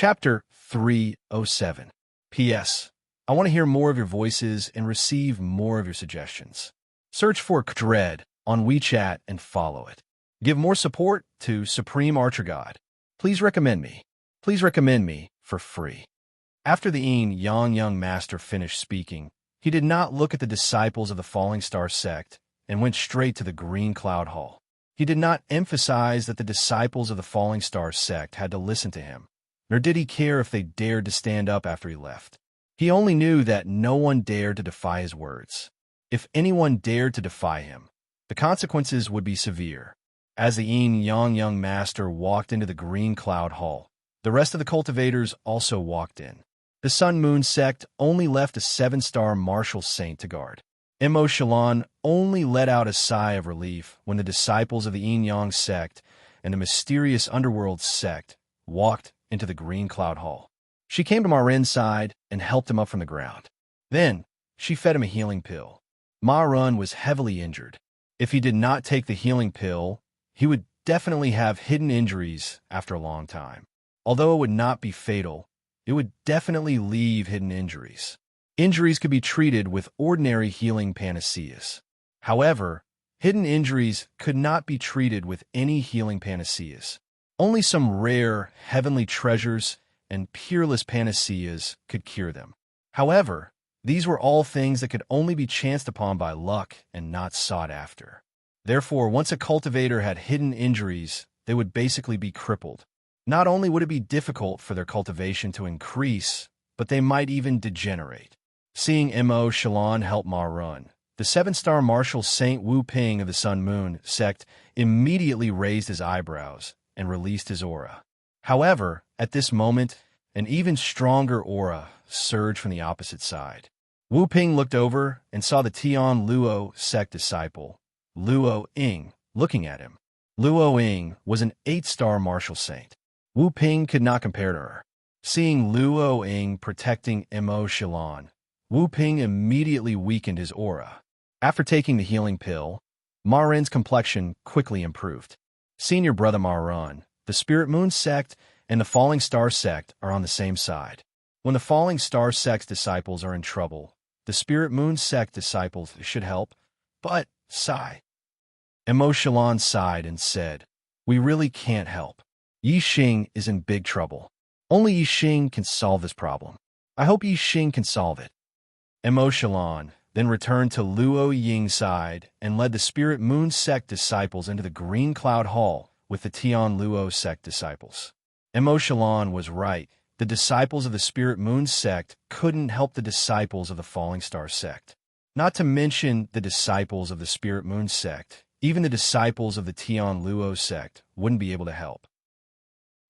Chapter 307. P.S. I want to hear more of your voices and receive more of your suggestions. Search for Dread on WeChat and follow it. Give more support to Supreme Archer God. Please recommend me. Please recommend me for free. After the young master finished speaking, he did not look at the disciples of the Falling Star sect and went straight to the Green Cloud Hall. He did not emphasize that the disciples of the Falling Star sect had to listen to him, nor did he care if they dared to stand up after he left. He only knew that no one dared to defy his words. If anyone dared to defy him, the consequences would be severe. As the young master walked into the Green Cloud Hall, the rest of the cultivators also walked in. The Sun-Moon sect only left a 7-star martial saint to guard. Mo Shalon only let out a sigh of relief when the disciples of the Yin-Yang sect and the mysterious underworld sect walked into the Green Cloud Hall. She came to Marin's side and helped him up from the ground. Then, she fed him a healing pill. Ma-Run was heavily injured. If he did not take the healing pill, he would definitely have hidden injuries after a long time. Although it would not be fatal, it would definitely leave hidden injuries. Injuries could be treated with ordinary healing panaceas. However, hidden injuries could not be treated with any healing panaceas. Only some rare, heavenly treasures and peerless panaceas could cure them. However, these were all things that could only be chanced upon by luck and not sought after. Therefore, once a cultivator had hidden injuries, they would basically be crippled. Not only would it be difficult for their cultivation to increase, but they might even degenerate. Seeing Mo Shalon help Ma-Run, the 7-star martial Saint Wu Ping of the Sun-Moon sect immediately raised his eyebrows and released his aura. However, at this moment, an even stronger aura surged from the opposite side. Wu Ping looked over and saw the Tian Luo sect disciple, Luo Ying, looking at him. Luo Ying was an 8-star martial saint. Wu Ping could not compare to her. Seeing Luo Ying protecting Mo Shalon, Wu Ping immediately weakened his aura. After taking the healing pill, Ma-Run's complexion quickly improved. Senior brother Ma-Run, the Spirit Moon sect, and the Falling Star sect are on the same side. When the Falling Star sect's disciples are in trouble, the Spirit Moon sect disciples should help, but sigh. Mo Shalon sighed and said, "We really can't help. Yi Xing is in big trouble. Only Yi Xing can solve this problem. I hope Yi Xing can solve it." Mo Shalon then returned to Luo Ying's side and led the Spirit Moon sect disciples into the Green Cloud Hall with the Tian Luo sect disciples. Mo Shalon was right. The disciples of the Spirit Moon sect couldn't help the disciples of the Falling Star sect. Not to mention the disciples of the Spirit Moon sect, even the disciples of the Tian Luo sect wouldn't be able to help.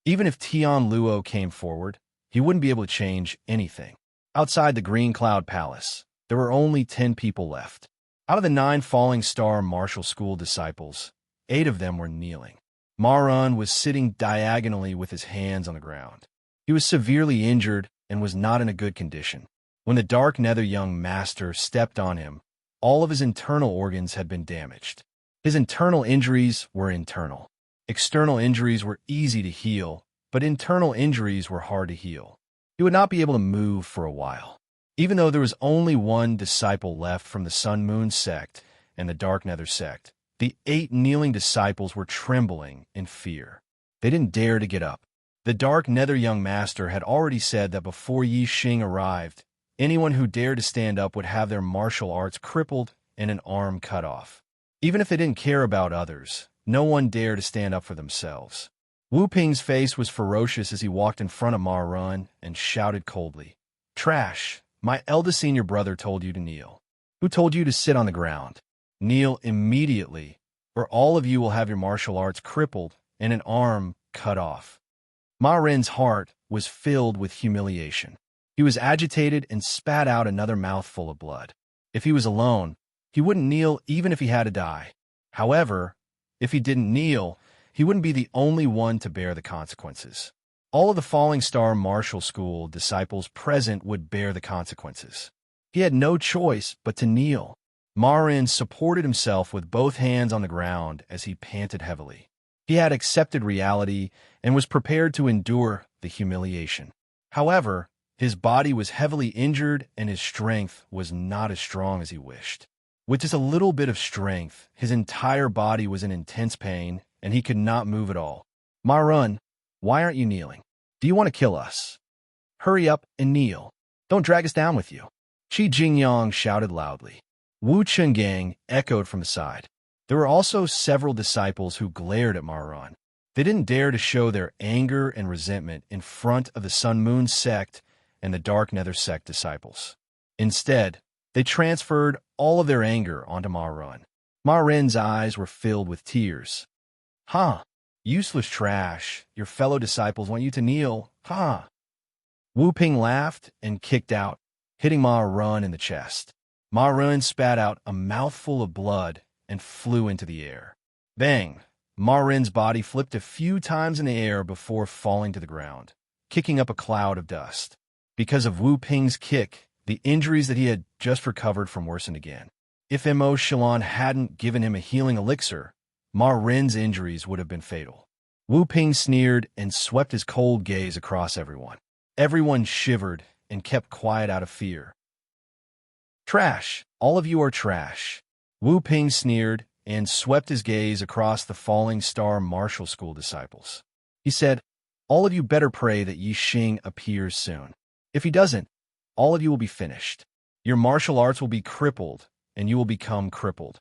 Even if Tian Luo came forward, he wouldn't be able to change anything. Outside the Green Cloud Palace, there were only 10 people left. Out of the 9 Falling Star Martial School disciples, 8 of them were kneeling. Ma-Run was sitting diagonally with his hands on the ground. He was severely injured and was not in a good condition. When the Dark Nether young master stepped on him, all of his internal organs had been damaged. His internal injuries were internal. External injuries were easy to heal, but internal injuries were hard to heal. He would not be able to move for a while. Even though there was only one disciple left from the Sun-Moon sect and the Dark Nether sect, the 8 kneeling disciples were trembling in fear. They didn't dare to get up. The Dark Nether young master had already said that before Yi Xing arrived, anyone who dared to stand up would have their martial arts crippled and an arm cut off. Even if they didn't care about others, no one dared to stand up for themselves. Wu Ping's face was ferocious as he walked in front of Ma-Run and shouted coldly, "Trash! My eldest senior brother told you to kneel. Who told you to sit on the ground? Kneel immediately, or all of you will have your martial arts crippled and an arm cut off." Ma-Run's heart was filled with humiliation. He was agitated and spat out another mouthful of blood. If he was alone, he wouldn't kneel even if he had to die. However, if he didn't kneel, he wouldn't be the only one to bear the consequences. All of the Falling Star Martial School disciples present would bear the consequences. He had no choice but to kneel. Ma-Run supported himself with both hands on the ground as he panted heavily. He had accepted reality and was prepared to endure the humiliation. However, his body was heavily injured and his strength was not as strong as he wished. With just a little bit of strength, his entire body was in intense pain and he could not move at all. Ma Run, why aren't you kneeling? Do you want to kill us? Hurry up and kneel. Don't drag us down with you. Qi Jingyang shouted loudly. Wu Chungang echoed from the side. There were also several disciples who glared at Ma Run. They didn't dare to show their anger and resentment in front of the Sun Moon sect and the Dark Nether sect disciples. Instead, they transferred all of their anger onto Ma Run. Ma Ren's eyes were filled with tears. Huh, useless trash. Your fellow disciples want you to kneel. Huh. Wu Ping laughed and kicked out, hitting Ma Run in the chest. Ma Run spat out a mouthful of blood and flew into the air. Bang! Ma Ren's body flipped a few times in the air before falling to the ground, kicking up a cloud of dust. Because of Wu Ping's kick, the injuries that he had just recovered from worsened again. If Mo Shalon hadn't given him a healing elixir, Ma Ren's injuries would have been fatal. Wu Ping sneered and swept his cold gaze across everyone. Everyone shivered and kept quiet out of fear. Trash! All of you are trash. Wu Ping sneered and swept his gaze across the Falling Star Martial School disciples. He said, all of you better pray that Yi Xing appears soon. If he doesn't, all of you will be finished. Your martial arts will be crippled, and you will become crippled.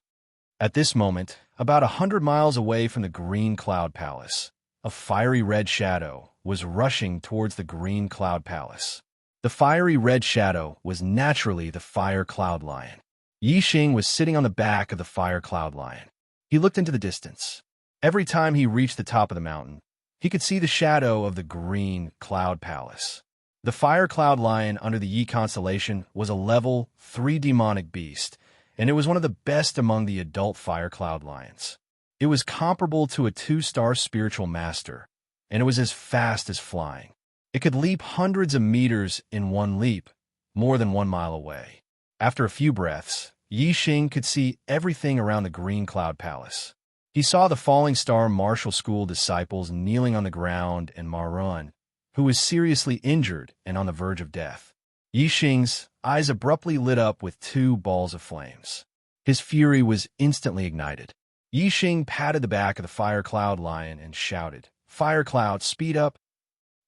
At this moment, about 100 miles away from the Green Cloud Palace, a fiery red shadow was rushing towards the Green Cloud Palace. The fiery red shadow was naturally the Fire Cloud Lion. Yi Xing was sitting on the back of the Fire Cloud Lion. He looked into the distance. Every time he reached the top of the mountain, he could see the shadow of the Green Cloud Palace. The Fire Cloud Lion under the Yi constellation was a level 3 demonic beast, and it was one of the best among the adult Fire Cloud Lions. It was comparable to a 2-star spiritual master, and it was as fast as flying. It could leap hundreds of meters in one leap, more than 1 mile away. After a few breaths, Yi Xing could see everything around the Green Cloud Palace. He saw the Falling Star Martial School disciples kneeling on the ground and Ma Run, who was seriously injured and on the verge of death. Yi Xing's eyes abruptly lit up with 2 balls of flames. His fury was instantly ignited. Yi Xing patted the back of the Fire Cloud Lion and shouted, Fire Cloud, speed up!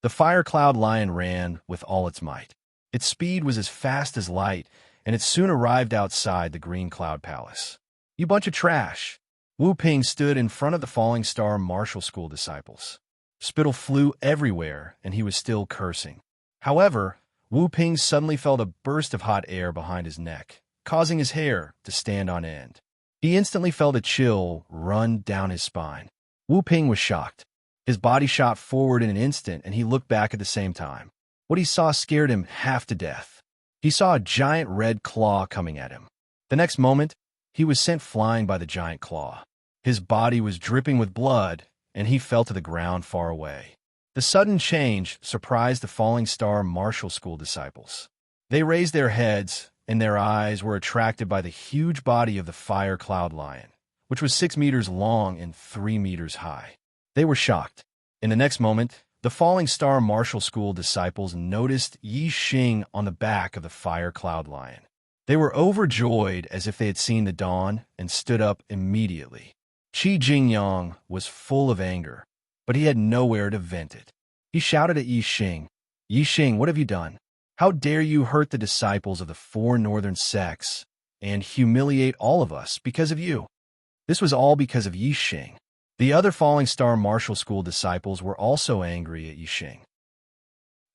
The Fire Cloud Lion ran with all its might. Its speed was as fast as light, and it soon arrived outside the Green Cloud Palace. You bunch of trash! Wu Ping stood in front of the Falling Star Martial School disciples. Spittle flew everywhere, and he was still cursing. However, Wu Ping suddenly felt a burst of hot air behind his neck, causing his hair to stand on end. He instantly felt a chill run down his spine. Wu Ping was shocked. His body shot forward in an instant, and he looked back at the same time. What he saw scared him half to death. He saw a giant red claw coming at him. The next moment, he was sent flying by the giant claw. His body was dripping with blood, and he fell to the ground far away. The sudden change surprised the Falling Star Martial School disciples. They raised their heads, and their eyes were attracted by the huge body of the Fire Cloud Lion, which was 6 meters long and 3 meters high. They were shocked. In the next moment, the Falling Star Martial School disciples noticed Yi Xing on the back of the Fire Cloud Lion. They were overjoyed as if they had seen the dawn and stood up immediately. Qi Jingyang was full of anger, but he had nowhere to vent it. He shouted at Yi Xing, Yi Xing, what have you done? How dare you hurt the disciples of the 4 northern sects and humiliate all of us because of you? This was all because of Yi Xing. The other Falling Star Martial School disciples were also angry at Yi Xing.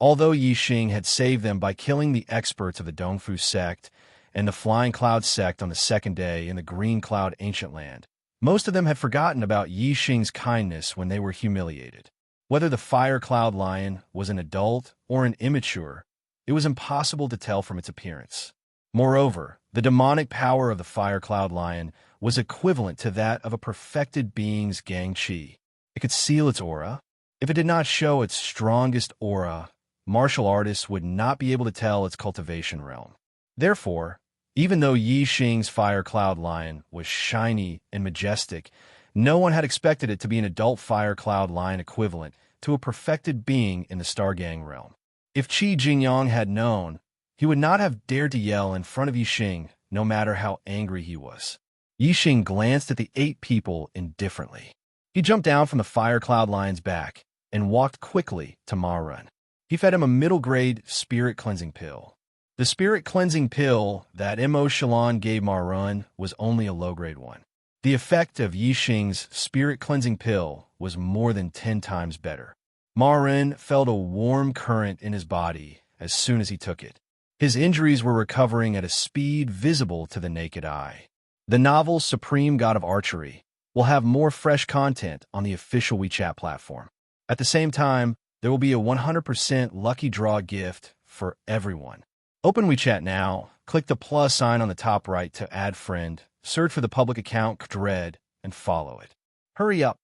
Although Yi Xing had saved them by killing the experts of the Dongfu sect and the Flying Cloud sect on the second day in the Green Cloud Ancient Land, most of them had forgotten about Yi Xing's kindness when they were humiliated. Whether the Fire Cloud Lion was an adult or an immature, it was impossible to tell from its appearance. Moreover, the demonic power of the Fire Cloud Lion was equivalent to that of a perfected being's Gang Qi. It could seal its aura. If it did not show its strongest aura, martial artists would not be able to tell its cultivation realm. Therefore, even though Yi Xing's Fire Cloud Lion was shiny and majestic, no one had expected it to be an adult Fire Cloud Lion equivalent to a perfected being in the Star Gang realm. If Qi Jingyang had known, he would not have dared to yell in front of Yixing, no matter how angry he was. Yixing glanced at the 8 people indifferently. He jumped down from the fire cloud lion's back and walked quickly to Ma Run. He fed him a middle-grade spirit cleansing pill. The spirit cleansing pill that Mo Shalon gave Ma Run was only a low-grade one. The effect of Yixing's spirit cleansing pill was more than 10 times better. Ma Run felt a warm current in his body as soon as he took it. His injuries were recovering at a speed visible to the naked eye. The novel Supreme God of Archery will have more fresh content on the official WeChat platform. At the same time, there will be a 100% lucky draw gift for everyone. Open WeChat now, click the plus sign on the top right to add friend, search for the public account Dread, and follow it. Hurry up!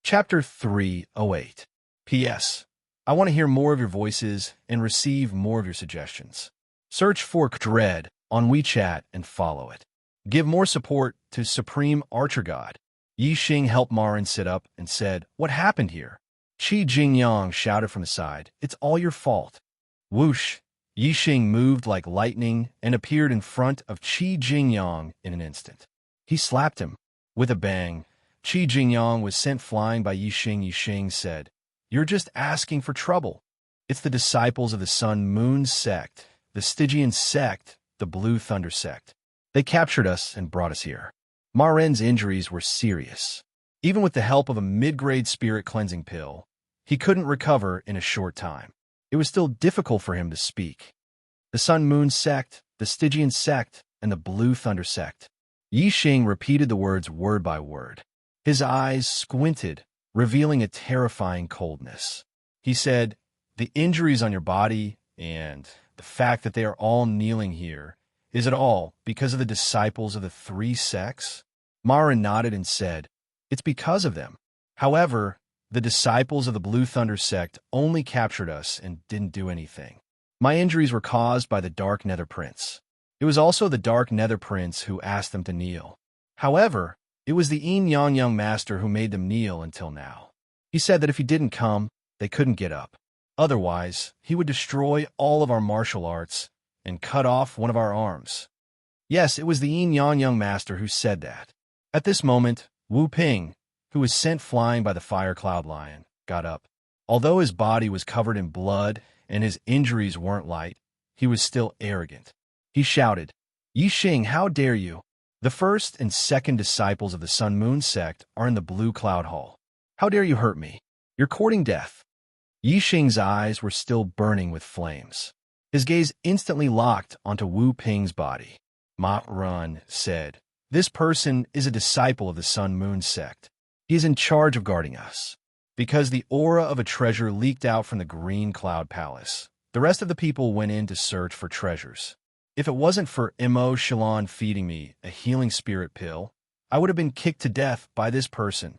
Chapter 308. P.S. I want to hear more of your voices and receive more of your suggestions. Search for Dread on WeChat and follow it. Give more support to Supreme Archer God. Yixing helped Marin sit up and said, "What happened here?" Qi Jingyang shouted from the side, "It's all your fault." Whoosh! Yixing moved like lightning and appeared in front of Qi Jingyang in an instant. He slapped him. With a bang, Qi Jingyang was sent flying by Yixing. Yixing said, "You're just asking for trouble. It's the disciples of the Sun Moon sect, the Stygian sect, the Blue Thunder sect. They captured us and brought us here." Maren's injuries were serious. Even with the help of a mid-grade spirit cleansing pill, he couldn't recover in a short time. It was still difficult for him to speak. The Sun Moon sect, the Stygian sect, and the Blue Thunder sect. Yixing repeated the words word by word. His eyes squinted, revealing a terrifying coldness. He said, "The injuries on your body and the fact that they are all kneeling here, is it all because of the disciples of the 3 sects?" Mara nodded and said, "It's because of them. However, the disciples of the Blue Thunder sect only captured us and didn't do anything. My injuries were caused by the Dark Nether Prince. It was also the Dark Nether Prince who asked them to kneel. However, it was the Yin Yang Young Master who made them kneel until now. He said that if he didn't come, they couldn't get up. Otherwise, he would destroy all of our martial arts and cut off one of our arms." Yes, it was the Yin Yang Young Master who said that. At this moment, Wu Ping, who was sent flying by the Fire Cloud Lion, got up. Although his body was covered in blood and his injuries weren't light, he was still arrogant. He shouted, "Yixing, how dare you? The first and second disciples of the Sun Moon sect are in the Blue Cloud Hall. How dare you hurt me? You're courting death." Yixing's eyes were still burning with flames. His gaze instantly locked onto Wu Ping's body. Ma Run said, "This person is a disciple of the Sun Moon sect. He is in charge of guarding us." Because the aura of a treasure leaked out from the Green Cloud Palace, the rest of the people went in to search for treasures. If it wasn't for Mo Shalon feeding me a healing spirit pill, I would have been kicked to death by this person.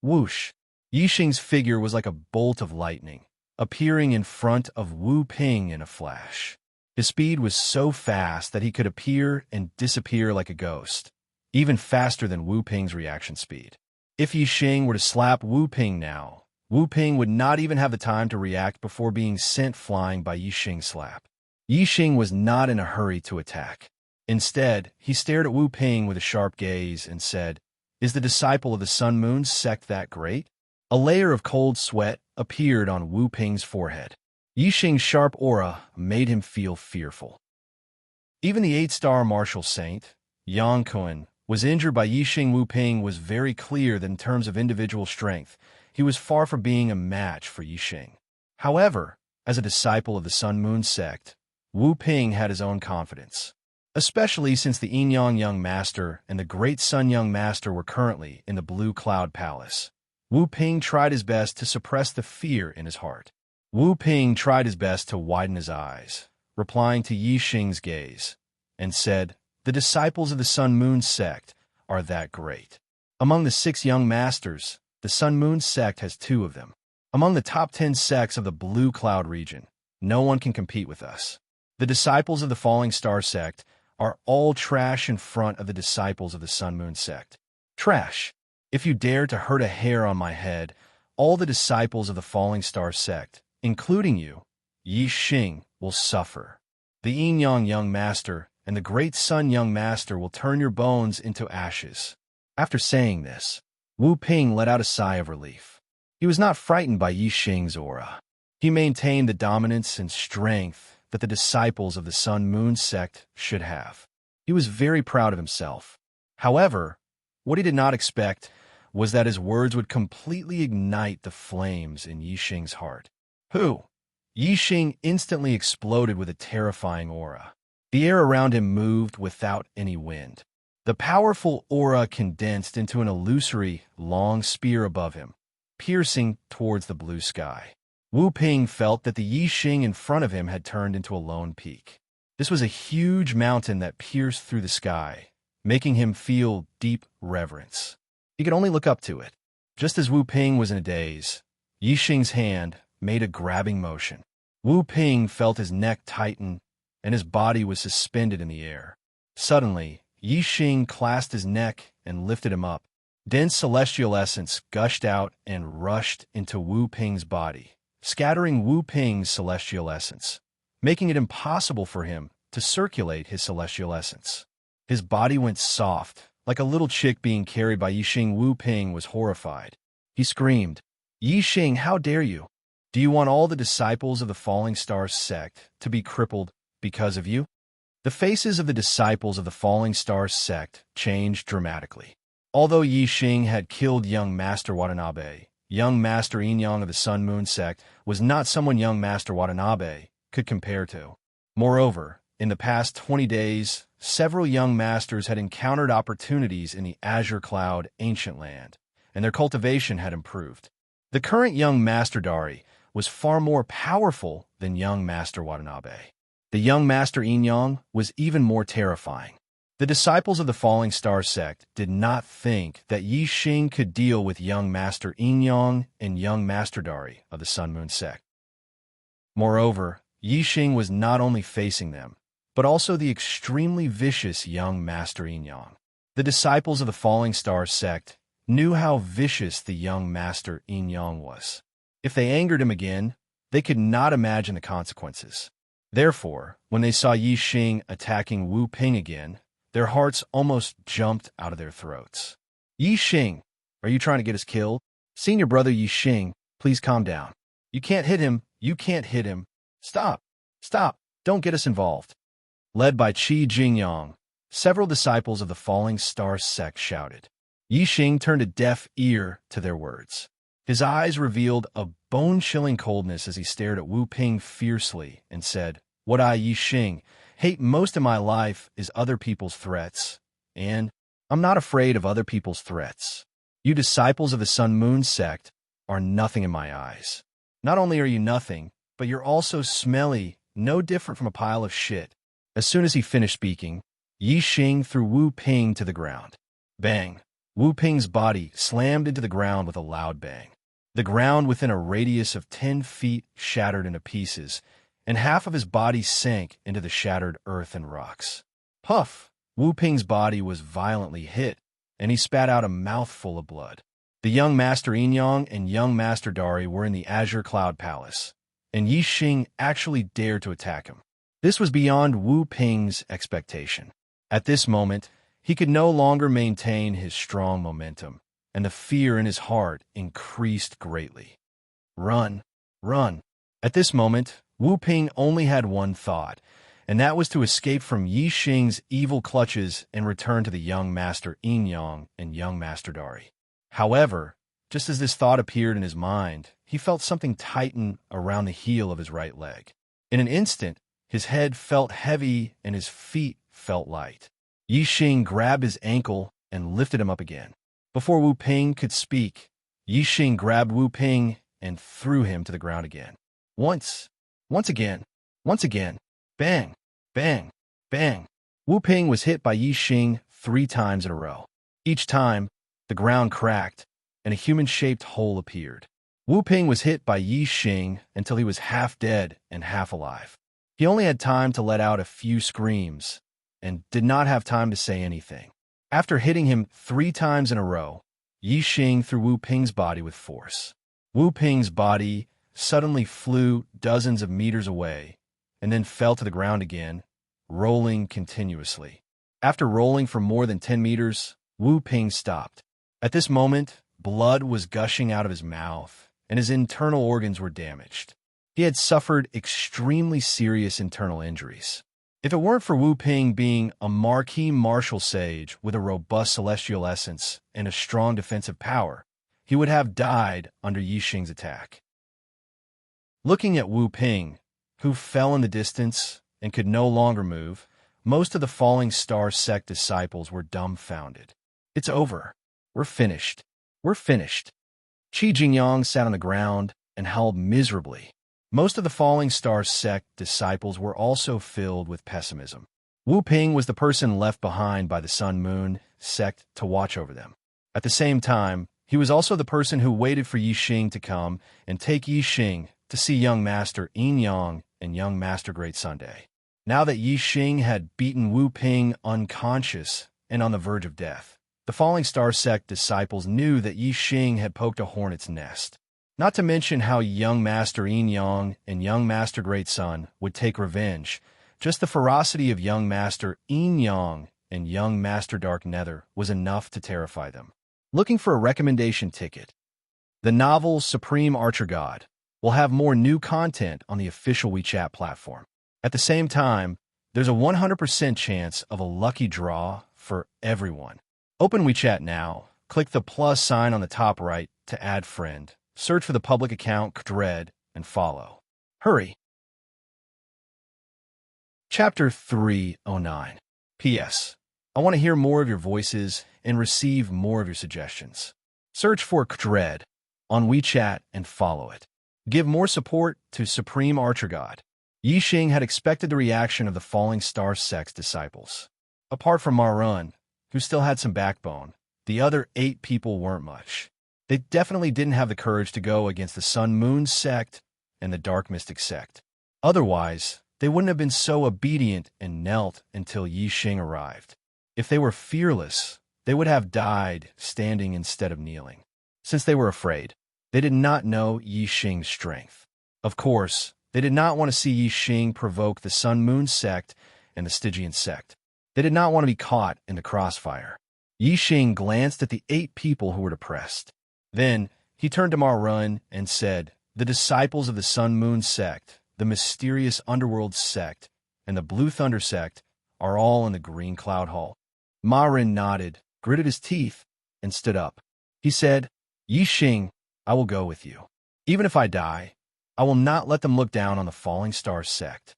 Whoosh! Yixing's figure was like a bolt of lightning, appearing in front of Wu Ping in a flash. His speed was so fast that he could appear and disappear like a ghost, even faster than Wu Ping's reaction speed. If Yixing were to slap Wu Ping now, Wu Ping would not even have the time to react before being sent flying by Yixing's slap. Yixing was not in a hurry to attack. Instead, he stared at Wu Ping with a sharp gaze and said, "Is the disciple of the Sun Moon sect that great?" A layer of cold sweat appeared on Wu Ping's forehead. Yixing's sharp aura made him feel fearful. Even the 8-star martial saint, Yang Kun, was injured by Yixing. Wu Ping was very clear that in terms of individual strength, he was far from being a match for Yixing. However, as a disciple of the Sun Moon sect, Wu Ping had his own confidence, especially since the Yin Yang Young Master and the Great Sun Young Master were currently in the Blue Cloud Palace. Wu Ping tried his best to suppress the fear in his heart. Wu Ping tried his best to widen his eyes, replying to Yixing's gaze, and said, "The disciples of the Sun Moon sect are that great. Among the 6 young masters, the Sun Moon sect has 2 of them. Among the top 10 sects of the Blue Cloud region, no one can compete with us. The disciples of the Falling Star sect are all trash in front of the disciples of the Sun Moon sect." Trash. If you dare to hurt a hair on my head, all the disciples of the Falling Star sect, including you, Yi Xing, will suffer. The Yin Yang Young Master and the Great Sun Young Master will turn your bones into ashes." After saying this, Wu Ping let out a sigh of relief. He was not frightened by Yi Xing's aura. He maintained the dominance and strength that the disciples of the Sun Moon sect should have. He was very proud of himself. However, what he did not expect was that his words would completely ignite the flames in Yi Xing's heart. Who? Yi Xing instantly exploded with a terrifying aura. The air around him moved without any wind. The powerful aura condensed into an illusory, long spear above him, piercing towards the blue sky. Wu Ping felt that the Yi Xing in front of him had turned into a lone peak. This was a huge mountain that pierced through the sky, making him feel deep reverence. He could only look up to it. Just as Wu Ping was in a daze, Yi Xing's hand made a grabbing motion. Wu Ping felt his neck tighten, and his body was suspended in the air. Suddenly, Yi Xing clasped his neck and lifted him up. Dense celestial essence gushed out and rushed into Wu Ping's body, scattering Wu Ping's celestial essence, making it impossible for him to circulate his celestial essence. His body went soft, like a little chick being carried by Yi Xing. Wu Ping was horrified. He screamed, "Yi Xing, how dare you? Do you want all the disciples of the Falling Star sect to be crippled because of you?" The faces of the disciples of the Falling Star sect changed dramatically. Although Yi Xing had killed young Master Watanabe, young Master Yin Yang of the Sun Moon sect was not someone young Master Watanabe could compare to. Moreover, in the past 20 days, several young masters had encountered opportunities in the Azure Cloud ancient land, and their cultivation had improved. The current young Master Dari was far more powerful than young Master Watanabe. The young Master Yin Yang was even more terrifying. The disciples of the Falling Star sect did not think that Yi Xing could deal with young Master Yin Yang and young Master Dari of the Sun Moon sect. Moreover, Yi Xing was not only facing them, but also the extremely vicious young Master Yin Yang. The disciples of the Falling Star sect knew how vicious the young Master Yin Yang was. If they angered him again, they could not imagine the consequences. Therefore, when they saw Yi Xing attacking Wu Ping again, their hearts almost jumped out of their throats. "Yi Xing, are you trying to get us killed? Senior brother Yi Xing, please calm down. You can't hit him. You can't hit him. Stop. Stop. Don't get us involved." Led by Qi Jingyang, several disciples of the Falling Star sect shouted. Yi Xing turned a deaf ear to their words. His eyes revealed a bone-chilling coldness as he stared at Wu Ping fiercely and said, "What I, Yi Xing, hate most in my life is other people's threats, and I'm not afraid of other people's threats. You disciples of the Sun Moon sect are nothing in my eyes. Not only are you nothing, but you're also smelly, no different from a pile of shit." As soon as he finished speaking, Yi Xing threw Wu Ping to the ground. Bang! Wu Ping's body slammed into the ground with a loud bang. The ground within a radius of 10 feet shattered into pieces, and half of his body sank into the shattered earth and rocks. Puff! Wu Ping's body was violently hit, and he spat out a mouthful of blood. The young Master Yin Yang and young Master Dari were in the Azure Cloud Palace, and Yi Xing actually dared to attack him. This was beyond Wu Ping's expectation. At this moment, he could no longer maintain his strong momentum, and the fear in his heart increased greatly. Run, run. At this moment, Wu Ping only had one thought, and that was to escape from Yi Xing's evil clutches and return to the young Master Yin Yang and young Master Dari. However, just as this thought appeared in his mind, he felt something tighten around the heel of his right leg. In an instant, his head felt heavy and his feet felt light. Yi Xing grabbed his ankle and lifted him up again. Before Wu Ping could speak, Yi Xing grabbed Wu Ping and threw him to the ground again. Once again, bang, bang, bang. Wu Ping was hit by Yi Xing 3 times in a row. Each time, the ground cracked and a human-shaped hole appeared. Wu Ping was hit by Yi Xing until he was half dead and half alive. He only had time to let out a few screams and did not have time to say anything. After hitting him 3 times in a row, Yi Xing threw Wu Ping's body with force. Wu Ping's body suddenly flew dozens of meters away and then fell to the ground again, rolling continuously. After rolling for more than 10 meters, Wu Ping stopped. At this moment, blood was gushing out of his mouth, and his internal organs were damaged. He had suffered extremely serious internal injuries. If it weren't for Wu Ping being a marquis martial sage with a robust celestial essence and a strong defensive power, he would have died under Yi Xing's attack. Looking at Wu Ping, who fell in the distance and could no longer move, most of the Falling Star sect disciples were dumbfounded. It's over. We're finished. We're finished. Qi Jingyang sat on the ground and howled miserably. Most of the Falling Star sect disciples were also filled with pessimism. Wu Ping was the person left behind by the Sun Moon sect to watch over them. At the same time, he was also the person who waited for Yi Xing to come and take Yi Xing to see young Master Yin Yang and young Master Great Sunday. Now that Yi Xing had beaten Wu Ping unconscious and on the verge of death, the Falling Star sect disciples knew that Yi Xing had poked a hornet's nest. Not to mention how young Master Yin Yang and young Master Great Sun would take revenge. Just the ferocity of young Master Yin Yang and young Master Dark Nether was enough to terrify them. Looking for a recommendation ticket? The novel Supreme Archer God will have more new content on the official WeChat platform. At the same time, there's a 100% chance of a lucky draw for everyone. Open WeChat now, click the plus sign on the top right to add friend, search for the public account Dread, and follow. Hurry! Chapter 309. P.S. I want to hear more of your voices and receive more of your suggestions. Search for Dread on WeChat and follow it. Give more support to Supreme Archer God. Yi Xing had expected the reaction of the Falling Star sect's disciples. Apart from Ma Run, who still had some backbone, the other 8 people weren't much. They definitely didn't have the courage to go against the Sun Moon sect and the Dark Mystic sect. Otherwise, they wouldn't have been so obedient and knelt until Yi Xing arrived. If they were fearless, they would have died standing instead of kneeling. Since they were afraid, they did not know Yi Xing's strength. Of course, they did not want to see Yi Xing provoke the Sun Moon sect and the Stygian sect. They did not want to be caught in the crossfire. Yi Xing glanced at the 8 people who were depressed. Then, he turned to Ma Run and said, "The disciples of the Sun Moon sect, the mysterious underworld sect, and the Blue Thunder sect are all in the Green Cloud Hall." Ma Run nodded, gritted his teeth, and stood up. He said, "Yi Xing, I will go with you. Even if I die, I will not let them look down on the Falling Star sect."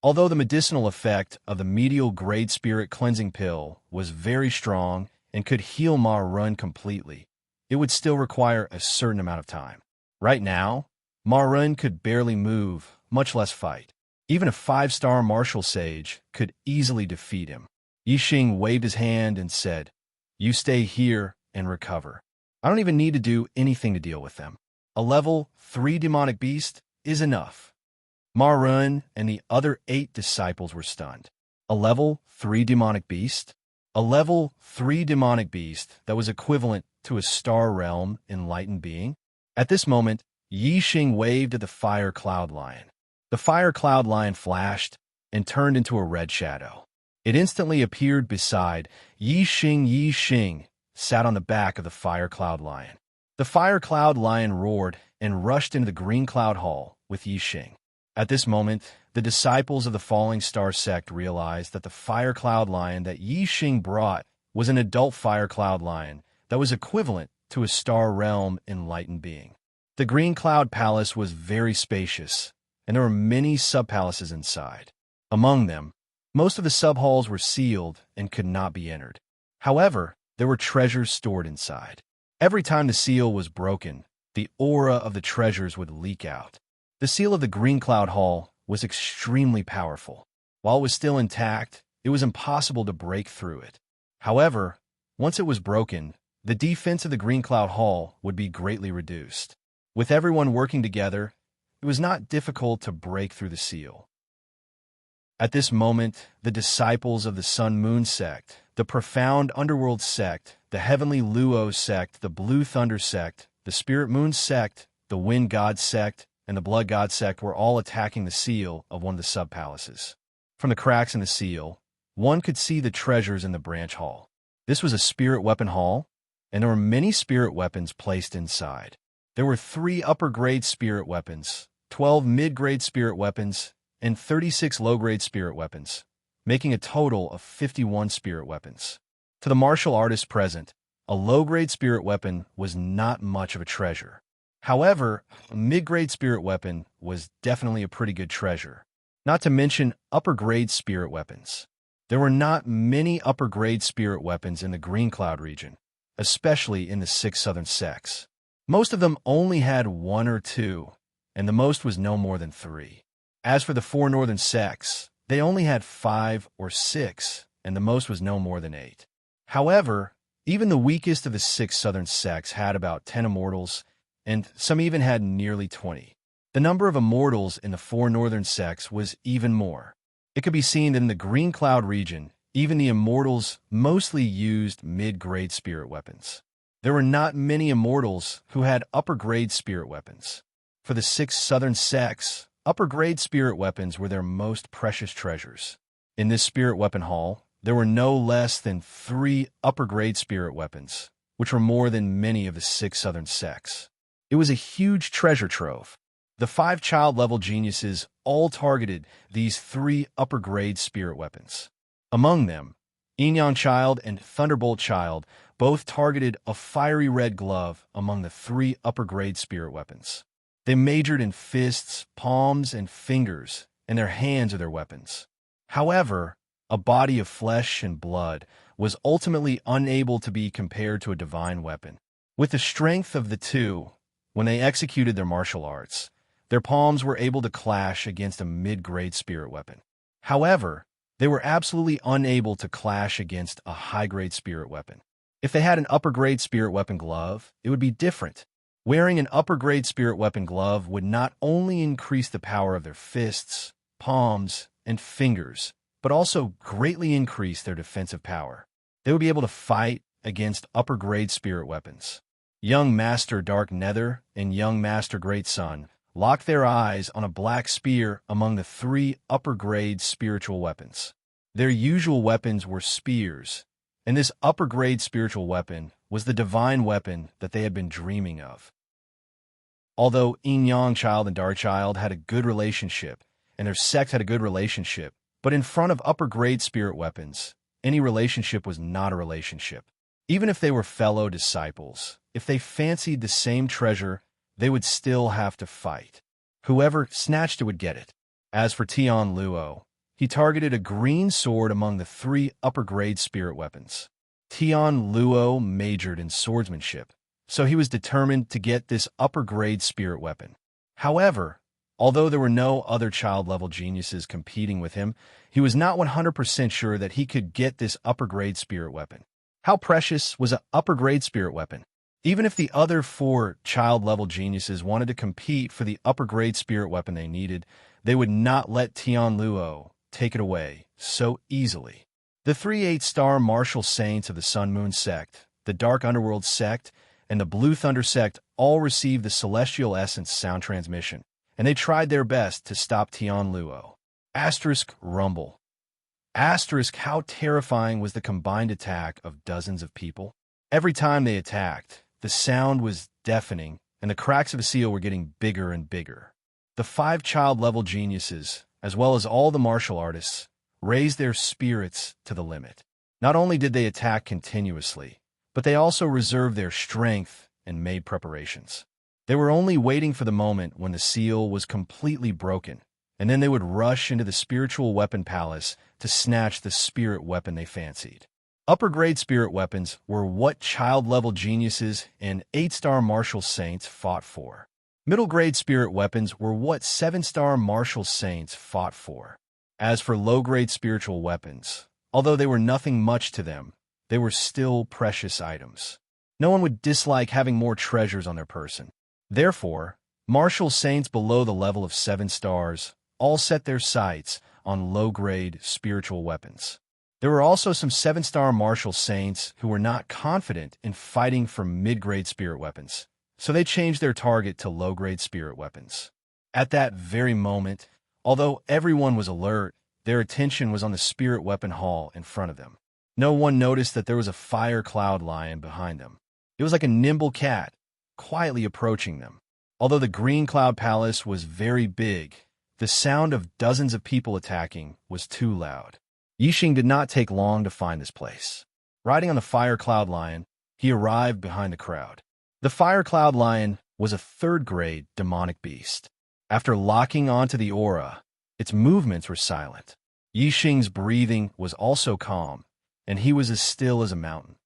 Although the medicinal effect of the medial grade spirit cleansing pill was very strong and could heal Ma Run completely, it would still require a certain amount of time. Right now, Ma Run could barely move, much less fight. Even a 5-star martial sage could easily defeat him. Yi Xing waved his hand and said, "You stay here and recover. I don't even need to do anything to deal with them. A level 3 demonic beast is enough." Ma Run and the other 8 disciples were stunned. A level 3 demonic beast? A level 3 demonic beast that was equivalent to a star realm enlightened being? At this moment, Yi Xing waved at the fire cloud lion. The fire cloud lion flashed and turned into a red shadow. It instantly appeared beside Yi Xing. Yi Xing sat on the back of the fire cloud lion. The fire cloud lion roared and rushed into the Green Cloud Hall with Yi Xing. At this moment, the disciples of the Falling Star sect realized that the fire cloud lion that Yi Xing brought was an adult fire cloud lion that was equivalent to a star realm enlightened being. The Green Cloud Palace was very spacious, and there were many sub-palaces inside. Among them, most of the sub-halls were sealed and could not be entered. However, there were treasures stored inside. Every time the seal was broken, the aura of the treasures would leak out. The seal of the Green Cloud Hall was extremely powerful. While it was still intact, it was impossible to break through it. However, once it was broken, the defense of the Green Cloud Hall would be greatly reduced. With everyone working together, it was not difficult to break through the seal. At this moment, the disciples of the Sun-Moon sect, the profound underworld sect, the heavenly Luo sect, the Blue Thunder sect, the Spirit Moon sect, the Wind God sect, and the Blood God sect were all attacking the seal of one of the sub-palaces. From the cracks in the seal, one could see the treasures in the branch hall. This was a spirit weapon hall, and there were many spirit weapons placed inside. There were 3 upper-grade spirit weapons, 12 mid-grade spirit weapons, and 36 low-grade spirit weapons, making a total of 51 spirit weapons. To the martial artists present, a low-grade spirit weapon was not much of a treasure. However, a mid-grade spirit weapon was definitely a pretty good treasure, not to mention upper-grade spirit weapons. There were not many upper-grade spirit weapons in the Green Cloud region, especially in the 6 southern sects. Most of them only had 1 or 2, and the most was no more than 3. As for the 4 northern sects, they only had 5 or 6, and the most was no more than 8. However, even the weakest of the 6 southern sects had about 10 immortals, and some even had nearly 20. The number of immortals in the 4 northern sects was even more. It could be seen that in the Green Cloud region, even the immortals mostly used mid-grade spirit weapons. There were not many immortals who had upper-grade spirit weapons. For the 6 southern sects, upper-grade spirit weapons were their most precious treasures. In this spirit weapon hall, there were no less than 3 upper-grade spirit weapons, which were more than many of the 6 southern sects. It was a huge treasure trove. The 5 child-level geniuses all targeted these 3 upper-grade spirit weapons. Among them, Yin-Yang Child and Thunderbolt Child both targeted a fiery red glove among the 3 upper-grade spirit weapons. They majored in fists, palms, and fingers, and their hands are their weapons. However, a body of flesh and blood was ultimately unable to be compared to a divine weapon. With the strength of the 2, when they executed their martial arts, their palms were able to clash against a mid-grade spirit weapon. However, they were absolutely unable to clash against a high-grade spirit weapon. If they had an upper-grade spirit weapon glove, it would be different. Wearing an upper-grade spirit weapon glove would not only increase the power of their fists, palms, and fingers, but also greatly increase their defensive power. They would be able to fight against upper-grade spirit weapons. Young Master Dark Nether and Young Master Great Sun locked their eyes on a black spear among the 3 upper-grade spiritual weapons. Their usual weapons were spears, and this upper-grade spiritual weapon was the divine weapon that they had been dreaming of. Although Yin-Yang Child and Dark Child had a good relationship, and their sect had a good relationship, but in front of upper-grade spirit weapons, any relationship was not a relationship. Even if they were fellow disciples, if they fancied the same treasure, they would still have to fight. Whoever snatched it would get it. As for Tian Luo, he targeted a green sword among the 3 upper-grade spirit weapons. Tian Luo majored in swordsmanship, so he was determined to get this upper-grade spirit weapon. However, although there were no other child-level geniuses competing with him, he was not 100% sure that he could get this upper-grade spirit weapon. How precious was an upper-grade spirit weapon? Even if the other 4 child-level geniuses wanted to compete for the upper-grade spirit weapon they needed, they would not let Tian Luo take it away so easily. The 3 8-star martial saints of the Sun-Moon sect, the Dark Underworld sect, and the Blue Thunder sect all received the Celestial Essence sound transmission, and they tried their best to stop Tian Luo. Asterisk rumble. Asterisk how terrifying was the combined attack of dozens of people. Every time they attacked, the sound was deafening, and the cracks of the seal were getting bigger and bigger. The 5 child-level geniuses, as well as all the martial artists, raised their spirits to the limit. Not only did they attack continuously, but they also reserved their strength and made preparations. They were only waiting for the moment when the seal was completely broken, and then they would rush into the spiritual weapon palace to snatch the spirit weapon they fancied. Upper-grade spirit weapons were what child-level geniuses and 8-star martial saints fought for. Middle-grade spirit weapons were what 7-star martial saints fought for. As for low-grade spiritual weapons, although they were nothing much to them, they were still precious items. No one would dislike having more treasures on their person. Therefore, martial saints below the level of 7 stars all set their sights on low-grade spiritual weapons. There were also some 7-star martial saints who were not confident in fighting for mid-grade spirit weapons, so they changed their target to low-grade spirit weapons. At that very moment, although everyone was alert, their attention was on the spirit weapon hall in front of them. No one noticed that there was a fire cloud lion behind them. It was like a nimble cat, quietly approaching them. Although the Green Cloud Palace was very big, the sound of dozens of people attacking was too loud. Yixing did not take long to find this place. Riding on the Fire Cloud Lion, he arrived behind the crowd. The Fire Cloud Lion was a third-grade demonic beast. After locking onto the aura, its movements were silent. Yixing's breathing was also calm, and he was as still as a mountain.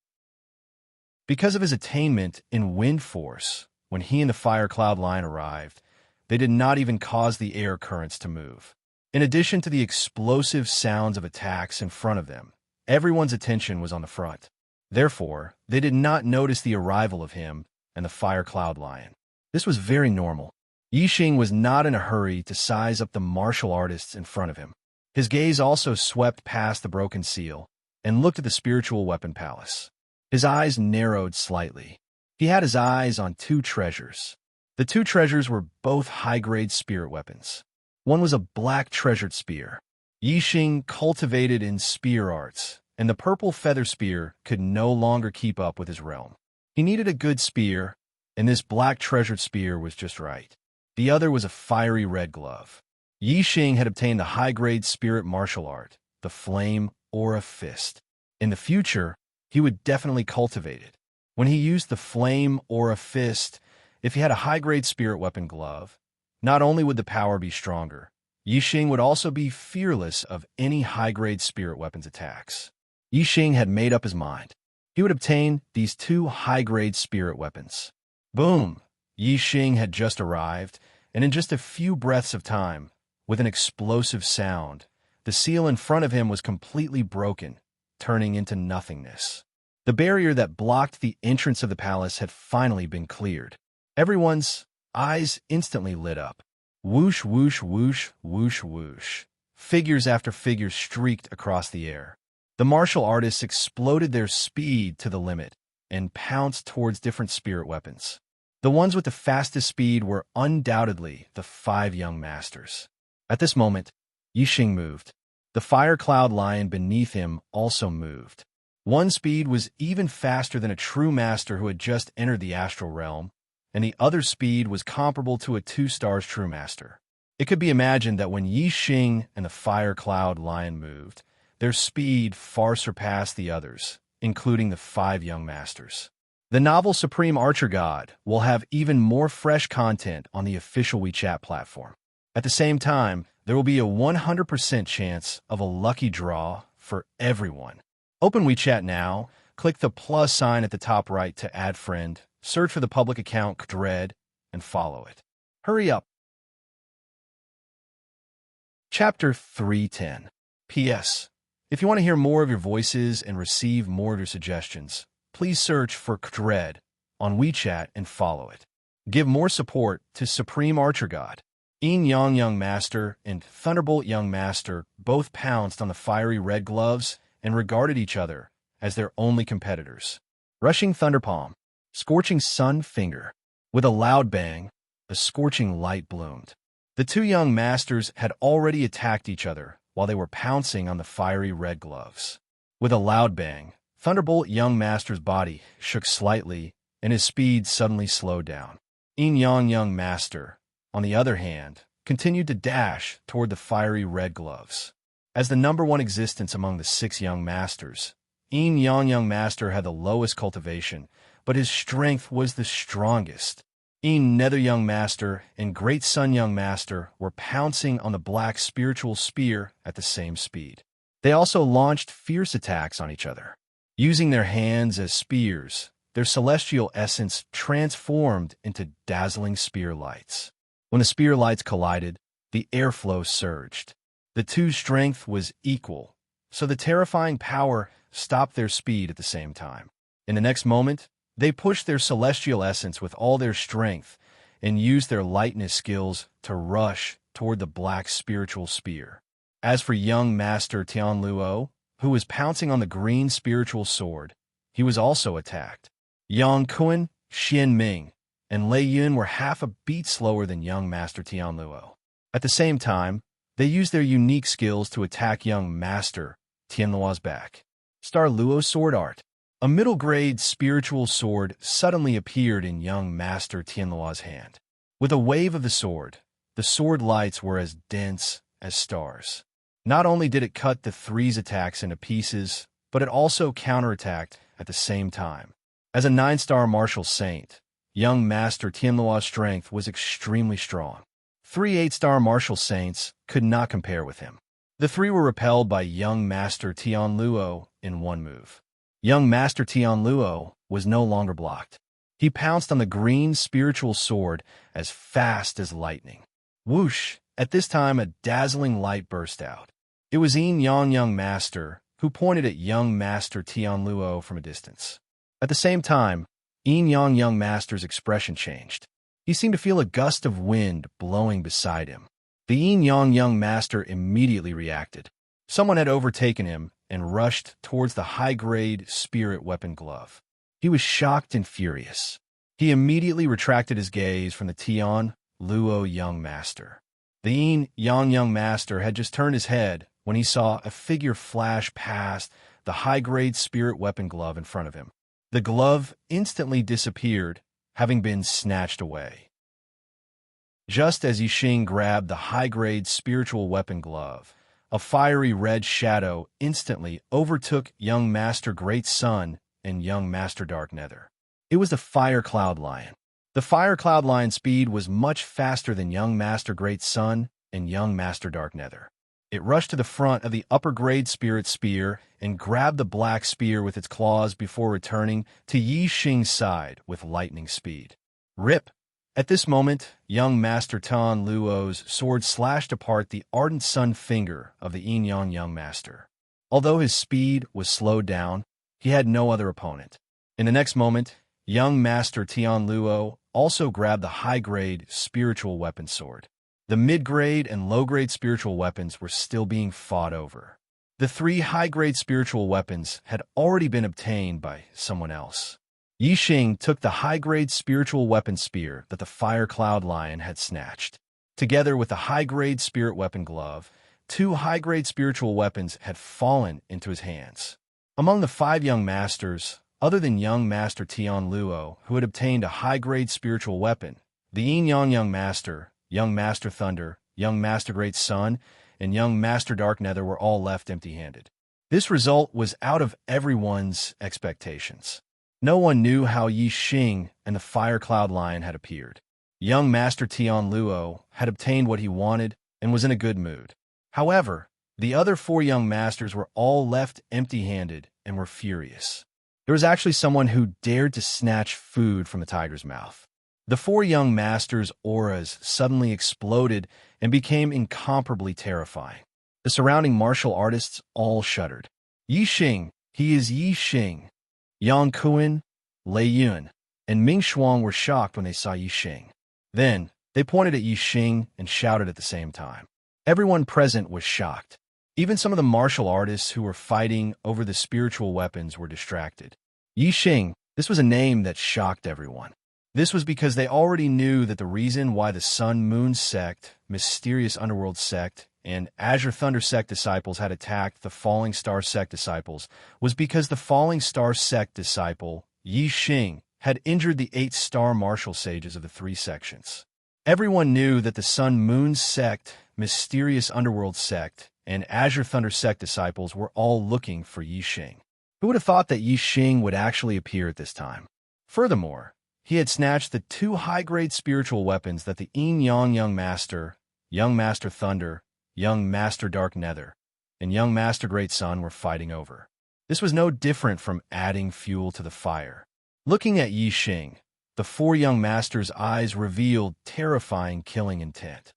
Because of his attainment in wind force, when he and the Fire Cloud Lion arrived, they did not even cause the air currents to move. In addition to the explosive sounds of attacks in front of them, everyone's attention was on the front. Therefore, they did not notice the arrival of him and the Fire Cloud Lion. This was very normal. Yixing was not in a hurry to size up the martial artists in front of him. His gaze also swept past the broken seal and looked at the spiritual weapon palace. His eyes narrowed slightly. He had his eyes on 2 treasures. The 2 treasures were both high-grade spirit weapons. One was a black treasured spear. Yixing cultivated in spear arts, and the purple feather spear could no longer keep up with his realm. He needed a good spear, and this black treasured spear was just right. The other was a fiery red glove. Yixing had obtained the high-grade spirit martial art, the Flame Aura Fist. In the future, he would definitely cultivate it. When he used the Flame Aura Fist, if he had a high-grade spirit weapon glove, not only would the power be stronger, Yixing would also be fearless of any high-grade spirit weapons attacks. Yixing had made up his mind. He would obtain these 2 high-grade spirit weapons. Boom! Yixing had just arrived, and in just a few breaths of time, with an explosive sound, the seal in front of him was completely broken, turning into nothingness. The barrier that blocked the entrance of the palace had finally been cleared. Everyone's eyes instantly lit up. Whoosh, whoosh, whoosh, whoosh, whoosh. Figures after figures streaked across the air. The martial artists exploded their speed to the limit and pounced towards different spirit weapons. The ones with the fastest speed were undoubtedly the 5 young masters. At this moment, Yixing moved. The Fire Cloud Lion beneath him also moved. One speed was even faster than a true master who had just entered the astral realm, and the other speed was comparable to a 2-star true master. It could be imagined that when Yixing and the Fire Cloud Lion moved, their speed far surpassed the others, including the 5 young masters. The novel Supreme Archer God will have even more fresh content on the official WeChat platform. At the same time, there will be a 100% chance of a lucky draw for everyone. Open WeChat now, click the plus sign at the top right to add friend, search for the public account Dread, and follow it. Hurry up! Chapter 310. P.S. If you want to hear more of your voices and receive more of your suggestions, please search for Dread on WeChat and follow it. Give more support to Supreme Archer God. Yin Yang Young Master and Thunderbolt Young Master both pounced on the fiery red gloves and regarded each other as their only competitors. Rushing Thunderpalm, Scorching Sun Finger. With a loud bang, a scorching light bloomed. The 2 young masters had already attacked each other while they were pouncing on the fiery red gloves. With a loud bang, Thunderbolt Young Master's body shook slightly and his speed suddenly slowed down. Yin Yang Young Master, on the other hand, continued to dash toward the fiery red gloves. As the number 1 existence among the 6 young masters, Yin Yang Young Master had the lowest cultivation, but his strength was the strongest. Yin Nether Young Master and Great Sun Young Master were pouncing on the black spiritual spear at the same speed. They also launched fierce attacks on each other. Using their hands as spears, their celestial essence transformed into dazzling spear lights. When the spear lights collided, the airflow surged. The 2's strength was equal, so the terrifying power stopped their speed at the same time. In the next moment, they pushed their celestial essence with all their strength and used their lightness skills to rush toward the black spiritual spear. As for young Master Tianluo, who was pouncing on the green spiritual sword, he was also attacked. Yang Kun, Xian Ming, and Lei Yun were half a beat slower than young Master Tianluo. At the same time, they used their unique skills to attack young Master Tianluo's back. Star Luo's sword art. A middle-grade spiritual sword suddenly appeared in young Master Tianluo's hand. With a wave of the sword lights were as dense as stars. Not only did it cut the three's attacks into pieces, but it also counterattacked at the same time. As a 9-star martial saint, young Master Tianluo's strength was extremely strong. 3 8-star martial saints could not compare with him. The three were repelled by young Master Tianluo in one move. Young Master Tianluo was no longer blocked. He pounced on the green spiritual sword as fast as lightning. Whoosh! At this time, a dazzling light burst out. It was Yin Yang Young Master, who pointed at young Master Tianluo from a distance. At the same time, Yin Yang Young Master's expression changed. He seemed to feel a gust of wind blowing beside him. The Yin Yang Young Master immediately reacted. Someone had overtaken him and rushed towards the high-grade spirit weapon glove. He was shocked and furious. He immediately retracted his gaze from the Tian Luo Young Master. The Yin Yang Young Master had just turned his head when he saw a figure flash past the high-grade spirit weapon glove in front of him. The glove instantly disappeared, having been snatched away. Just as Yixing grabbed the high-grade spiritual weapon glove, a fiery red shadow instantly overtook young Master Great Sun and young Master Dark Nether. It was the Fire Cloud Lion. The Fire Cloud Lion's speed was much faster than young Master Great Sun and young Master Dark Nether. It rushed to the front of the upper-grade spirit spear and grabbed the black spear with its claws before returning to Yixing's side with lightning speed. Rip! At this moment, young Master Tan Luo's sword slashed apart the ardent sun finger of the Yin Yang Young Master. Although his speed was slowed down, he had no other opponent. In the next moment, young Master Tian Luo also grabbed the high-grade spiritual weapon sword. The mid-grade and low-grade spiritual weapons were still being fought over. The 3 high-grade spiritual weapons had already been obtained by someone else. Yixing took the high-grade spiritual weapon spear that the Fire Cloud Lion had snatched. Together with the high-grade spirit weapon glove, 2 high-grade spiritual weapons had fallen into his hands. Among the 5 young masters, other than young Master Tian Luo, who had obtained a high-grade spiritual weapon, the Yin Yang Young Master, young Master Thunder, young Master Great Sun, and young Master Dark Nether were all left empty-handed. This result was out of everyone's expectations. No one knew how Yixing and the Fire Cloud Lion had appeared. Young Master Tian Luo had obtained what he wanted and was in a good mood. However, the other 4 young masters were all left empty-handed and were furious. There was actually someone who dared to snatch food from the tiger's mouth. The 4 young masters' auras suddenly exploded and became incomparably terrifying. The surrounding martial artists all shuddered. Yixing, he is Yixing. Yang Kun, Lei Yun, and Ming Shuang were shocked when they saw Yixing. Then, they pointed at Yixing and shouted at the same time. Everyone present was shocked. Even some of the martial artists who were fighting over the spiritual weapons were distracted. Yixing, this was a name that shocked everyone. This was because they already knew that the reason why the Sun Moon Sect, Mysterious Underworld Sect, and Azure Thunder Sect disciples had attacked the Falling Star Sect disciples was because the Falling Star Sect disciple, Yixing, had injured the 8-star martial sages of the 3 sections. Everyone knew that the Sun Moon Sect, Mysterious Underworld Sect, and Azure Thunder Sect disciples were all looking for Yixing. Who would have thought that Yixing would actually appear at this time? Furthermore, he had snatched the 2 high-grade spiritual weapons that the Yin Yang Young Master, young Master Thunder, young Master Dark Nether, and young Master Great Sun were fighting over. This was no different from adding fuel to the fire. Looking at Yixing, the 4 young masters' eyes revealed terrifying killing intent.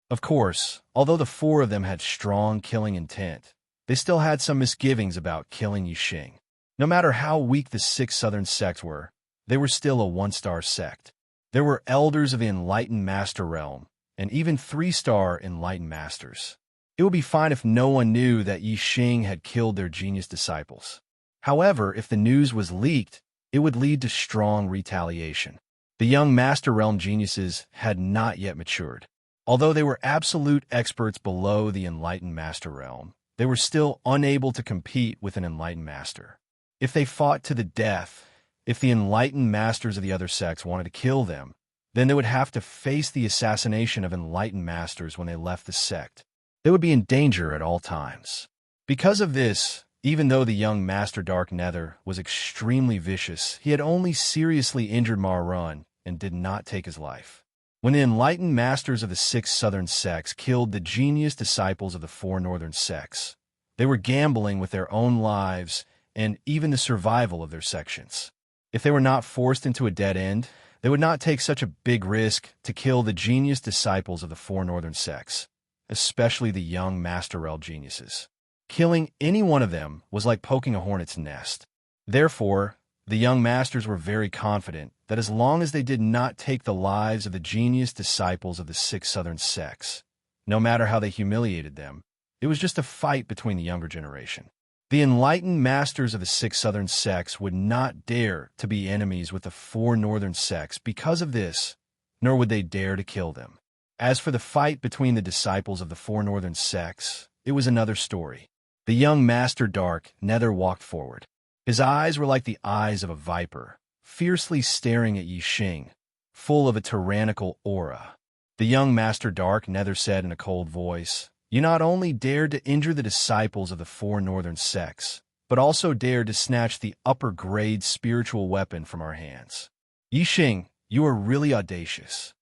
Of course, although the 4 of them had strong killing intent, they still had some misgivings about killing Yixing. No matter how weak the 6 southern sects were, they were still a 1-star sect. There were elders of the Enlightened Master Realm, and even 3-star enlightened masters. It would be fine if no one knew that Yi Xing had killed their genius disciples. However, if the news was leaked, it would lead to strong retaliation. The young Master Realm geniuses had not yet matured. Although they were absolute experts below the enlightened Master Realm, they were still unable to compete with an enlightened master. If they fought to the death, if the enlightened masters of the other sects wanted to kill them, then they would have to face the assassination of enlightened masters when they left the sect. They would be in danger at all times. Because of this, even though the young Master Dark Nether was extremely vicious, he had only seriously injured Ma Run and did not take his life. When the enlightened masters of the 6 southern sects killed the genius disciples of the 4 northern sects, they were gambling with their own lives and even the survival of their sections. If they were not forced into a dead end, they would not take such a big risk to kill the genius disciples of the 4 northern sects, especially the young Master Realm geniuses. Killing any one of them was like poking a hornet's nest. Therefore, the young masters were very confident that as long as they did not take the lives of the genius disciples of the 6 southern sects, no matter how they humiliated them, it was just a fight between the younger generation. The enlightened masters of the 6 southern sects would not dare to be enemies with the 4 northern sects because of this, nor would they dare to kill them. As for the fight between the disciples of the 4 northern sects, it was another story. The young Master Dark Nether walked forward. His eyes were like the eyes of a viper, fiercely staring at Yi Xing, full of a tyrannical aura. The young Master Dark Nether said in a cold voice, "You not only dared to injure the disciples of the 4 northern sects, but also dared to snatch the upper-grade spiritual weapon from our hands. Yi Xing, you are really audacious."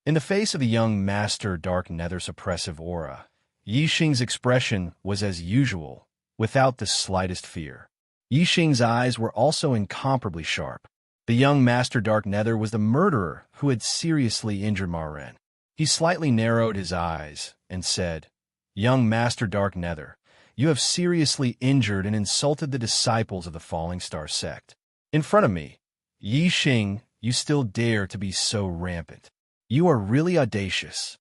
In the face of the young Master Dark Nether's oppressive aura, Yi Xing's expression was as usual, without the slightest fear. Yi Xing's eyes were also incomparably sharp. The young Master Dark Nether was the murderer who had seriously injured Ma Ren. He slightly narrowed his eyes and said, "Young Master Dark Nether, you have seriously injured and insulted the disciples of the Falling Star sect. In front of me, Yi Xing, you still dare to be so rampant. You are really audacious.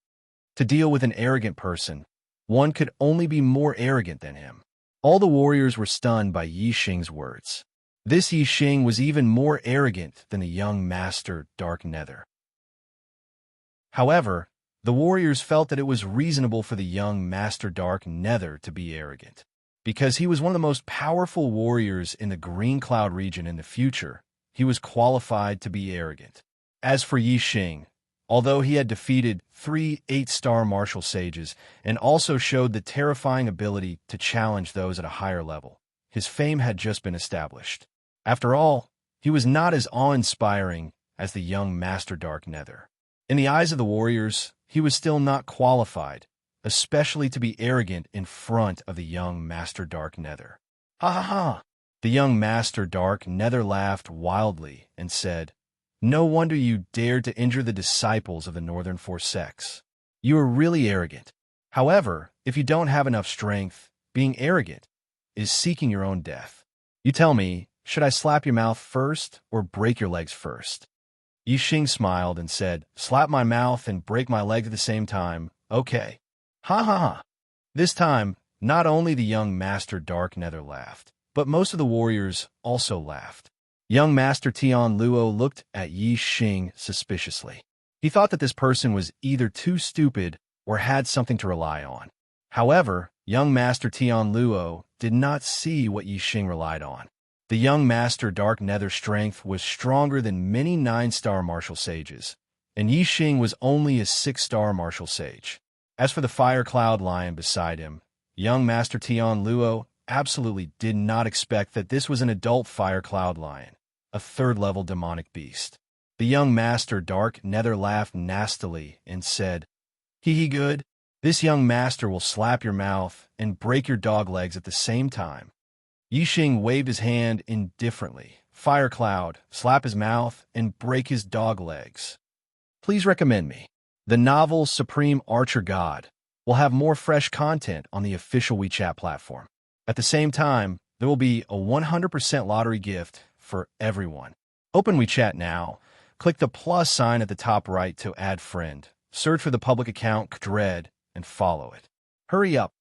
To deal with an arrogant person, one could only be more arrogant than him." All the warriors were stunned by Yi Xing's words. This Yi Xing was even more arrogant than the young Master Dark Nether. However, the warriors felt that it was reasonable for the young Master Dark Nether to be arrogant. Because he was one of the most powerful warriors in the Green Cloud region in the future, he was qualified to be arrogant. As for Yi Xing, although he had defeated 3 8-star martial sages and also showed the terrifying ability to challenge those at a higher level, his fame had just been established. After all, he was not as awe-inspiring as the young Master Dark Nether. In the eyes of the warriors, he was still not qualified, especially to be arrogant in front of the young Master Dark Nether. "Ha ha ha!" The young Master Dark Nether laughed wildly and said, "No wonder you dared to injure the disciples of the Northern 4 sects. You are really arrogant. However, if you don't have enough strength, being arrogant is seeking your own death. You tell me, should I slap your mouth first or break your legs first?" Yi Xing smiled and said, "Slap my mouth and break my leg at the same time. Okay." Ha ha ha. This time, not only the young Master Dark Nether laughed, but most of the warriors also laughed. Young Master Tian Luo looked at Yi Xing suspiciously. He thought that this person was either too stupid or had something to rely on. However, young Master Tian Luo did not see what Yi Xing relied on. The young Master Dark Nether's strength was stronger than many 9-star martial sages, and Yi Xing was only a 6-star martial sage. As for the Fire Cloud Lion beside him, young Master Tian Luo absolutely did not expect that this was an adult Fire Cloud Lion, a 3rd-level demonic beast. The young Master Dark Nether laughed nastily and said, "Hee good. This young master will slap your mouth and break your dog legs at the same time." Yi Xing waved his hand indifferently. "Fire Cloud, slap his mouth and break his dog legs. Please recommend me. The novel Supreme Archer God will have more fresh content on the official WeChat platform. At the same time, there will be a 100% lottery gift for everyone. Open WeChat now. Click the plus sign at the top right to add friend. search for the public account Dread and follow it. Hurry up.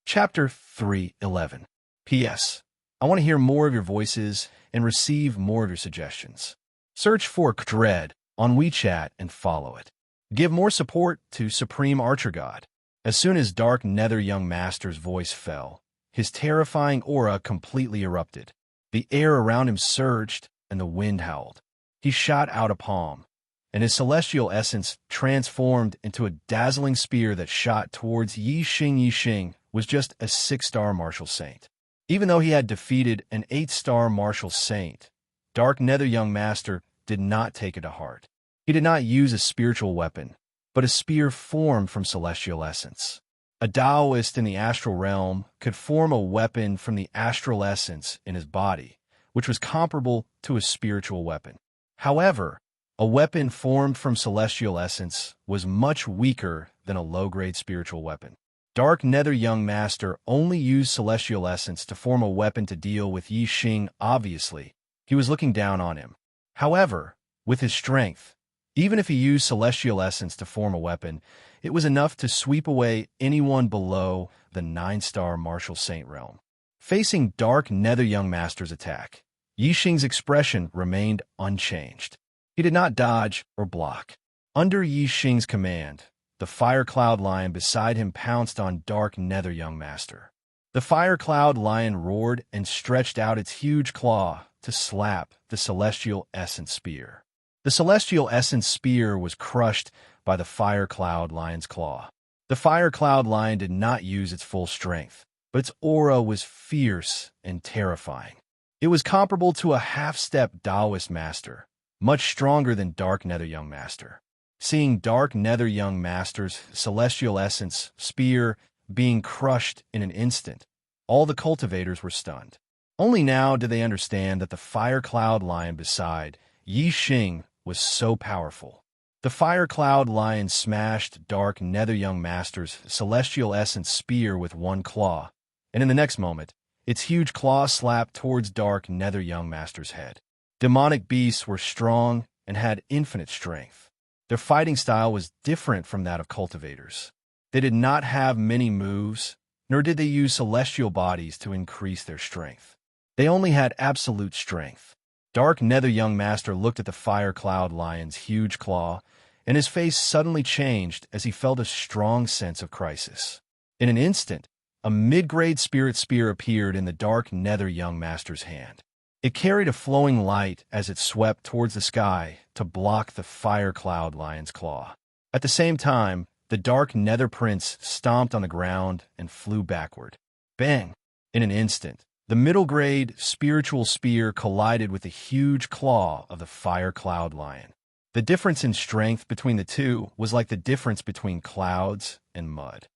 Chapter 3:11. P.S. I want to hear more of your voices and receive more of your suggestions. Search for Dread on WeChat and follow it. Give more support to Supreme Archer God. As soon as Dark Nether Young Master's voice fell, his terrifying aura completely erupted. The air around him surged and the wind howled. He shot out a palm, and his celestial essence transformed into a dazzling spear that shot towards Yi Xing. Yi Xing was just a 6-star martial saint. Even though he had defeated an 8-star martial saint, Dark Nether Young Master did not take it to heart. He did not use a spiritual weapon, but a spear formed from celestial essence. A Taoist in the astral realm could form a weapon from the astral essence in his body, which was comparable to a spiritual weapon. However, a weapon formed from celestial essence was much weaker than a low-grade spiritual weapon. Dark Nether Young Master only used celestial essence to form a weapon to deal with Yi Xing. Obviously, he was looking down on him. However, with his strength, even if he used celestial essence to form a weapon, it was enough to sweep away anyone below the 9-star martial saint realm. Facing Dark Nether Young Master's attack, Yi Xing's expression remained unchanged. He did not dodge or block. Under Yi Xing's command, the Fire Cloud Lion beside him pounced on Dark Nether Young Master. The Fire Cloud Lion roared and stretched out its huge claw to slap the Celestial Essence Spear. The Celestial Essence Spear was crushed by the Fire Cloud Lion's claw. The Fire Cloud Lion did not use its full strength, but its aura was fierce and terrifying. It was comparable to a half-step Taoist master, much stronger than Dark Nether Young Master. Seeing Dark Nether Young Master's Celestial Essence Spear being crushed in an instant, all the cultivators were stunned. Only now did they understand that the Fire Cloud Lion beside Yi Xing was so powerful. The Fire Cloud Lion smashed Dark Nether Young Master's Celestial Essence Spear with one claw, and in the next moment, its huge claw slapped towards Dark Nether Young Master's head. Demonic beasts were strong and had infinite strength. Their fighting style was different from that of cultivators. They did not have many moves, nor did they use celestial bodies to increase their strength. They only had absolute strength. Dark Nether Young Master looked at the Fire Cloud Lion's huge claw, and his face suddenly changed as he felt a strong sense of crisis. In an instant, a mid-grade spirit spear appeared in the Dark Nether Young Master's hand. It carried a flowing light as it swept towards the sky to block the Fire Cloud Lion's claw. At the same time, the Dark Nether Prince stomped on the ground and flew backward. Bang! In an instant, the middle-grade spiritual spear collided with the huge claw of the Fire Cloud Lion. The difference in strength between the two was like the difference between clouds and mud.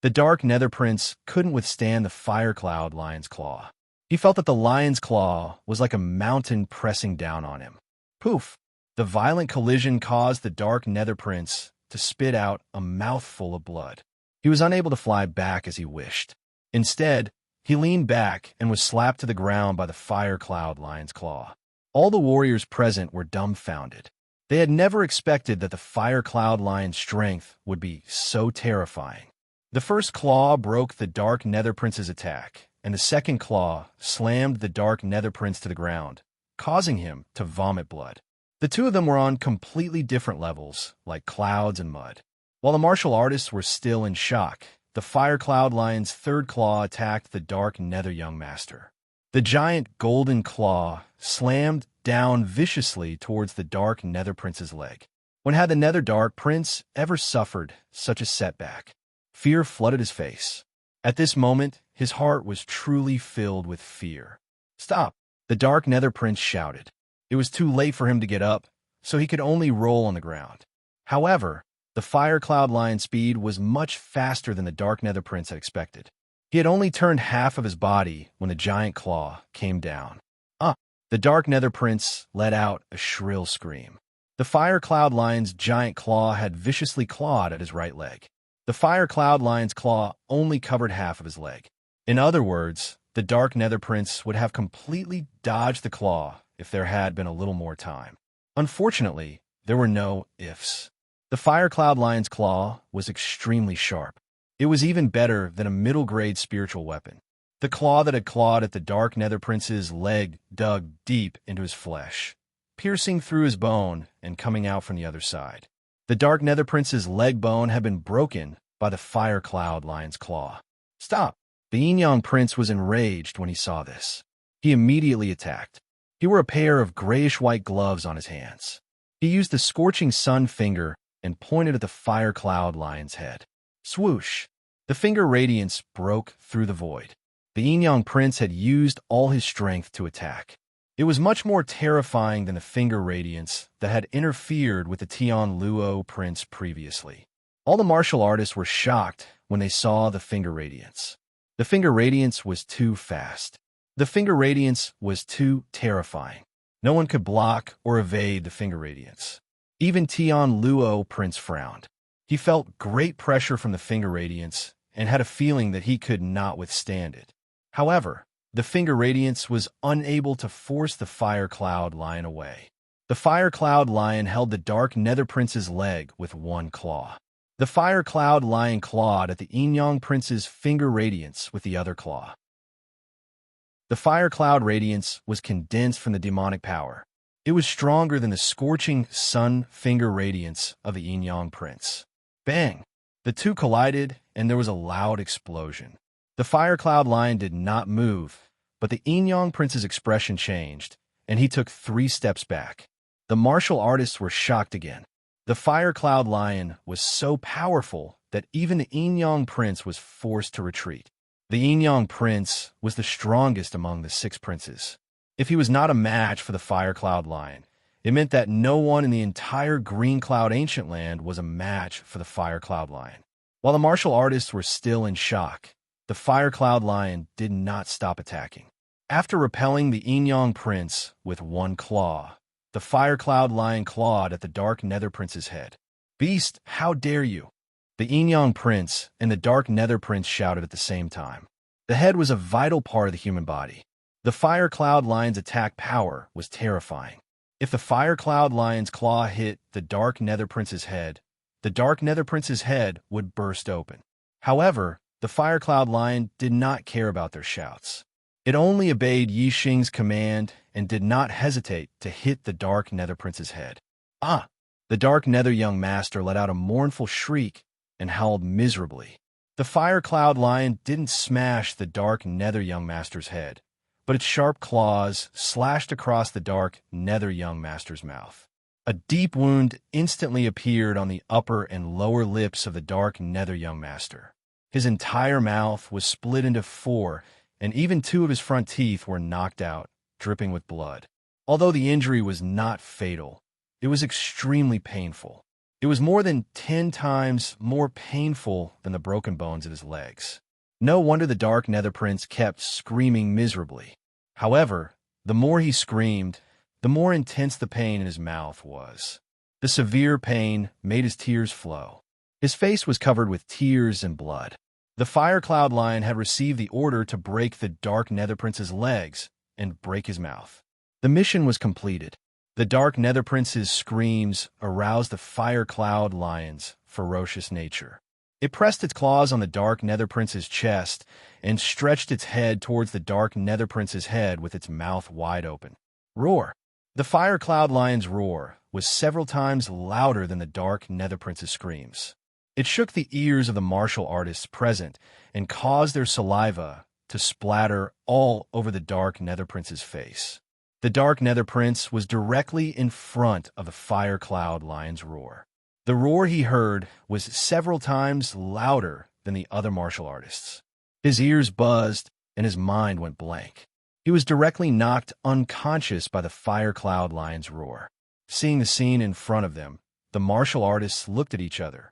The Dark Nether Prince couldn't withstand the Fire Cloud Lion's claw. He felt that the lion's claw was like a mountain pressing down on him. Poof! The violent collision caused the Dark Nether Prince to spit out a mouthful of blood. He was unable to fly back as he wished. Instead, he leaned back and was slapped to the ground by the Fire Cloud Lion's claw. All the warriors present were dumbfounded. They had never expected that the Fire Cloud Lion's strength would be so terrifying. The first claw broke the Dark Nether Prince's attack, and the second claw slammed the Dark Nether Prince to the ground, causing him to vomit blood. The two of them were on completely different levels, like clouds and mud. While the martial artists were still in shock, the Fire Cloud Lion's third claw attacked the Dark Nether Young Master. The giant golden claw slammed down viciously towards the Dark Nether Prince's leg. When had the Nether Dark Prince ever suffered such a setback? Fear flooded his face. At this moment, his heart was truly filled with fear. "Stop!" the Dark Nether Prince shouted. It was too late for him to get up, so he could only roll on the ground. However, the Fire Cloud Lion's speed was much faster than the Dark Nether Prince had expected. He had only turned half of his body when the giant claw came down. The Dark Nether Prince let out a shrill scream. The Fire Cloud Lion's giant claw had viciously clawed at his right leg. The Fire Cloud Lion's claw only covered half of his leg. In other words, the Dark Nether Prince would have completely dodged the claw if there had been a little more time. Unfortunately, there were no ifs. The Fire Cloud Lion's claw was extremely sharp. It was even better than a middle-grade spiritual weapon. The claw that had clawed at the Dark Nether Prince's leg dug deep into his flesh, piercing through his bone and coming out from the other side. The Dark Nether Prince's leg bone had been broken by the Fire Cloud Lion's claw. Stop! The Yin Prince was enraged when he saw this. He immediately attacked. He wore a pair of grayish-white gloves on his hands. He used the Scorching Sun finger and pointed at the Fire Cloud Lion's head. Swoosh! The finger radiance broke through the void. The Yin Prince had used all his strength to attack. It was much more terrifying than the finger radiance that had interfered with the Tian Luo Prince previously. All the martial artists were shocked when they saw the finger radiance. The finger radiance was too fast. The finger radiance was too terrifying. No one could block or evade the finger radiance. Even Tian Luo Prince frowned. He felt great pressure from the finger radiance and had a feeling that he could not withstand it. However, the finger radiance was unable to force the Fire Cloud Lion away. The Fire Cloud Lion held the Dark Nether Prince's leg with one claw. The Fire Cloud Lion clawed at the Yin Prince's finger radiance with the other claw. The Fire Cloud radiance was condensed from the demonic power. It was stronger than the Scorching Sun finger radiance of the Yin Prince. Bang! The two collided, and there was a loud explosion. The Fire Cloud Lion did not move, but the Yin Prince's expression changed, and he took 3 steps back. The martial artists were shocked again. The Fire Cloud Lion was so powerful that even the Yin Prince was forced to retreat. The Yin Prince was the strongest among the 6 princes. If he was not a match for the Fire Cloud Lion, it meant that no one in the entire Green Cloud Ancient Land was a match for the Fire Cloud Lion. While the martial artists were still in shock, the Fire Cloud Lion did not stop attacking. After repelling the Yin Prince with one claw, the Fire Cloud Lion clawed at the Dark Nether Prince's head. "Beast, how dare you!" The Yin Prince and the Dark Nether Prince shouted at the same time. The head was a vital part of the human body. The Fire Cloud Lion's attack power was terrifying. If the Fire Cloud Lion's claw hit the Dark Nether Prince's head, the Dark Nether Prince's head would burst open. However, the Fire Cloud Lion did not care about their shouts. It only obeyed Yi Xing's command and did not hesitate to hit the Dark Nether Prince's head. Ah! The Dark Nether Young Master let out a mournful shriek and howled miserably. The Fire Cloud Lion didn't smash the Dark Nether Young Master's head, but its sharp claws slashed across the Dark Nether Young Master's mouth. A deep wound instantly appeared on the upper and lower lips of the Dark Nether Young Master. His entire mouth was split into 4, and even 2 of his front teeth were knocked out, dripping with blood. Although the injury was not fatal, it was extremely painful. It was more than 10 times more painful than the broken bones of his legs. No wonder the Dark Nether Prince kept screaming miserably. However, the more he screamed, the more intense the pain in his mouth was. The severe pain made his tears flow. His face was covered with tears and blood. The Fire Cloud Lion had received the order to break the Dark Nether Prince's legs and break his mouth. The mission was completed. The Dark Nether Prince's screams aroused the Fire Cloud Lion's ferocious nature. It pressed its claws on the Dark Nether Prince's chest and stretched its head towards the Dark Nether Prince's head with its mouth wide open. Roar! The Fire Cloud Lion's roar was several times louder than the Dark Nether Prince's screams. It shook the ears of the martial artists present and caused their saliva to splatter all over the Dark Nether Prince's face. The Dark Nether Prince was directly in front of the Fire Cloud Lion's roar. The roar he heard was several times louder than the other martial artists. His ears buzzed and his mind went blank. He was directly knocked unconscious by the Fire Cloud Lion's roar. Seeing the scene in front of them, the martial artists looked at each other.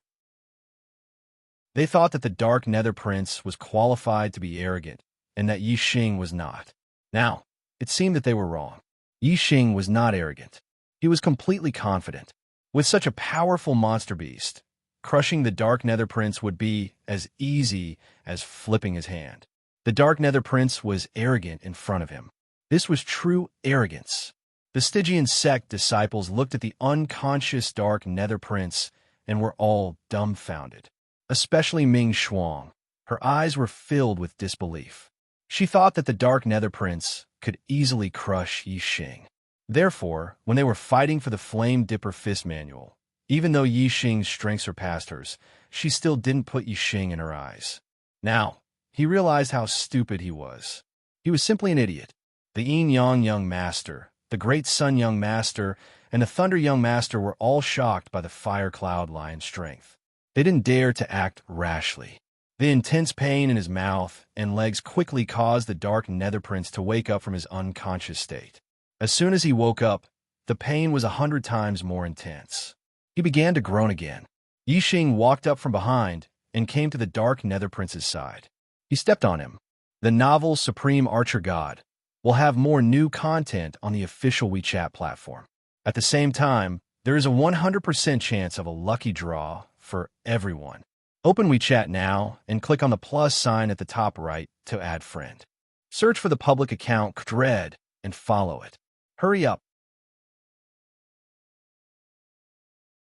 They thought that the Dark Nether Prince was qualified to be arrogant and that Yi Xing was not. Now, it seemed that they were wrong. Yi Xing was not arrogant. He was completely confident. With such a powerful monster beast, crushing the Dark Nether Prince would be as easy as flipping his hand. The Dark Nether Prince was arrogant in front of him. This was true arrogance. The Stygian sect disciples looked at the unconscious dark nether prince and were all dumbfounded, especially Ming Shuang. Her eyes were filled with disbelief. She thought that the dark nether prince could easily crush Yi Xing. Therefore, when they were fighting for the Flame Dipper Fist Manual, even though Yi Xing's strength surpassed hers, she still didn't put Yi Xing in her eyes. Now, he realized how stupid he was. He was simply an idiot. The Yin Yang Young Master, the Great Sun Young Master, and the Thunder Young Master were all shocked by the Fire Cloud Lion's strength. They didn't dare to act rashly. The intense pain in his mouth and legs quickly caused the dark nether prince to wake up from his unconscious state. As soon as he woke up, the pain was 100 times more intense. He began to groan again. Yi Xing walked up from behind and came to the dark nether prince's side. He stepped on him. The novel Supreme Archer God will have more new content on the official WeChat platform. At the same time, there is a 100% chance of a lucky draw for everyone. Open WeChat now and click on the plus sign at the top right to add friend. Search for the public account Dread and follow it. Hurry up.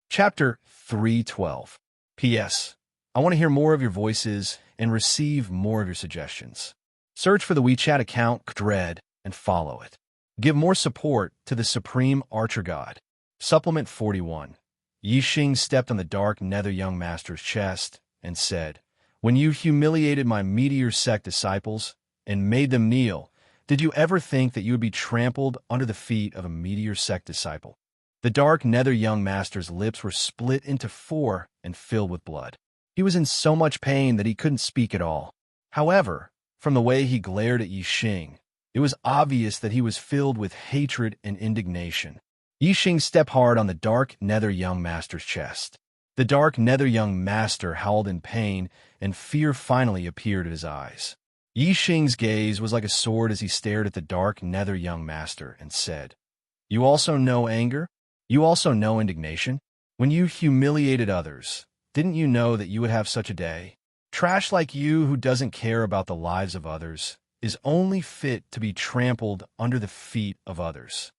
Chapter 312. P.S. I want to hear more of your voices and receive more of your suggestions. Search for the WeChat account Dread and follow it. Give more support to the Supreme Archer God. Supplement 41. Yi Xing stepped on the dark nether young master's chest and said, "When you humiliated my meteor sect disciples and made them kneel, did you ever think that you would be trampled under the feet of a meteor sect disciple?" The dark nether young master's lips were split into 4 and filled with blood. He was in so much pain that he couldn't speak at all. However, from the way he glared at Yi Xing, it was obvious that he was filled with hatred and indignation. Yi Xing stepped hard on the dark nether young master's chest. The dark nether young master howled in pain, and fear finally appeared in his eyes. Yi Xing's gaze was like a sword as he stared at the dark nether young master and said, "You also know anger? You also know indignation? When you humiliated others, didn't you know that you would have such a day? Trash like you who doesn't care about the lives of others is only fit to be trampled under the feet of others."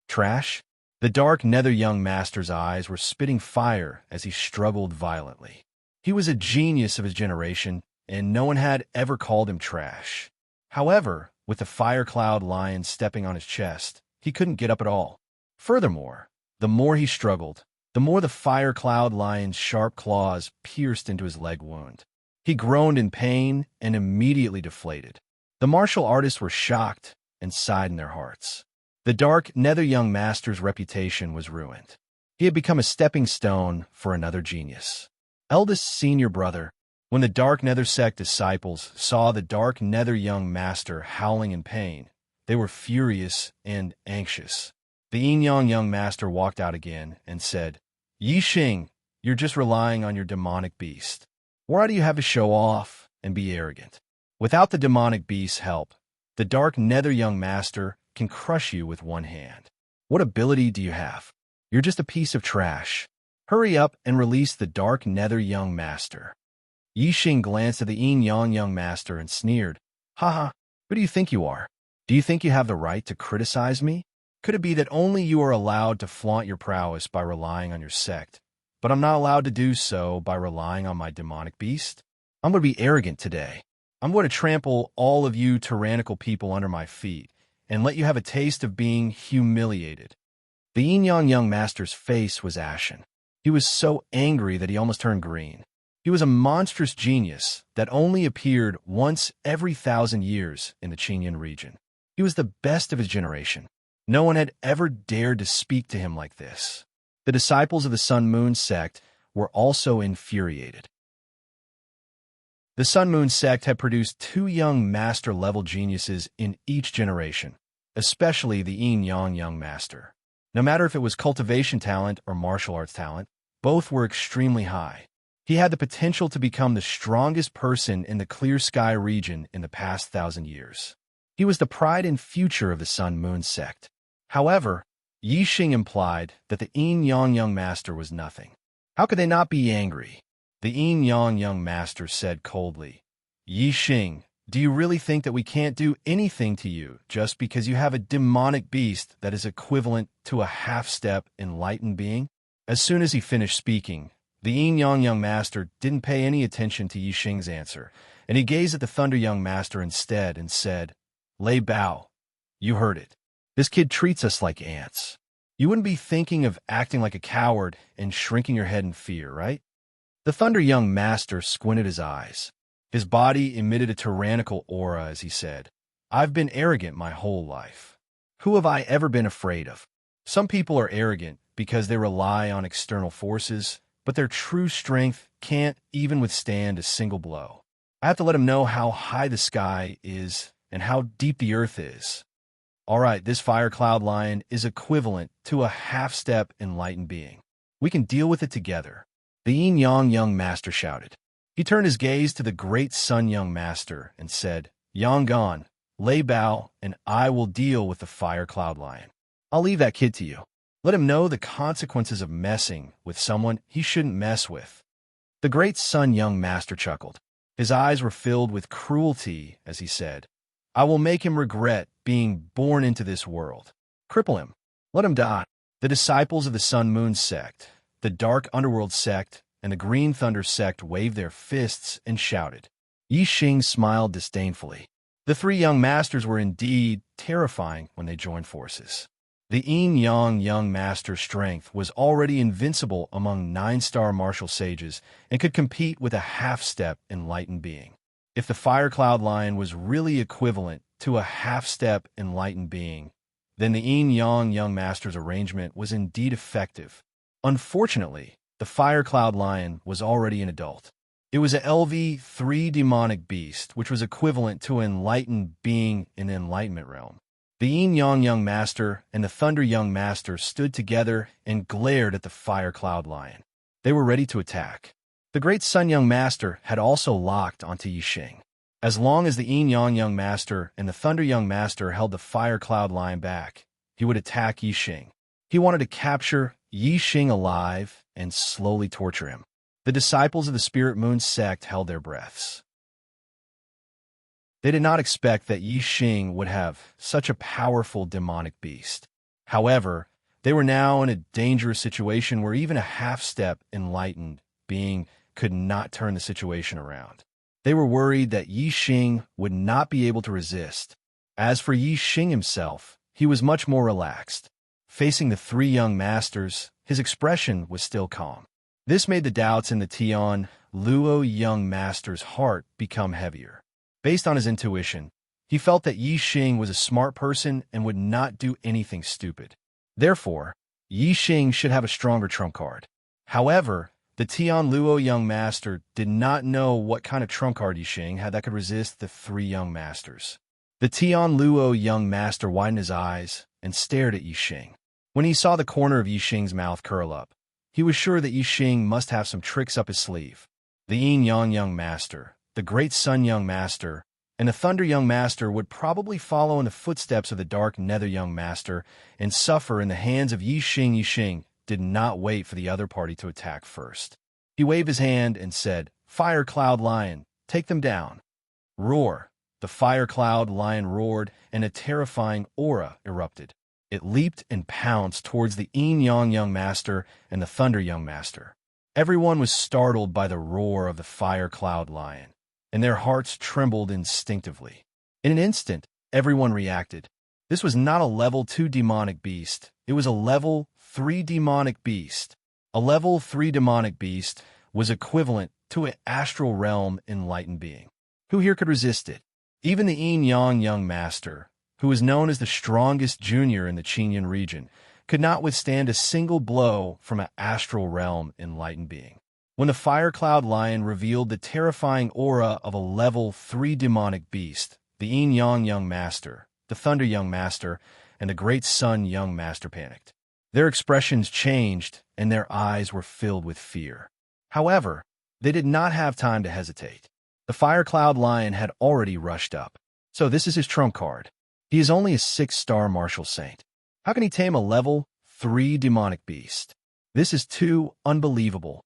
Trash? The dark nether young master's eyes were spitting fire as he struggled violently. He was a genius of his generation, and no one had ever called him trash. However, with the fire cloud lion stepping on his chest, he couldn't get up at all. Furthermore, the more he struggled, the more the fire cloud lion's sharp claws pierced into his leg wound. He groaned in pain and immediately deflated. The martial artists were shocked and sighed in their hearts. The dark nether young master's reputation was ruined. He had become a stepping stone for another genius. Eldest senior brother, when the dark nether sect disciples saw the dark nether young master howling in pain, they were furious and anxious. The Yin Yang young master walked out again and said, "Yi Xing, you're just relying on your demonic beast. Why do you have to show off and be arrogant? Without the demonic beast's help, the dark nether young master can crush you with one hand. What ability do you have? You're just a piece of trash. Hurry up and release the dark nether young master." Yi Xing glanced at the Yin Yang young master and sneered, "Haha, who do you think you are? Do you think you have the right to criticize me? Could it be that only you are allowed to flaunt your prowess by relying on your sect, but I'm not allowed to do so by relying on my demonic beast? I'm going to be arrogant today. I'm going to trample all of you tyrannical people under my feet and let you have a taste of being humiliated." The Yin Yang young master's face was ashen. He was so angry that he almost turned green. He was a monstrous genius that only appeared once every 1,000 years in the Qinyan region. He was the best of his generation. No one had ever dared to speak to him like this. The disciples of the Sun Moon sect were also infuriated. The Sun Moon sect had produced 2 young master-level geniuses in each generation, especially the Yin Yang young master. No matter if it was cultivation talent or martial arts talent, both were extremely high. He had the potential to become the strongest person in the Clear Sky region in the past 1,000 years. He was the pride and future of the Sun Moon sect. However, Yi Xing implied that the Yin Yang young master was nothing. How could they not be angry? The Yin Yang young master said coldly, "Yi Xing, Do you really think that we can't do anything to you just because you have a demonic beast that is equivalent to a half-step enlightened being? As soon as he finished speaking, the Yin-Yang Young Master didn't pay any attention to Yi Xing's answer, and he gazed at the Thunder Young Master instead and said, "Lei Bao, you heard it. This kid treats us like ants. You wouldn't be thinking of acting like a coward and shrinking your head in fear, right?" The Thunder Young Master squinted his eyes. His body emitted a tyrannical aura as he said, "I've been arrogant my whole life. Who have I ever been afraid of? Some people are arrogant because they rely on external forces, but their true strength can't even withstand a single blow. I have to let them know how high the sky is and how deep the earth is. All right, this fire cloud lion is equivalent to a half-step enlightened being. We can deal with it together." The Yin-Yang Young Master shouted. He turned his gaze to the great Sun Young Master and said, "Yangon, Lei Bao, and I will deal with the fire cloud lion. I'll leave that kid to you. Let him know the consequences of messing with someone he shouldn't mess with." The great Sun Young Master chuckled. His eyes were filled with cruelty as he said, "I will make him regret being born into this world. Cripple him. Let him die." The disciples of the Sun Moon sect, the Dark Underworld sect, and the Green Thunder sect waved their fists and shouted. Yi Xing smiled disdainfully. The three young masters were indeed terrifying when they joined forces. The Yin-Yang Young Master's strength was already invincible among 9-star martial sages and could compete with a half-step enlightened being. If the Fire Cloud Lion was really equivalent to a half-step enlightened being, then the Yin-Yang Young Master's arrangement was indeed effective. Unfortunately, the Fire Cloud Lion was already an adult. It was a LV3 demonic beast, which was equivalent to an enlightened being in the Enlightenment realm. The Yin-Yang Young Master and the Thunder Young Master stood together and glared at the Fire Cloud Lion. They were ready to attack. The great Sun Young Master had also locked onto Yi Xing. As long as the Yin-Yang Young Master and the Thunder Young Master held the Fire Cloud Lion back, he would attack Yi Xing. He wanted to capture Yi Xing alive and slowly torture him. The disciples of the Spirit Moon sect held their breaths. They did not expect that Yi Xing would have such a powerful demonic beast. However, they were now in a dangerous situation where even a half-step enlightened being could not turn the situation around. They were worried that Yi Xing would not be able to resist. As for Yi Xing himself, he was much more relaxed. Facing the three young masters, his expression was still calm. This made the doubts in the Tian Luo Young Master's heart become heavier. Based on his intuition, he felt that Yi Xing was a smart person and would not do anything stupid. Therefore, Yi Xing should have a stronger trump card. However, the Tian Luo Young Master did not know what kind of trump card Yi Xing had that could resist the three young masters. The Tian Luo Young Master widened his eyes and stared at Yi Xing. When he saw the corner of Yi Xing's mouth curl up, he was sure that Yi Xing must have some tricks up his sleeve. The Yin-Yang Young Master, the Great Sun Young Master, and the Thunder Young Master would probably follow in the footsteps of the Dark Nether Young Master and suffer in the hands of Yi Xing. Yi Xing did not wait for the other party to attack first. He waved his hand and said, "Fire Cloud Lion, take them down." Roar! The Fire Cloud Lion roared, and a terrifying aura erupted. It leaped and pounced towards the Yin-Yang Young Master and the Thunder Young Master. Everyone was startled by the roar of the Fire Cloud Lion, and their hearts trembled instinctively. In an instant, everyone reacted. This was not a level 2 demonic beast. It was a level 3 demonic beast. A level 3 demonic beast was equivalent to an astral realm enlightened being. Who here could resist it? Even the Yin-Yang Young Master, who was known as the strongest junior in the Qinyan region, could not withstand a single blow from an astral realm enlightened being. When the Fire Cloud Lion revealed the terrifying aura of a level 3 demonic beast, the Yin-Yang Young Master, the Thunder Young Master, and the Great Sun Young Master panicked. Their expressions changed, and their eyes were filled with fear. However, they did not have time to hesitate. The Fire Cloud Lion had already rushed up. So this is his trump card. He is only a 6-star martial saint. How can he tame a level 3 demonic beast? This is too unbelievable.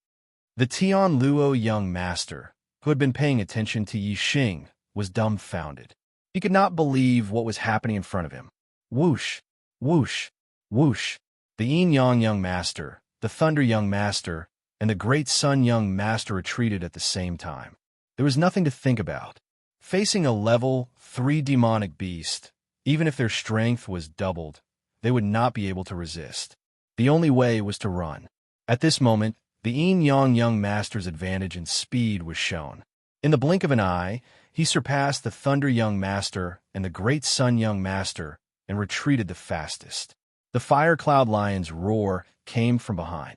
The Tian Luo Young Master, who had been paying attention to Yi Xing, was dumbfounded. He could not believe what was happening in front of him. Whoosh, whoosh, whoosh. The yin-yang young master, the thunder young master, and the great sun young master retreated at the same time. There was nothing to think about. Facing a level 3 demonic beast, even if their strength was doubled, they would not be able to resist. The only way was to run. At this moment, the yin-yang young master's advantage in speed was shown. In the blink of an eye, he surpassed the thunder young master and the great sun young master and retreated the fastest. The fire cloud lion's roar came from behind.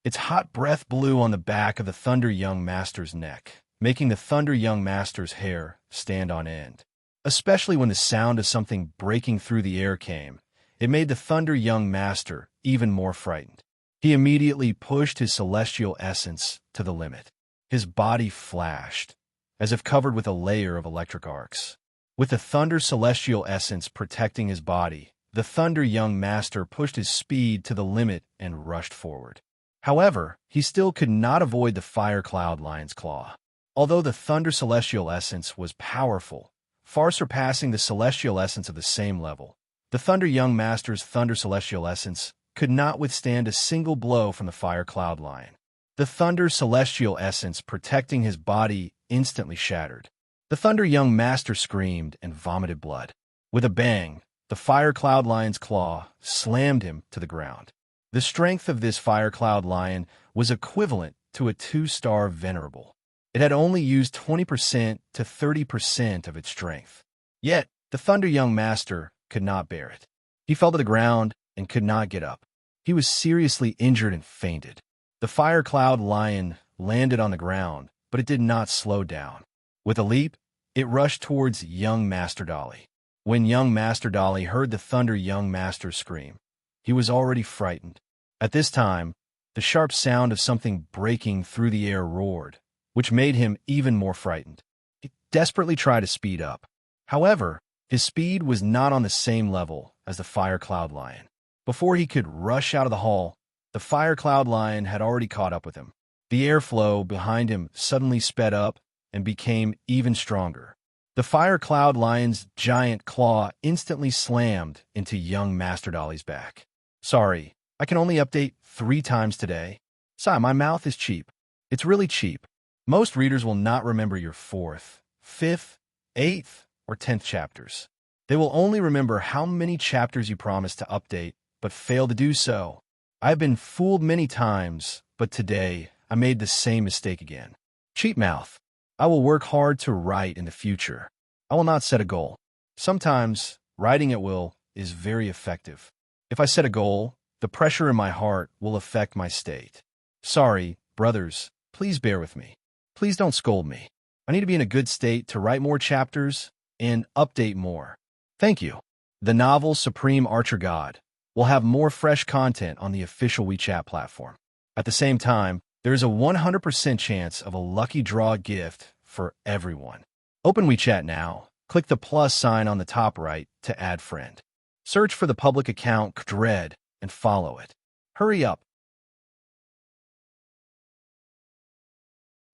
Its hot breath blew on the back of the thunder young master's neck, making the thunder young master's hair stand on end. Especially when the sound of something breaking through the air came, it made the thunder young master even more frightened. He immediately pushed his celestial essence to the limit. His body flashed, as if covered with a layer of electric arcs. With the thunder celestial essence protecting his body, the thunder young master pushed his speed to the limit and rushed forward. However, he still could not avoid the fire cloud lion's claw. Although the thunder celestial essence was powerful, far surpassing the celestial essence of the same level, the thunder young master's thunder celestial essence could not withstand a single blow from the fire cloud lion. The thunder celestial essence protecting his body instantly shattered. The thunder young master screamed and vomited blood. With a bang, the fire cloud lion's claw slammed him to the ground. The strength of this fire cloud lion was equivalent to a 2-star venerable. It had only used 20% to 30% of its strength. Yet, the thunder young master could not bear it. He fell to the ground and could not get up. He was seriously injured and fainted. The fire cloud lion landed on the ground, but it did not slow down. With a leap, it rushed towards young Master Dolly. When young Master Dolly heard the thunder young master scream, he was already frightened. At this time, the sharp sound of something breaking through the air roared, which made him even more frightened. He desperately tried to speed up. However, his speed was not on the same level as the fire cloud lion. Before he could rush out of the hall, the fire cloud lion had already caught up with him. The airflow behind him suddenly sped up and became even stronger. The fire cloud lion's giant claw instantly slammed into young Master Dolly's back. Sorry, I can only update 3 times today. Sigh, my mouth is cheap. It's really cheap. Most readers will not remember your 4th, 5th, 8th, or 10th chapters. They will only remember how many chapters you promised to update, but failed to do so. I have been fooled many times, but today I made the same mistake again. Cheap mouth. I will work hard to write in the future. I will not set a goal. Sometimes, writing at will is very effective. If I set a goal, the pressure in my heart will affect my state. Sorry, brothers, please bear with me. Please don't scold me. I need to be in a good state to write more chapters and update more. Thank you. The novel Supreme Archer God will have more fresh content on the official WeChat platform. At the same time, there is a 100% chance of a lucky draw gift for everyone. Open WeChat now. Click the plus sign on the top right to add friend. Search for the public account Dread and follow it. Hurry up.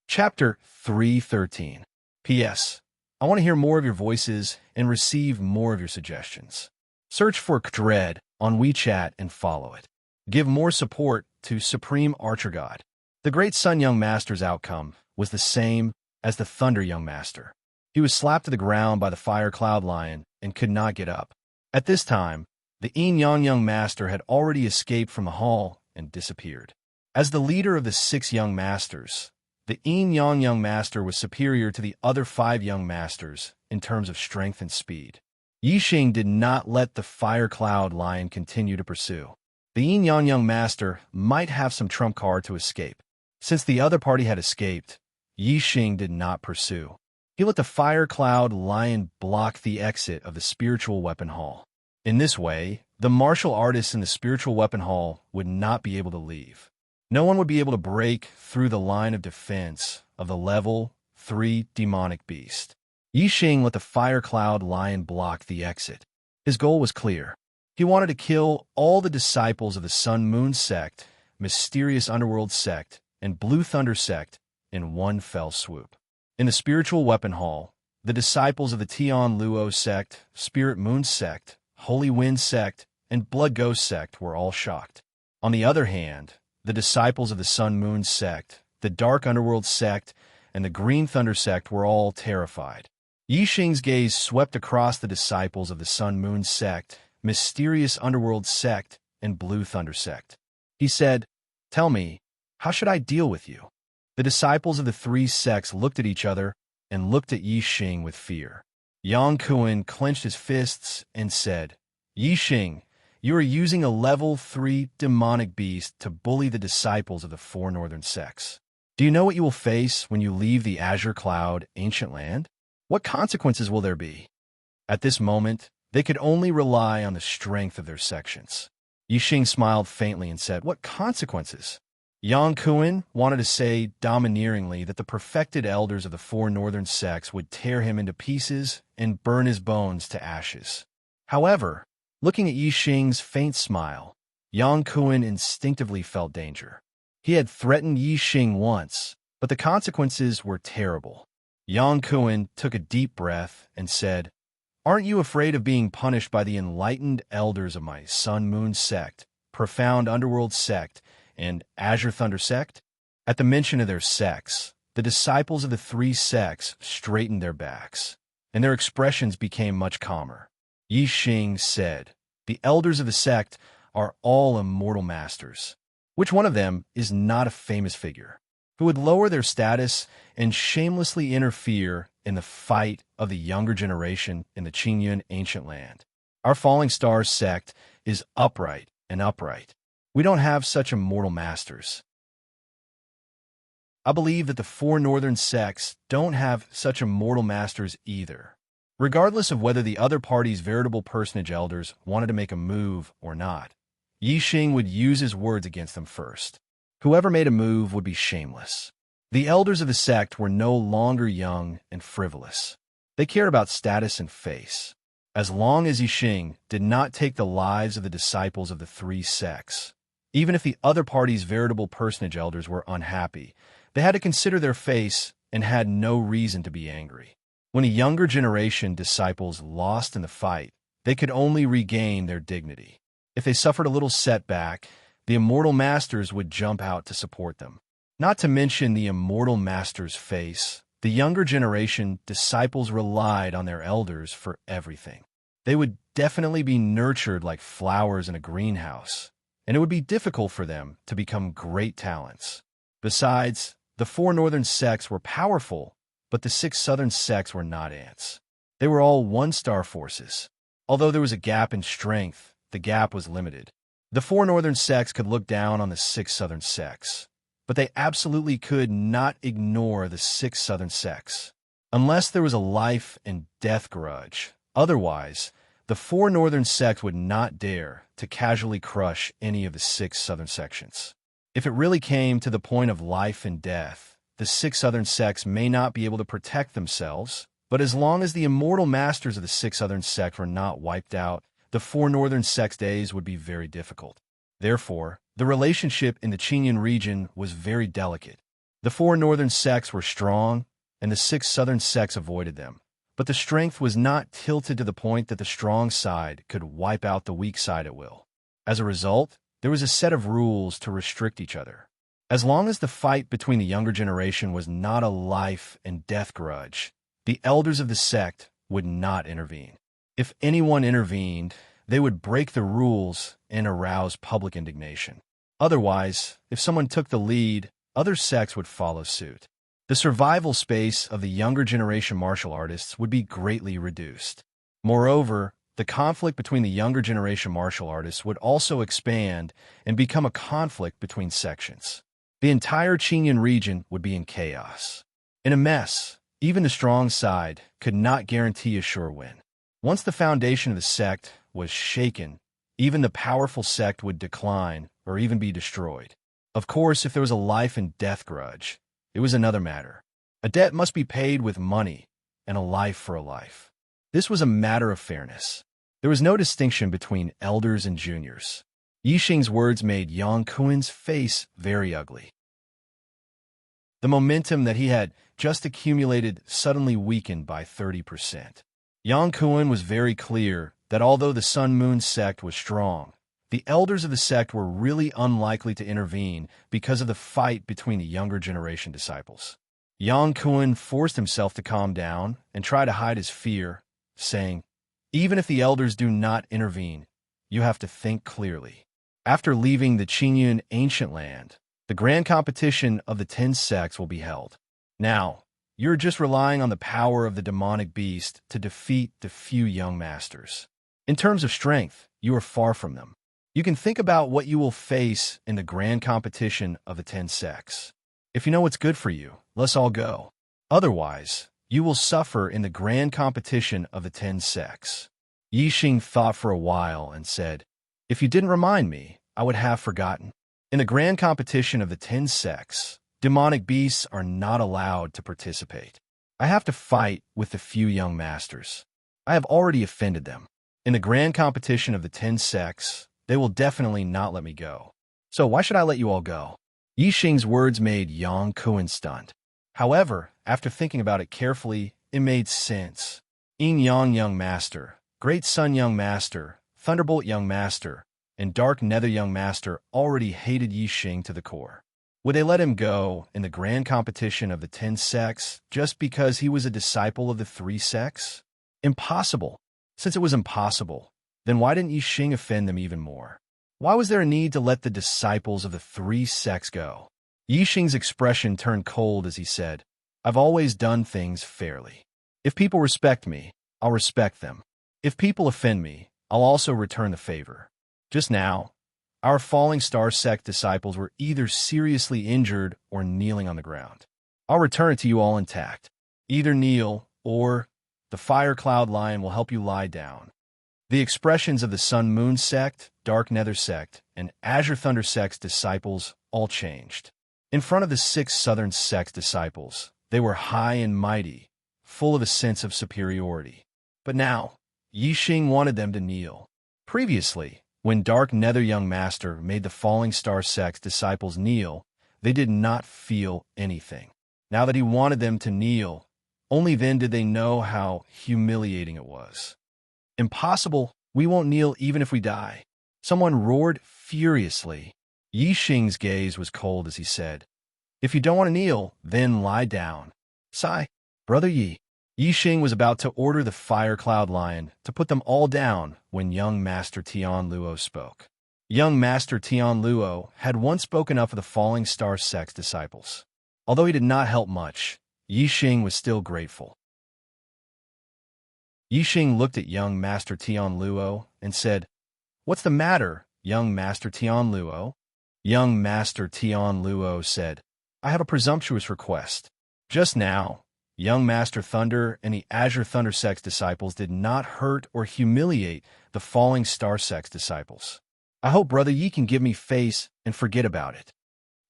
Chapter 313. P.S. I want to hear more of your voices and receive more of your suggestions. Search for Dread on WeChat and follow it. Give more support to Supreme Archer God. The Great Sun Young Master's outcome was the same as the Thunder Young Master. He was slapped to the ground by the Fire Cloud Lion and could not get up. At this time, the Yin Yang Young Master had already escaped from the hall and disappeared. As the leader of the 6 Young Masters, the Yin Yang Young Master was superior to the other 5 Young Masters in terms of strength and speed. Yixing did not let the Fire Cloud Lion continue to pursue. The Yin Yang Young Master might have some trump card to escape. Since the other party had escaped, Yixing did not pursue. He let the Fire Cloud Lion block the exit of the Spiritual Weapon Hall. In this way, the martial artists in the Spiritual Weapon Hall would not be able to leave. No one would be able to break through the line of defense of the level 3 demonic beast. Yixing let the Fire Cloud Lion block the exit. His goal was clear. He wanted to kill all the disciples of the Sun Moon sect, Mysterious Underworld sect, and Blue Thunder sect in one fell swoop. In the spiritual weapon hall, the disciples of the Tian Luo sect, Spirit Moon sect, Holy Wind sect, and Blood Ghost sect were all shocked. On the other hand, the disciples of the Sun Moon sect, the Dark Underworld sect, and the Green Thunder sect were all terrified. Yi Xing's gaze swept across the disciples of the Sun Moon sect, Mysterious Underworld sect, and Blue Thunder sect. He said, "Tell me, how should I deal with you?" The disciples of the three sects looked at each other and looked at Yi Xing with fear. Yang Kuan clenched his fists and said, "Yi Xing, you are using a level 3 demonic beast to bully the disciples of the four northern sects. Do you know what you will face when you leave the Azure Cloud, ancient land? What consequences will there be?" At this moment, they could only rely on the strength of their sections. Yi Xing smiled faintly and said, "What consequences?" Yang Kuan wanted to say domineeringly that the perfected elders of the four northern sects would tear him into pieces and burn his bones to ashes. However, looking at Yi Xing's faint smile, Yang Kuan instinctively felt danger. He had threatened Yi Xing once, but the consequences were terrible. Yang Kuan took a deep breath and said, "Aren't you afraid of being punished by the enlightened elders of my Sun Moon sect, Profound Underworld sect, and Azure Thunder sect?" At the mention of their sects, the disciples of the three sects straightened their backs, and their expressions became much calmer. Yi Xing said, "The elders of the sect are all immortal masters. Which one of them is not a famous figure, who would lower their status and shamelessly interfere in the fight of the younger generation in the Qingyun ancient land? Our Falling Stars sect is upright and upright. We don't have such immortal masters. I believe that the four northern sects don't have such immortal masters either." Regardless of whether the other party's veritable personage elders wanted to make a move or not, Yi Xing would use his words against them first. Whoever made a move would be shameless. The elders of the sect were no longer young and frivolous. They cared about status and face. As long as Yi Xing did not take the lives of the disciples of the three sects, even if the other party's veritable personage elders were unhappy, they had to consider their face and had no reason to be angry. When a younger generation disciples lost in the fight, they could only regain their dignity. If they suffered a little setback, the immortal masters would jump out to support them. Not to mention the immortal master's face, the younger generation disciples relied on their elders for everything. They would definitely be nurtured like flowers in a greenhouse, and it would be difficult for them to become great talents. Besides, the four northern sects were powerful, but the six southern sects were not ants. They were all one-star forces. Although there was a gap in strength, the gap was limited. The four northern sects could look down on the six southern sects, but they absolutely could not ignore the six southern sects, unless there was a life and death grudge. Otherwise, the four northern sects would not dare to casually crush any of the six southern sections. If it really came to the point of life and death, the six southern sects may not be able to protect themselves, but as long as the immortal masters of the six southern sects were not wiped out, the four northern sects' days would be very difficult. Therefore, the relationship in the Qingyun region was very delicate. The four northern sects were strong, and the six southern sects avoided them. But the strength was not tilted to the point that the strong side could wipe out the weak side at will. As a result, there was a set of rules to restrict each other. As long as the fight between the younger generation was not a life and death grudge, the elders of the sect would not intervene. If anyone intervened, they would break the rules and arouse public indignation. Otherwise, if someone took the lead, other sects would follow suit. The survival space of the younger generation martial artists would be greatly reduced. Moreover, the conflict between the younger generation martial artists would also expand and become a conflict between sections. The entire Qingyun region would be in chaos. In a mess, even the strong side could not guarantee a sure win. Once the foundation of the sect was shaken, even the powerful sect would decline or even be destroyed. Of course, if there was a life and death grudge, it was another matter. A debt must be paid with money, and a life for a life. This was a matter of fairness. There was no distinction between elders and juniors. Yi Xing's words made Yang Kuan's face very ugly. The momentum that he had just accumulated suddenly weakened by 30%. Yang Kuan was very clear that although the Sun-Moon sect was strong, the elders of the sect were really unlikely to intervene because of the fight between the younger generation disciples. Yang Kuan forced himself to calm down and try to hide his fear, saying, "Even if the elders do not intervene, you have to think clearly. After leaving the Qingyun ancient land, the grand competition of the 10 sects will be held. Now, you're just relying on the power of the demonic beast to defeat the few young masters. In terms of strength, you are far from them. You can think about what you will face in the grand competition of the 10 sects. If you know what's good for you, let's all go. Otherwise, you will suffer in the grand competition of the 10 sects." Yixing thought for a while and said, "If you didn't remind me, I would have forgotten. In the grand competition of the 10 sects, demonic beasts are not allowed to participate. I have to fight with the few young masters. I have already offended them. In the grand competition of the 10 sects, they will definitely not let me go. So why should I let you all go?" Yixing's words made Yang Kuan stunned. However, after thinking about it carefully, it made sense. Yin Yang Young Master, Great Sun Young Master, Thunderbolt Young Master, and Dark Nether Young Master already hated Yixing to the core. Would they let him go in the grand competition of the 10 sects just because he was a disciple of the 3 sects? Impossible. Since it was impossible, then why didn't Yixing offend them even more? Why was there a need to let the disciples of the 3 sects go? Yixing's expression turned cold as he said, "I've always done things fairly. If people respect me, I'll respect them. If people offend me, I'll also return the favor. Just now, our Falling Star sect disciples were either seriously injured or kneeling on the ground. I'll return it to you all intact. Either kneel or the Fire Cloud Lion will help you lie down." The expressions of the Sun-Moon sect, Dark Nether sect, and Azure Thunder sect's disciples all changed. In front of the 6 Southern sect's disciples, they were high and mighty, full of a sense of superiority. But now, Yixing wanted them to kneel. Previously, when Dark Nether Young Master made the Falling Star sect's disciples kneel, they did not feel anything. Now that he wanted them to kneel, only then did they know how humiliating it was. "Impossible, we won't kneel even if we die," someone roared furiously. Yixing's gaze was cold as he said, "If you don't want to kneel, then lie down." "Sigh, Brother Yi." Yixing was about to order the Fire Cloud Lion to put them all down when young Master Tian Luo spoke. Young Master Tian Luo had once spoken up for the Falling Star sect's disciples. Although he did not help much, Yixing was still grateful. Yixing looked at young Master Tian Luo and said, "What's the matter, young Master Tian Luo?" Young Master Tian Luo said, "I have a presumptuous request. Just now, young Master Thunder and the Azure Thunder sect's disciples did not hurt or humiliate the Falling Star sect's disciples. I hope Brother Yi can give me face and forget about it."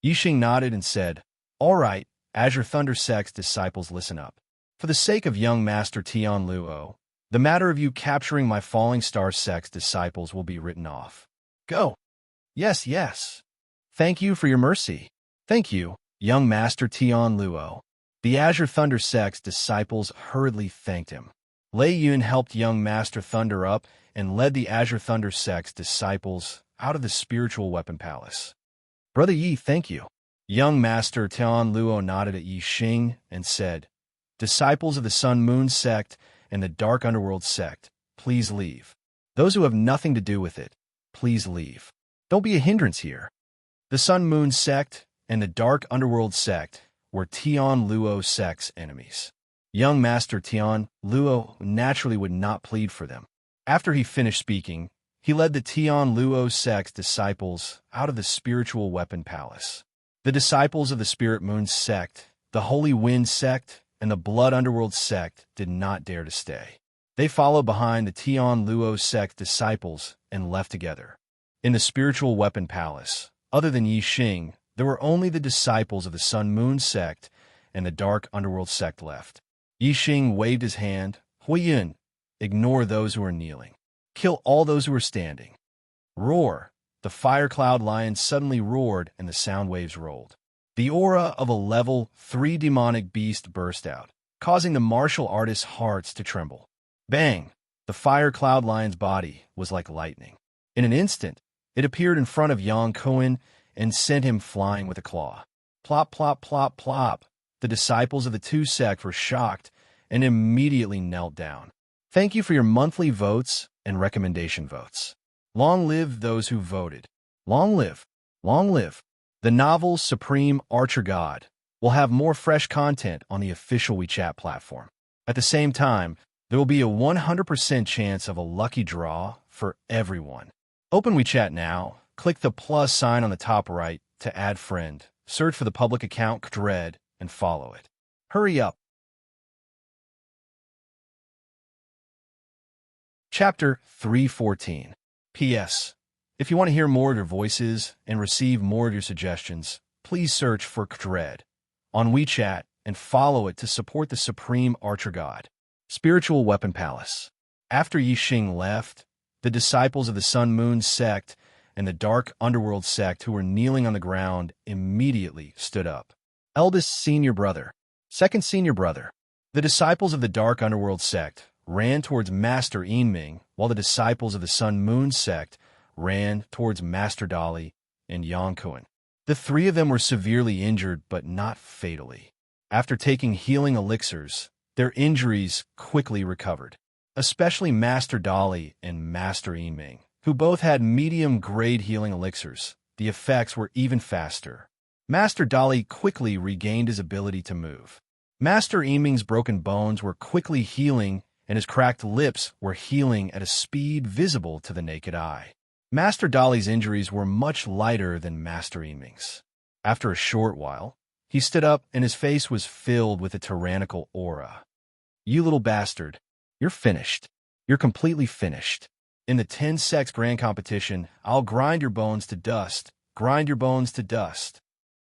Yixing nodded and said, "All right, Azure Thunder sect's disciples, listen up. For the sake of young Master Tian Luo, the matter of you capturing my Falling Star sect's disciples will be written off. Go." "Yes, yes. Thank you for your mercy." "Thank you, young Master Tian Luo." The Azure Thunder sect's disciples hurriedly thanked him. Lei Yun helped young Master Thunder up and led the Azure Thunder sect's disciples out of the spiritual weapon palace. "Brother Yi, thank you." Young Master Tian Luo nodded at Yixing and said, "Disciples of the Sun-Moon sect and the Dark Underworld sect, please leave. Those who have nothing to do with it, please leave. Don't be a hindrance here." The Sun-Moon sect and the Dark Underworld sect were Tian Luo sect's enemies. Young Master Tian Luo naturally would not plead for them. After he finished speaking, he led the Tian Luo sect's disciples out of the spiritual weapon palace. The disciples of the Spirit Moon sect, the Holy Wind sect, and the Blood Underworld sect did not dare to stay. They followed behind the Tian Luo sect disciples and left together. In the spiritual weapon palace, other than Yixing, there were only the disciples of the Sun-Moon sect and the Dark Underworld sect left. Yixing waved his hand. "Huiyun, ignore those who are kneeling. Kill all those who are standing." Roar! The Fire Cloud Lion suddenly roared and the sound waves rolled. The aura of a level 3 demonic beast burst out, causing the martial artist's hearts to tremble. Bang! The fire cloud lion's body was like lightning. In an instant, it appeared in front of Yang Cohen and sent him flying with a claw. Plop, plop, plop, plop. The disciples of the two sects were shocked and immediately knelt down. Thank you for your monthly votes and recommendation votes. Long live those who voted. Long live. Long live. The novel Supreme Archer God will have more fresh content on the official WeChat platform. At the same time, there will be a 100% chance of a lucky draw for everyone. Open WeChat now. Click the plus sign on the top right to add friend. Search for the public account Dread and follow it. Hurry up. Chapter 314. P.S. If you want to hear more of your voices and receive more of your suggestions, please search for Dread on WeChat and follow it to support the Supreme Archer God. Spiritual Weapon Palace. After Yixing left, the disciples of the Sun Moon sect and the Dark Underworld sect who were kneeling on the ground immediately stood up. Eldest senior brother. Second senior brother. The disciples of the Dark Underworld sect ran towards Master Yinming, while the disciples of the Sun Moon sect ran towards Master Dali and Yang Kuan. The three of them were severely injured, but not fatally. After taking healing elixirs, their injuries quickly recovered, especially Master Dali and Master Yinming, who both had medium-grade healing elixirs. The effects were even faster. Master Dali quickly regained his ability to move. Master Yinming's broken bones were quickly healing, and his cracked lips were healing at a speed visible to the naked eye. Master Dali's injuries were much lighter than Master Yinming's. After a short while, he stood up and his face was filled with a tyrannical aura. You little bastard, you're finished. You're completely finished. In the 10 Sex Grand Competition, I'll grind your bones to dust. Grind your bones to dust.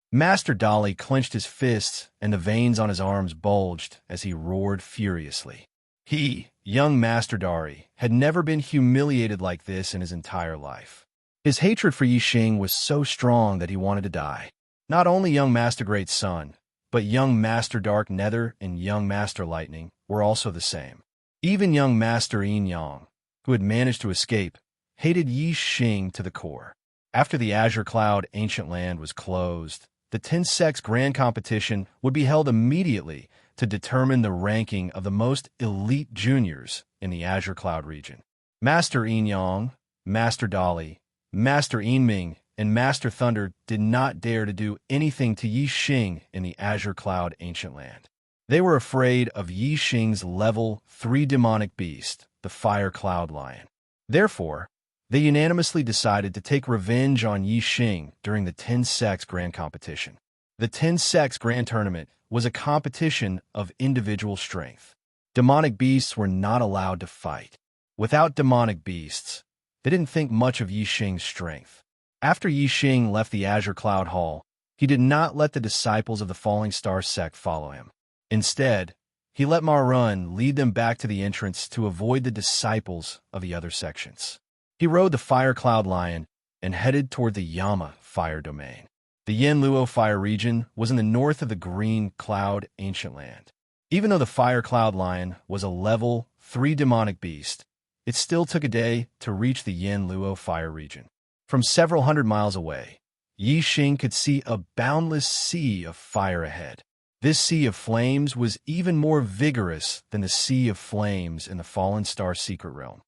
Master Dali clenched his fists and the veins on his arms bulged as he roared furiously. He, young Master Dari, had never been humiliated like this in his entire life. His hatred for Yixing was so strong that he wanted to die. Not only young Master Great Sun, but young Master Dark Nether and young Master Lightning were also the same. Even young Master Yin Yang, who had managed to escape, hated Yixing to the core. After the Azure Cloud Ancient Land was closed, the 10 Sex Grand Competition would be held immediately to determine the ranking of the most elite juniors in the Azure Cloud region. Master Yin Yang, Master Dali, Master Yinming, and Master Thunder did not dare to do anything to Yixing in the Azure Cloud Ancient Land. They were afraid of Yixing's level 3 demonic beast, the Fire Cloud Lion. Therefore, they unanimously decided to take revenge on Yixing during the 10 Sex Grand Competition. The 10 Sex Grand Tournament was a competition of individual strength. Demonic beasts were not allowed to fight. Without demonic beasts, they didn't think much of Yixing's strength. After Yixing left the Azure Cloud Hall, he did not let the disciples of the Falling Star sect follow him. Instead, he let Marun lead them back to the entrance to avoid the disciples of the other sections. He rode the Fire Cloud Lion and headed toward the Yama Fire Domain. The Yin Luo Fire region was in the north of the Green Cloud Ancient Land. Even though the Fire Cloud Lion was a level 3 demonic beast, it still took a day to reach the Yin Luo Fire region. From several hundred miles away, Yixing could see a boundless sea of fire ahead. This sea of flames was even more vigorous than the sea of flames in the Fallen Star Secret Realm.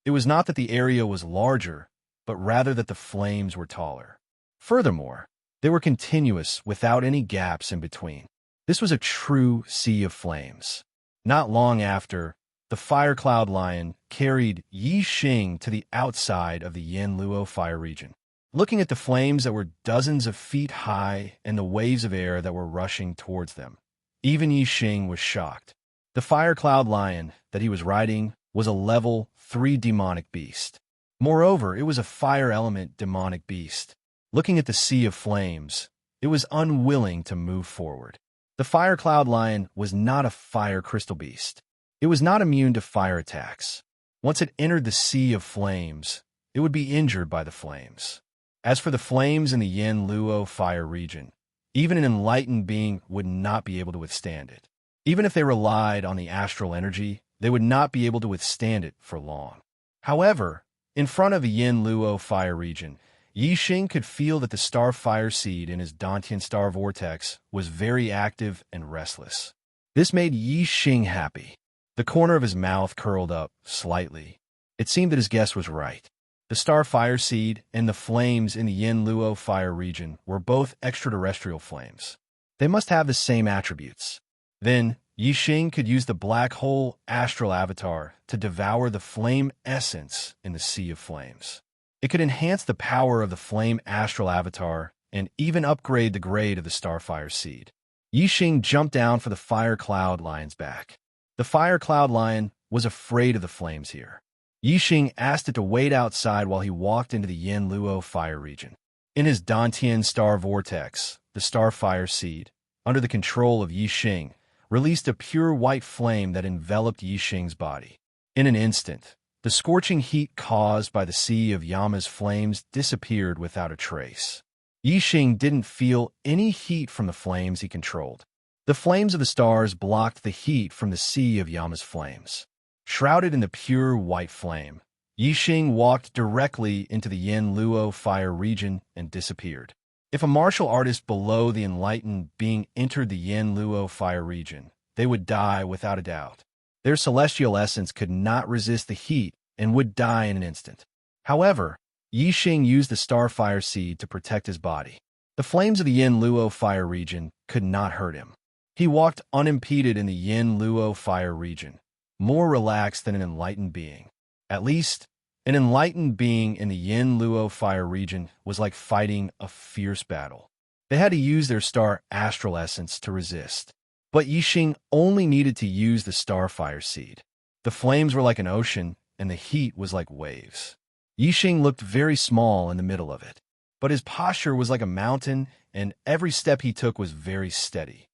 It was not that the area was larger, but rather that the flames were taller. Furthermore, they were continuous without any gaps in between. This was a true sea of flames. Not long after, the Fire Cloud Lion carried Yixing to the outside of the Yin Luo Fire region. Looking at the flames that were dozens of feet high and the waves of air that were rushing towards them, even Yixing was shocked. The Fire Cloud Lion that he was riding was a level 3 demonic beast. Moreover, it was a fire element demonic beast. Looking at the sea of flames, it was unwilling to move forward. The Fire Cloud Lion was not a fire crystal beast. It was not immune to fire attacks. Once it entered the sea of flames, it would be injured by the flames. As for the flames in the yin luo fire region, even an enlightened being would not be able to withstand it. Even if they relied on the astral energy, they would not be able to withstand it for long. However, in front of the yin luo fire region, Yi Xing could feel that the star fire seed in his Dantian star vortex was very active and restless. This made Yi Xing happy. The corner of his mouth curled up slightly. It seemed that his guess was right. The star fire seed and the flames in the yin luo fire region were both extraterrestrial flames. They must have the same attributes. Then, Yi Xing could use the black hole astral avatar to devour the flame essence in the sea of flames. It could enhance the power of the flame astral avatar and even upgrade the grade of the starfire seed. Yi Xing jumped down for the fire cloud lion's back. The fire cloud lion was afraid of the flames here. Yi Xing asked it to wait outside while he walked into the yin luo fire region. In his Dantian star vortex, the starfire seed, under the control of Yi Xing, released a pure white flame that enveloped Yi Xing's body. In an instant, the scorching heat caused by the sea of Yama's flames disappeared without a trace. Yi Xing didn't feel any heat from the flames he controlled. The flames of the stars blocked the heat from the sea of Yama's flames. Shrouded in the pure white flame, Yi Xing walked directly into the yin luo fire region and disappeared. If a martial artist below the enlightened being entered the yin luo fire region, they would die without a doubt. Their celestial essence could not resist the heat and would die in an instant. However, Yi Xing used the starfire seed to protect his body. The flames of the yin luo fire region could not hurt him. He walked unimpeded in the yin luo fire region, more relaxed than an enlightened being. At least, an enlightened being in the yin luo fire region was like fighting a fierce battle. They had to use their star astral essence to resist. But Yi Xing only needed to use the starfire seed. The flames were like an ocean, and the heat was like waves. Yi Xing looked very small in the middle of it. But his posture was like a mountain, and every step he took was very steady.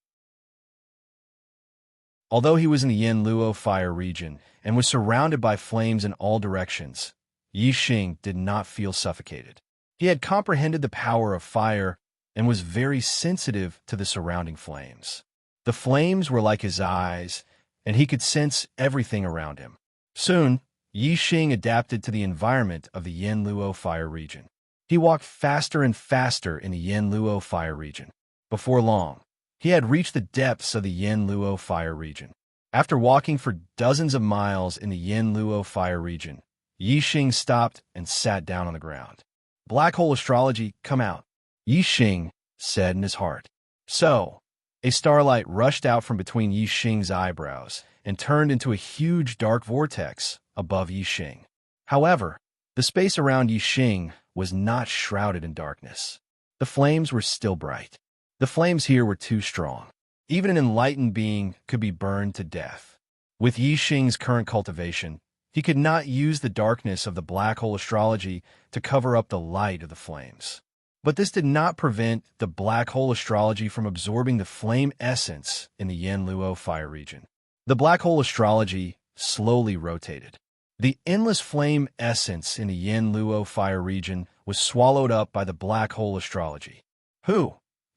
Although he was in the yin luo fire region and was surrounded by flames in all directions, Yi Xing did not feel suffocated. He had comprehended the power of fire and was very sensitive to the surrounding flames. The flames were like his eyes, and he could sense everything around him. Soon, Yi Xing adapted to the environment of the yin luo fire region. He walked faster and faster in the yin luo fire region. Before long, he had reached the depths of the yin luo fire region. After walking for dozens of miles in the yin luo fire region, Yi Xing stopped and sat down on the ground. Black hole astrology, come out, Yi Xing said in his heart. So, a starlight rushed out from between Yi Xing's eyebrows and turned into a huge dark vortex above Yi Xing. However, the space around Yi Xing was not shrouded in darkness. The flames were still bright. The flames here were too strong. Even an enlightened being could be burned to death. With Yi Xing's current cultivation, he could not use the darkness of the black hole astrology to cover up the light of the flames. But this did not prevent the black hole astrology from absorbing the flame essence in the yin luo fire region. The black hole astrology slowly rotated. The endless flame essence in the yin luo fire region was swallowed up by the black hole astrology.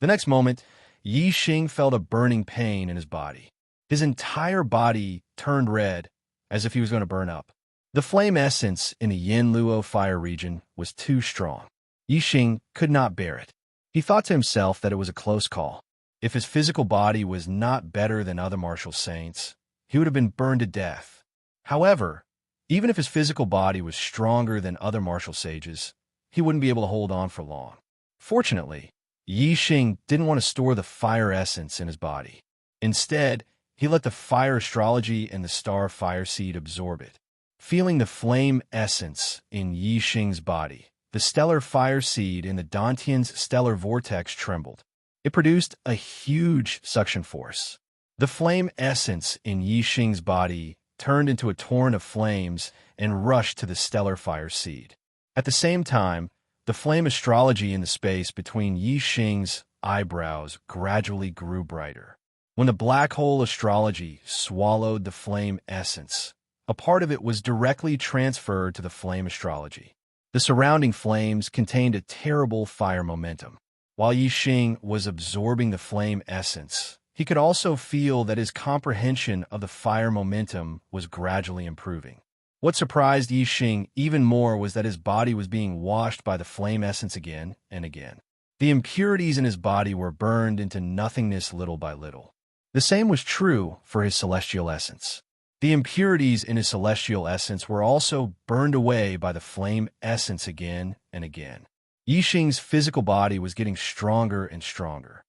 The next moment, Yi Xing felt a burning pain in his body. His entire body turned red, as if he was going to burn up. The flame essence in the yin luo fire region was too strong. Yi Xing could not bear it. He thought to himself that it was a close call. If his physical body was not better than other martial saints, he would have been burned to death. However, even if his physical body was stronger than other martial sages, he wouldn't be able to hold on for long. Fortunately, Yi Xing didn't want to store the fire essence in his body. Instead, he let the fire astrology and the star fire seed absorb it. Feeling the flame essence in Yi Xing's body, the stellar fire seed in the Dantian's stellar vortex trembled. It produced a huge suction force. The flame essence in Yi Xing's body turned into a torrent of flames and rushed to the stellar fire seed. At the same time, the flame astrology in the space between Yi Xing's eyebrows gradually grew brighter. When the black hole astrology swallowed the flame essence, a part of it was directly transferred to the flame astrology. The surrounding flames contained a terrible fire momentum. While Yi Xing was absorbing the flame essence, he could also feel that his comprehension of the fire momentum was gradually improving. What surprised Yi Xing even more was that his body was being washed by the flame essence again and again. The impurities in his body were burned into nothingness little by little. The same was true for his celestial essence. The impurities in his celestial essence were also burned away by the flame essence again and again. Yi Xing's physical body was getting stronger and stronger.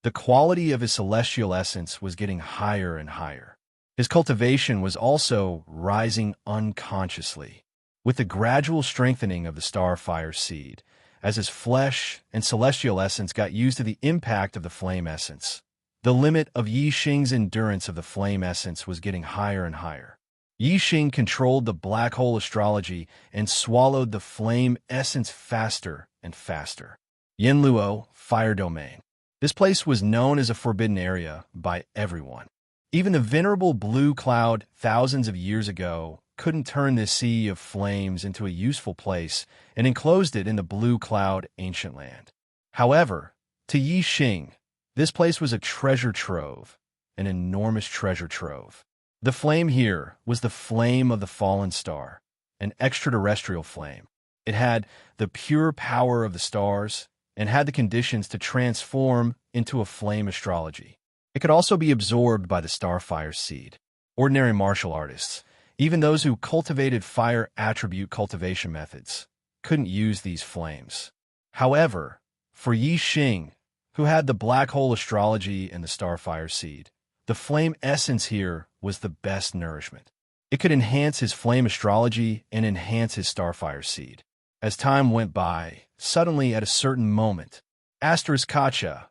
The quality of his celestial essence was getting higher and higher. His cultivation was also rising unconsciously, with the gradual strengthening of the starfire seed, as his flesh and celestial essence got used to the impact of the flame essence. The limit of Yi Xing's endurance of the flame essence was getting higher and higher. Yi Xing controlled the black hole astrology and swallowed the flame essence faster and faster. Yinluo, Fire Domain. This place was known as a forbidden area by everyone. Even the venerable blue cloud thousands of years ago couldn't turn this sea of flames into a useful place and enclosed it in the blue cloud ancient land. However, to Yi Xing, this place was a treasure trove, an enormous treasure trove. The flame here was the flame of the fallen star, an extraterrestrial flame. It had the pure power of the stars and had the conditions to transform into a flame astrology. It could also be absorbed by the starfire seed. Ordinary martial artists, even those who cultivated fire attribute cultivation methods, couldn't use these flames. However, for Yi Xing, who had the black hole astrology and the starfire seed, the flame essence here was the best nourishment. It could enhance his flame astrology and enhance his starfire seed. As time went by, suddenly at a certain moment, Kacha,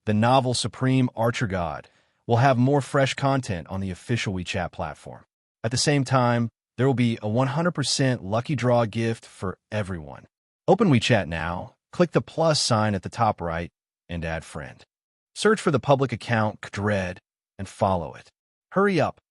the novel Supreme Archer God, will have more fresh content on the official WeChat platform. At the same time, there will be a 100% lucky draw gift for everyone. Open WeChat now, click the plus sign at the top right, and add friend. Search for the public account Dread and follow it. Hurry up.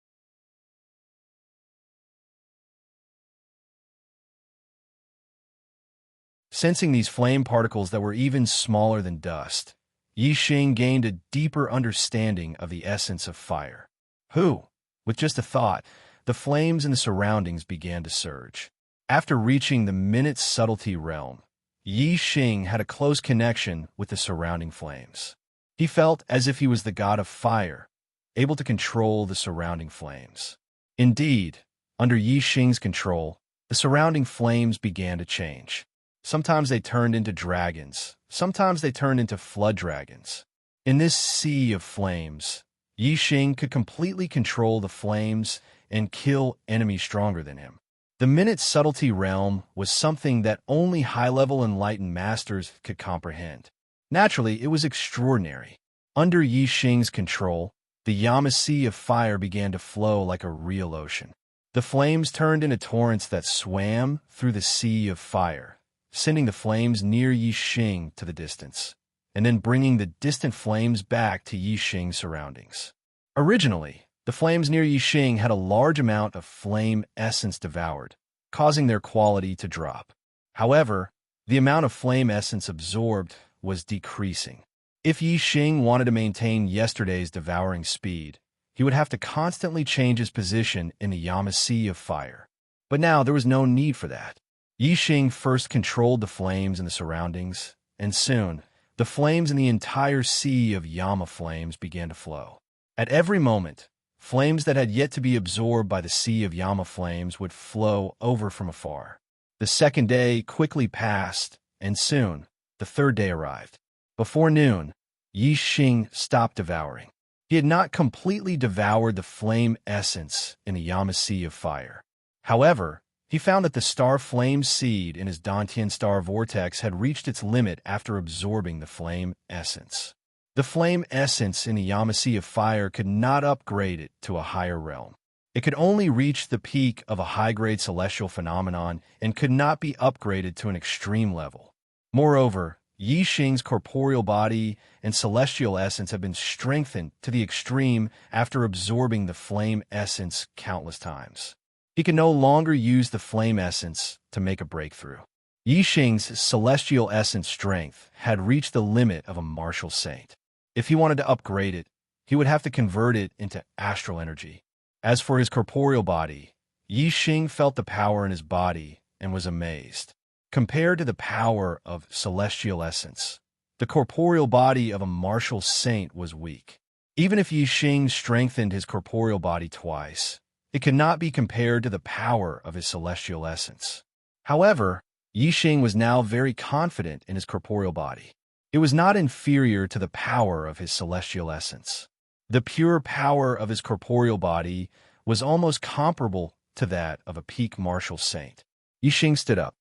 Sensing these flame particles that were even smaller than dust, Yi Xing gained a deeper understanding of the essence of fire. With just a thought, the flames in the surroundings began to surge. After reaching the minute subtlety realm, Yi Xing had a close connection with the surrounding flames. He felt as if he was the god of fire, able to control the surrounding flames. Indeed, under Yi Xing's control, the surrounding flames began to change. Sometimes they turned into dragons, sometimes they turned into flood dragons. In this sea of flames, Yi Xing could completely control the flames and kill enemies stronger than him. The minute subtlety realm was something that only high-level enlightened masters could comprehend. Naturally, it was extraordinary. Under Yi Xing's control, the Yama Sea of fire began to flow like a real ocean. The flames turned into torrents that swam through the sea of fire, sending the flames near Yi Xing to the distance, and then bringing the distant flames back to Yi Xing's surroundings. Originally, the flames near Yi Xing had a large amount of flame essence devoured, causing their quality to drop. However, the amount of flame essence absorbed was decreasing. If Yi Xing wanted to maintain yesterday's devouring speed, he would have to constantly change his position in the Yama Sea of fire. But now there was no need for that. Yi Xing first controlled the flames in the surroundings, and soon, the flames in the entire sea of Yama flames began to flow. At every moment, flames that had yet to be absorbed by the sea of Yama flames would flow over from afar. The second day quickly passed, and soon, the third day arrived. Before noon, Yi Xing stopped devouring. He had not completely devoured the flame essence in the Yama Sea of fire. However, he found that the star flame seed in his Dantian star vortex had reached its limit after absorbing the flame essence. The flame essence in the Yama Sea of fire could not upgrade it to a higher realm. It could only reach the peak of a high-grade celestial phenomenon and could not be upgraded to an extreme level. Moreover, Yi Xing's corporeal body and celestial essence have been strengthened to the extreme after absorbing the flame essence countless times. He could no longer use the flame essence to make a breakthrough. Yixing's celestial essence strength had reached the limit of a martial saint. If he wanted to upgrade it, he would have to convert it into astral energy. As for his corporeal body, Yixing felt the power in his body and was amazed. Compared to the power of celestial essence, the corporeal body of a martial saint was weak. Even if Yixing strengthened his corporeal body twice, it could not be compared to the power of his celestial essence. However, Yixing was now very confident in his corporeal body. It was not inferior to the power of his celestial essence. The pure power of his corporeal body was almost comparable to that of a peak martial saint. Yixing stood up.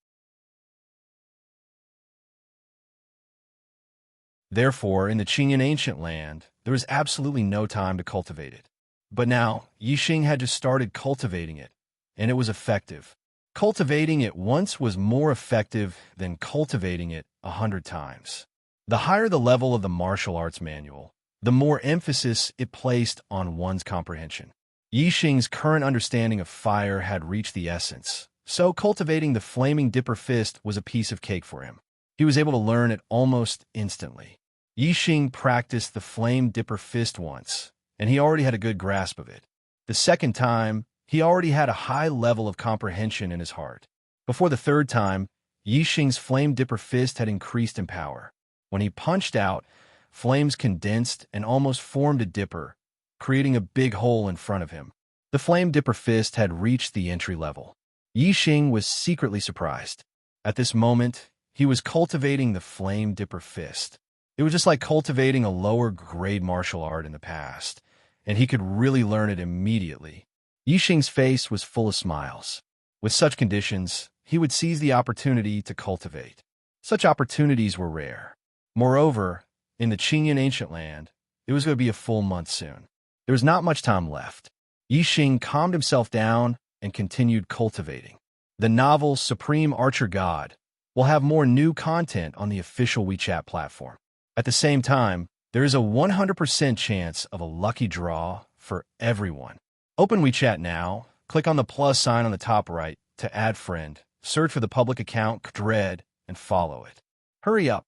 Therefore, in the Qingyan ancient land, there was absolutely no time to cultivate it. But now, Yixing had just started cultivating it, and it was effective. Cultivating it once was more effective than cultivating it 100 times. The higher the level of the martial arts manual, the more emphasis it placed on one's comprehension. Yixing's current understanding of fire had reached the essence, so cultivating the flaming dipper fist was a piece of cake for him. He was able to learn it almost instantly. Yixing practiced the flame dipper fist once, and he already had a good grasp of it. The second time, he already had a high level of comprehension in his heart. Before the third time, Yixing's flame dipper fist had increased in power. When he punched out, flames condensed and almost formed a dipper, creating a big hole in front of him. The flame dipper fist had reached the entry level. Yixing was secretly surprised. At this moment, he was cultivating the flame dipper fist. It was just like cultivating a lower-grade martial art in the past, and he could really learn it immediately. Yixing's face was full of smiles. With such conditions, he would seize the opportunity to cultivate. Such opportunities were rare. Moreover, in the Qingyan ancient land, it was going to be a full month soon. There was not much time left. Yixing calmed himself down and continued cultivating. The novel Supreme Archer God will have more new content on the official WeChat platform. At the same time, there is a 100% chance of a lucky draw for everyone. Open WeChat now, click on the plus sign on the top right to add friend, search for the public account Dread, and follow it. Hurry up.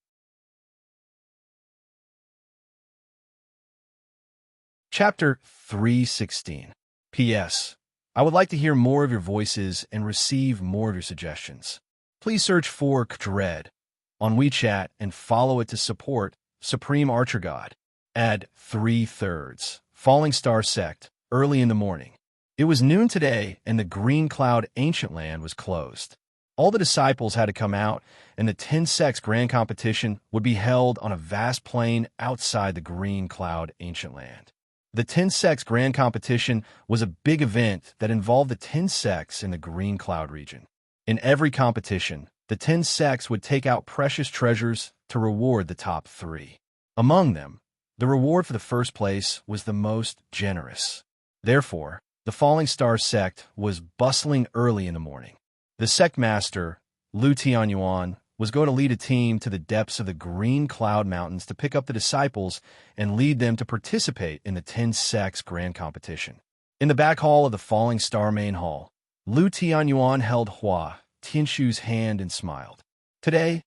Chapter 316. P.S. I would like to hear more of your voices and receive more of your suggestions. Please search for Dread on WeChat and follow it to support Supreme Archer God. Add 3/3. Falling Star Sect, early in the morning. It was noon today, and the Green Cloud Ancient Land was closed. All the disciples had to come out, and the 10 sects grand competition would be held on a vast plain outside the Green Cloud Ancient Land. The 10 sects grand competition was a big event that involved the 10 sects in the Green Cloud region. In every competition, the 10 sects would take out precious treasures to reward the top 3. Among them, the reward for the first place was the most generous. Therefore, the Falling Star sect was bustling early in the morning. The sect master, Lu Tianyuan, was going to lead a team to the depths of the Green Cloud Mountains to pick up the disciples and lead them to participate in the 10 sects grand competition. In the back hall of the Falling Star main hall, Lu Tianyuan held Hua Tianshu's hand and smiled. Today,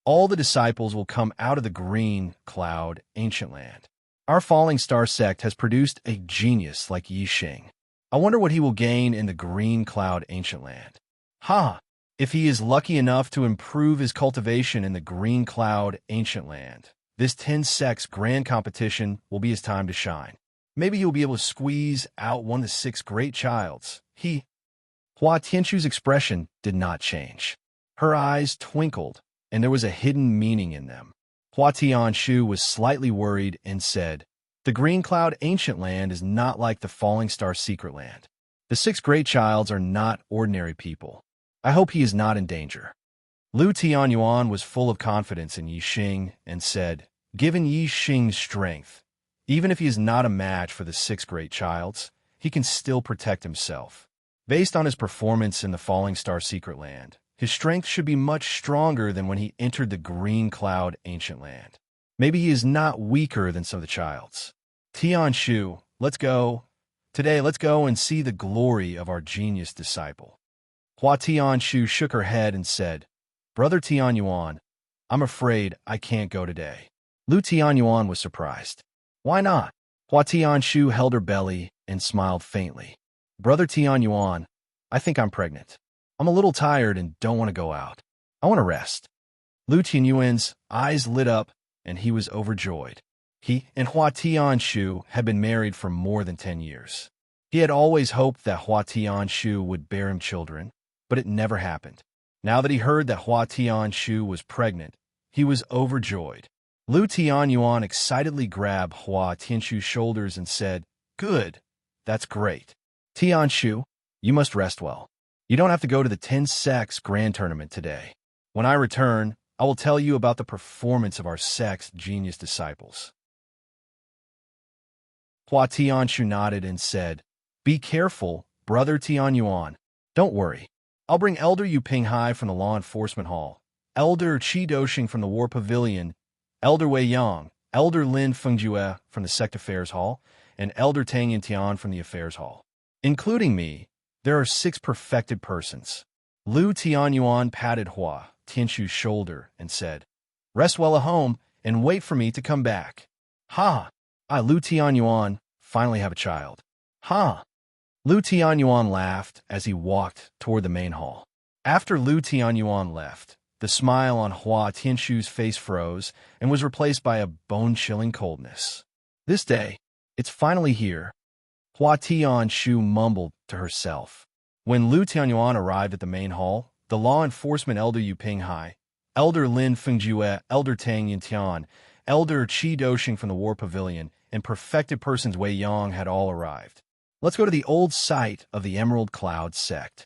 all the disciples will come out of the Green Cloud Ancient Land. Our Falling Star sect has produced a genius like Yixing. I wonder what he will gain in the Green Cloud Ancient Land. If he is lucky enough to improve his cultivation in the Green Cloud Ancient Land, this 10 sects grand competition will be his time to shine. Maybe he will be able to squeeze out one of the 6 great childs. Hua Tianshu's expression did not change. Her eyes twinkled, and there was a hidden meaning in them. Hua Tianshu was slightly worried and said, "The Green Cloud Ancient Land is not like the Falling Star Secret Land. The 6 great childs are not ordinary people. I hope he is not in danger." Lu Tianyuan was full of confidence in Yixing and said, "Given Yixing's strength, even if he is not a match for the 6 great childs, he can still protect himself. Based on his performance in the Falling Star Secret Land, his strength should be much stronger than when he entered the Green Cloud Ancient Land. Maybe he is not weaker than some of the childs. Tianshu, let's go." Today, let's go and see the glory of our genius disciple. Hua Tianshu shook her head and said, Brother Tianyuan, I'm afraid I can't go today. Lu Tianyuan was surprised. Why not? Hua Tianshu held her belly and smiled faintly. Brother Tianyuan, I think I'm pregnant. I'm a little tired and don't want to go out. I want to rest. Lu Tianyuan's eyes lit up and he was overjoyed. He and Hua Tianshu had been married for more than 10 years. He had always hoped that Hua Tianshu would bear him children, but it never happened. Now that he heard that Hua Tianshu was pregnant, he was overjoyed. Lu Tianyuan excitedly grabbed Hua Tianshu's shoulders and said, Good, that's great. Tianshu, you must rest well. You don't have to go to the 10 Sects Grand Tournament today. When I return, I will tell you about the performance of our sect's genius disciples. Hua Tianshu nodded and said, Be careful, Brother Tianyuan. Don't worry. I'll bring Elder Yu Pinghai from the Law Enforcement Hall, Elder Qi Doshing from the War Pavilion, Elder Wei Yang, Elder Lin Fengjue from the Sect Affairs Hall, and Elder Tang Yintian from the Affairs Hall. Including me, there are 6 perfected persons. Lu Tianyuan patted Hua Tianshu's shoulder and said, Rest well at home and wait for me to come back. Ha! I, Lu Tianyuan, finally have a child. Ha! Lu Tianyuan laughed as he walked toward the main hall. After Lu Tianyuan left, the smile on Hua Tianshu's face froze and was replaced by a bone-chilling coldness. This day, it's finally here, Hua Tianshu mumbled to herself. When Lu Tianyuan arrived at the main hall, the law enforcement Elder Yu Pinghai, Elder Lin Fengjue, Elder Tang Yintian, Elder Qi Doshing from the War Pavilion, and perfected persons Wei Yang had all arrived. Let's go to the old site of the Emerald Cloud sect.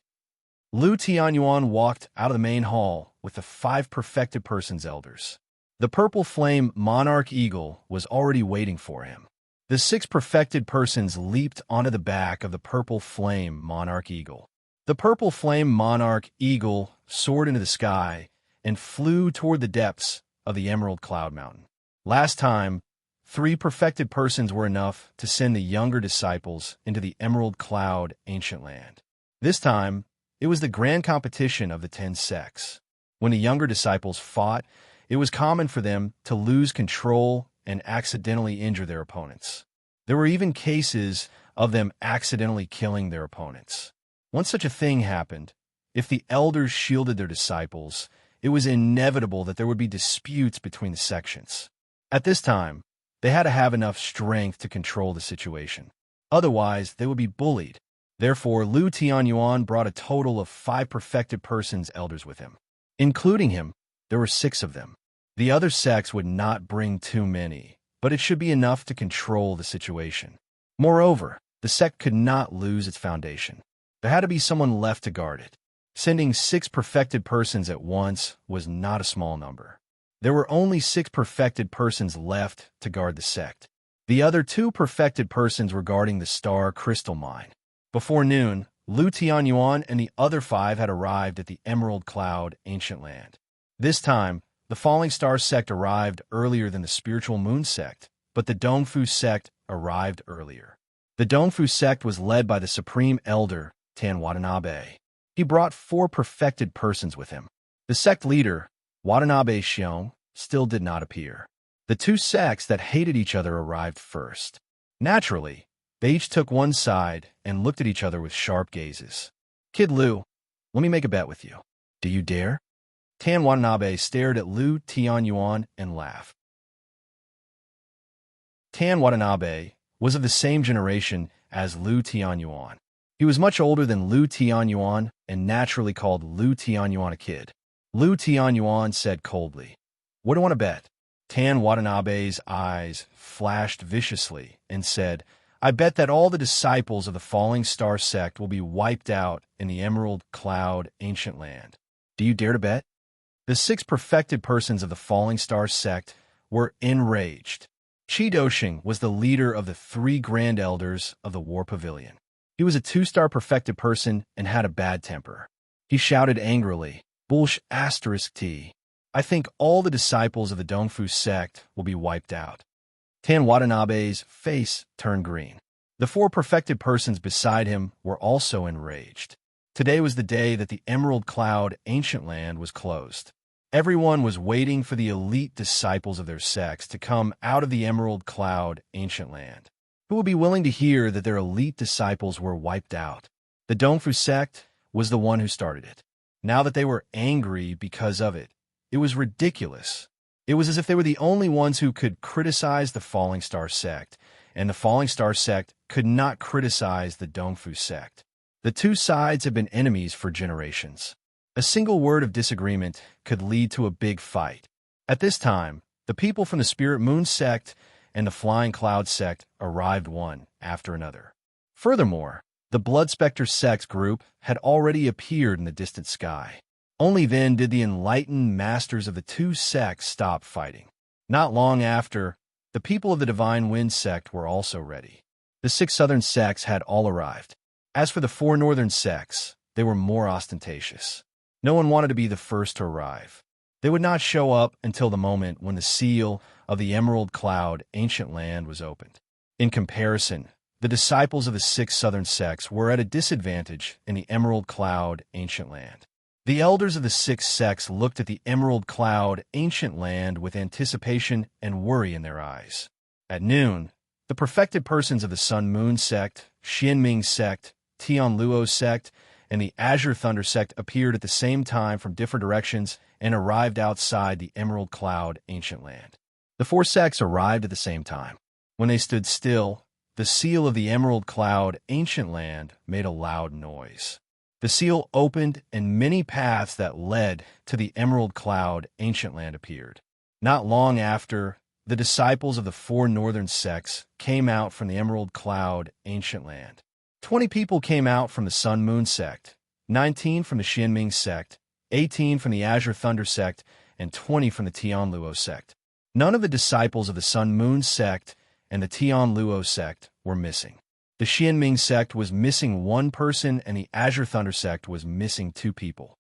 Lu Tianyuan walked out of the main hall with the 5 perfected persons elders. The purple flame monarch eagle was already waiting for him. The 6 perfected persons leaped onto the back of the purple flame monarch eagle. The purple flame monarch eagle soared into the sky and flew toward the depths of the Emerald Cloud Mountain. Last time, 3 perfected persons were enough to send the younger disciples into the Emerald Cloud ancient land. This time, it was the grand competition of the 10 sects. When the younger disciples fought, it was common for them to lose control and accidentally injure their opponents. There were even cases of them accidentally killing their opponents. Once such a thing happened, if the elders shielded their disciples, it was inevitable that there would be disputes between the sections. At this time, they had to have enough strength to control the situation. Otherwise, they would be bullied. Therefore, Lu Tianyuan brought a total of 5 perfected persons elders with him. Including him, there were 6 of them. The other sects would not bring too many, but it should be enough to control the situation. Moreover, the sect could not lose its foundation. There had to be someone left to guard it. Sending 6 perfected persons at once was not a small number. There were only 6 perfected persons left to guard the sect. The other 2 perfected persons were guarding the star crystal mine. Before noon, Lu Tianyuan and the other 5 had arrived at the Emerald Cloud ancient land. This time, the Falling Star sect arrived earlier than the Spiritual Moon sect, but the Dongfu sect arrived earlier. The Dongfu sect was led by the Supreme Elder, Tan Watanabe. He brought 4 perfected persons with him. The sect leader, Watanabe Xiong, still did not appear. The 2 sects that hated each other arrived first. Naturally, they each took one side and looked at each other with sharp gazes. Kid Lu, let me make a bet with you. Do you dare? Tan Watanabe stared at Lu Tianyuan and laughed. Tan Watanabe was of the same generation as Lu Tianyuan. He was much older than Lu Tianyuan and naturally called Lu Tianyuan a kid. Lu Tianyuan said coldly, What do you want to bet? Tan Watanabe's eyes flashed viciously and said, I bet that all the disciples of the Falling Star sect will be wiped out in the Emerald Cloud ancient land. Do you dare to bet? The 6 perfected persons of the Falling Star sect were enraged. Qi Doshing was the leader of the 3 grand elders of the War Pavilion. He was a 2-star perfected person and had a bad temper. He shouted angrily, T. I think all the disciples of the Dongfu sect will be wiped out. Tan Watanabe's face turned green. The four perfected persons beside him were also enraged. Today was the day that the Emerald Cloud Ancient Land was closed. Everyone was waiting for the elite disciples of their sects to come out of the Emerald Cloud Ancient Land, who would be willing to hear that their elite disciples were wiped out. The Dongfu sect was the one who started it. Now that they were angry because of it, it was ridiculous. It was as if they were the only ones who could criticize the Falling Star sect, and the Falling Star sect could not criticize the Dongfu sect. The two sides have been enemies for generations. A single word of disagreement could lead to a big fight. At this time, the people from the Spirit Moon sect and the Flying Cloud sect arrived one after another. Furthermore, the Blood Spectre sects group had already appeared in the distant sky. Only then did the enlightened masters of the two sects stop fighting. Not long after, the people of the Divine Wind sect were also ready. The 6 southern sects had all arrived. As for the 4 northern sects, they were more ostentatious. No one wanted to be the first to arrive. They would not show up until the moment when the seal of the Emerald Cloud Ancient Land was opened. In comparison, the disciples of the 6 southern sects were at a disadvantage in the Emerald Cloud Ancient Land. The elders of the 6 sects looked at the Emerald Cloud Ancient Land with anticipation and worry in their eyes. At noon, the perfected persons of the Sun Moon sect, Xianming sect, Tianluo sect, and the Azure Thunder sect appeared at the same time from different directions and arrived outside the Emerald Cloud Ancient Land. The 4 sects arrived at the same time. When they stood still, the seal of the Emerald Cloud Ancient Land made a loud noise. The seal opened, and many paths that led to the Emerald Cloud Ancient Land appeared. Not long after, the disciples of the 4 northern sects came out from the Emerald Cloud Ancient Land. 20 people came out from the Sun Moon sect, 19 from the Xianming sect, 18 from the Azure Thunder sect, and 20 from the Tianluo sect. None of the disciples of the Sun Moon sect and the Tianluo sect were missing. The Xianming sect was missing 1 person, and the Azure Thunder sect was missing 2 people.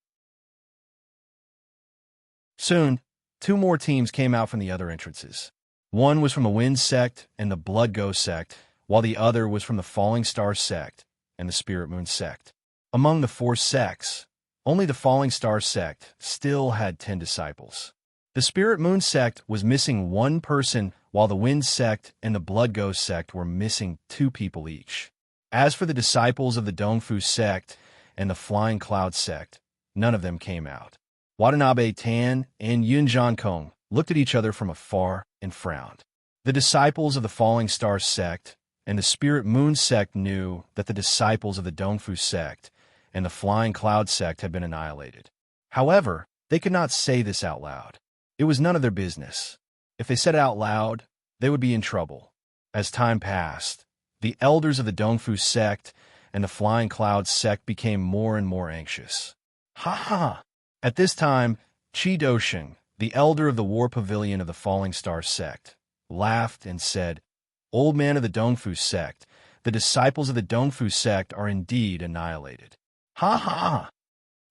Soon, 2 more teams came out from the other entrances. One was from the Wind sect and the Blood Ghost sect, while the other was from the Falling Star sect and the Spirit Moon sect. Among the 4 sects, only the Falling Star sect still had 10 disciples. The Spirit Moon sect was missing 1 person, while the Wind sect and the Blood Ghost sect were missing 2 people each. As for the disciples of the Dongfu sect and the Flying Cloud sect, none of them came out. Watanabe Tan and Yunjian Kong looked at each other from afar and frowned. The disciples of the Falling Star sect and the Spirit Moon sect knew that the disciples of the Dongfu sect and the Flying Cloud sect had been annihilated. However, they could not say this out loud. It was none of their business. If they said it out loud, they would be in trouble. As time passed, the elders of the Dongfu sect and the Flying Cloud sect became more and more anxious. Ha ha! At this time, Qi Dosheng, the elder of the War Pavilion of the Falling Star sect, laughed and said, "Old man of the Dongfu sect, the disciples of the Dongfu sect are indeed annihilated." Ha ha!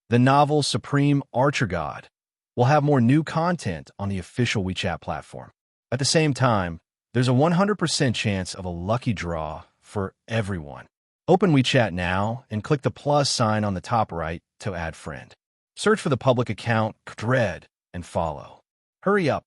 The novel Supreme Archer God will have more new content on the official WeChat platform. At the same time, there's a 100% chance of a lucky draw for everyone. Open WeChat now and click the plus sign on the top right to add friend. Search for the public account Dread and follow. Hurry up.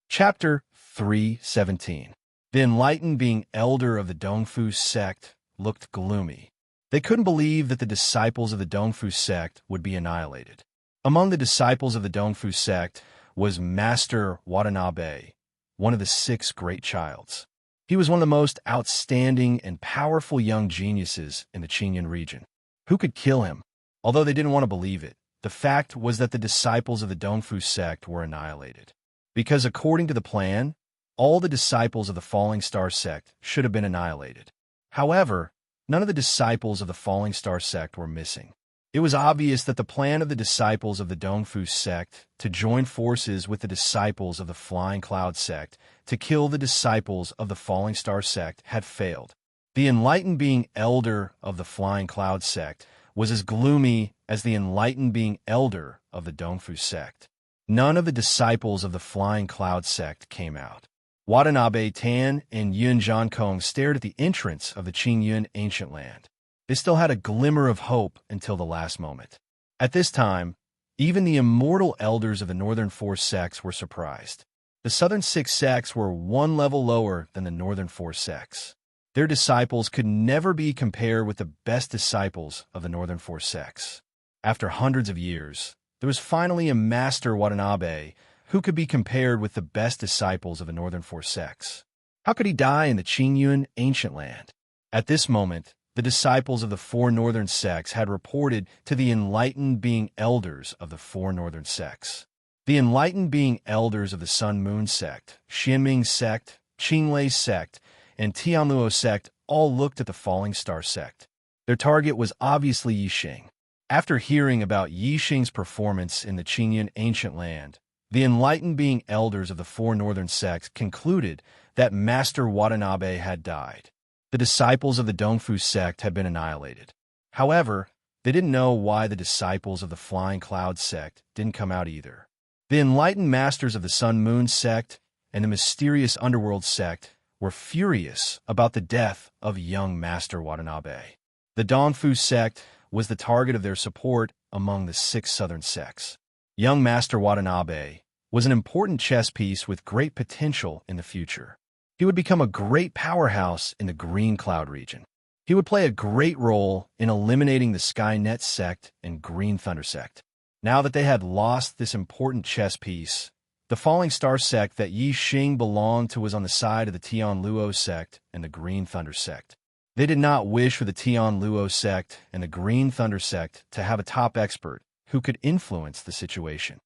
Chapter 3:17. The enlightened being elder of the Dongfu sect looked gloomy. They couldn't believe that the disciples of the Dongfu sect would be annihilated. Among the disciples of the Dongfu sect was Master Watanabe, one of the 6 great childs. He was one of the most outstanding and powerful young geniuses in the Qingyun region. Who could kill him? Although they didn't want to believe it, the fact was that the disciples of the Dongfu sect were annihilated. Because according to the plan, all the disciples of the Falling Star sect should have been annihilated. However, none of the disciples of the Falling Star sect were missing. It was obvious that the plan of the disciples of the Dongfu sect to join forces with the disciples of the Flying Cloud sect to kill the disciples of the Falling Star sect had failed. The enlightened being elder of the Flying Cloud sect was as gloomy as the enlightened being elder of the Dongfu sect. none of the disciples of the Flying Cloud sect came out. Watanabe, Tan, and Yun Jiankong stared at the entrance of the Qingyun ancient land. They still had a glimmer of hope until the last moment. At this time, even the immortal elders of the Northern Four sects were surprised. The Southern Six sects were one level lower than the Northern Four sects. Their disciples could never be compared with the best disciples of the Northern Four sects. After hundreds of years, there was finally a Master Watanabe who could be compared with the best disciples of the Northern Four sects. How could he die in the Qingyun ancient land? At this moment, the disciples of the four northern sects had reported to the enlightened being elders of the four northern sects. The enlightened being elders of the Sun-Moon sect, Xianming sect, Qinglei sect, and Tianluo sect all looked at the Falling Star sect. Their target was obviously Yixing. After hearing about Yixing's performance in the Qingyun ancient land, the enlightened being elders of the four northern sects concluded that Master Watanabe had died. The disciples of the Dongfu sect had been annihilated. However, they didn't know why the disciples of the Flying Cloud sect didn't come out either. The enlightened masters of the Sun-Moon sect and the mysterious underworld sect were furious about the death of young Master Watanabe. The Dongfu sect was the target of their support among the six southern sects. Young Master Watanabe was an important chess piece with great potential in the future. He would become a great powerhouse in the Green Cloud region. He would play a great role in eliminating the Skynet sect and Green Thunder sect. Now that they had lost this important chess piece, the Falling Star sect that Yixing belonged to was on the side of the Tianluo sect and the Green Thunder sect. They did not wish for the Tianluo sect and the Green Thunder sect to have a top expert who could influence the situation.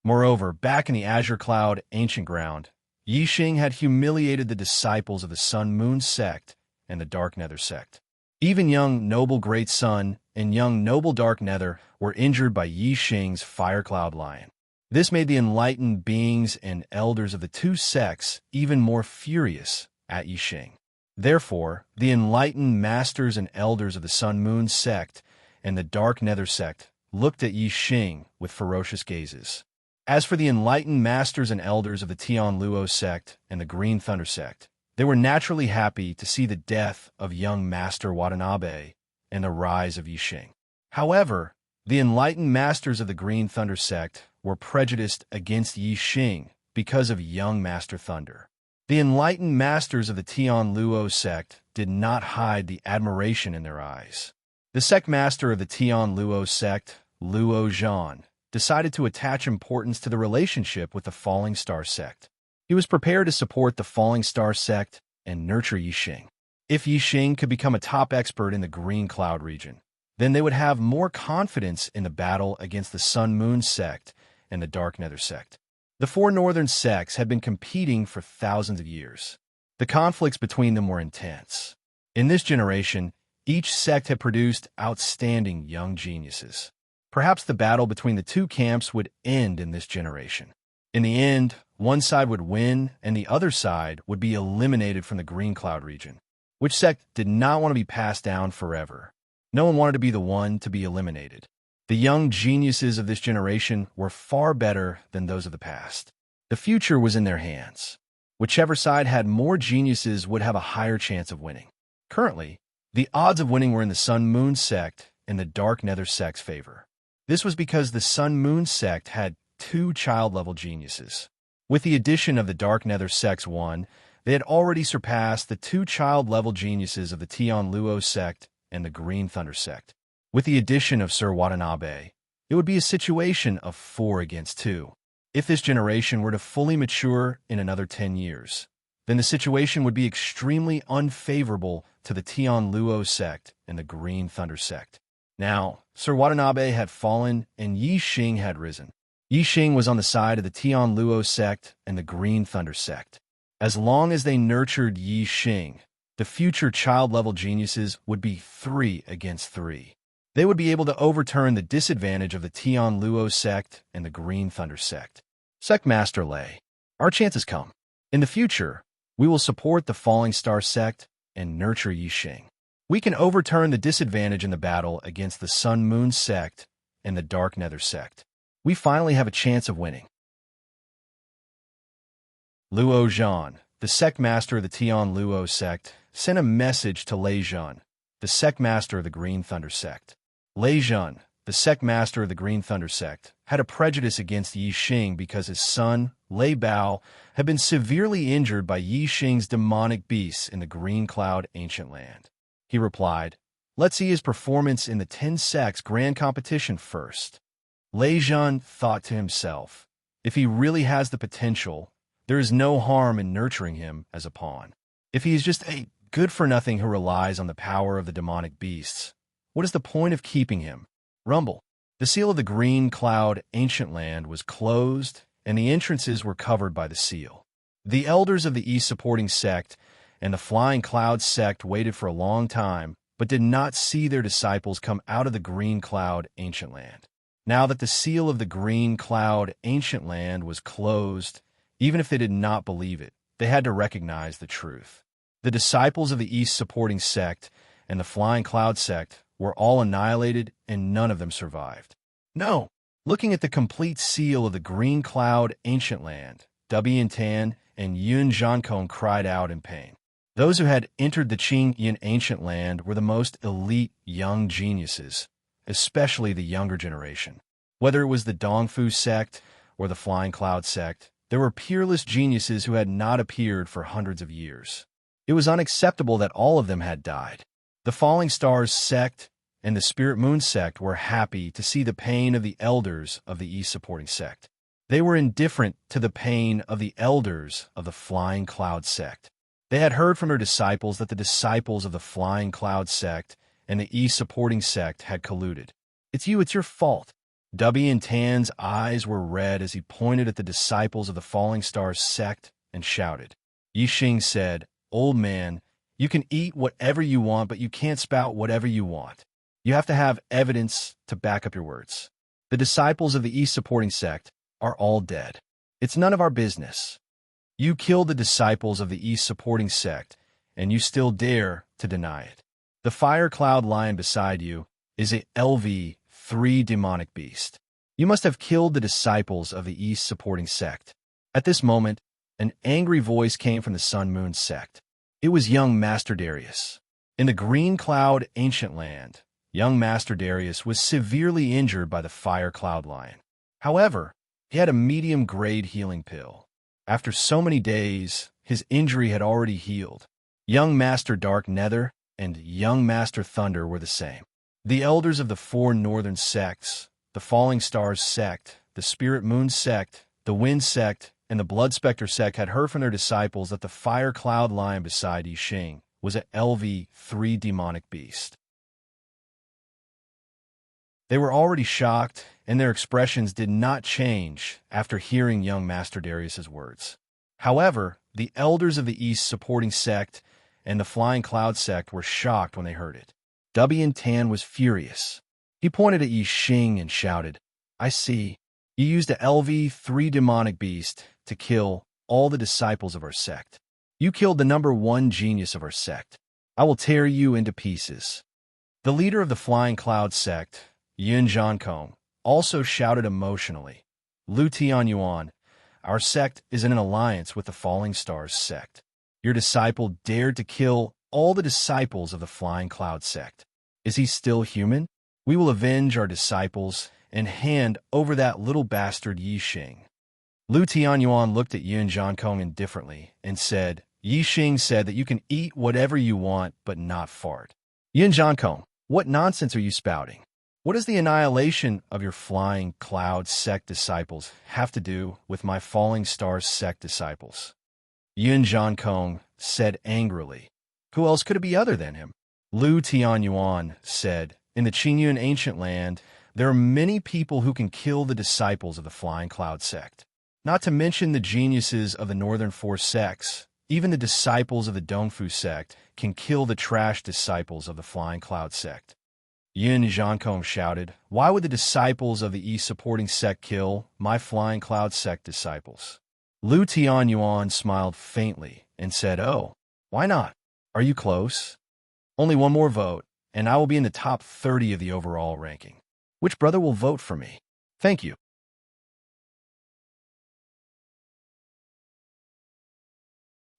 Moreover, back in the Azure Cloud ancient ground, Yixing had humiliated the disciples of the Sun-Moon sect and the Dark Nether sect. Even young Noble Great Sun and young Noble Dark Nether were injured by Yixing's Fire Cloud Lion. This made the enlightened beings and elders of the two sects even more furious at Yixing. Therefore, the enlightened masters and elders of the Sun-Moon sect and the Dark Nether sect looked at Yixing with ferocious gazes. As for the enlightened masters and elders of the Tianluo sect and the Green Thunder sect, they were naturally happy to see the death of young Master Watanabe and the rise of Yixing. However, the enlightened masters of the Green Thunder sect were prejudiced against Yixing because of young Master Thunder. The enlightened masters of the Tianluo sect did not hide the admiration in their eyes. The sect master of the Tianluo sect, Luo Zhan, decided to attach importance to the relationship with the Falling Star sect. He was prepared to support the Falling Star sect and nurture Yixing. If Yixing could become a top expert in the Green Cloud region, then they would have more confidence in the battle against the Sun-Moon sect and the Dark Nether sect. The four northern sects had been competing for thousands of years. The conflicts between them were intense. In this generation, each sect had produced outstanding young geniuses. Perhaps the battle between the two camps would end in this generation. In the end, one side would win and the other side would be eliminated from the Green Cloud region. Which sect did not want to be passed down forever? No one wanted to be the one to be eliminated. The young geniuses of this generation were far better than those of the past. The future was in their hands. Whichever side had more geniuses would have a higher chance of winning. Currently, the odds of winning were in the Sun-Moon sect and the Dark Nether sect's favor. This was because the Sun-Moon sect had two child-level geniuses. With the addition of the Dark Nether sect's one, they had already surpassed the two child-level geniuses of the Tianluo sect and the Green Thunder sect. With the addition of Sir Watanabe, it would be a situation of 4 against 2. If this generation were to fully mature in another 10 years, then the situation would be extremely unfavorable to the Tianluo sect and the Green Thunder sect. Now, Sir Watanabe had fallen and Yixing had risen. Yixing was on the side of the Tianluo sect and the Green Thunder sect. As long as they nurtured Yixing, the future child-level geniuses would be 3 against 3. They would be able to overturn the disadvantage of the Tianluo sect and the Green Thunder sect. Sect Master Lei, our chance has come. In the future, we will support the Falling Star sect and nurture Yixing. We can overturn the disadvantage in the battle against the Sun-Moon sect and the Dark Nether sect. We finally have a chance of winning. Luo Zhan, the sect master of the Tian Luo sect, sent a message to Lei Zhan, the sect master of the Green Thunder sect. Lei Zhan, the sect master of the Green Thunder sect, had a prejudice against Yi Xing because his son, Lei Bao, had been severely injured by Yi Xing's demonic beasts in the Green Cloud Ancient Land. He replied, "Let's see his performance in the 10 sects grand competition first." Lei Zhan thought to himself, if he really has the potential, there is no harm in nurturing him as a pawn. If he is just a good-for-nothing who relies on the power of the demonic beasts, what is the point of keeping him? Rumble. The seal of the Green Cloud Ancient Land was closed, and the entrances were covered by the seal. The elders of the East supporting sect and the Flying Cloud sect waited for a long time, but did not see their disciples come out of the Green Cloud Ancient Land. Now that the seal of the Green Cloud Ancient Land was closed, even if they did not believe it, they had to recognize the truth. The disciples of the East supporting sect and the Flying Cloud sect were all annihilated, and none of them survived. No! Looking at the complete seal of the Green Cloud Ancient Land, Dubian Tan and Yun Zhankong cried out in pain. Those who had entered the Qingyan Ancient Land were the most elite young geniuses, especially the younger generation. Whether it was the Dongfu sect or the Flying Cloud sect, there were peerless geniuses who had not appeared for hundreds of years. It was unacceptable that all of them had died. The Falling Stars sect and the Spirit Moon sect were happy to see the pain of the elders of the East supporting sect. They were indifferent to the pain of the elders of the Flying Cloud sect. They had heard from their disciples that the disciples of the Flying Cloud sect and the East supporting sect had colluded. It's your fault. Dubian Tan's eyes were red as he pointed at the disciples of the Falling Stars sect and shouted. Yi Xing said, "Old man, you can eat whatever you want, but you can't spout whatever you want. You have to have evidence to back up your words. The disciples of the East supporting sect are all dead. It's none of our business. You killed the disciples of the East supporting sect, and you still dare to deny it. The fire cloud lion beside you is a LV3 demonic beast. You must have killed the disciples of the East supporting sect." At this moment, an angry voice came from the Sun Moon sect. It was young Master Darius. In the Green Cloud Ancient Land, young Master Darius was severely injured by the Fire Cloud Lion. However, he had a medium-grade healing pill. After so many days, his injury had already healed. Young Master Dark Nether and young Master Thunder were the same. The elders of the 4 northern sects, the Falling Stars sect, the Spirit Moon sect, the Wind sect, and the Blood Spectre sect had heard from their disciples that the Fire Cloud Lion beside Yi Xing was a LV3 demonic beast. They were already shocked, and their expressions did not change after hearing young Master Darius's words. However, the elders of the East supporting sect and the Flying Cloud sect were shocked when they heard it. Dubian Tan was furious. He pointed at Yi Xing and shouted, "I see. You used a LV3 demonic beast to kill all the disciples of our sect. You killed the #1 genius of our sect. I will tear you into pieces." The leader of the Flying Cloud sect, Yun Zhankong, also shouted emotionally, "Lu Tianyuan, our sect is in an alliance with the Falling Stars sect. Your disciple dared to kill all the disciples of the Flying Cloud sect. Is he still human? We will avenge our disciples and hand over that little bastard Yi Xing." Lu Tianyuan looked at Yun Zhankong indifferently and said, "Yi Xing said that you can eat whatever you want but not fart. Yun Zhankong, what nonsense are you spouting? What does the annihilation of your Flying Cloud sect disciples have to do with my Falling Stars sect disciples?" Yun Zhankong said angrily, "Who else could it be other than him?" Lu Tianyuan said, "In the Qingyun Ancient Land, there are many people who can kill the disciples of the Flying Cloud sect. Not to mention the geniuses of the Northern 4 sects. Even the disciples of the Dongfu sect can kill the trash disciples of the Flying Cloud sect." Yun Zhankong shouted, "Why would the disciples of the East supporting sect kill my Flying Cloud sect disciples?" Lu Tianyuan smiled faintly and said, "Oh, why not? Are you close? Only one more vote, and I will be in the top 30 of the overall ranking." Which brother will vote for me? Thank you.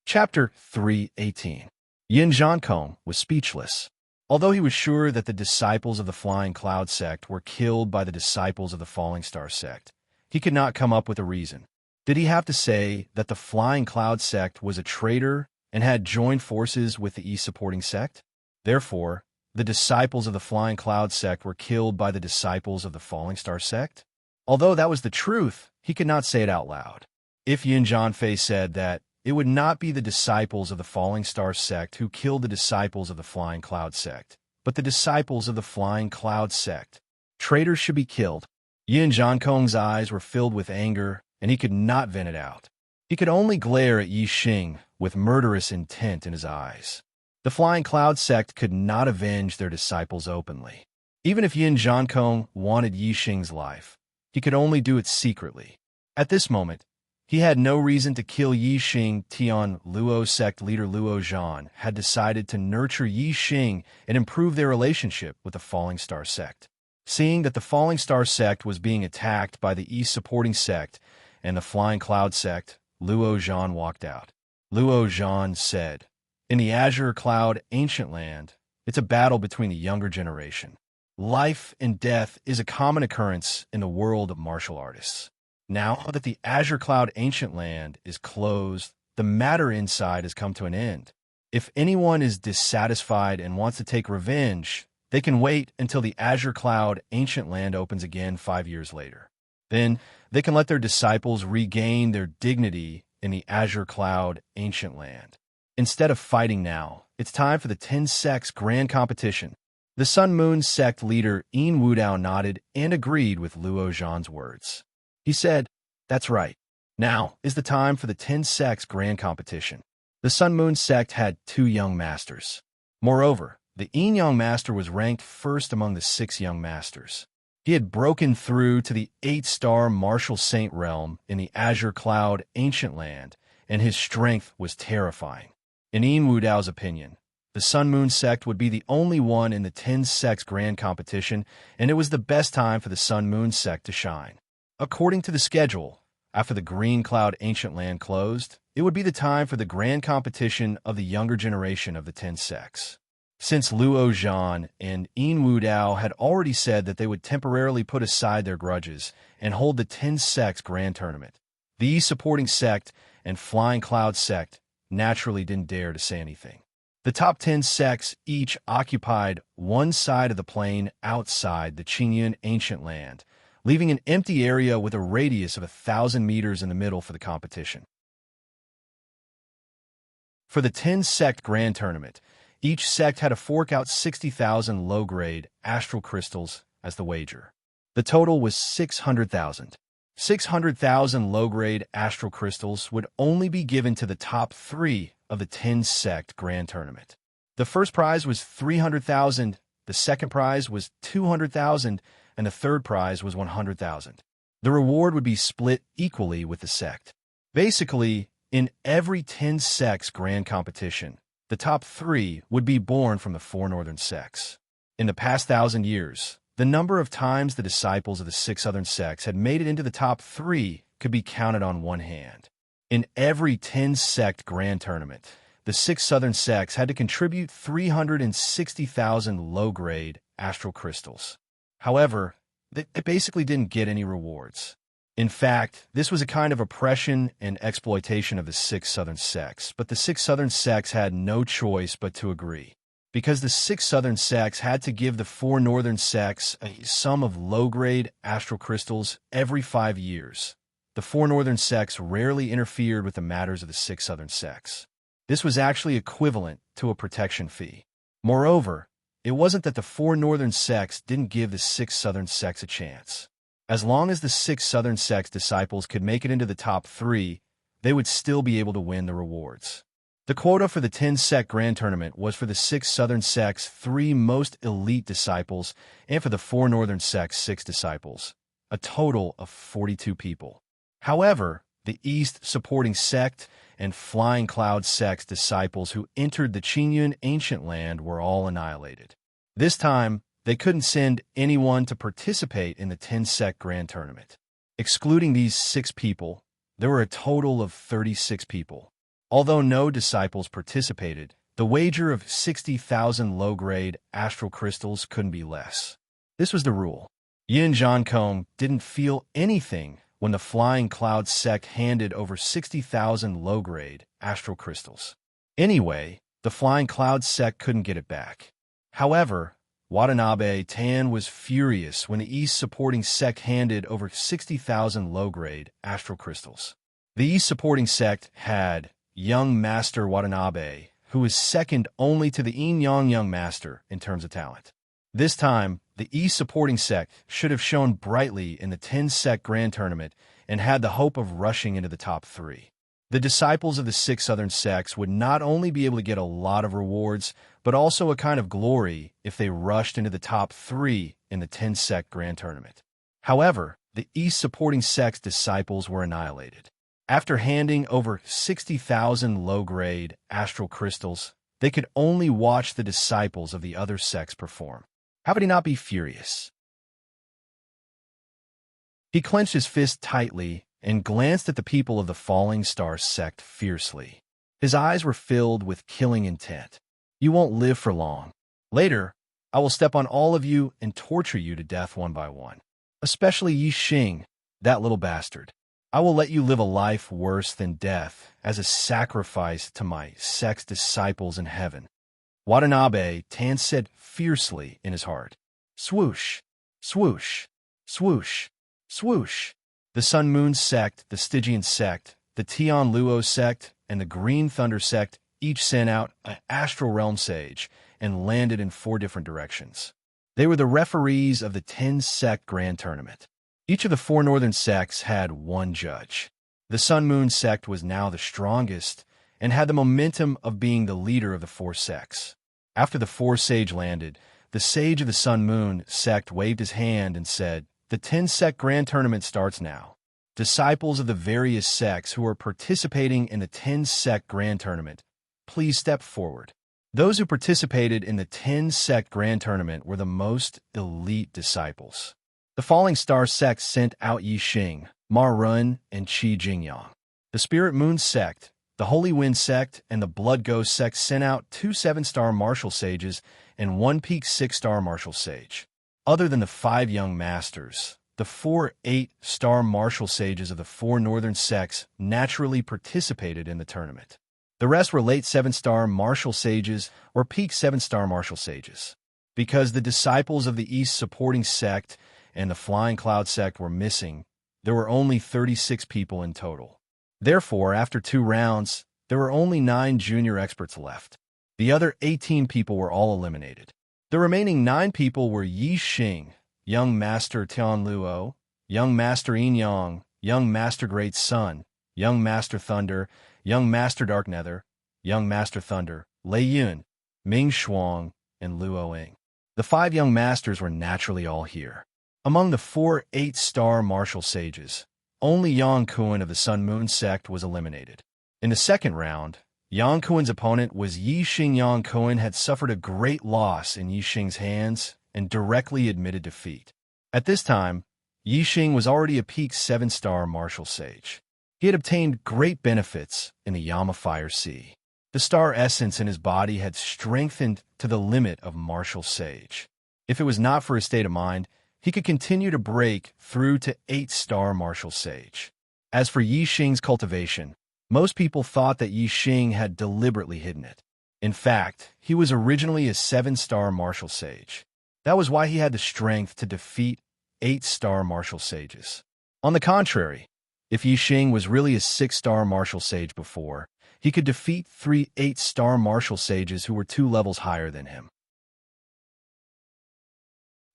Chapter 3:18. Yin Zhankong was speechless. Although he was sure that the disciples of the Flying Cloud sect were killed by the disciples of the Falling Star sect, he could not come up with a reason. Did he have to say that the Flying Cloud sect was a traitor and had joined forces with the East supporting sect? Therefore, the disciples of the Flying Cloud sect were killed by the disciples of the Falling Star sect? Although that was the truth, he could not say it out loud. If Yin Zhanfei said that it would not be the disciples of the Falling Star sect who killed the disciples of the Flying Cloud sect, but the disciples of the Flying Cloud sect, traitors should be killed. Yin Zhankong's eyes were filled with anger, and he could not vent it out. He could only glare at Yi Xing with murderous intent in his eyes. The Flying Cloud sect could not avenge their disciples openly. Even if Yin Zhankong wanted Yi Xing's life, he could only do it secretly. At this moment, he had no reason to kill Yi Xing. Tian Luo sect leader Luo Zhan had decided to nurture Yi Xing and improve their relationship with the Falling Star sect. Seeing that the Falling Star sect was being attacked by the East supporting sect and the Flying Cloud sect, Luo Zhan walked out. Luo Zhan said, "In the Azure Cloud ancient land, it's a battle between the younger generation. Life and death is a common occurrence in the world of martial artists. Now that the Azure Cloud ancient land is closed, the matter inside has come to an end. If anyone is dissatisfied and wants to take revenge, they can wait until the Azure Cloud ancient land opens again 5 years later. Then they can let their disciples regain their dignity in the Azure Cloud ancient land. Instead of fighting now, it's time for the 10 sects grand competition." The Sun Moon sect leader Yin Wudao nodded and agreed with Luo Zhan's words. He said, "That's right. Now is the time for the 10 sects grand competition." The Sun Moon sect had 2 young masters. Moreover, the Yin Young master was ranked first among the 6 young masters. He had broken through to the 8-star martial saint realm in the Azure Cloud ancient land, and his strength was terrifying. In Yin Wudao's opinion, the Sun Moon sect would be the only one in the 10 sects grand competition, and it was the best time for the Sun Moon sect to shine. According to the schedule, after the Green Cloud ancient land closed, it would be the time for the grand competition of the younger generation of the 10 sects. Since Luo Zhan and Yin Wudao had already said that they would temporarily put aside their grudges and hold the 10 sects grand tournament, the East supporting sect and Flying Cloud sect naturally didn't dare to say anything. The top 10 sects each occupied one side of the plain outside the Qingyun ancient land, leaving an empty area with a radius of 1,000 meters in the middle for the competition. For the 10-sect grand tournament, each sect had to fork out 60,000 low-grade astral crystals as the wager. The total was 600,000. 600,000 low-grade astral crystals would only be given to the top 3 of the 10-sect grand tournament. The first prize was 300,000, the second prize was 200,000, and the third prize was 100,000. The reward would be split equally with the sect. Basically, in every 10 sects grand competition, the top 3 would be born from the 4 northern sects. In the past 1,000 years, the number of times the disciples of the 6 southern sects had made it into the top 3 could be counted on one hand. In every 10-sect grand tournament, the 6 southern sects had to contribute 360,000 low-grade astral crystals. However, they basically didn't get any rewards. In fact, this was a kind of oppression and exploitation of the 6 southern sects, but the 6 southern sects had no choice but to agree. Because the 6 southern sects had to give the 4 northern sects a sum of low-grade astral crystals every 5 years. The 4 northern sects rarely interfered with the matters of the 6 southern sects. This was actually equivalent to a protection fee. Moreover, it wasn't that the 4 northern sects didn't give the 6 southern sects a chance. As long as the 6 southern sects disciples could make it into the top 3, they would still be able to win the rewards. The quota for the 10-sect grand tournament was for the 6 southern sects' 3 most elite disciples and for the 4 northern sects' 6 disciples, a total of 42 people. However, the East supporting sect and Flying Cloud sect's disciples who entered the Qingyun ancient land were all annihilated. This time, they couldn't send anyone to participate in the 10-sect grand tournament. Excluding these 6 people, there were a total of 36 people. Although no disciples participated, the wager of 60,000 low-grade astral crystals couldn't be less. This was the rule. Yin Jiankong didn't feel anything when the Flying Cloud sect handed over 60,000 low-grade astral crystals. Anyway, the Flying Cloud sect couldn't get it back. However, Watanabe Tan was furious when the East supporting sect handed over 60,000 low-grade astral crystals. The East supporting sect had young Master Watanabe, who was second only to the Yin Yang young master in terms of talent. This time, the East supporting sect should have shone brightly in the 10-sect grand tournament and had the hope of rushing into the top 3. The disciples of the 6 southern sects would not only be able to get a lot of rewards, but also a kind of glory if they rushed into the top 3 in the 10-sect grand tournament. However, the East supporting sect's disciples were annihilated. After handing over 60,000 low-grade astral crystals, they could only watch the disciples of the other sects perform. How could he not be furious? He clenched his fist tightly and glanced at the people of the Falling Star sect fiercely. His eyes were filled with killing intent. You won't live for long. Later, I will step on all of you and torture you to death one by one. Especially Yi Xing, that little bastard. I will let you live a life worse than death as a sacrifice to my sect's disciples in heaven. Watanabe Tan said fiercely in his heart. Swoosh, swoosh, swoosh, swoosh. The Sun Moon sect, the Stygian sect, the Tian Luo sect, and the Green Thunder sect each sent out an astral realm sage and landed in 4 different directions. They were the referees of the 10-sect grand tournament. Each of the 4 northern sects had 1 judge. The Sun Moon sect was now the strongest and had the momentum of being the leader of the 4 sects. After the 4 sage landed, the sage of the Sun Moon sect waved his hand and said, "The 10-sect grand tournament starts now. Disciples of the various sects who are participating in the 10-sect grand tournament, please step forward." Those who participated in the 10-sect grand tournament were the most elite disciples. The Falling Star sect sent out Yi Xing, Ma Run, and Qi Jingyang. The Spirit Moon sect, the Holy Wind sect, and the Blood Ghost sect sent out 2 7-star martial sages and 1 peak 6-star martial sage. Other than the 5 young masters, the 4 8-star martial sages of the 4 northern sects naturally participated in the tournament. The rest were late 7-star martial sages or peak 7-star martial sages. Because the disciples of the East supporting sect and the Flying Cloud sect were missing, there were only 36 people in total. Therefore, after 2 rounds, there were only 9 junior experts left. The other 18 people were all eliminated. The remaining 9 people were Yi Xing, young Master Tian Luo, young Master Yin Yang, young Master Great Sun, young Master Thunder, young Master Dark Nether, young Master Thunder, Lei Yun, Ming Shuang, and Luo Ying. The 5 young masters were naturally all here. Among the 4 8-star martial sages, only Yang Kuan of the Sun Moon sect was eliminated. In the second round, Yang Kuan's opponent was Yi Xing. Yang Kuan had suffered a great loss in Yi Xing's hands and directly admitted defeat. At this time, Yi Xing was already a peak 7-star martial sage. He had obtained great benefits in the Yama Fire Sea. The star essence in his body had strengthened to the limit of martial sage. If it was not for his state of mind, he could continue to break through to 8-star martial sage. As for Yi Xing's cultivation, most people thought that Yi Xing had deliberately hidden it. In fact, he was originally a 7-star martial sage. That was why he had the strength to defeat 8-star martial sages. On the contrary, if Yi Xing was really a 6-star martial sage before, he could defeat 3 8-star martial sages who were 2 levels higher than him.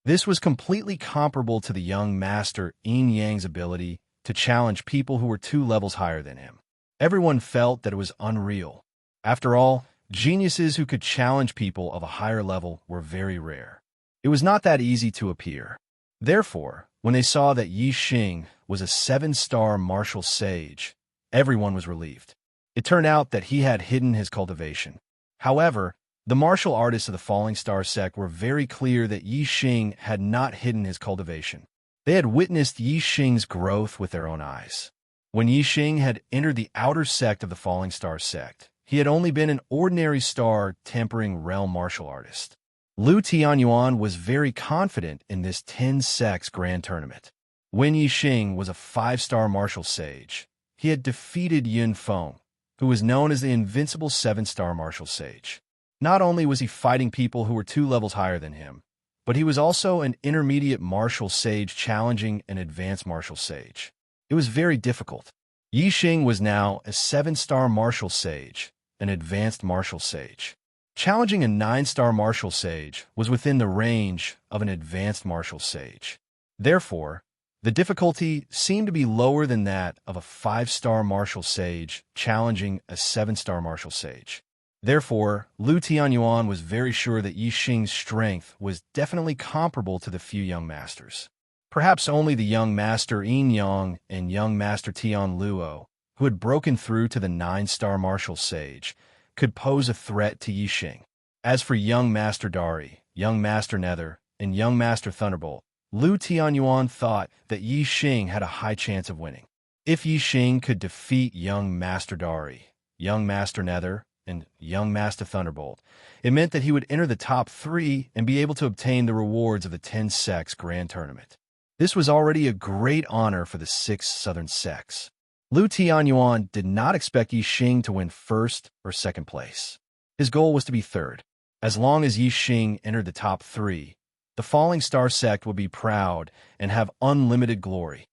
This was completely comparable to the young master Yin Yang's ability to challenge people who were 2 levels higher than him. Everyone felt that it was unreal. After all, geniuses who could challenge people of a higher level were very rare. It was not that easy to appear. Therefore, when they saw that Yi Xing was a 7-star martial sage, everyone was relieved. It turned out that he had hidden his cultivation. However, The martial artists of the Falling Star sect were very clear that Yi Xing had not hidden his cultivation. They had witnessed Yi Xing's growth with their own eyes. When Yi Xing had entered the outer sect of the Falling Star sect, he had only been an ordinary star-tempering realm martial artist. Lu Tianyuan was very confident in this 10 sects grand tournament. When Yi Xing was a 5-star martial sage, he had defeated Yun Feng, who was known as the invincible 7-star martial sage. Not only was he fighting people who were 2 levels higher than him, but he was also an intermediate martial sage challenging an advanced martial sage. It was very difficult. Yi Xing was now a 7-star martial sage, an advanced martial sage. Challenging a 9-star martial sage was within the range of an advanced martial sage. Therefore, the difficulty seemed to be lower than that of a 5-star martial sage challenging a 7-star martial sage. Therefore, Lu Tianyuan was very sure that Yi Xing's strength was definitely comparable to the few young masters. Perhaps only the young master Yin Yang and young master Tian Luo, who had broken through to the 9-star martial sage, could pose a threat to Yi Xing. As for young master Dari, young master Nether, and young master Thunderbolt, Lu Tianyuan thought that Yi Xing had a high chance of winning. If Yi Xing could defeat young master Dari, young master Nether, and young master Thunderbolt, it meant that he would enter the top 3 and be able to obtain the rewards of the 10 sects grand tournament. This was already a great honor for the 6 southern sects. Lu Tianyuan did not expect Yi Xing to win 1st or 2nd place. His goal was to be 3rd. As long as Yi Xing entered the top 3, the Falling Star sect would be proud and have unlimited glory.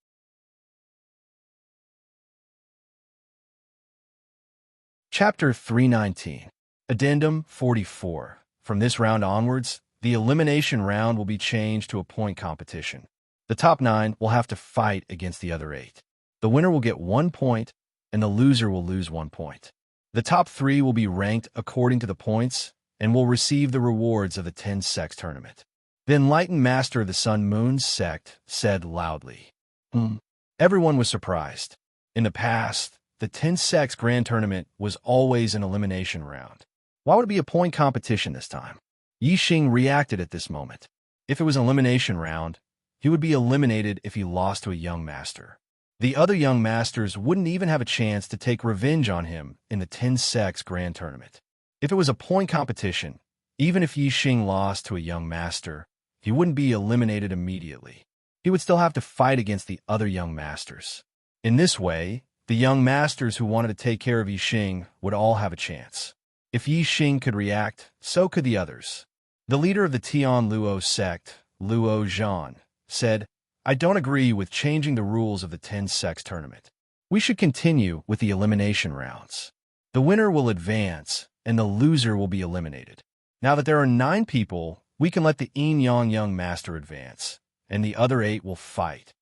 Chapter 319. Addendum 44. From this round onwards, the elimination round will be changed to a point competition. The top 9 will have to fight against the other 8. The winner will get 1 point, and the loser will lose 1 point. The top 3 will be ranked according to the points and will receive the rewards of the 10 sects tournament. The enlightened master of the Sun Moon sect said loudly, Everyone was surprised. In the past, the 10 sects grand tournament was always an elimination round. Why would it be a point competition this time? Yi Xing reacted at this moment. If it was an elimination round, he would be eliminated if he lost to a young master. The other young masters wouldn't even have a chance to take revenge on him in the 10 sects grand tournament. If it was a point competition, even if Yi Xing lost to a young master, he wouldn't be eliminated immediately. He would still have to fight against the other young masters. In this way, the young masters who wanted to take care of Yi Xing would all have a chance. If Yi Xing could react, so could the others. The leader of the Tian Luo sect, Luo Zhan, said, I don't agree with changing the rules of the 10 sects tournament. We should continue with the elimination rounds. The winner will advance, and the loser will be eliminated. Now that there are 9 people, we can let the Yin Yang young master advance, and the other 8 will fight.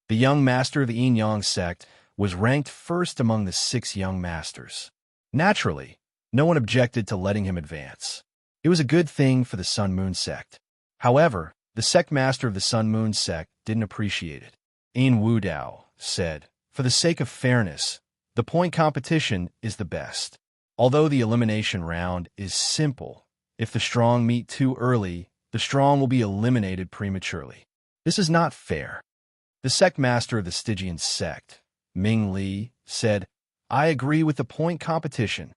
The young master of the Yin Yang sect was ranked first among the 6 young masters. Naturally, no one objected to letting him advance. It was a good thing for the Sun Moon sect. However, the sect master of the Sun Moon sect didn't appreciate it. Yin Wudao said, For the sake of fairness, the point competition is the best. Although the elimination round is simple, if the strong meet too early, the strong will be eliminated prematurely. This is not fair. The sect master of the Stygian sect, Ming Li, said, I agree with the point competition.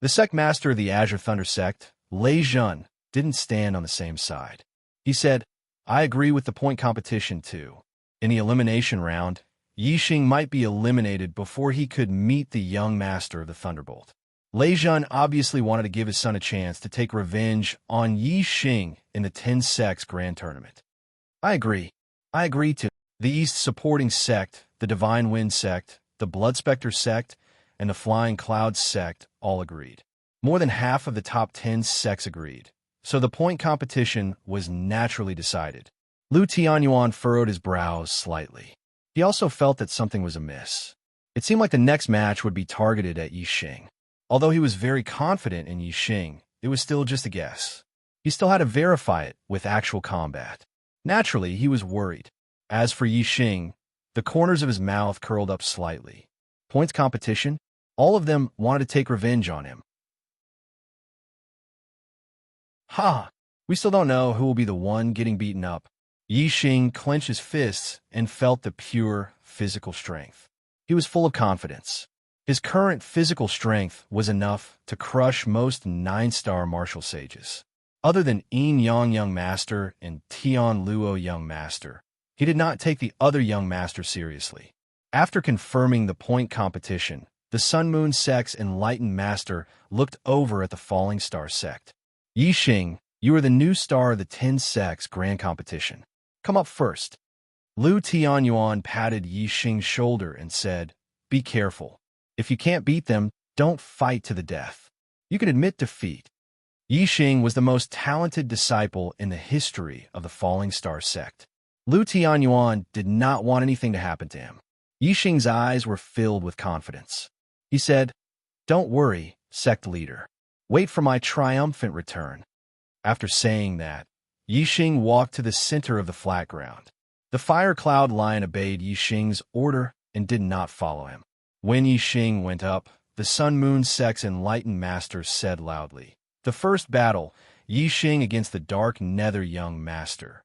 The sect master of the Azure Thunder sect, Lei Zhun, didn't stand on the same side. He said, I agree with the point competition too. In the elimination round, Yi Xing might be eliminated before he could meet the young master of the Thunderbolt. Lei Zhun obviously wanted to give his son a chance to take revenge on Yi Xing in the 10 sects grand tournament. I agree. I agree too. The East supporting sect, the Divine Wind sect, the Blood Spectre sect, and the Flying Clouds sect all agreed. More than half of the top 10 sects agreed, so the point competition was naturally decided. Lu Tianyuan furrowed his brows slightly. He also felt that something was amiss. It seemed like the next match would be targeted at Yi Xing. Although he was very confident in Yi Xing, it was still just a guess. He still had to verify it with actual combat. Naturally, he was worried. As for Yi Xing, the corners of his mouth curled up slightly. Points competition? All of them wanted to take revenge on him. Ha! We still don't know who will be the one getting beaten up. Yi Xing clenched his fists and felt the pure physical strength. He was full of confidence. His current physical strength was enough to crush most 9-star martial sages. Other than Yin Yang Young Master and Tian Luo Young Master, he did not take the other young master seriously. After confirming the point competition, the Sun Moon Sect's enlightened master looked over at the Falling Star sect. Yi Xing, you are the new star of the 10 sects grand competition. Come up first. Lu Tianyuan patted Yi Xing's shoulder and said, be careful. If you can't beat them, don't fight to the death. You can admit defeat. Yi Xing was the most talented disciple in the history of the Falling Star sect. Lu Tianyuan did not want anything to happen to him. Yi Xing's eyes were filled with confidence. He said, don't worry, sect leader. Wait for my triumphant return. After saying that, Yi Xing walked to the center of the flat ground. The fire cloud lion obeyed Yi Xing's order and did not follow him. When Yi Xing went up, the Sun Moon Sect's enlightened master said loudly, the first battle, Yi Xing against the Dark Nether Young Master.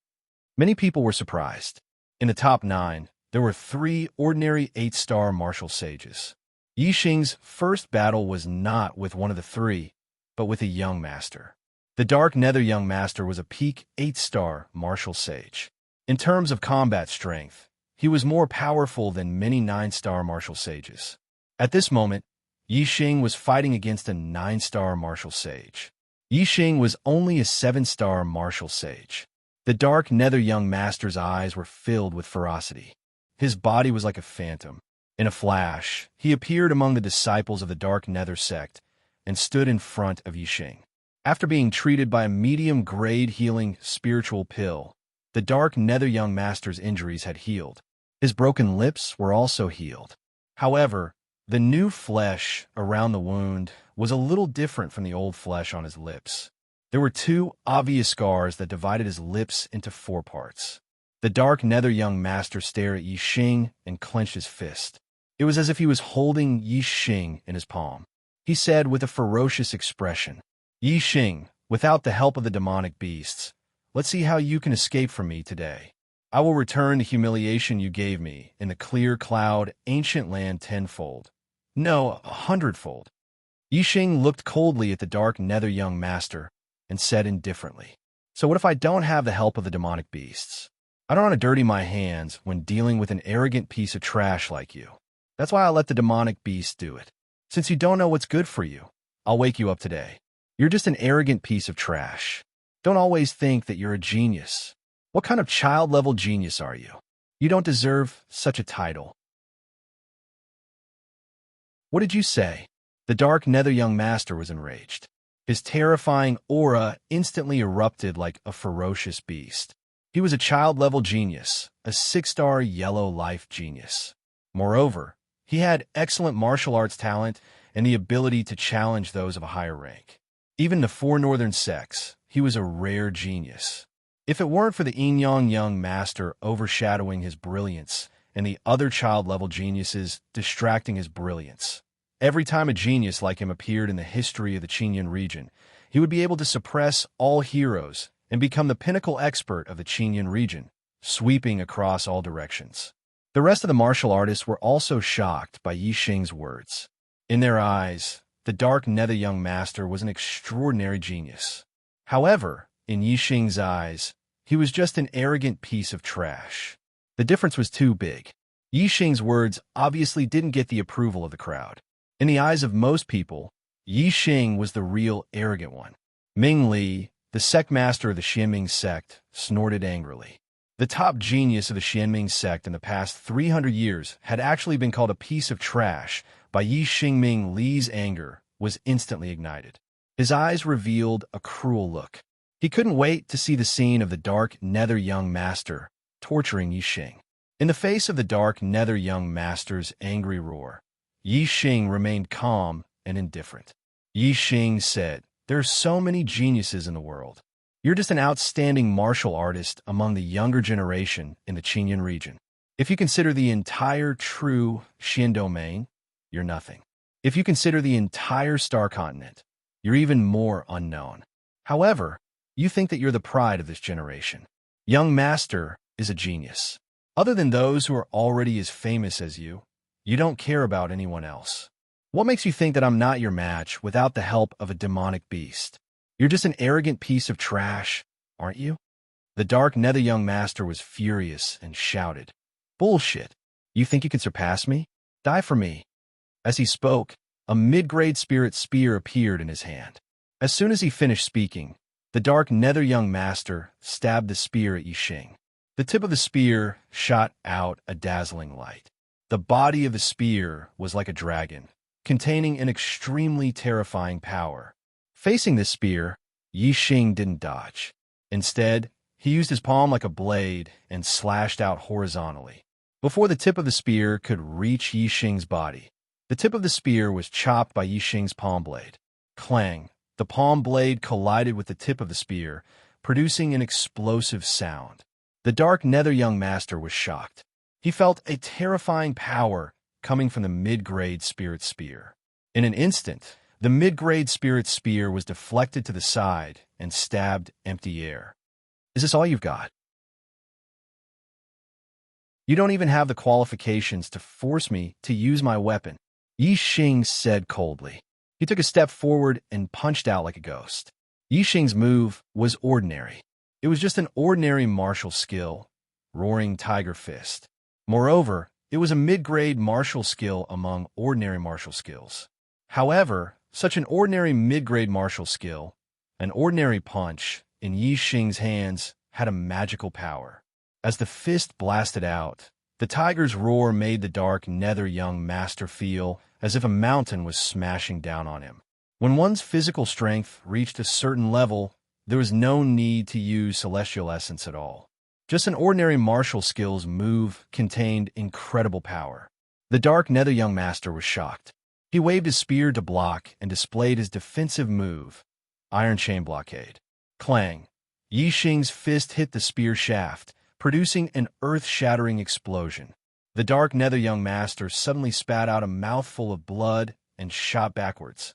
Many people were surprised. In the top 9, there were 3 ordinary 8-star martial sages. Yi Xing's first battle was not with one of the 3, but with a young master. The Dark Nether Young Master was a peak 8-star martial sage. In terms of combat strength, he was more powerful than many 9-star martial sages. At this moment, Yi Xing was fighting against a 9-star martial sage. Yi Xing was only a 7-star martial sage. The Dark Nether Young Master's eyes were filled with ferocity. His body was like a phantom. In a flash, he appeared among the disciples of the Dark Nether sect and stood in front of Yi Xing. After being treated by a medium-grade healing spiritual pill, the Dark Nether Young Master's injuries had healed. His broken lips were also healed. However, the new flesh around the wound was a little different from the old flesh on his lips. There were 2 obvious scars that divided his lips into 4 parts. The Dark Nether Young Master stared at Yi Xing and clenched his fist. It was as if he was holding Yi Xing in his palm. He said with a ferocious expression, Yi Xing, without the help of the demonic beasts, let's see how you can escape from me today. I will return the humiliation you gave me in the clear cloud ancient land 10-fold. No, 100-fold. Yi Xing looked coldly at the Dark Nether Young Master and said indifferently, so what if I don't have the help of the demonic beasts? I don't want to dirty my hands when dealing with an arrogant piece of trash like you. That's why I let the demonic beasts do it. Since you don't know what's good for you, I'll wake you up today. You're just an arrogant piece of trash. Don't always think that you're a genius. What kind of child-level genius are you? You don't deserve such a title. What did you say? The Dark Nether Young Master was enraged. His terrifying aura instantly erupted like a ferocious beast. He was a child-level genius, a 6-star yellow life genius. Moreover, he had excellent martial arts talent and the ability to challenge those of a higher rank. Even the 4 northern sects, he was a rare genius. If it weren't for the Yin Yang Young Master overshadowing his brilliance and the other child-level geniuses distracting his brilliance, every time a genius like him appeared in the history of the Qinyan region, he would be able to suppress all heroes and become the pinnacle expert of the Qinyan region, sweeping across all directions. The rest of the martial artists were also shocked by Yi Xing's words. In their eyes, the Dark Nether Young Master was an extraordinary genius. However, in Yi Xing's eyes, he was just an arrogant piece of trash. The difference was too big. Yi Xing's words obviously didn't get the approval of the crowd. In the eyes of most people, Yi Xing was the real arrogant one. Ming Li, the sect master of the Xianming sect, snorted angrily. The top genius of the Xianming sect in the past 300 years had actually been called a piece of trash by Yi Xing. Ming Li's anger was instantly ignited. His eyes revealed a cruel look. He couldn't wait to see the scene of the Dark Nether Young Master torturing Yi Xing. In the face of the Dark Nether Young Master's angry roar, Yi Xing remained calm and indifferent. Yi Xing said, "There are so many geniuses in the world. You're just an outstanding martial artist among the younger generation in the Qinyan region. If you consider the entire true Xian domain, you're nothing. If you consider the entire star continent, you're even more unknown. However, You think that you're the pride of this generation. Young Master is a genius. Other than those who are already as famous as you don't care about anyone else. What makes you think that I'm not your match without the help of a demonic beast? You're just an arrogant piece of trash, aren't you? The dark nether young master was furious and shouted, "Bullshit! You think you can surpass me? Die for me." As he spoke, a mid-grade spirit spear appeared in his hand. As soon as he finished speaking, the dark nether young master stabbed the spear at Yixing. The tip of the spear shot out a dazzling light. The body of the spear was like a dragon, containing an extremely terrifying power. Facing this spear, Yixing didn't dodge. Instead, he used his palm like a blade and slashed out horizontally. Before the tip of the spear could reach Yixing's body, the tip of the spear was chopped by Yixing's palm blade. Clang! The palm blade collided with the tip of the spear, producing an explosive sound. The dark nether young master was shocked. He felt a terrifying power coming from the mid-grade spirit spear. In an instant, the mid-grade spirit spear was deflected to the side and stabbed empty air. Is this all you've got? You don't even have the qualifications to force me to use my weapon, Yixing said coldly. He took a step forward and punched out like a ghost. Yixing's move was ordinary. It was just an ordinary martial skill, Roaring Tiger Fist. Moreover, it was a mid-grade martial skill among ordinary martial skills. However, such an ordinary mid-grade martial skill, an ordinary punch, in Yixing's hands had a magical power. As the fist blasted out, the tiger's roar made the dark nether young master feel as if a mountain was smashing down on him. When one's physical strength reached a certain level, there was no need to use celestial essence at all. Just an ordinary martial skill's move contained incredible power. The dark nether young master was shocked. He waved his spear to block and displayed his defensive move, Iron Chain Blockade. Clang! Yixing's fist hit the spear shaft, producing an earth-shattering explosion. The dark nether young master suddenly spat out a mouthful of blood and shot backwards.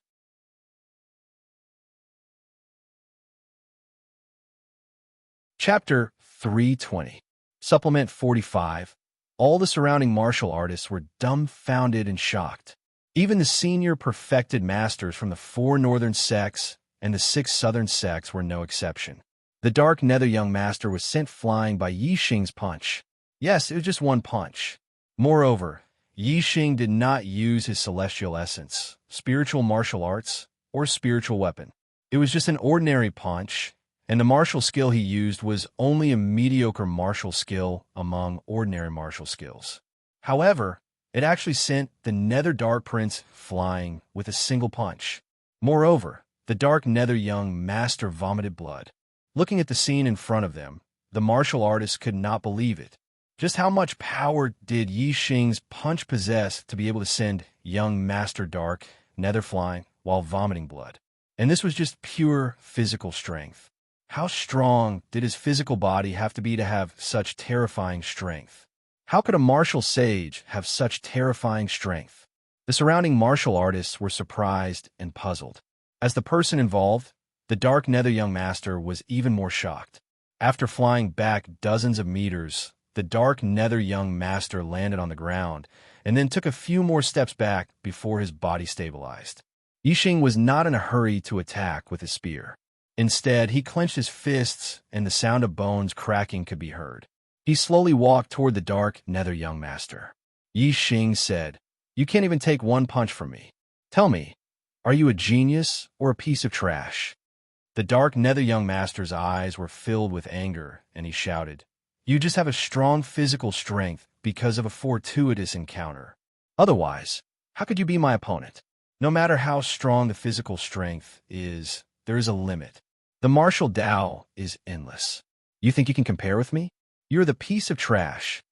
Chapter 320. Supplement 45. All the surrounding martial artists were dumbfounded and shocked. Even the senior perfected masters from the 4 northern sects and the 6 southern sects were no exception. The dark nether young master was sent flying by Yixing's punch. Yes, it was just one punch. Moreover, Yixing did not use his celestial essence, spiritual martial arts, or spiritual weapon. It was just an ordinary punch, and the martial skill he used was only a mediocre martial skill among ordinary martial skills. However, it actually sent the Nether Dark Prince flying with a single punch. Moreover, the dark nether young master vomited blood. Looking at the scene in front of them, the martial artists could not believe it. Just how much power did Yixing's punch possess to be able to send young Master Dark nether flying while vomiting blood? And this was just pure physical strength. How strong did his physical body have to have such terrifying strength? How could a martial sage have such terrifying strength? The surrounding martial artists were surprised and puzzled. As the person involved, the dark nether young master was even more shocked. After flying back dozens of meters, the dark nether young master landed on the ground and then took a few more steps back before his body stabilized. Yixing was not in a hurry to attack with his spear. Instead, he clenched his fists and the sound of bones cracking could be heard. He slowly walked toward the dark nether young master. Yixing said, "You can't even take one punch from me. Tell me, are you a genius or a piece of trash?" The dark nether young master's eyes were filled with anger, and he shouted, "You just have a strong physical strength because of a fortuitous encounter. Otherwise, how could you be my opponent? No matter how strong the physical strength is, there is a limit. The martial Tao is endless. You think you can compare with me? You're the piece of trash."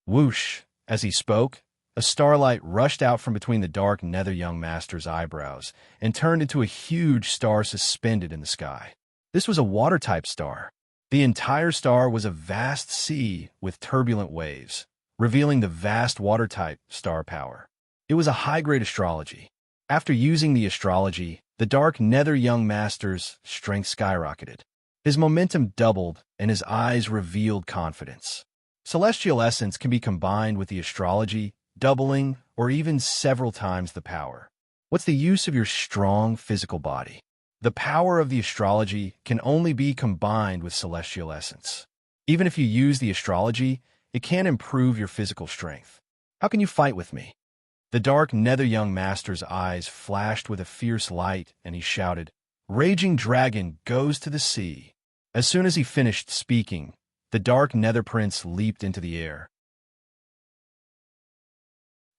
Whoosh! As he spoke, a starlight rushed out from between the dark nether young master's eyebrows and turned into a huge star suspended in the sky. This was a water-type star. The entire star was a vast sea with turbulent waves, revealing the vast water-type star power. It was a high-grade astrology. After using the astrology, the dark nether young master's strength skyrocketed. His momentum doubled, and his eyes revealed confidence. Celestial essence can be combined with the astrology, doubling, or even several times the power. What's the use of your strong physical body? The power of the astrology can only be combined with celestial essence. Even if you use the astrology, it can improve your physical strength. How can you fight with me? The dark nether young master's eyes flashed with a fierce light, and he shouted, "Raging dragon goes to the sea." As soon as he finished speaking, the dark nether prince leaped into the air.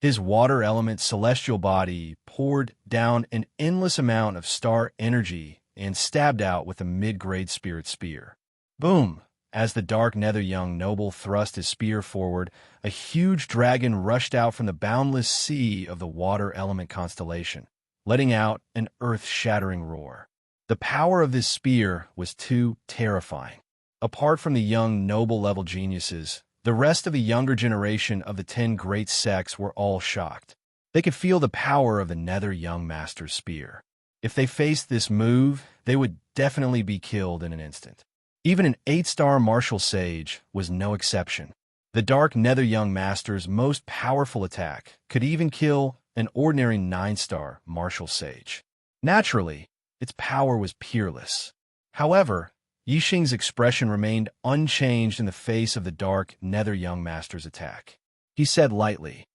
His water element celestial body poured down an endless amount of star energy and stabbed out with a mid-grade spirit spear. Boom! As the dark nether young noble thrust his spear forward, a huge dragon rushed out from the boundless sea of the water element constellation, letting out an earth-shattering roar. The power of this spear was too terrifying. Apart from the young noble-level geniuses, the rest of the younger generation of the 10 great sects were all shocked. They could feel the power of the nether young master's spear. If they faced this move, they would definitely be killed in an instant. Even an 8-star martial sage was no exception. The dark nether young master's most powerful attack could even kill an ordinary 9-star martial sage. Naturally, its power was peerless. However, Yixing's expression remained unchanged in the face of the dark nether young master's attack. He said lightly,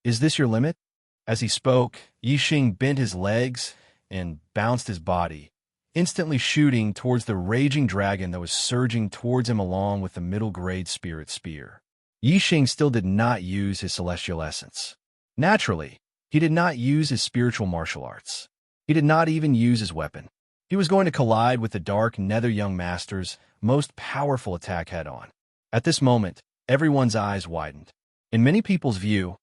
"Is this your limit?" As he spoke, Yixing bent his legs and bounced his body, instantly shooting towards the raging dragon that was surging towards him along with the middle-grade spirit spear. Yixing still did not use his celestial essence. Naturally, he did not use his spiritual martial arts. He did not even use his weapon. He was going to collide with the dark nether young master's most powerful attack head-on. At this moment, everyone's eyes widened. In many people's view,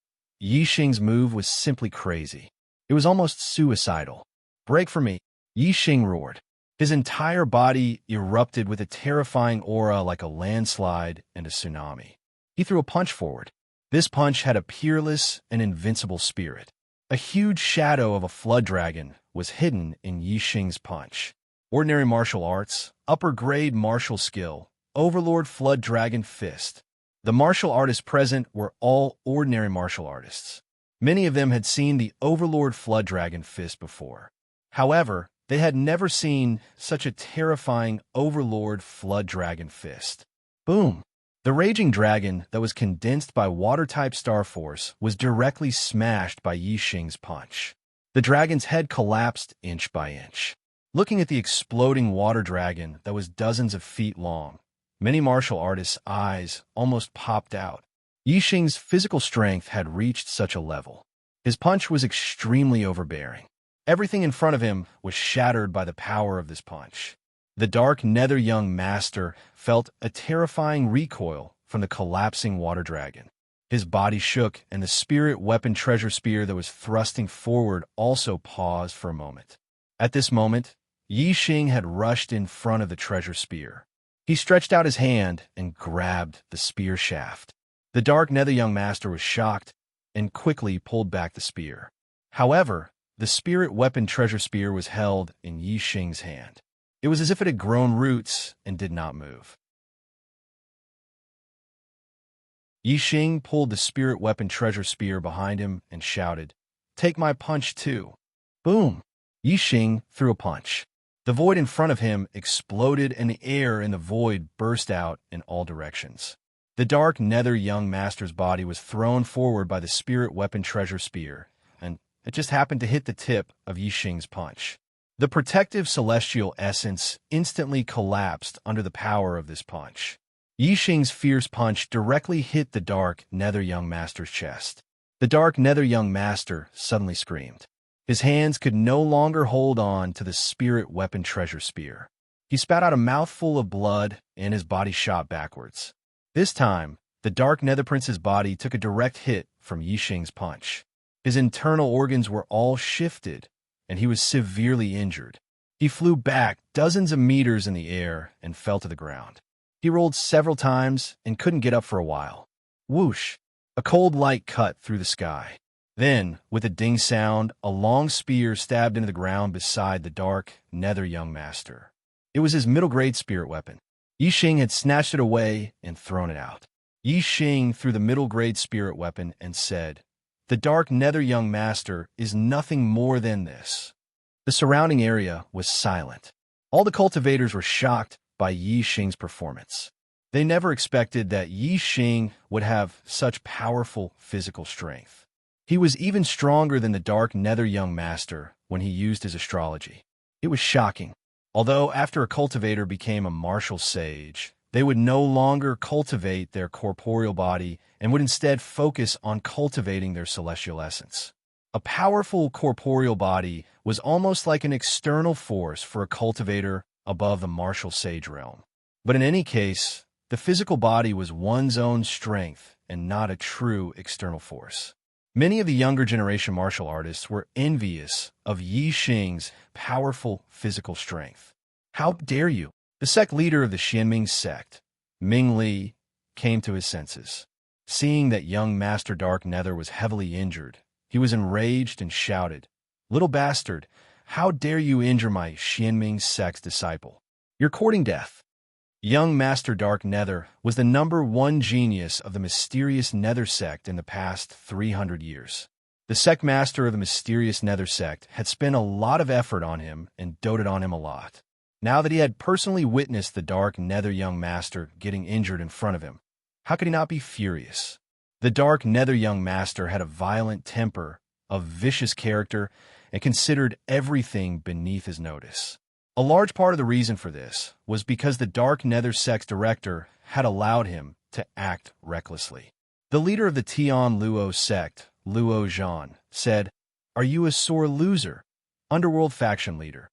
Yixing's move was simply crazy. It was almost suicidal. "Break for me!" Yixing roared. His entire body erupted with a terrifying aura like a landslide and a tsunami. He threw a punch forward. This punch had a peerless and invincible spirit. A huge shadow of a flood dragon was hidden in Yixing's punch. Ordinary martial arts, upper-grade martial skill, Overlord Flood Dragon Fist. The martial artists present were all ordinary martial artists. Many of them had seen the Overlord Flood Dragon Fist before. However, they had never seen such a terrifying Overlord Flood Dragon Fist. Boom! The raging dragon that was condensed by water-type star force was directly smashed by Yixing's punch. The dragon's head collapsed inch by inch. Looking at the exploding water dragon that was dozens of feet long, many martial artists' eyes almost popped out. Yixing's physical strength had reached such a level. His punch was extremely overbearing. Everything in front of him was shattered by the power of this punch. The dark nether young master felt a terrifying recoil from the collapsing water dragon. His body shook, and the spirit weapon treasure spear that was thrusting forward also paused for a moment. At this moment, Yixing had rushed in front of the treasure spear. He stretched out his hand and grabbed the spear shaft. The dark nether young master was shocked and quickly pulled back the spear. However, the spirit weapon treasure spear was held in Yixing's hand. It was as if it had grown roots and did not move. Yixing pulled the spirit weapon treasure spear behind him and shouted, "Take my punch too." Boom! Yixing threw a punch. The void in front of him exploded and the air in the void burst out in all directions. The dark nether young master's body was thrown forward by the spirit weapon treasure spear, and it just happened to hit the tip of Yixing's punch. The protective celestial essence instantly collapsed under the power of this punch. Yixing's fierce punch directly hit the dark nether young master's chest. The dark nether young master suddenly screamed. His hands could no longer hold on to the spirit weapon treasure spear. He spat out a mouthful of blood and his body shot backwards. This time, the dark nether prince's body took a direct hit from Yixing's punch. His internal organs were all shifted, and he was severely injured. He flew back dozens of meters in the air and fell to the ground. He rolled several times and couldn't get up for a while. Whoosh! A cold light cut through the sky. Then, with a ding sound, a long spear stabbed into the ground beside the dark nether young master. It was his middle-grade spirit weapon. Yi Xing had snatched it away and thrown it out. Yi Xing threw the middle-grade spirit weapon and said, "The Dark Nether young master is nothing more than this." The surrounding area was silent. All the cultivators were shocked by Yi Xing's performance. They never expected that Yi Xing would have such powerful physical strength. He was even stronger than the Dark Nether young master when he used his astrology. It was shocking. Although after a cultivator became a martial sage, they would no longer cultivate their corporeal body and would instead focus on cultivating their celestial essence. A powerful corporeal body was almost like an external force for a cultivator above the martial sage realm. But in any case, the physical body was one's own strength and not a true external force. Many of the younger generation martial artists were envious of Yi Xing's powerful physical strength. "How dare you?" The sect leader of the Xianming sect, Ming Li, came to his senses. Seeing that young Master Dark Nether was heavily injured, he was enraged and shouted, "Little bastard, how dare you injure my Xianming sect's disciple? You're courting death." Young Master Dark Nether was the #1 genius of the mysterious Nether sect in the past 300 years. The sect master of the mysterious Nether sect had spent a lot of effort on him and doted on him a lot. Now that he had personally witnessed the Dark Nether young master getting injured in front of him, how could he not be furious? The Dark Nether young master had a violent temper, a vicious character, and considered everything beneath his notice. A large part of the reason for this was because the Dark Nether sect's director had allowed him to act recklessly. The leader of the Tian Luo sect, Luo Zhan, said, "Are you a sore loser, underworld faction leader?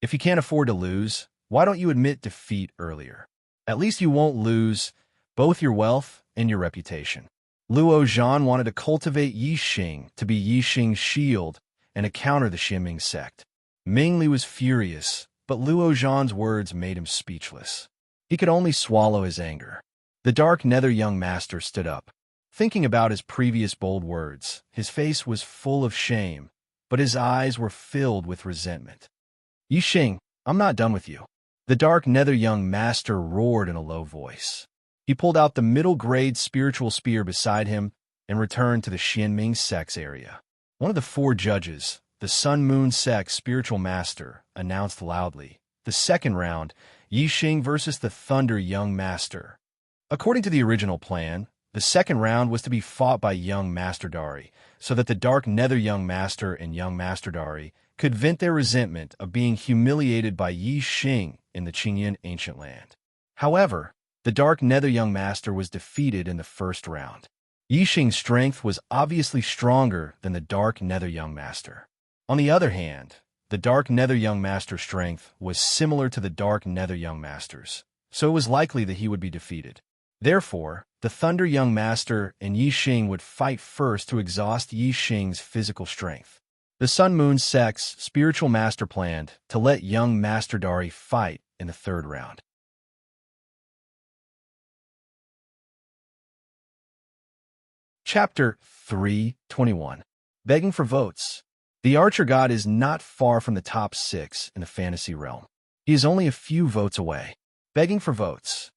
If you can't afford to lose, why don't you admit defeat earlier? At least you won't lose both your wealth and your reputation." Luo Zhan wanted to cultivate Yi Xing to be Yi Xing's shield and to counter the Xianming sect. Ming Li was furious, but Luo Zhan's words made him speechless. He could only swallow his anger. The Dark Nether young master stood up. Thinking about his previous bold words, his face was full of shame, but his eyes were filled with resentment. "Yi Xing, I'm not done with you." The Dark Nether young master roared in a low voice. He pulled out the middle-grade spiritual spear beside him and returned to the Xianming sect's area. One of the 4 judges, the Sun Moon sect's spiritual master, announced loudly, "The second round, Yi Xing versus the Thunder young master." According to the original plan, the second round was to be fought by young Master Dari, so that the Dark Nether young master and young Master Dari could vent their resentment of being humiliated by Yi Xing in the Qingyan ancient land. However, the Dark Nether young master was defeated in the first round. Yi Xing's strength was obviously stronger than the Dark Nether young master. On the other hand, the Dark Nether young master's strength was similar to the Dark Nether young master's, so it was likely that he would be defeated. Therefore, the Thunder young master and Yi Xing would fight first to exhaust Yi Xing's physical strength. The Sun Moon sect's spiritual master planned to let young Master Dari fight in the third round. Chapter 3:21. Begging for votes. The Archer God is not far from the top 6 in the fantasy realm. He is only a few votes away. Begging for votes.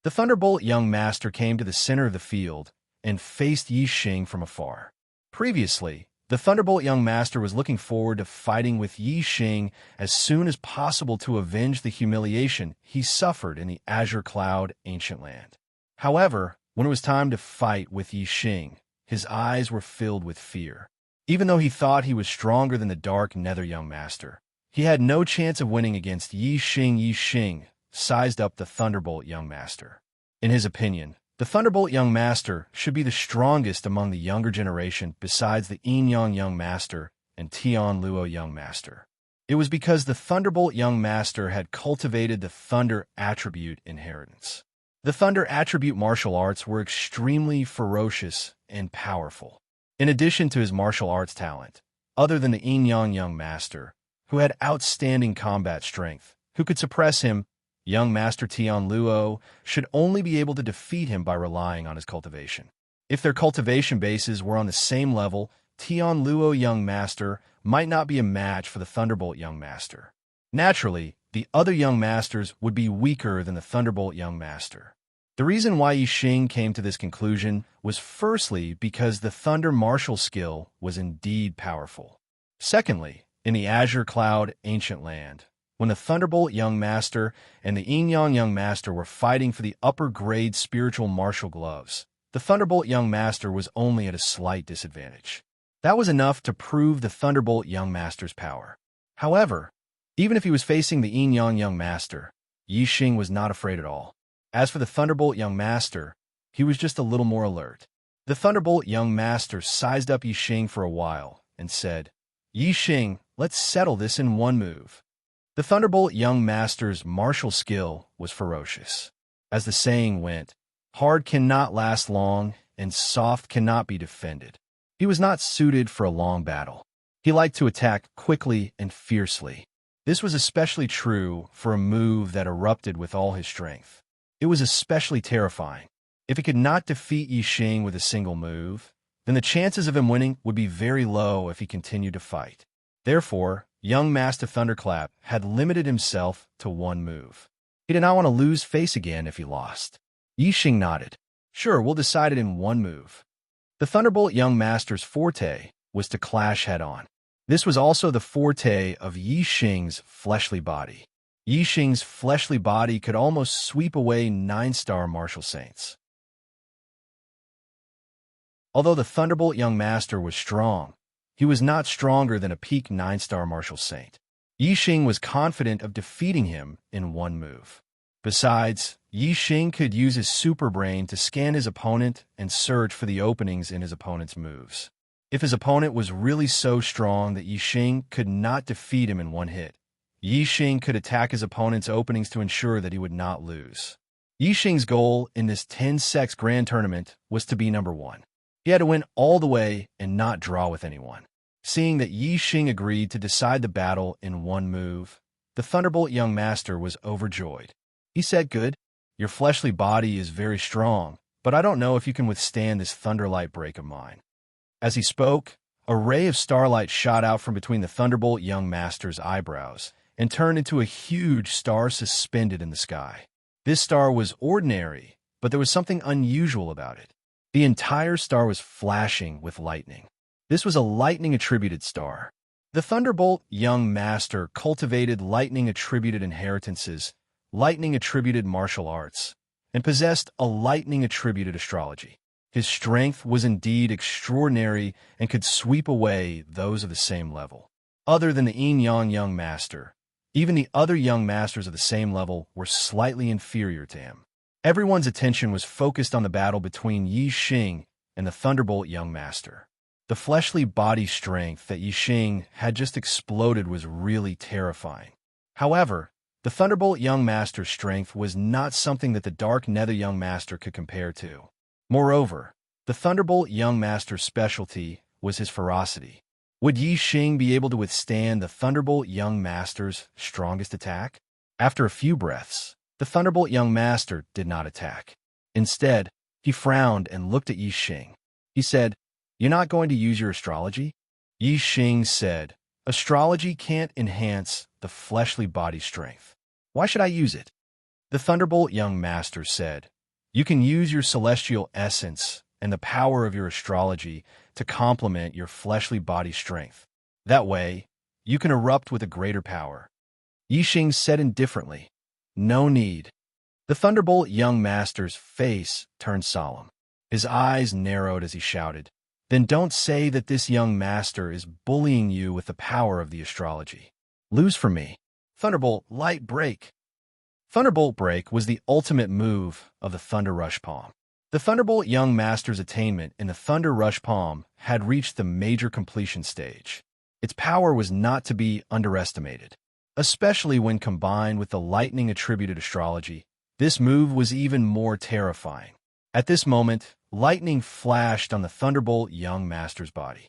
The Thunderbolt young master came to the center of the field and faced Yi Xing from afar. Previously, the Thunderbolt young master was looking forward to fighting with Yi Xing as soon as possible to avenge the humiliation he suffered in the Azure Cloud ancient land. However, when it was time to fight with Yi Xing, his eyes were filled with fear. Even though he thought he was stronger than the Dark Nether young master, he had no chance of winning against Yi Xing. Yi Xing sized up the Thunderbolt young master. In his opinion, the Thunderbolt young master should be the strongest among the younger generation besides the Enyang young master and Tian Luo young master. It was because the Thunderbolt young master had cultivated the Thunder attribute inheritance. The Thunder attribute martial arts were extremely ferocious and powerful. In addition to his martial arts talent, other than the Enyang young master, who had outstanding combat strength, who could suppress him, young Master Tian Luo should only be able to defeat him by relying on his cultivation. If their cultivation bases were on the same level, Tian Luo Young Master might not be a match for the Thunderbolt Young Master. Naturally, the other Young Masters would be weaker than the Thunderbolt Young Master. The reason why Yixing came to this conclusion was firstly because the Thunder Martial skill was indeed powerful. Secondly, in the Azure Cloud Ancient Land, when the Thunderbolt Young Master and the Yin Yang Young Master were fighting for the upper-grade spiritual martial gloves, the Thunderbolt Young Master was only at a slight disadvantage. That was enough to prove the Thunderbolt Young Master's power. However, even if he was facing the Yin Yang Young Master, Yixing was not afraid at all. As for the Thunderbolt Young Master, he was just a little more alert. The Thunderbolt Young Master sized up Yixing for a while and said, "Yixing, let's settle this in one move." The Thunderbolt Young Master's martial skill was ferocious. As the saying went, hard cannot last long and soft cannot be defended. He was not suited for a long battle. He liked to attack quickly and fiercely. This was especially true for a move that erupted with all his strength. It was especially terrifying. If he could not defeat Yixing with a single move, then the chances of him winning would be very low if he continued to fight. Therefore, young Master Thunderclap had limited himself to one move. He did not want to lose face again if he lost. Yixing nodded. "Sure, we'll decide it in one move." The Thunderbolt Young Master's forte was to clash head-on. This was also the forte of Yixing's fleshly body. Yixing's fleshly body could almost sweep away 9-star martial saints. Although the Thunderbolt Young Master was strong, he was not stronger than a peak 9-star martial saint. Yixing was confident of defeating him in one move. Besides, Yixing could use his super brain to scan his opponent and search for the openings in his opponent's moves. If his opponent was really so strong that Yixing could not defeat him in one hit, Yixing could attack his opponent's openings to ensure that he would not lose. Yixing's goal in this 10-sex grand tournament was to be number 1. He had to win all the way and not draw with anyone. Seeing that Yixing agreed to decide the battle in one move, the Thunderbolt Young Master was overjoyed. He said, "Good, your fleshly body is very strong, but I don't know if you can withstand this thunderlight break of mine." As he spoke, a ray of starlight shot out from between the Thunderbolt Young Master's eyebrows and turned into a huge star suspended in the sky. This star was ordinary, but there was something unusual about it. The entire star was flashing with lightning. This was a lightning-attributed star. The Thunderbolt Young Master cultivated lightning-attributed inheritances, lightning-attributed martial arts, and possessed a lightning-attributed astrology. His strength was indeed extraordinary and could sweep away those of the same level. Other than the Yin Yang Young Master, even the other Young Masters of the same level were slightly inferior to him. Everyone's attention was focused on the battle between Yixing and the Thunderbolt Young Master. The fleshly body strength that Yixing had just exploded was really terrifying. However, the Thunderbolt Young Master's strength was not something that the Dark Nether Young Master could compare to. Moreover, the Thunderbolt Young Master's specialty was his ferocity. Would Yixing be able to withstand the Thunderbolt Young Master's strongest attack? After a few breaths, the Thunderbolt Young Master did not attack. Instead, he frowned and looked at Yixing. He said, "You're not going to use your astrology?" Yixing said, "Astrology can't enhance the fleshly body strength. Why should I use it?" The Thunderbolt Young Master said, "You can use your celestial essence and the power of your astrology to complement your fleshly body strength. That way, you can erupt with a greater power." Yixing said indifferently, "No need." The Thunderbolt Young Master's face turned solemn. His eyes narrowed as he shouted, "Then don't say that this young master is bullying you with the power of the astrology. Lose for me." Thunderbolt Light Break. Thunderbolt Break was the ultimate move of the Thunder Rush Palm. The Thunderbolt Young Master's attainment in the Thunder Rush Palm had reached the major completion stage. Its power was not to be underestimated. Especially when combined with the lightning-attributed astrology, this move was even more terrifying. At this moment, lightning flashed on the Thunderbolt Young Master's body.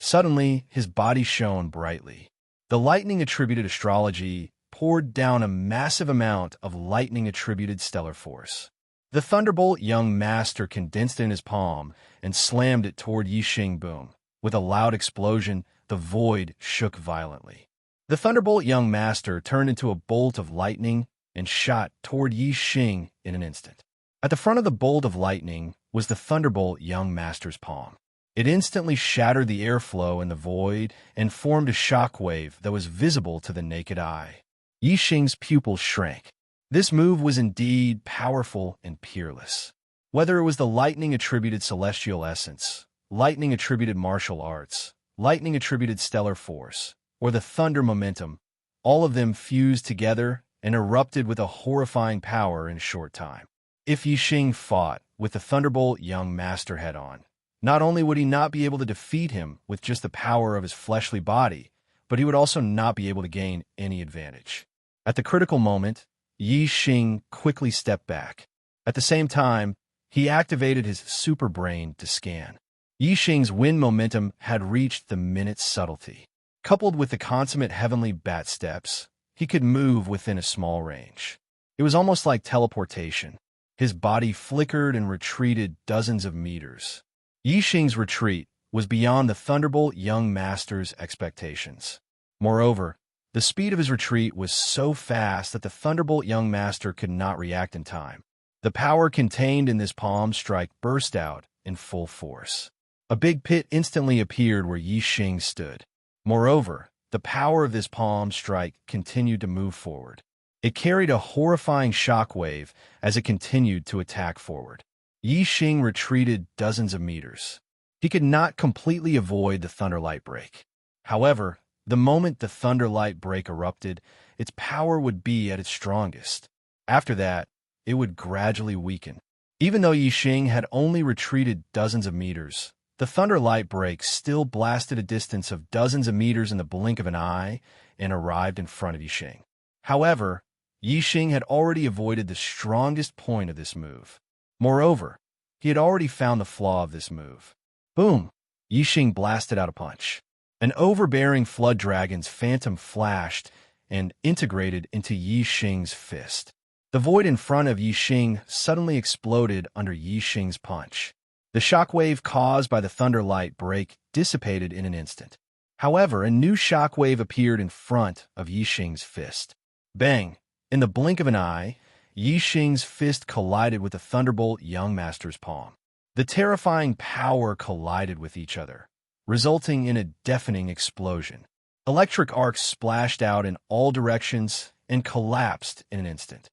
Suddenly, his body shone brightly. The lightning-attributed astrology poured down a massive amount of lightning-attributed stellar force. The Thunderbolt young master condensed in his palm and slammed it toward Yi Xing. Boom. With a loud explosion, the void shook violently. The Thunderbolt young master turned into a bolt of lightning and shot toward Yi Xing in an instant. At the front of the bolt of lightning was the Thunderbolt young master's palm. It instantly shattered the airflow in the void and formed a shockwave that was visible to the naked eye. Yi Xing's pupils shrank. This move was indeed powerful and peerless. Whether it was the lightning attributed celestial essence, lightning attributed martial arts, lightning attributed stellar force, or the thunder momentum, all of them fused together and erupted with a horrifying power in a short time. If Yi Xing fought with the Thunderbolt young master head-on, not only would he not be able to defeat him with just the power of his fleshly body, but he would also not be able to gain any advantage. At the critical moment, Yi Xing quickly stepped back. At the same time, he activated his super brain to scan. Yi Xing's wind momentum had reached the minute's subtlety. Coupled with the consummate heavenly bat steps, he could move within a small range. It was almost like teleportation. His body flickered and retreated dozens of meters. Yi Xing's retreat was beyond the Thunderbolt young master's expectations. Moreover, the speed of his retreat was so fast that the Thunderbolt young master could not react in time. The power contained in this palm strike burst out in full force. A big pit instantly appeared where Yi Xing stood. Moreover, the power of this palm strike continued to move forward. It carried a horrifying shockwave as it continued to attack forward. Yi Xing retreated dozens of meters. He could not completely avoid the thunderlight break. However, the moment the thunderlight break erupted, its power would be at its strongest. After that, it would gradually weaken. Even though Yi Xing had only retreated dozens of meters, the thunderlight break still blasted a distance of dozens of meters in the blink of an eye and arrived in front of Yi Xing. However, Yi Xing had already avoided the strongest point of this move. Moreover, he had already found the flaw of this move. Boom! Yi Xing blasted out a punch. An overbearing flood dragon's phantom flashed and integrated into Yi Xing's fist. The void in front of Yi Xing suddenly exploded under Yi Xing's punch. The shockwave caused by the thunderlight break dissipated in an instant. However, a new shockwave appeared in front of Yi Xing's fist. Bang! In the blink of an eye, Yi Xing's fist collided with the Thunderbolt young master's palm. The terrifying power collided with each other, resulting in a deafening explosion. Electric arcs splashed out in all directions and collapsed in an instant.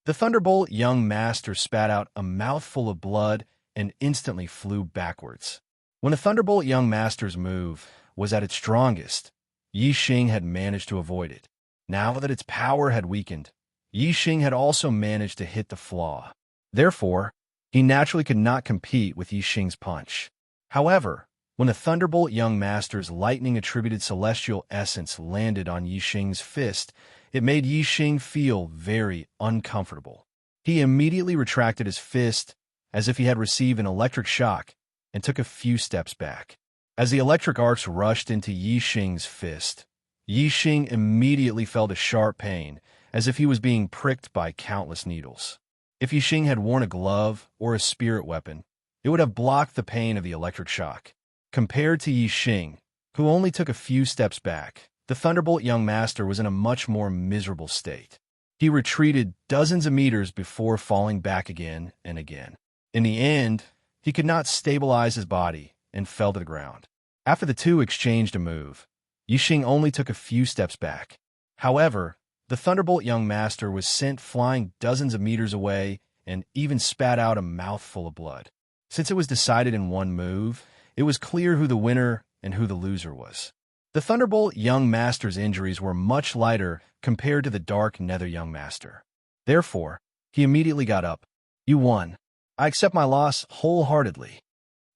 The Thunderbolt young master spat out a mouthful of blood and instantly flew backwards. When the Thunderbolt young master's move was at its strongest, Yi Xing had managed to avoid it. Now that its power had weakened, Yi Xing had also managed to hit the flaw. Therefore, he naturally could not compete with Yi Xing's punch. However, when the Thunderbolt young master's lightning-attributed celestial essence landed on Yi Xing's fist, it made Yi Xing feel very uncomfortable. He immediately retracted his fist as if he had received an electric shock and took a few steps back. As the electric arcs rushed into Yi Xing's fist, Yi Xing immediately felt a sharp pain, as if he was being pricked by countless needles. If Yi Xing had worn a glove or a spirit weapon, it would have blocked the pain of the electric shock. Compared to Yi Xing, who only took a few steps back, the Thunderbolt young master was in a much more miserable state. He retreated dozens of meters before falling back again and again. In the end, he could not stabilize his body and fell to the ground. After the two exchanged a move, Yi Xing only took a few steps back. However, the Thunderbolt young master was sent flying dozens of meters away and even spat out a mouthful of blood. Since it was decided in one move, it was clear who the winner and who the loser was. The Thunderbolt young master's injuries were much lighter compared to the Dark Nether young master. Therefore, he immediately got up. "You won. I accept my loss wholeheartedly."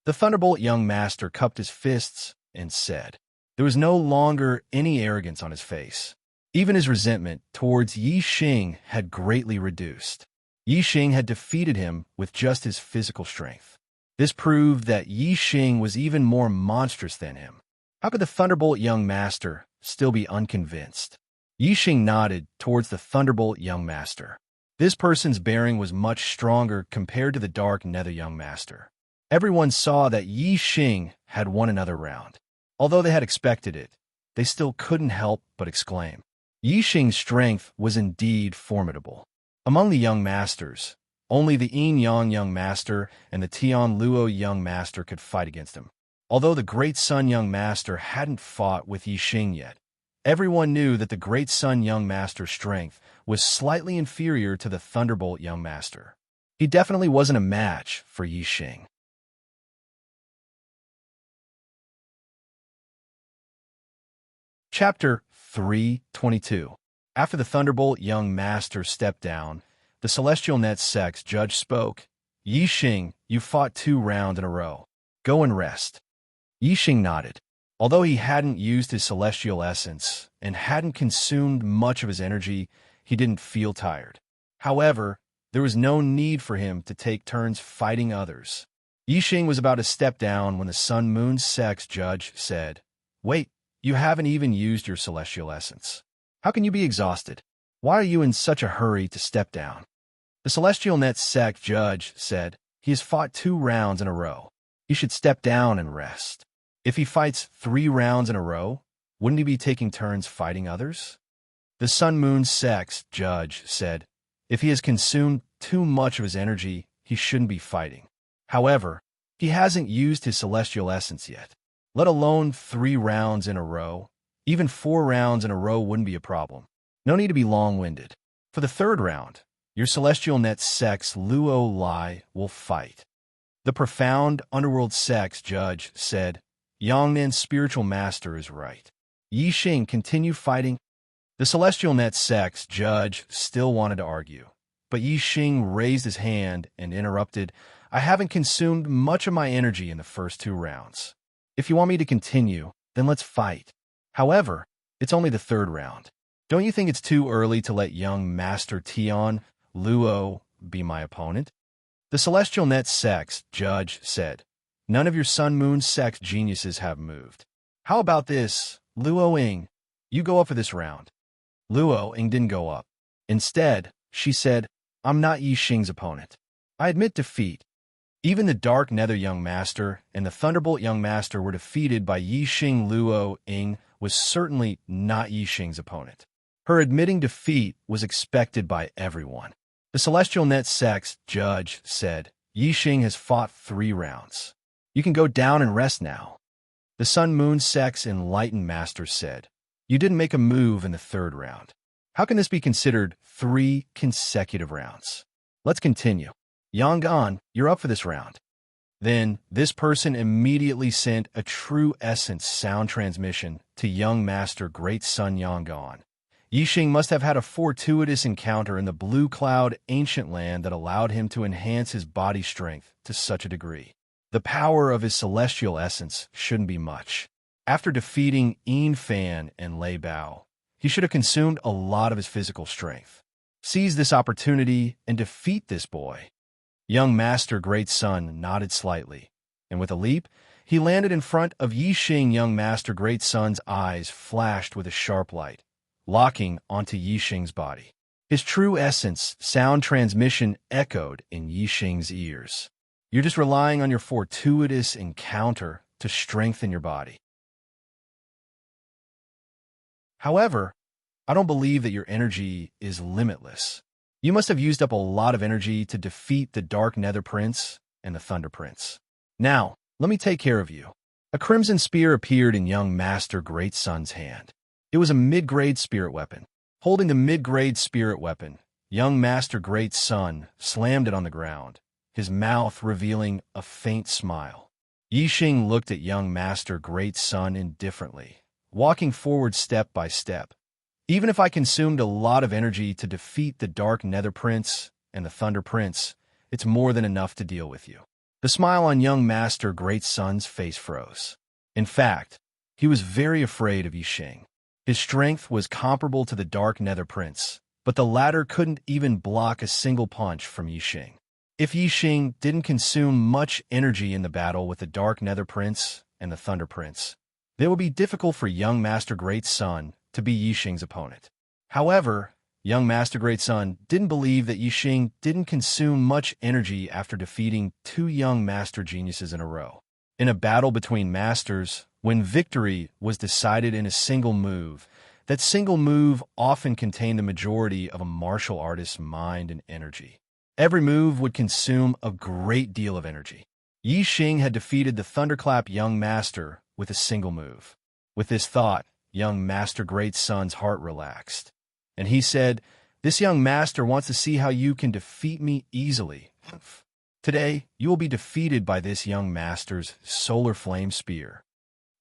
The Thunderbolt young master cupped his fists and said. There was no longer any arrogance on his face. Even his resentment towards Yi Xing had greatly reduced. Yi Xing had defeated him with just his physical strength. This proved that Yi Xing was even more monstrous than him. How could the Thunderbolt young master still be unconvinced? Yi Xing nodded towards the Thunderbolt young master. This person's bearing was much stronger compared to the dark nether young master. Everyone saw that Yi Xing had won another round. Although they had expected it, they still couldn't help but exclaim. Yi Xing's strength was indeed formidable. Among the young masters, only the Yin Yang young master and the Tian Luo young master could fight against him. Although the Great Sun young master hadn't fought with Yi Xing yet, everyone knew that the Great Sun young master's strength was slightly inferior to the Thunderbolt young master. He definitely wasn't a match for Yi Xing. Chapter 3:22. After the Thunderbolt young master stepped down, the Celestial Net Sex judge spoke. Yi Xing, you fought 2 rounds in a row. Go and rest. Yi Xing nodded. Although he hadn't used his celestial essence and hadn't consumed much of his energy, he didn't feel tired. However, there was no need for him to take turns fighting others. Yi Xing was about to step down when the Sun Moon Sex judge said, Wait, you haven't even used your celestial essence. How can you be exhausted? Why are you in such a hurry to step down? The Celestial Net Sex judge said, He has fought 2 rounds in a row. He should step down and rest. If he fights 3 rounds in a row, wouldn't he be taking turns fighting others? The Sun Moon Sex judge said, If he has consumed too much of his energy, he shouldn't be fighting. However, he hasn't used his celestial essence yet. Let alone 3 rounds in a row. Even 4 rounds in a row wouldn't be a problem. No need to be long-winded. For the 3rd round, your Celestial Net Sex Luo Lai will fight. The Profound Underworld Sex judge said, Yangman's spiritual master is right. Yi Xing continue fighting. The Celestial Net Sex judge still wanted to argue, but Yi Xing raised his hand and interrupted, I haven't consumed much of my energy in the first 2 rounds. If you want me to continue, then let's fight. However, it's only the 3rd round. Don't you think it's too early to let young Master Tian Luo be my opponent? The Celestial Net Sex judge said, None of your Sun Moon Sex geniuses have moved. How about this, Luo Ying? You go up for this round. Luo Ying didn't go up. Instead, she said, I'm not Yi Xing's opponent. I admit defeat. Even the Dark Nether young master and the Thunderbolt young master were defeated by Yi Xing. Luo Ying was certainly not Yi Xing's opponent. Her admitting defeat was expected by everyone. The Celestial Net Sex judge said, Yi Xing has fought 3 rounds. You can go down and rest now. The Sun Moon Sex Enlightened Master said, You didn't make a move in the 3rd round. How can this be considered 3 consecutive rounds? Let's continue. Yangan, you're up for this round. Then, this person immediately sent a true essence sound transmission to young Master Great Sun Yangan. Yi Xing must have had a fortuitous encounter in the Blue Cloud ancient land that allowed him to enhance his body strength to such a degree. The power of his celestial essence shouldn't be much. After defeating Yin Fan and Lei Bao, he should have consumed a lot of his physical strength. Seize this opportunity and defeat this boy. Young Master Great Sun nodded slightly, and with a leap, he landed in front of Yi Xing. Young Master Great Sun's eyes flashed with a sharp light, locking onto Yi Xing's body. His true essence sound transmission echoed in Yi Xing's ears. You're just relying on your fortuitous encounter to strengthen your body. However, I don't believe that your energy is limitless. You must have used up a lot of energy to defeat the Dark Nether Prince and the Thunder Prince. Now, let me take care of you. A crimson spear appeared in young Master Great Sun's hand. It was a mid-grade spirit weapon. Holding the mid-grade spirit weapon, young Master Great Sun slammed it on the ground, his mouth revealing a faint smile. Yi Xing looked at young Master Great Sun indifferently, walking forward step by step. Even if I consumed a lot of energy to defeat the Dark Nether Prince and the Thunder Prince, it's more than enough to deal with you. The smile on young Master Great Sun's face froze. In fact, he was very afraid of Yi Xing. His strength was comparable to the Dark Nether Prince, but the latter couldn't even block a single punch from Yi Xing. If Yi Xing didn't consume much energy in the battle with the Dark Nether Prince and the Thunder Prince, it would be difficult for young Master Great Sun to be Yi Xing's opponent. However, young Master Great Sun didn't believe that Yixing didn't consume much energy after defeating two young master geniuses in a row. In a battle between masters, when victory was decided in a single move, that single move often contained the majority of a martial artist's mind and energy. Every move would consume a great deal of energy. Yixing had defeated the thunderclap young master with a single move. With this thought, young Master Great Sun's heart relaxed, and he said, "This young master wants to see how you can defeat me easily. Today, you will be defeated by this young master's solar flame spear."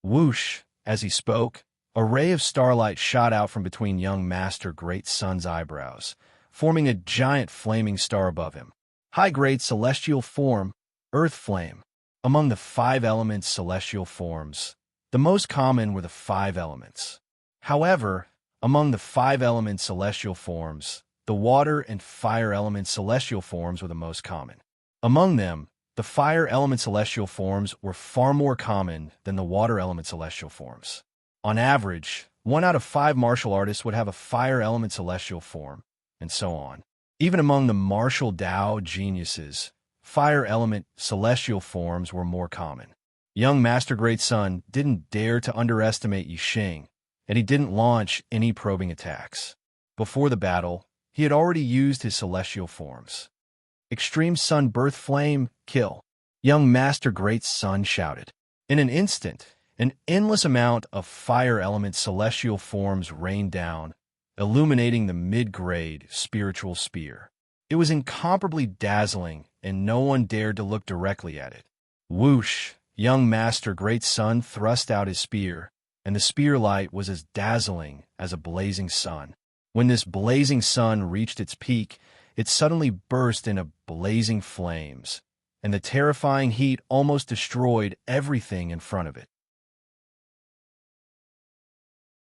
Whoosh! As he spoke, a ray of starlight shot out from between young Master Great Sun's eyebrows, forming a giant flaming star above him. High-grade celestial form, Earth Flame. Among the 5 elements celestial forms, the most common were the 5 elements. However, among the 5 elements celestial forms, the water and fire element celestial forms were the most common. Among them, the fire element celestial forms were far more common than the water element celestial forms. On average, 1 out of 5 martial artists would have a fire element celestial form, and so on. Even among the martial Tao geniuses, fire element celestial forms were more common. Young Master Great Sun didn't dare to underestimate Yixing, and he didn't launch any probing attacks. Before the battle, he had already used his celestial forms. "Extreme Sun Birth Flame, kill!" Young Master Great Sun shouted. In an instant, an endless amount of fire element celestial forms rained down, illuminating the mid-grade spiritual spear. It was incomparably dazzling, and no one dared to look directly at it. Whoosh! Young Master Great Sun thrust out his spear, and the spear light was as dazzling as a blazing sun. When this blazing sun reached its peak, it suddenly burst into blazing flames, and the terrifying heat almost destroyed everything in front of it.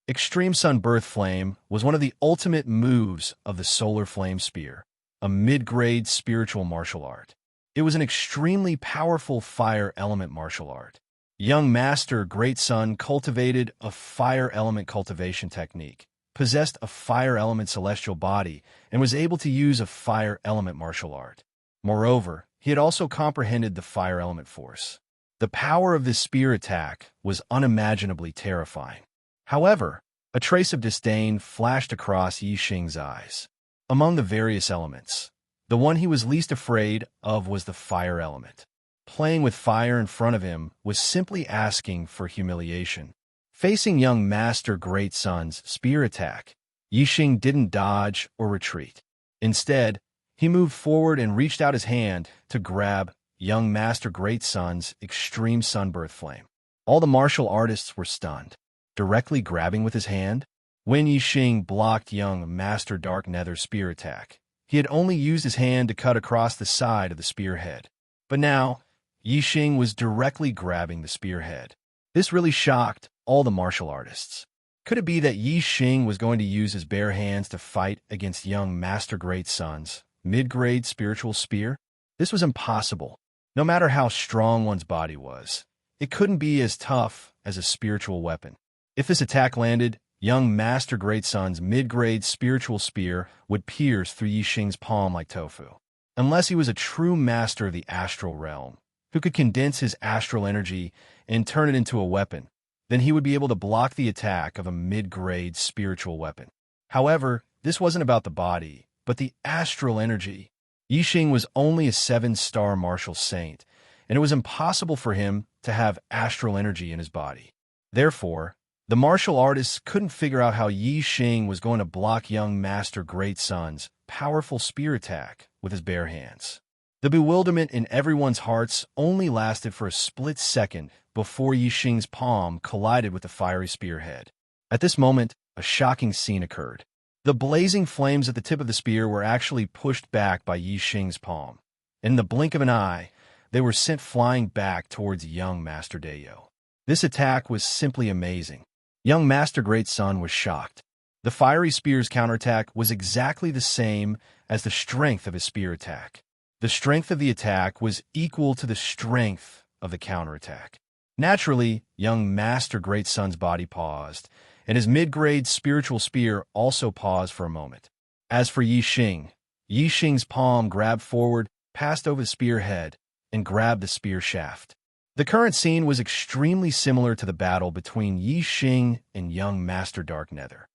Extreme Sun Birth Flame was one of the ultimate moves of the Solar Flame Spear, a mid-grade spiritual martial art. It was an extremely powerful fire element martial art. Young Master Great Sun cultivated a fire element cultivation technique, possessed a fire element celestial body, and was able to use a fire element martial art. Moreover, he had also comprehended the fire element force. The power of this spear attack was unimaginably terrifying. However, a trace of disdain flashed across Yixing's eyes. Among the various elements, the one he was least afraid of was the fire element. Playing with fire in front of him was simply asking for humiliation. Facing young Master Great Sun's spear attack, Yixing didn't dodge or retreat. Instead, he moved forward and reached out his hand to grab young Master Great Sun's Extreme Sun Birth Flame. All the martial artists were stunned. Directly grabbing with his hand? When Yixing blocked young Master Dark Nether's spear attack, he had only used his hand to cut across the side of the spearhead. But now, Yixing was directly grabbing the spearhead. This really shocked all the martial artists. Could it be that Yixing was going to use his bare hands to fight against young Master Great Sun's mid-grade spiritual spear? This was impossible. No matter how strong one's body was, it couldn't be as tough as a spiritual weapon. If this attack landed, young Master Great Sun's mid-grade spiritual spear would pierce through Yixing's palm like tofu. Unless he was a true master of the astral realm, who could condense his astral energy and turn it into a weapon, then he would be able to block the attack of a mid-grade spiritual weapon. However, this wasn't about the body, but the astral energy. Yixing was only a 7-star martial saint, and it was impossible for him to have astral energy in his body. Therefore, the martial artists couldn't figure out how Yixing was going to block young Master Great Sun's powerful spear attack with his bare hands. The bewilderment in everyone's hearts only lasted for a split second before Yixing's palm collided with the fiery spearhead. At this moment, a shocking scene occurred. The blazing flames at the tip of the spear were actually pushed back by Yixing's palm. In the blink of an eye, they were sent flying back towards young Master Dayo. This attack was simply amazing. Young Master Great Sun was shocked. The fiery spear's counterattack was exactly the same as the strength of his spear attack. The strength of the attack was equal to the strength of the counterattack. Naturally, young Master Great Sun's body paused, and his mid-grade spiritual spear also paused for a moment. As for Yi Xing's palm grabbed forward, passed over the spearhead, and grabbed the spear shaft. The current scene was extremely similar to the battle between Yi Xing and young Master Dark Nether.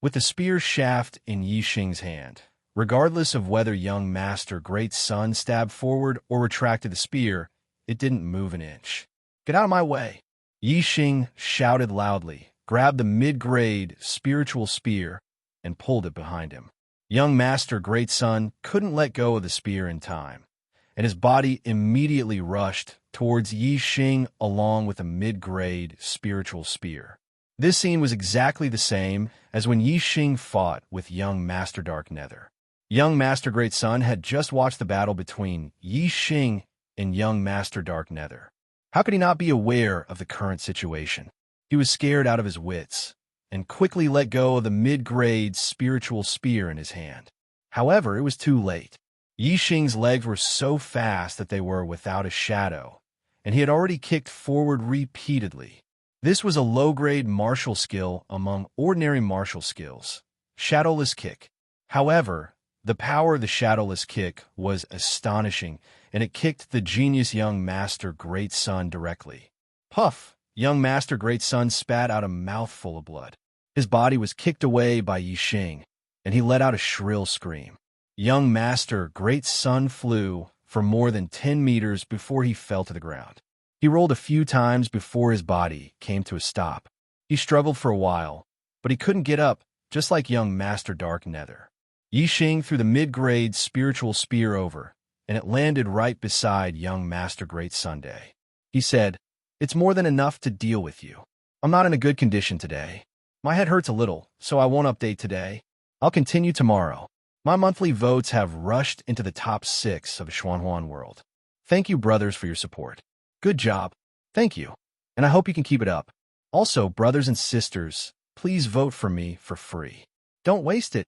With the spear shaft in Yi Xing's hand, regardless of whether young Master Great Sun stabbed forward or retracted the spear, it didn't move an inch. "Get out of my way!" Yi Xing shouted loudly, grabbed the mid-grade spiritual spear, and pulled it behind him. Young Master Great Sun couldn't let go of the spear in time, and his body immediately rushed towards Yi Xing along with a mid-grade spiritual spear. This scene was exactly the same as when Yi Xing fought with young Master Dark Nether. Young Master Great Sun had just watched the battle between Yi Xing and young Master Dark Nether. How could he not be aware of the current situation? He was scared out of his wits and quickly let go of the mid-grade spiritual spear in his hand. However, it was too late. Yi Xing's legs were so fast that they were without a shadow, and he had already kicked forward repeatedly. This was a low-grade martial skill among ordinary martial skills, Shadowless Kick. However, the power of the Shadowless Kick was astonishing, and it kicked the genius young Master Great Sun directly. Puff! Young Master Great Sun spat out a mouthful of blood. His body was kicked away by Yi Xing, and he let out a shrill scream. Young Master Great Sun flew for more than 10 meters before he fell to the ground. He rolled a few times before his body came to a stop. He struggled for a while, but he couldn't get up, just like young Master Dark Nether. Yi Xing threw the mid-grade spiritual spear over, and it landed right beside young Master Great Sunday. He said, "It's more than enough to deal with you. I'm not in a good condition today. My head hurts a little, so I won't update today. I'll continue tomorrow. My monthly votes have rushed into the top 6 of Xuanhuan World. Thank you, brothers, for your support. Good job. Thank you. And I hope you can keep it up. Also, brothers and sisters, please vote for me for free. Don't waste it."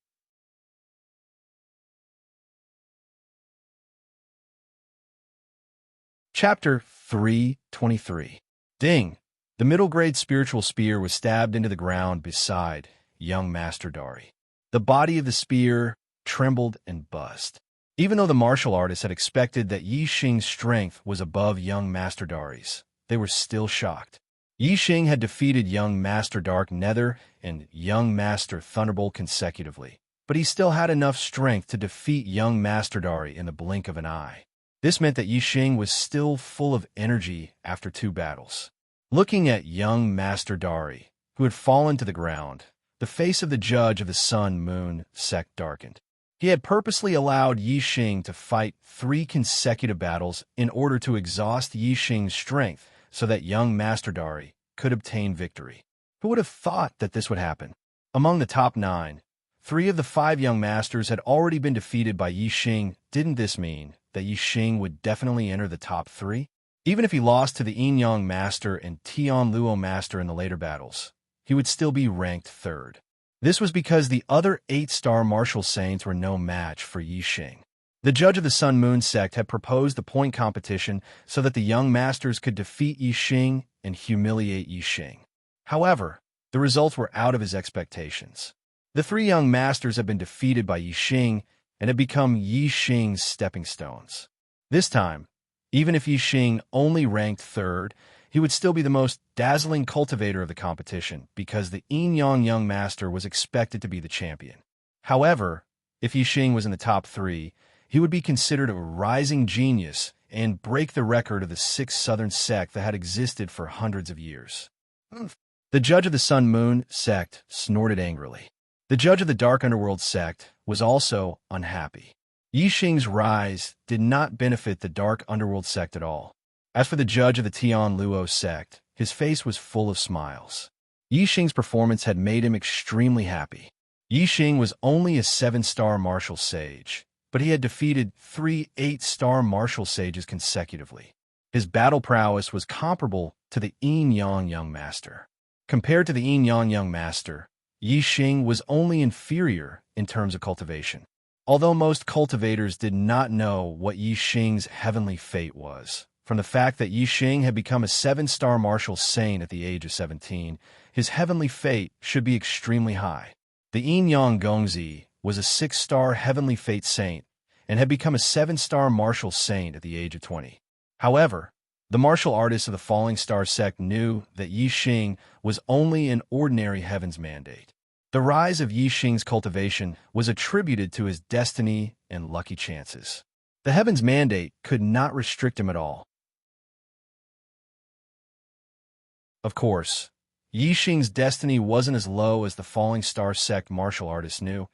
Chapter 323. Ding! The middle-grade spiritual spear was stabbed into the ground beside young Master Dari. The body of the spear trembled and buzzed. Even though the martial artists had expected that Yi Xing's strength was above young Master Dari's, they were still shocked. Yi Xing had defeated young Master Dark Nether and young Master Thunderbolt consecutively, but he still had enough strength to defeat young Master Dari in the blink of an eye. This meant that Yi Xing was still full of energy after 2 battles. Looking at young Master Dari, who had fallen to the ground, the face of the judge of the Sun-Moon sect darkened. He had purposely allowed Yi Xing to fight 3 consecutive battles in order to exhaust Yi Xing's strength so that young Master Dari could obtain victory. Who would have thought that this would happen? Among the top 9, 3 of the 5 young masters had already been defeated by Yi Xing. Didn't this mean that Yi Xing would definitely enter the top 3? Even if he lost to the Yin Yang Master and Tian Luo Master in the later battles, he would still be ranked 3rd. This was because the other 8-star martial saints were no match for Yi Xing. The judge of the Sun-Moon sect had proposed the point competition so that the young masters could defeat Yi Xing and humiliate Yi Xing. However, the results were out of his expectations. The 3 young masters had been defeated by Yi Xing and had become Yi Xing's stepping stones. This time, even if Yi Xing only ranked 3rd, he would still be the most dazzling cultivator of the competition because the Yin Yang young master was expected to be the champion. However, if Yi Xing was in the top 3, he would be considered a rising genius and break the record of the 6th Southern sect that had existed for hundreds of years. The judge of the Sun-Moon sect snorted angrily. The judge of the Dark Underworld sect was also unhappy. Yi Xing's rise did not benefit the Dark Underworld sect at all. As for the judge of the Tian Luo sect, his face was full of smiles. Yi Xing's performance had made him extremely happy. Yi Xing was only a 7-star martial sage, but he had defeated 3 8-star martial sages consecutively. His battle prowess was comparable to the Yin Yang young master. Compared to the Yin Yang young master, Yi Xing was only inferior in terms of cultivation. Although most cultivators did not know what Yi Xing's heavenly fate was, from the fact that Yi Xing had become a 7-star martial saint at the age of 17, his heavenly fate should be extremely high. The Yin Yang Gongzi was a 6-star heavenly fate saint and had become a 7-star martial saint at the age of 20. However, the martial artists of the Falling Star sect knew that Yi Xing was only an ordinary heaven's mandate. The rise of Yi Xing's cultivation was attributed to his destiny and lucky chances. The heaven's mandate could not restrict him at all. Of course, Yi Xing's destiny wasn't as low as the Falling Star sect martial artists knew,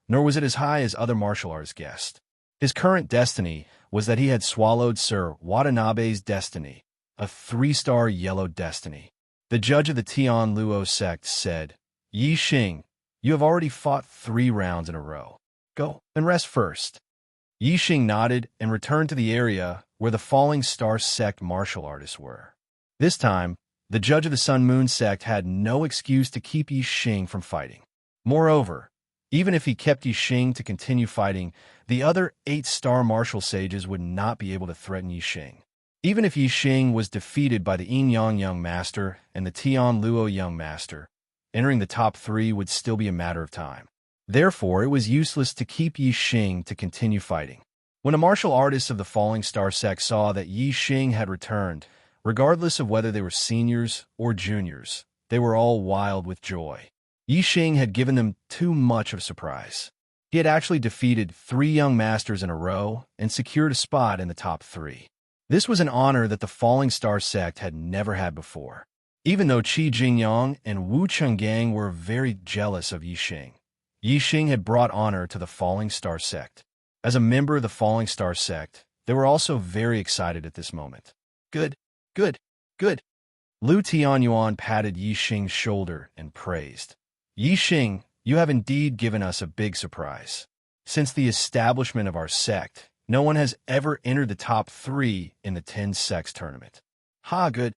nor was it as high as other martial artists guessed. His current destiny was that he had swallowed Sir Watanabe's destiny, a 3-star yellow destiny. The judge of the Tian Luo sect said, "Yi Xing, you have already fought 3 rounds in a row. Go and rest first." Yi Xing nodded and returned to the area where the Falling Star sect martial artists were. This time, the judge of the Sun Moon sect had no excuse to keep Yi Xing from fighting. Moreover, even if he kept Yi Xing to continue fighting, the other 8-star martial sages would not be able to threaten Yi Xing. Even if Yi Xing was defeated by the Yin Yang Young Master and the Tian Luo Young Master, entering the top 3 would still be a matter of time. Therefore, it was useless to keep Yi Xing to continue fighting. When the martial artists of the Falling Star sect saw that Yi Xing had returned, regardless of whether they were seniors or juniors, they were all wild with joy. Yi Xing had given them too much of a surprise. He had actually defeated 3 young masters in a row and secured a spot in the top 3. This was an honor that the Falling Star sect had never had before. Even though Qi Jingyang and Wu Chenggang were very jealous of Yi Xing had brought honor to the Falling Star sect. As a member of the Falling Star sect, they were also very excited at this moment. Good, good, good. Lu Tianyuan patted Yi Xing's shoulder and praised. Yi Xing, you have indeed given us a big surprise. Since the establishment of our sect, no one has ever entered the top 3 in the 10 sects tournament. Good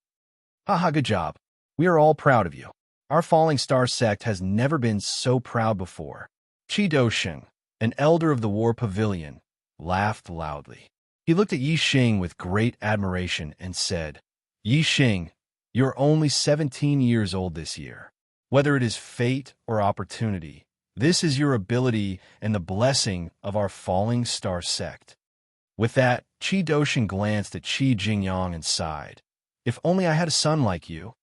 job. We are all proud of you. Our Falling Star sect has never been so proud before. Qi Dosheng, an elder of the War Pavilion, laughed loudly. He looked at Yi Xing with great admiration and said, Yi Xing, you're only 17 years old this year. Whether it is fate or opportunity, this is your ability and the blessing of our Falling Star sect. With that, Qi Dosheng glanced at Qi Jingyang and sighed. If only I had a son like you.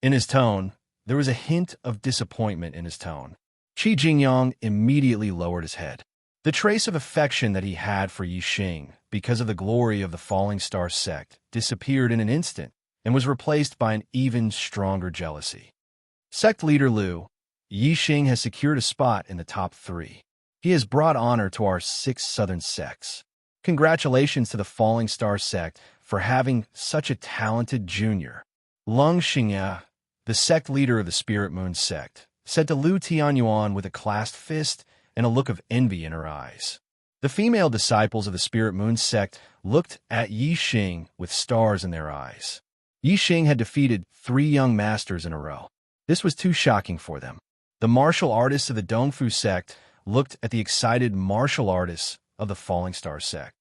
In his tone, there was a hint of disappointment in his tone. Qi Jingyang immediately lowered his head. The trace of affection that he had for Yi Xing, because of the glory of the Falling Star sect, disappeared in an instant and was replaced by an even stronger jealousy. Sect leader Lu, Yi Xing has secured a spot in the top 3. He has brought honor to our 6 southern sects. Congratulations to the Falling Star sect for having such a talented junior. Lung Xingya, the sect leader of the Spirit Moon sect, said to Lu Tianyuan with a clasped fist and a look of envy in her eyes. The female disciples of the Spirit Moon sect looked at Yi Xing with stars in their eyes. Yi Xing had defeated 3 young masters in a row. This was too shocking for them. The martial artists of the Dongfu sect looked at the excited martial artists of the Falling Star sect.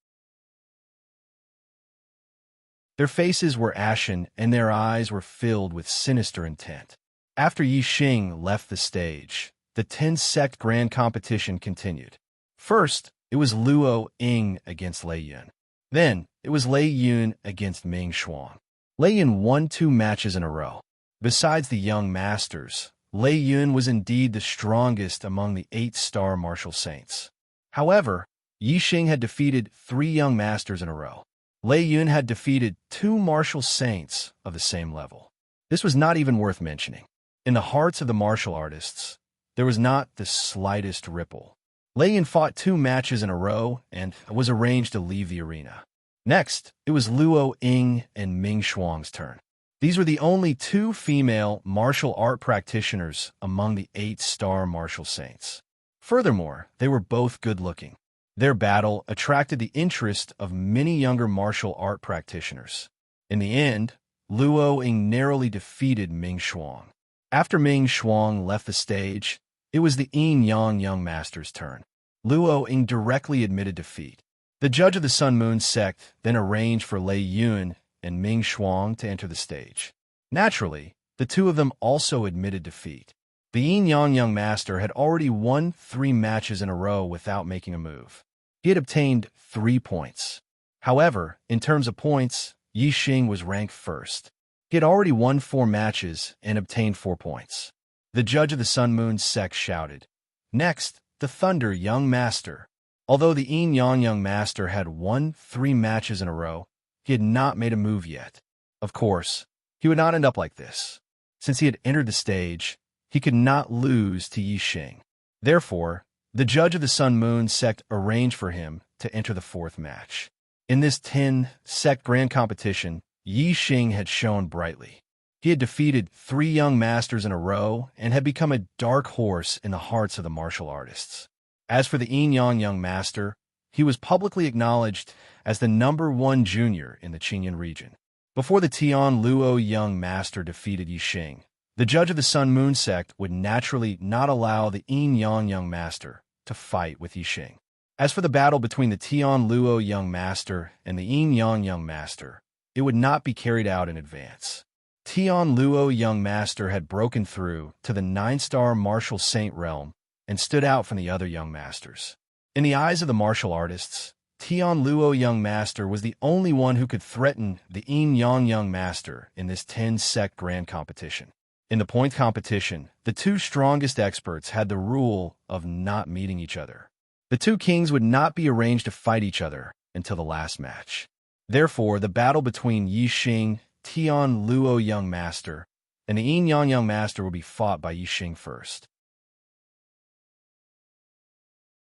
Their faces were ashen and their eyes were filled with sinister intent. After Yi Xing left the stage, the 10-sect grand competition continued. First, it was Luo Ying against Lei Yun. Then, it was Lei Yun against Ming Xuang. Lei Yun won 2 matches in a row. Besides the young masters, Lei Yun was indeed the strongest among the 8-star martial saints. However, Yi Xing had defeated 3 young masters in a row. Lei Yun had defeated 2 martial saints of the same level. This was not even worth mentioning. In the hearts of the martial artists, there was not the slightest ripple. Lei Yun fought 2 matches in a row and was arranged to leave the arena. Next, it was Luo Ying and Ming Xuang's turn. These were the only 2 female martial art practitioners among the 8-star martial saints. Furthermore, they were both good-looking. Their battle attracted the interest of many younger martial art practitioners. In the end, Luo Ying narrowly defeated Ming Xuang. After Ming Xuang left the stage, it was the Yin Yang Young Master's turn. Luo Ying directly admitted defeat. The judge of the Sun Moon sect then arranged for Lei Yun and Ming Xuang to enter the stage. Naturally, the 2 of them also admitted defeat. The yin-yang young master had already won 3 matches in a row without making a move. He had obtained 3 points. However, in terms of points, Yi Xing was ranked first. He had already won 4 matches and obtained 4 points. The judge of the Sun-Moon sect shouted, "Next, the Thunder Young Master." Although the yin-yang young master had won 3 matches in a row, he had not made a move yet. Of course, he would not end up like this. Since he had entered the stage, he could not lose to Yi Xing. Therefore, the judge of the Sun-Moon sect arranged for him to enter the 4th match. In this 10-sect grand competition, Yi Xing had shone brightly. He had defeated 3 young masters in a row and had become a dark horse in the hearts of the martial artists. As for the yin-yang young master, he was publicly acknowledged as the #1 junior in the Qinyan region. Before the Tian Luo young master defeated Yi Xing, the judge of the Sun-Moon sect would naturally not allow the yin-yang young master to fight with Yi Xing. As for the battle between the Tian Luo young master and the yin-yang young master, it would not be carried out in advance. Tian Luo young master had broken through to the 9-star martial saint realm and stood out from the other young masters. In the eyes of the martial artists, Tian Luo young master was the only one who could threaten the yin-yang young master in this 10-sect grand competition. In the point competition, the 2 strongest experts had the rule of not meeting each other. The 2 kings would not be arranged to fight each other until the last match. Therefore, the battle between Yi Xing, Tian Luo young master, and the yin-yang young master would be fought by Yi Xing first.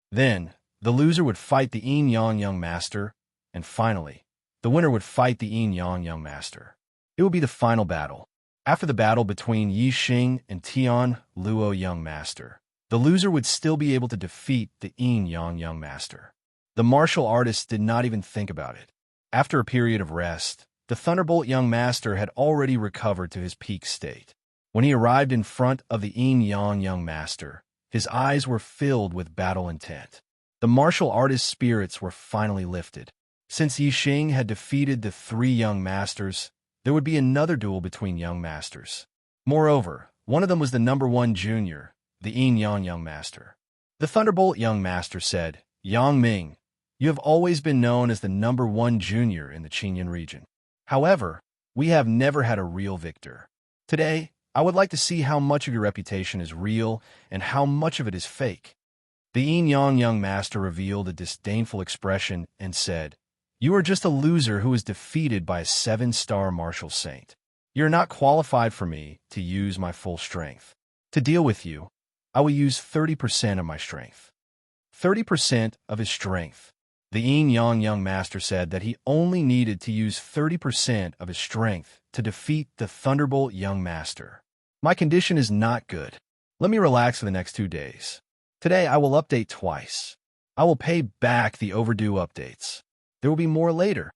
Then, the loser would fight the yin-yang young master, and finally, the winner would fight the yin-yang young master. It would be the final battle. After the battle between Yi Xing and Tian Luo young master, the loser would still be able to defeat the yin-yang young master. The martial artists did not even think about it. After a period of rest, the Thunderbolt young master had already recovered to his peak state. When he arrived in front of the yin-yang young master, his eyes were filled with battle intent. The martial artist's spirits were finally lifted. Since Yi Xing had defeated the 3 young masters, there would be another duel between young masters. Moreover, one of them was the #1 junior, the yin-yang young master. The Thunderbolt young master said, "Yang Ming, you have always been known as the #1 junior in the Qinyan region. However, we have never had a real victor. Today, I would like to see how much of your reputation is real and how much of it is fake." The yin-yang young master revealed a disdainful expression and said, "You are just a loser who was defeated by a 7-star martial saint. You are not qualified for me to use my full strength. To deal with you, I will use 30% of my strength." 30% of his strength. The yin-yang young master said that he only needed to use 30% of his strength to defeat the Thunderbolt young master. "My condition is not good. Let me relax for the next 2 days. Today I will update twice. I will pay back the overdue updates. There will be more later."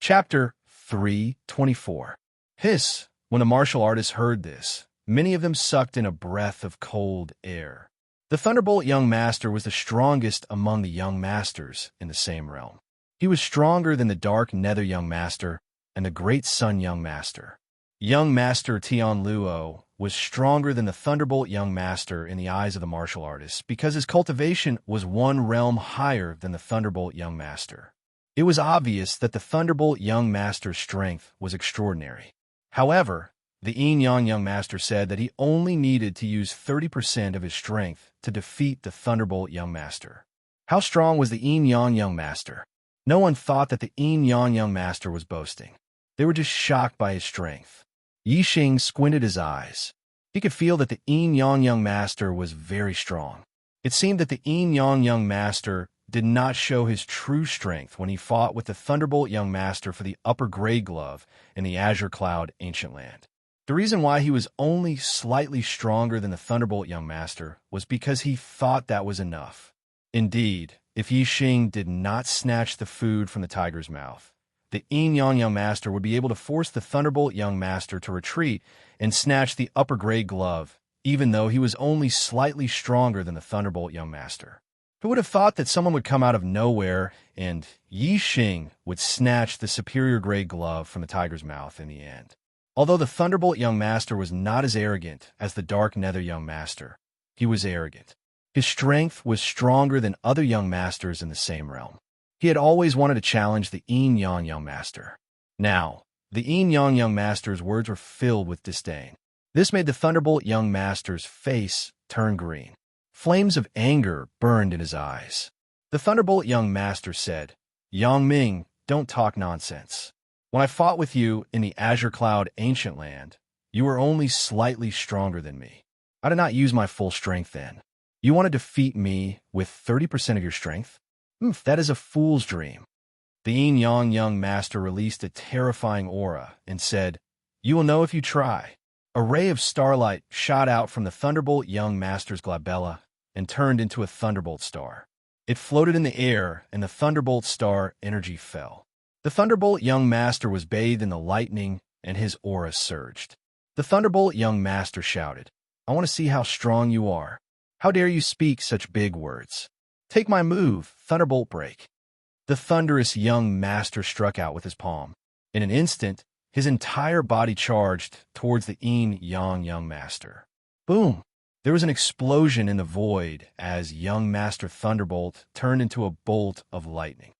Chapter 324. Hiss! When the martial artists heard this, many of them sucked in a breath of cold air. The Thunderbolt young master was the strongest among the young masters in the same realm. He was stronger than the Dark Nether young master and the Great Sun young master. Young master Tian Luo was stronger than the Thunderbolt young master in the eyes of the martial artists because his cultivation was 1 realm higher than the Thunderbolt young master. It was obvious that the Thunderbolt young master's strength was extraordinary. However, the yin-yang young master said that he only needed to use 30% of his strength to defeat the Thunderbolt young master. How strong was the yin-yang young master? No one thought that the yin-yang young master was boasting. They were just shocked by his strength. Yi Xing squinted his eyes. He could feel that the yin-yang young master was very strong. It seemed that the yin-yang young master did not show his true strength when he fought with the Thunderbolt young master for the upper grade glove in the Azure Cloud Ancient Land. The reason why he was only slightly stronger than the Thunderbolt young master was because he thought that was enough. Indeed, if Yi Xing did not snatch the food from the tiger's mouth, the yin-yang young master would be able to force the Thunderbolt young master to retreat and snatch the upper grade glove, even though he was only slightly stronger than the Thunderbolt young master. Who would have thought that someone would come out of nowhere and Yi Xing would snatch the superior grade glove from the tiger's mouth in the end? Although the Thunderbolt young master was not as arrogant as the Dark Nether young master, he was arrogant. His strength was stronger than other young masters in the same realm. He had always wanted to challenge the Yin Yang young master. Now, the Yin Yang young master's words were filled with disdain. This made the Thunderbolt young master's face turn green. Flames of anger burned in his eyes. The Thunderbolt young master said, "Yang Ming, don't talk nonsense. When I fought with you in the Azure Cloud Ancient Land, you were only slightly stronger than me. I did not use my full strength then. You want to defeat me with 30% of your strength? That is a fool's dream." The Yin Yang young master released a terrifying aura and said, "You will know if you try." A ray of starlight shot out from the Thunderbolt young master's glabella and turned into a Thunderbolt star. It floated in the air, and the Thunderbolt star energy fell. The Thunderbolt young master was bathed in the lightning, and his aura surged. The Thunderbolt young master shouted, "I want to see how strong you are. How dare you speak such big words? Take my move, Thunderbolt Break." The thunderous young master struck out with his palm. In an instant, his entire body charged towards the Yin Yang young master. Boom! There was an explosion in the void as young Master Thunderbolt turned into a bolt of lightning.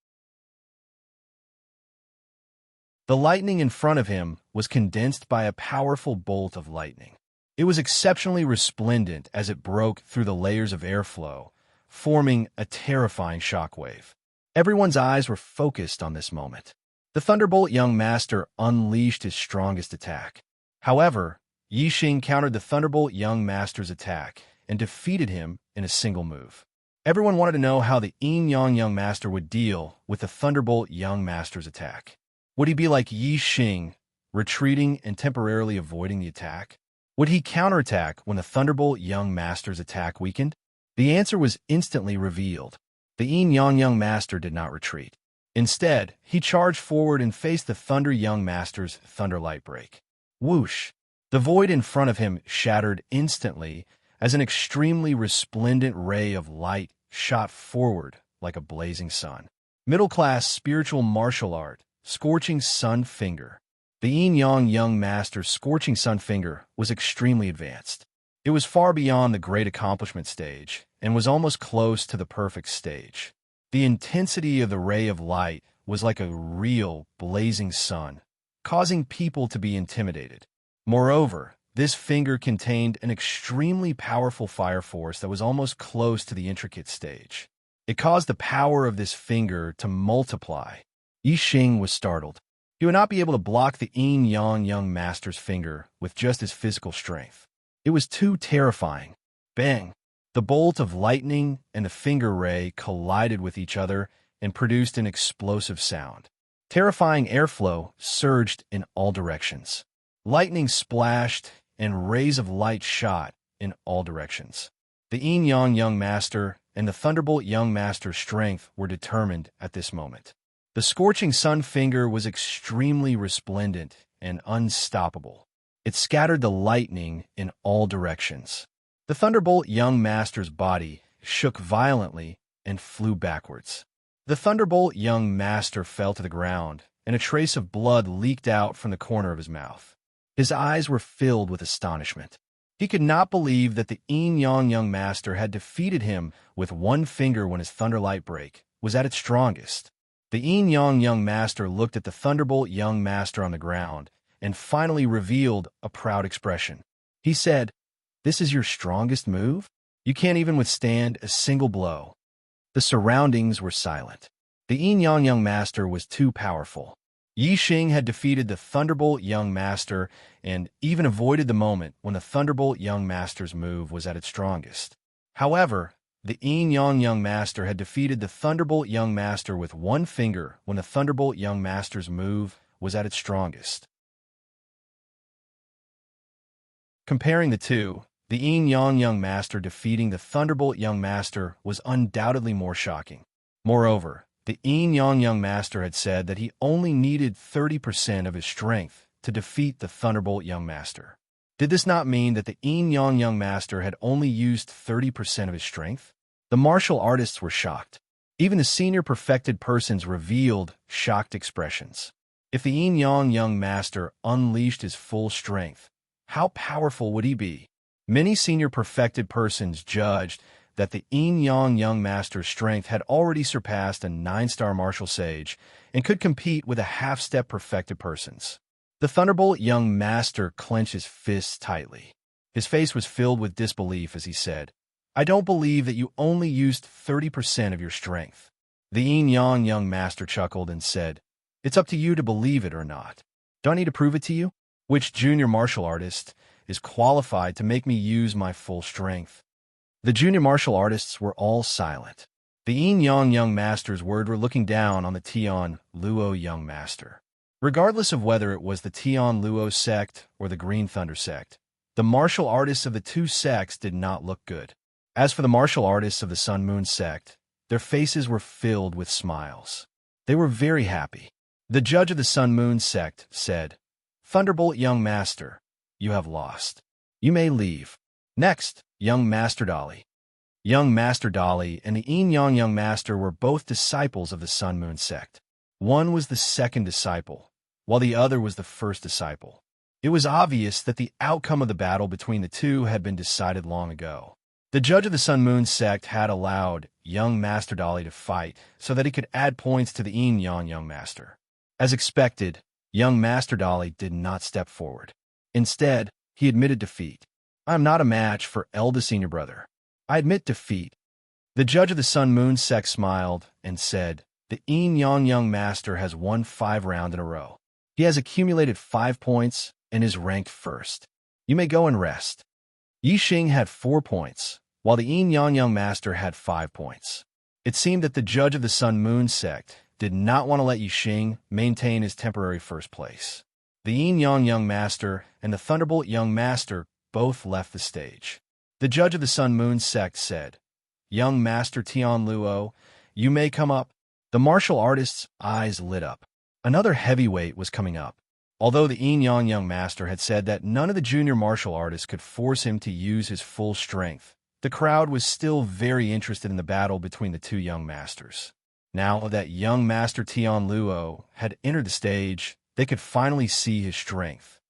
The lightning in front of him was condensed by a powerful bolt of lightning. It was exceptionally resplendent as it broke through the layers of airflow, forming a terrifying shockwave. Everyone's eyes were focused on this moment. The Thunderbolt young master unleashed his strongest attack. However, Yi Xing countered the Thunderbolt young master's attack and defeated him in a single move. Everyone wanted to know how the Yin Yang young master would deal with the Thunderbolt young master's attack. Would he be like Yi Xing, retreating and temporarily avoiding the attack? Would he counterattack when the Thunderbolt young master's attack weakened? The answer was instantly revealed. The Yin Yang young master did not retreat. Instead, he charged forward and faced the Thunder young master's Thunderlight Break. Whoosh! The void in front of him shattered instantly as an extremely resplendent ray of light shot forward like a blazing sun. Middle-class spiritual martial art, Scorching Sun Finger. The Yin Yang young master's Scorching Sun Finger was extremely advanced. It was far beyond the great accomplishment stage and was almost close to the perfect stage. The intensity of the ray of light was like a real blazing sun, causing people to be intimidated. Moreover, this finger contained an extremely powerful fire force that was almost close to the intricate stage. It caused the power of this finger to multiply. Yi Xing was startled. He would not be able to block the Yin Yang young master's finger with just his physical strength. It was too terrifying. Bang! The bolt of lightning and the finger ray collided with each other and produced an explosive sound. Terrifying airflow surged in all directions. Lightning splashed and rays of light shot in all directions. The Yin Yang young master and the Thunderbolt young master's strength were determined at this moment. The Scorching Sun Finger was extremely resplendent and unstoppable. It scattered the lightning in all directions. The Thunderbolt young master's body shook violently and flew backwards. The Thunderbolt young master fell to the ground, and a trace of blood leaked out from the corner of his mouth. His eyes were filled with astonishment. He could not believe that the Yin Yang young master had defeated him with one finger when his Thunderlight Break was at its strongest. The Yin Yang young master looked at the Thunderbolt young master on the ground and finally revealed a proud expression. He said, "This is your strongest move? You can't even withstand a single blow." The surroundings were silent. The Yin Yang young master was too powerful. Yi Xing had defeated the Thunderbolt young master and even avoided the moment when the Thunderbolt young master's move was at its strongest. However, the Yin Yang young master had defeated the Thunderbolt young master with one finger when the Thunderbolt young master's move was at its strongest. Comparing the two, the Yin Yang young master defeating the Thunderbolt young master was undoubtedly more shocking. Moreover, the Yin Yang young master had said that he only needed 30% of his strength to defeat the Thunderbolt young master. Did this not mean that the Yin Yang young master had only used 30% of his strength? The martial artists were shocked. Even the senior perfected persons revealed shocked expressions. If the yin-yang young master unleashed his full strength, how powerful would he be? Many senior perfected persons judged that the yin-yang young master's strength had already surpassed a 9-star martial sage and could compete with a half-step perfected persons. The Thunderbolt young master clenched his fists tightly. His face was filled with disbelief as he said, "I don't believe that you only used 30% of your strength." The yin-yang young master chuckled and said, "It's up to you to believe it or not. Do I need to prove it to you? Which junior martial artist is qualified to make me use my full strength?" The junior martial artists were all silent. The yin-yang young master's words were looking down on the Tian Luo young master. Regardless of whether it was the Tian Luo sect or the Green Thunder sect, the martial artists of the two sects did not look good. As for the martial artists of the Sun Moon sect, their faces were filled with smiles. They were very happy. The judge of the Sun Moon sect said, "Thunderbolt young master, you have lost. You may leave." Next, young Master Dali. Young Master Dali and the yin-yang young master were both disciples of the Sun Moon sect. One was the second disciple, while the other was the first disciple. It was obvious that the outcome of the battle between the two had been decided long ago. The judge of the Sun Moon sect had allowed young Master Dali to fight so that he could add points to the yin-yang young master. As expected, young Master Dali did not step forward. Instead, he admitted defeat. "I am not a match for eldest senior brother. I admit defeat." The judge of the Sun Moon sect smiled and said, "The yin-yang young master has won 5 rounds in a row. He has accumulated 5 points and is ranked first. You may go and rest." Yi Xing had 4 points, while the yin-yang young master had 5 points. It seemed that the judge of the Sun Moon sect did not want to let Yi Xing maintain his temporary first place. The yin-yang young master and the Thunderbolt young master both left the stage. The judge of the Sun Moon sect said, "Young Master Tian Luo, you may come up." The martial artist's eyes lit up. Another heavyweight was coming up. Although the yin-yang young master had said that none of the junior martial artists could force him to use his full strength, the crowd was still very interested in the battle between the two young masters. Now that young Master Tian Luo had entered the stage, they could finally see his strength.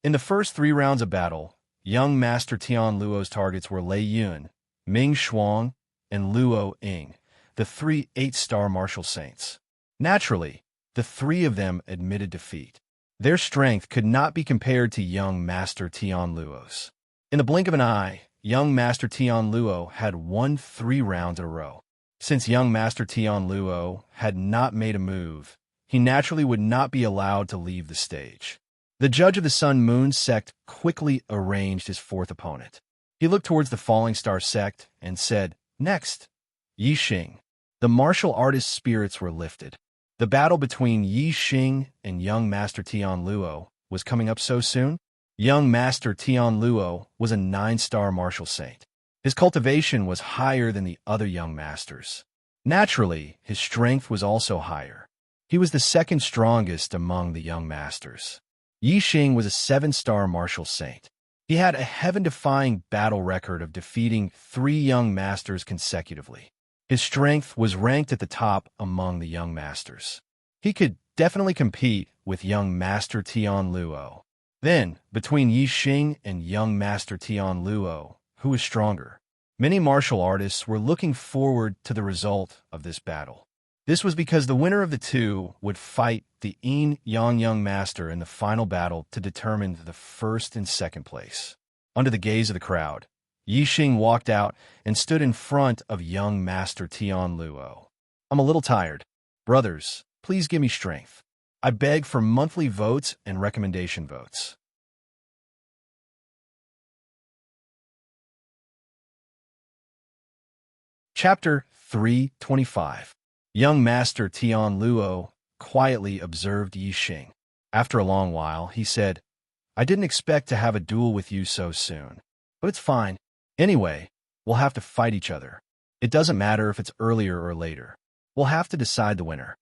In the first 3 rounds of battle, young Master Tian Luo's targets were Lei Yun, Ming Shuang, and Luo Ying, the 3 8-star martial saints. Naturally, the 3 of them admitted defeat. Their strength could not be compared to young Master Tian Luo's. In the blink of an eye, young Master Tian Luo had won 3 rounds in a row. Since young Master Tian Luo had not made a move, he naturally would not be allowed to leave the stage. The judge of the Sun Moon sect quickly arranged his 4th opponent. He looked towards the Falling Star sect and said, "Next, Yi Xing." The martial artist's spirits were lifted. The battle between Yi Xing and young Master Tian Luo was coming up so soon. Young Master Tian Luo was a 9-star martial saint. His cultivation was higher than the other young masters. Naturally, his strength was also higher. He was the second strongest among the young masters. Yi Xing was a 7-star martial saint. He had a heaven-defying battle record of defeating 3 young masters consecutively. His strength was ranked at the top among the young masters. He could definitely compete with young Master Tian Luo. Then, between Yi Xing and young Master Tian Luo, who was stronger? Many martial artists were looking forward to the result of this battle. This was because the winner of the two would fight the yin-yang young master in the final battle to determine the first and second place. Under the gaze of the crowd, Yi Xing walked out and stood in front of young Master Tian Luo. "I'm a little tired. Brothers, please give me strength. I beg for monthly votes and recommendation votes." Chapter 325. Young Master Tian Luo quietly observed Yi Xing. After a long while, he said, "I didn't expect to have a duel with you so soon, but it's fine. Anyway, we'll have to fight each other. It doesn't matter if it's earlier or later. We'll have to decide the winner."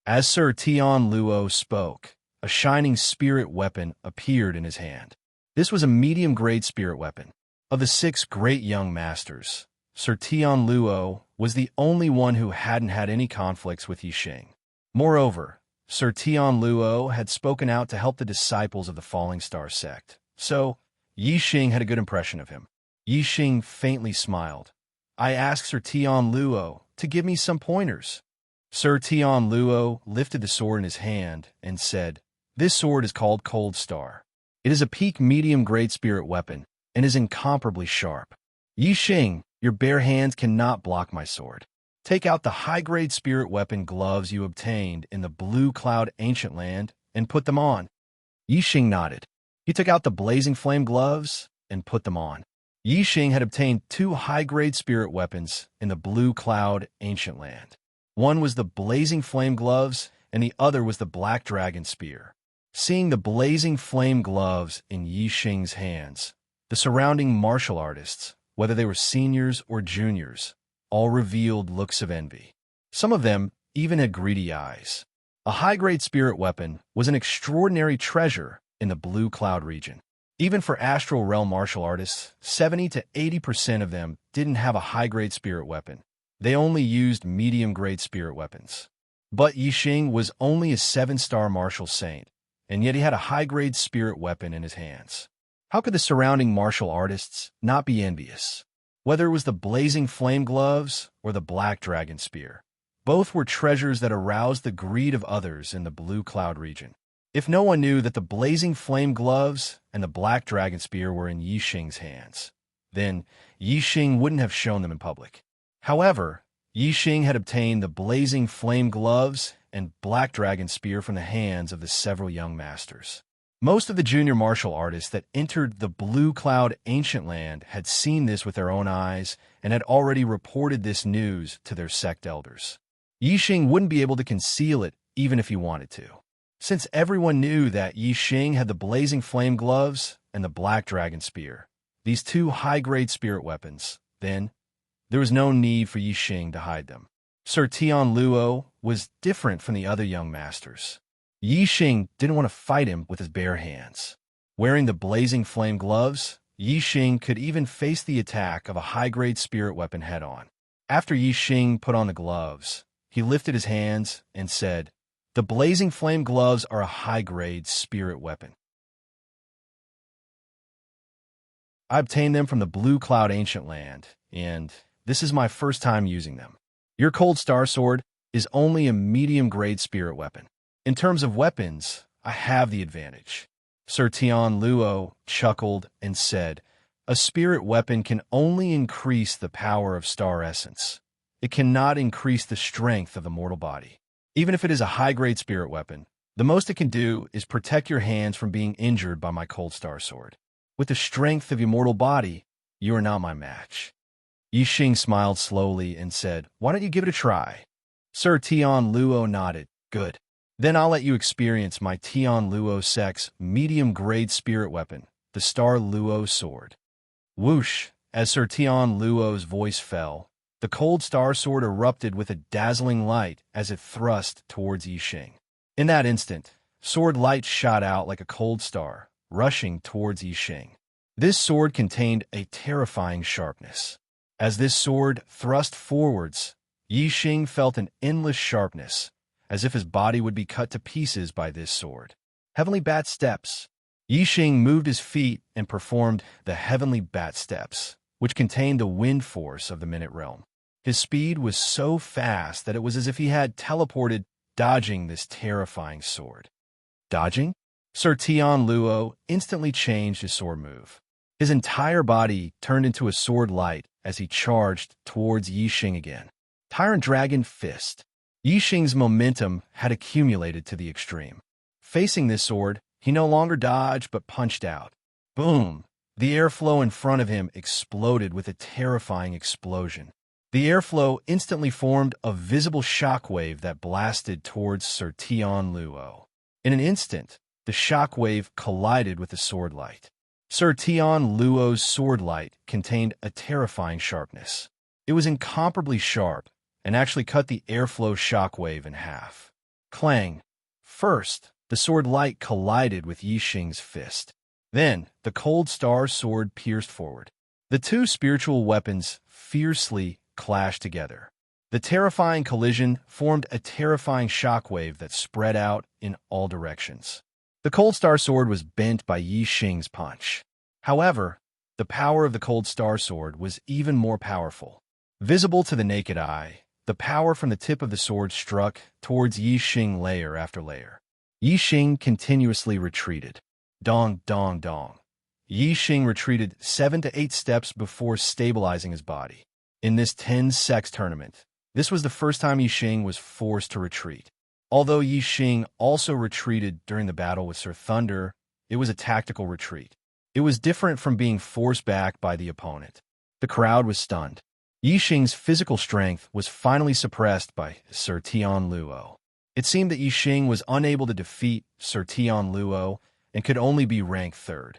As Sir Tian Luo spoke, a shining spirit weapon appeared in his hand. This was a medium-grade spirit weapon. Of the 6 great young masters, Sir Tian Luo was the only one who hadn't had any conflicts with Yi Xing. Moreover, Sir Tian Luo had spoken out to help the disciples of the Falling Star sect, so Yi Xing had a good impression of him. Yi Xing faintly smiled. I asked Sir Tian Luo to give me some pointers. Sir Tian Luo lifted the sword in his hand and said, This sword is called Cold Star. It is a peak medium-grade spirit weapon and is incomparably sharp. Yi Xing, your bare hands cannot block my sword. Take out the high-grade spirit weapon gloves you obtained in the Blue Cloud Ancient Land and put them on. Yi Xing nodded. He took out the blazing flame gloves and put them on. Yi Xing had obtained 2 high-grade spirit weapons in the Blue Cloud Ancient Land. One was the blazing flame gloves and the other was the Black Dragon Spear. Seeing the blazing flame gloves in Yi Xing's hands, the surrounding martial artists, whether they were seniors or juniors, all revealed looks of envy. Some of them even had greedy eyes. A high-grade spirit weapon was an extraordinary treasure in the Blue Cloud region. Even for Astral Realm martial artists, 70 to 80% of them didn't have a high-grade spirit weapon. They only used medium-grade spirit weapons. But Yi Xing was only a 7-star martial saint, and yet he had a high-grade spirit weapon in his hands. How could the surrounding martial artists not be envious? Whether it was the blazing flame gloves or the Black Dragon Spear, both were treasures that aroused the greed of others in the Blue Cloud region. If no one knew that the blazing flame gloves and the Black Dragon Spear were in Yi Xing's hands, then Yi Xing wouldn't have shown them in public. However, Yi Xing had obtained the blazing flame gloves and Black Dragon Spear from the hands of the several young masters. Most of the junior martial artists that entered the Blue Cloud Ancient Land had seen this with their own eyes and had already reported this news to their sect elders. Yi Xing wouldn't be able to conceal it even if he wanted to. Since everyone knew that Yi Xing had the blazing flame gloves and the Black Dragon Spear, these 2 high-grade spirit weapons, then there was no need for Yi Xing to hide them. Sir Tian Luo was different from the other young masters. Yi Xing didn't want to fight him with his bare hands. Wearing the blazing flame gloves, Yi Xing could even face the attack of a high-grade spirit weapon head-on. After Yi Xing put on the gloves, he lifted his hands and said, The blazing flame gloves are a high-grade spirit weapon. I obtained them from the Blue Cloud Ancient Land, and this is my first time using them. Your Cold Star Sword is only a medium-grade spirit weapon. In terms of weapons, I have the advantage. Sir Tian Luo chuckled and said, A spirit weapon can only increase the power of star essence. It cannot increase the strength of the mortal body. Even if it is a high-grade spirit weapon, the most it can do is protect your hands from being injured by my Cold Star Sword. With the strength of your mortal body, you are not my match. Yi Xing smiled slowly and said, Why don't you give it a try? Sir Tian Luo nodded. Good. Then I'll let you experience my Tian Luo sect's medium-grade spirit weapon, the Star Luo Sword. Whoosh! As Sir Tian Luo's voice fell, the Cold Star Sword erupted with a dazzling light as it thrust towards Yi Xing. In that instant, sword light shot out like a cold star, rushing towards Yi Xing. This sword contained a terrifying sharpness. As this sword thrust forwards, Yi Xing felt an endless sharpness, as if his body would be cut to pieces by this sword. Heavenly Bat Steps. Yi Xing moved his feet and performed the Heavenly Bat Steps, which contained the wind force of the Minute Realm. His speed was so fast that it was as if he had teleported, dodging this terrifying sword. Dodging? Sir Tian Luo instantly changed his sword move. His entire body turned into a sword light as he charged towards Yi Xing again. Tyrant Dragon Fist. Yi Xing's momentum had accumulated to the extreme. Facing this sword, he no longer dodged but punched out. Boom! The airflow in front of him exploded with a terrifying explosion. The airflow instantly formed a visible shockwave that blasted towards Sir Tian Luo. In an instant, the shockwave collided with the sword light. Sir Tian Luo's sword light contained a terrifying sharpness. It was incomparably sharp and actually cut the airflow shockwave in half. Clang! First, the sword light collided with Yi Xing's fist. Then, the Cold Star Sword pierced forward. The two spiritual weapons fiercely clashed together. The terrifying collision formed a terrifying shockwave that spread out in all directions. The Cold Star Sword was bent by Yi Xing's punch. However, the power of the Cold Star Sword was even more powerful. Visible to the naked eye, the power from the tip of the sword struck towards Yi Xing layer after layer. Yi Xing continuously retreated. Dong, dong, dong. Yi Xing retreated 7 to 8 steps before stabilizing his body. In this 10-sex tournament, this was the first time Yi Xing was forced to retreat. Although Yi Xing also retreated during the battle with Sir Thunder, it was a tactical retreat. It was different from being forced back by the opponent. The crowd was stunned. Yi Xing's physical strength was finally suppressed by Sir Tianluo. It seemed that Yi Xing was unable to defeat Sir Tianluo and could only be ranked 3rd.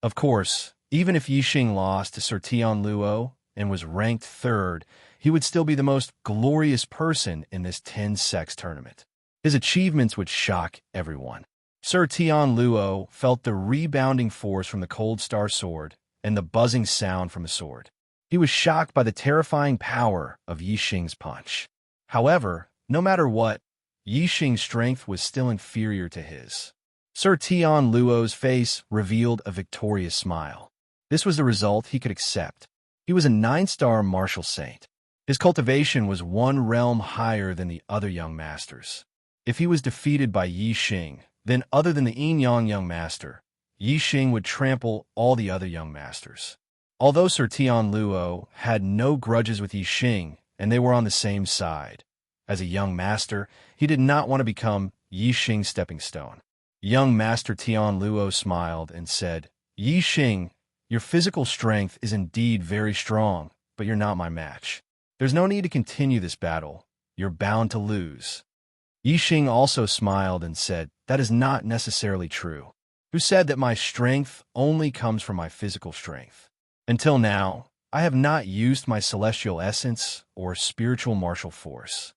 Of course, even if Yi Xing lost to Sir Tianluo and was ranked 3rd, he would still be the most glorious person in this 10-sex tournament. His achievements would shock everyone. Sir Tianluo felt the rebounding force from the Cold Star Sword and the buzzing sound from the sword. He was shocked by the terrifying power of Yi Xing's punch. However, no matter what, Yi Xing's strength was still inferior to his. Sir Tianluo's face revealed a victorious smile. This was the result he could accept. He was a 9-star martial saint. His cultivation was 1 realm higher than the other young masters. If he was defeated by Yi Xing, then other than the Yin Yang young master, Yi Xing would trample all the other young masters. Although Sir Tianluo had no grudges with Yi Xing, and they were on the same side, as a young master, he did not want to become Yi Xing's stepping stone. Young Master Tianluo smiled and said, "Yi Xing, your physical strength is indeed very strong, but you're not my match. There's no need to continue this battle. You're bound to lose." Yi Xing also smiled and said, "That is not necessarily true. Who said that my strength only comes from my physical strength? Until now, I have not used my celestial essence or spiritual martial force."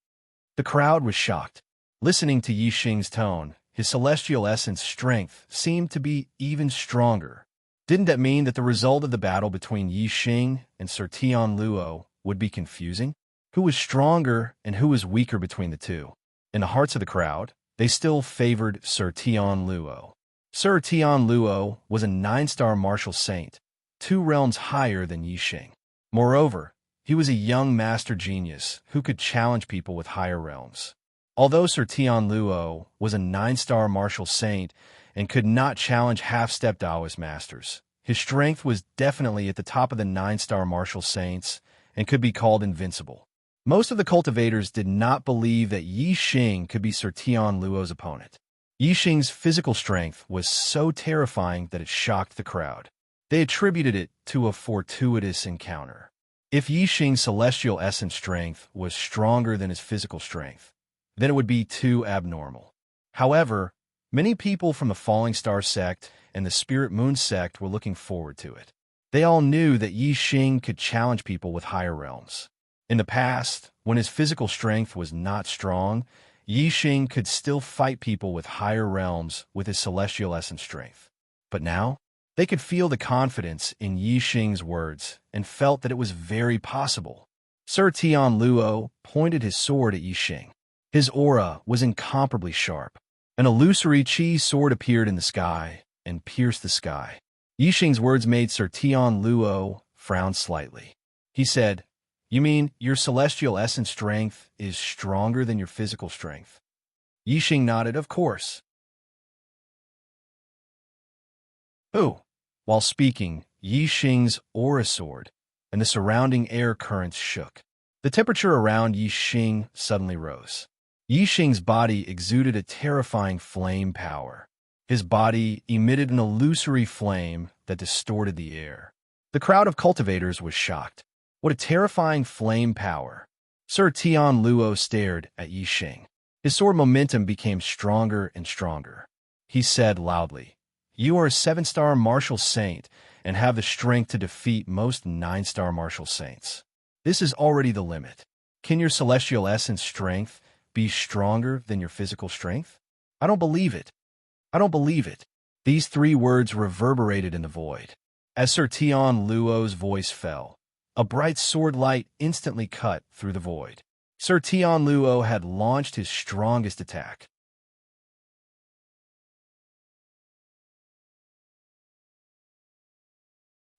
The crowd was shocked. Listening to Yi Xing's tone, his celestial essence strength seemed to be even stronger. Didn't that mean that the result of the battle between Yi Xing and Sir Tianluo would be confusing? Who was stronger and who was weaker between the two? In the hearts of the crowd, they still favored Sir Tianluo. Sir Tianluo was a 9-star martial saint, 2 realms higher than Yi Xing. Moreover, he was a young master genius who could challenge people with higher realms. Although Sir Tianluo was a 9-star martial saint and could not challenge half-step Taoist masters, his strength was definitely at the top of the 9-star martial saints and could be called invincible. Most of the cultivators did not believe that Yi Xing could be Sir Tianluo's opponent. Yi Xing's physical strength was so terrifying that it shocked the crowd. They attributed it to a fortuitous encounter. If Yi Xing's celestial essence strength was stronger than his physical strength, then it would be too abnormal. However, many people from the Falling Star sect and the Spirit Moon sect were looking forward to it. They all knew that Yi Xing could challenge people with higher realms. In the past, when his physical strength was not strong, Yi Xing could still fight people with higher realms with his celestial essence strength. But now, they could feel the confidence in Yi Xing's words and felt that it was very possible. Sir Tianluo pointed his sword at Yi Xing. His aura was incomparably sharp. An illusory chi sword appeared in the sky and pierced the sky. Yi Xing's words made Sir Tianluo frown slightly. He said, "You mean your celestial essence strength is stronger than your physical strength?" Yi Xing nodded, "Of course." "Oh." While speaking, Yi Xing's aura soared, and the surrounding air currents shook. The temperature around Yi Xing suddenly rose. Yi Xing's body exuded a terrifying flame power. His body emitted an illusory flame that distorted the air. The crowd of cultivators was shocked. What a terrifying flame power! Sir Tianluo stared at Yi Xing. His sword momentum became stronger and stronger. He said loudly, "You are a 7-star martial saint and have the strength to defeat most 9-star martial saints. This is already the limit. Can your celestial essence strength be stronger than your physical strength? I don't believe it. I don't believe it." These three words reverberated in the void. As Sir Tian Luo's voice fell, a bright sword light instantly cut through the void. Sir Tian Luo had launched his strongest attack.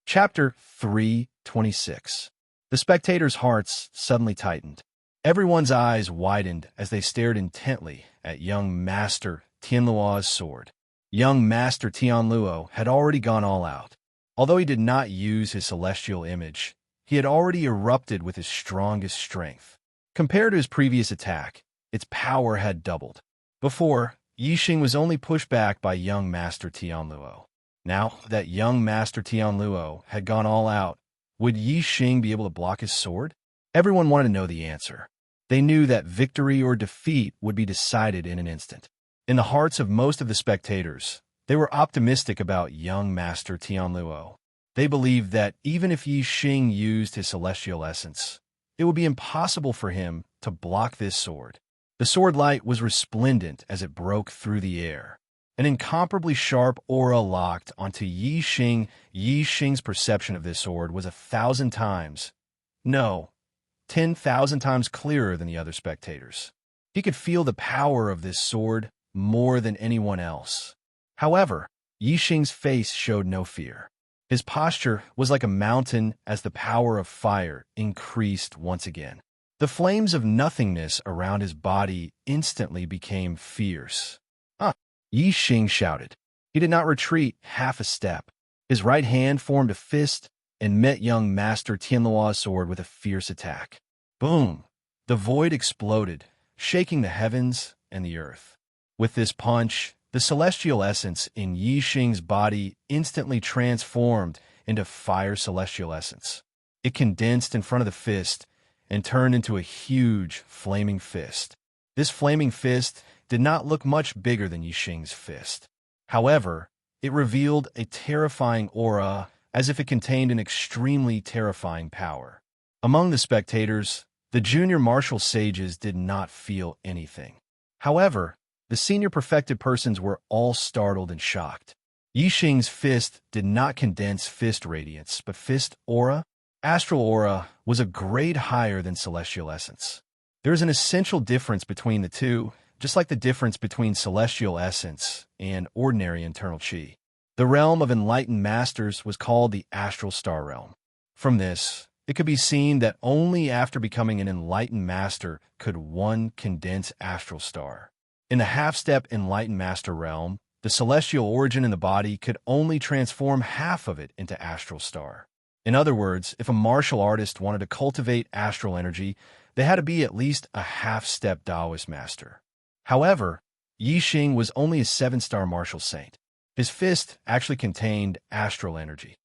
Chapter 326. The spectators' hearts suddenly tightened. Everyone's eyes widened as they stared intently at young Master Tianluo's sword. Young Master Tianluo had already gone all out. Although he did not use his celestial image, he had already erupted with his strongest strength. Compared to his previous attack, its power had doubled. Before, Yixing was only pushed back by young Master Tianluo. Now that young Master Tianluo had gone all out, would Yixing be able to block his sword? Everyone wanted to know the answer. They knew that victory or defeat would be decided in an instant. In the hearts of most of the spectators, they were optimistic about young Master Tianluo. They believed that even if Yixing used his celestial essence, it would be impossible for him to block this sword. The sword light was resplendent as it broke through the air. An incomparably sharp aura locked onto Yixing. Yixing's perception of this sword was 1,000 times, no, 10,000 times clearer than the other spectators. He could feel the power of this sword more than anyone else. However, Yixing's face showed no fear. His posture was like a mountain as the power of fire increased once again. The flames of nothingness around his body instantly became fierce. Yixing shouted. He did not retreat half a step. His right hand formed a fist and met young Master Tianluo's sword with a fierce attack. Boom! The void exploded, shaking the heavens and the earth. With this punch, the celestial essence in Yixing's body instantly transformed into fire celestial essence. It condensed in front of the fist and turned into a huge, flaming fist. This flaming fist did not look much bigger than Yixing's fist. However, it revealed a terrifying aura as if it contained an extremely terrifying power. Among the spectators, the junior martial sages did not feel anything. However, the senior perfected persons were all startled and shocked. Yixing's fist did not condense fist radiance, but fist aura. Astral aura was a grade higher than celestial essence. There is an essential difference between the two, just like the difference between celestial essence and ordinary internal chi. The realm of enlightened masters was called the astral star realm. From this, it could be seen that only after becoming an enlightened master could one condense astral star. In the half-step enlightened master realm, the celestial origin in the body could only transform half of it into astral star. In other words, if a martial artist wanted to cultivate astral energy, they had to be at least a half-step Taoist master. However, Yixing was only a 7-star martial saint. His fist actually contained astral energy.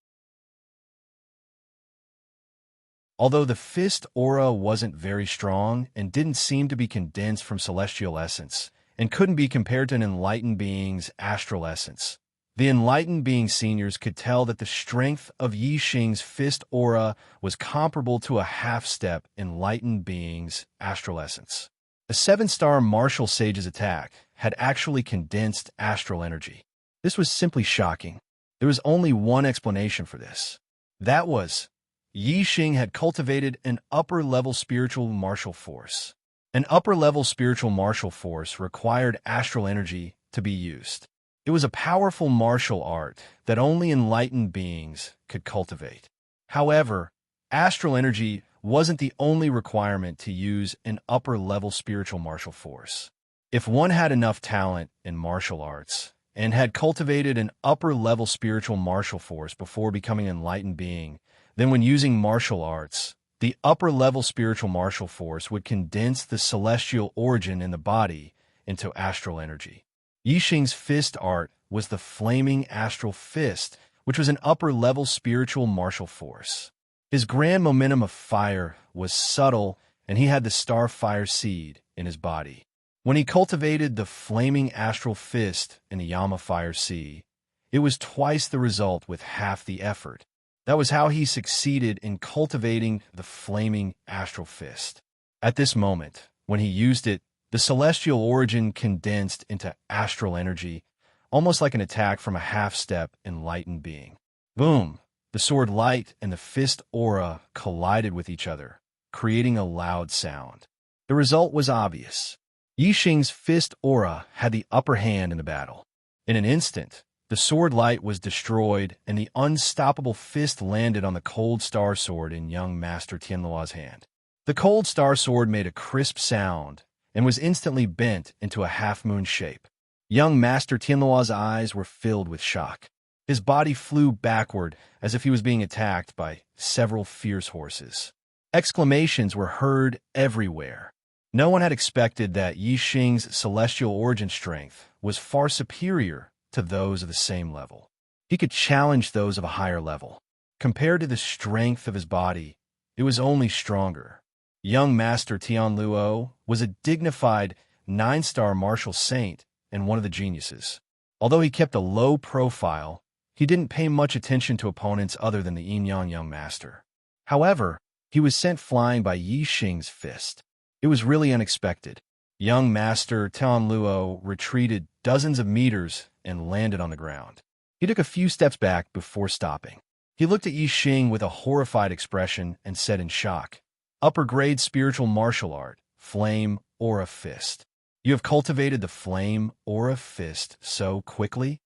Although the fist aura wasn't very strong and didn't seem to be condensed from celestial essence, and couldn't be compared to an enlightened being's astral essence, the enlightened being seniors could tell that the strength of Yixing's fist aura was comparable to a half-step enlightened being's astral essence. A 7-star martial sage's attack had actually condensed astral energy. This was simply shocking. There was only one explanation for this. That was, Yixing had cultivated an upper-level spiritual martial force. An upper-level spiritual martial force required astral energy to be used. It was a powerful martial art that only enlightened beings could cultivate. However, astral energy wasn't the only requirement to use an upper-level spiritual martial force. If one had enough talent in martial arts and had cultivated an upper-level spiritual martial force before becoming an enlightened being, then when using martial arts, the upper-level spiritual martial force would condense the celestial origin in the body into astral energy. Yixing's fist art was the flaming astral fist, which was an upper-level spiritual martial force. His grand momentum of fire was subtle, and he had the star fire seed in his body. When he cultivated the flaming astral fist in the Yama fire sea, it was twice the result with half the effort. That was how he succeeded in cultivating the flaming astral fist. At this moment, when he used it, the celestial origin condensed into astral energy, almost like an attack from a half-step enlightened being. Boom! The sword light and the fist aura collided with each other, creating a loud sound. The result was obvious. Yi Xing's fist aura had the upper hand in the battle. In an instant, the sword light was destroyed and the unstoppable fist landed on the cold star sword in young Master Tianluo's hand. The cold star sword made a crisp sound and was instantly bent into a half-moon shape. Young Master Tianluo's eyes were filled with shock. His body flew backward as if he was being attacked by several fierce horses. Exclamations were heard everywhere. No one had expected that Yi Xing's celestial origin strength was far superior to those of the same level. He could challenge those of a higher level. Compared to the strength of his body, it was only stronger. Young Master Tianluo was a dignified 9-star martial saint and one of the geniuses. Although he kept a low profile, he didn't pay much attention to opponents other than the Yin-Yang Young Master. However, he was sent flying by Yi Xing's fist. It was really unexpected. Young Master Tianluo retreated dozens of meters and landed on the ground. He took a few steps back before stopping. He looked at Yi Xing with a horrified expression and said in shock, "Upper-grade spiritual martial art, flame aura fist. You have cultivated the flame aura fist so quickly?"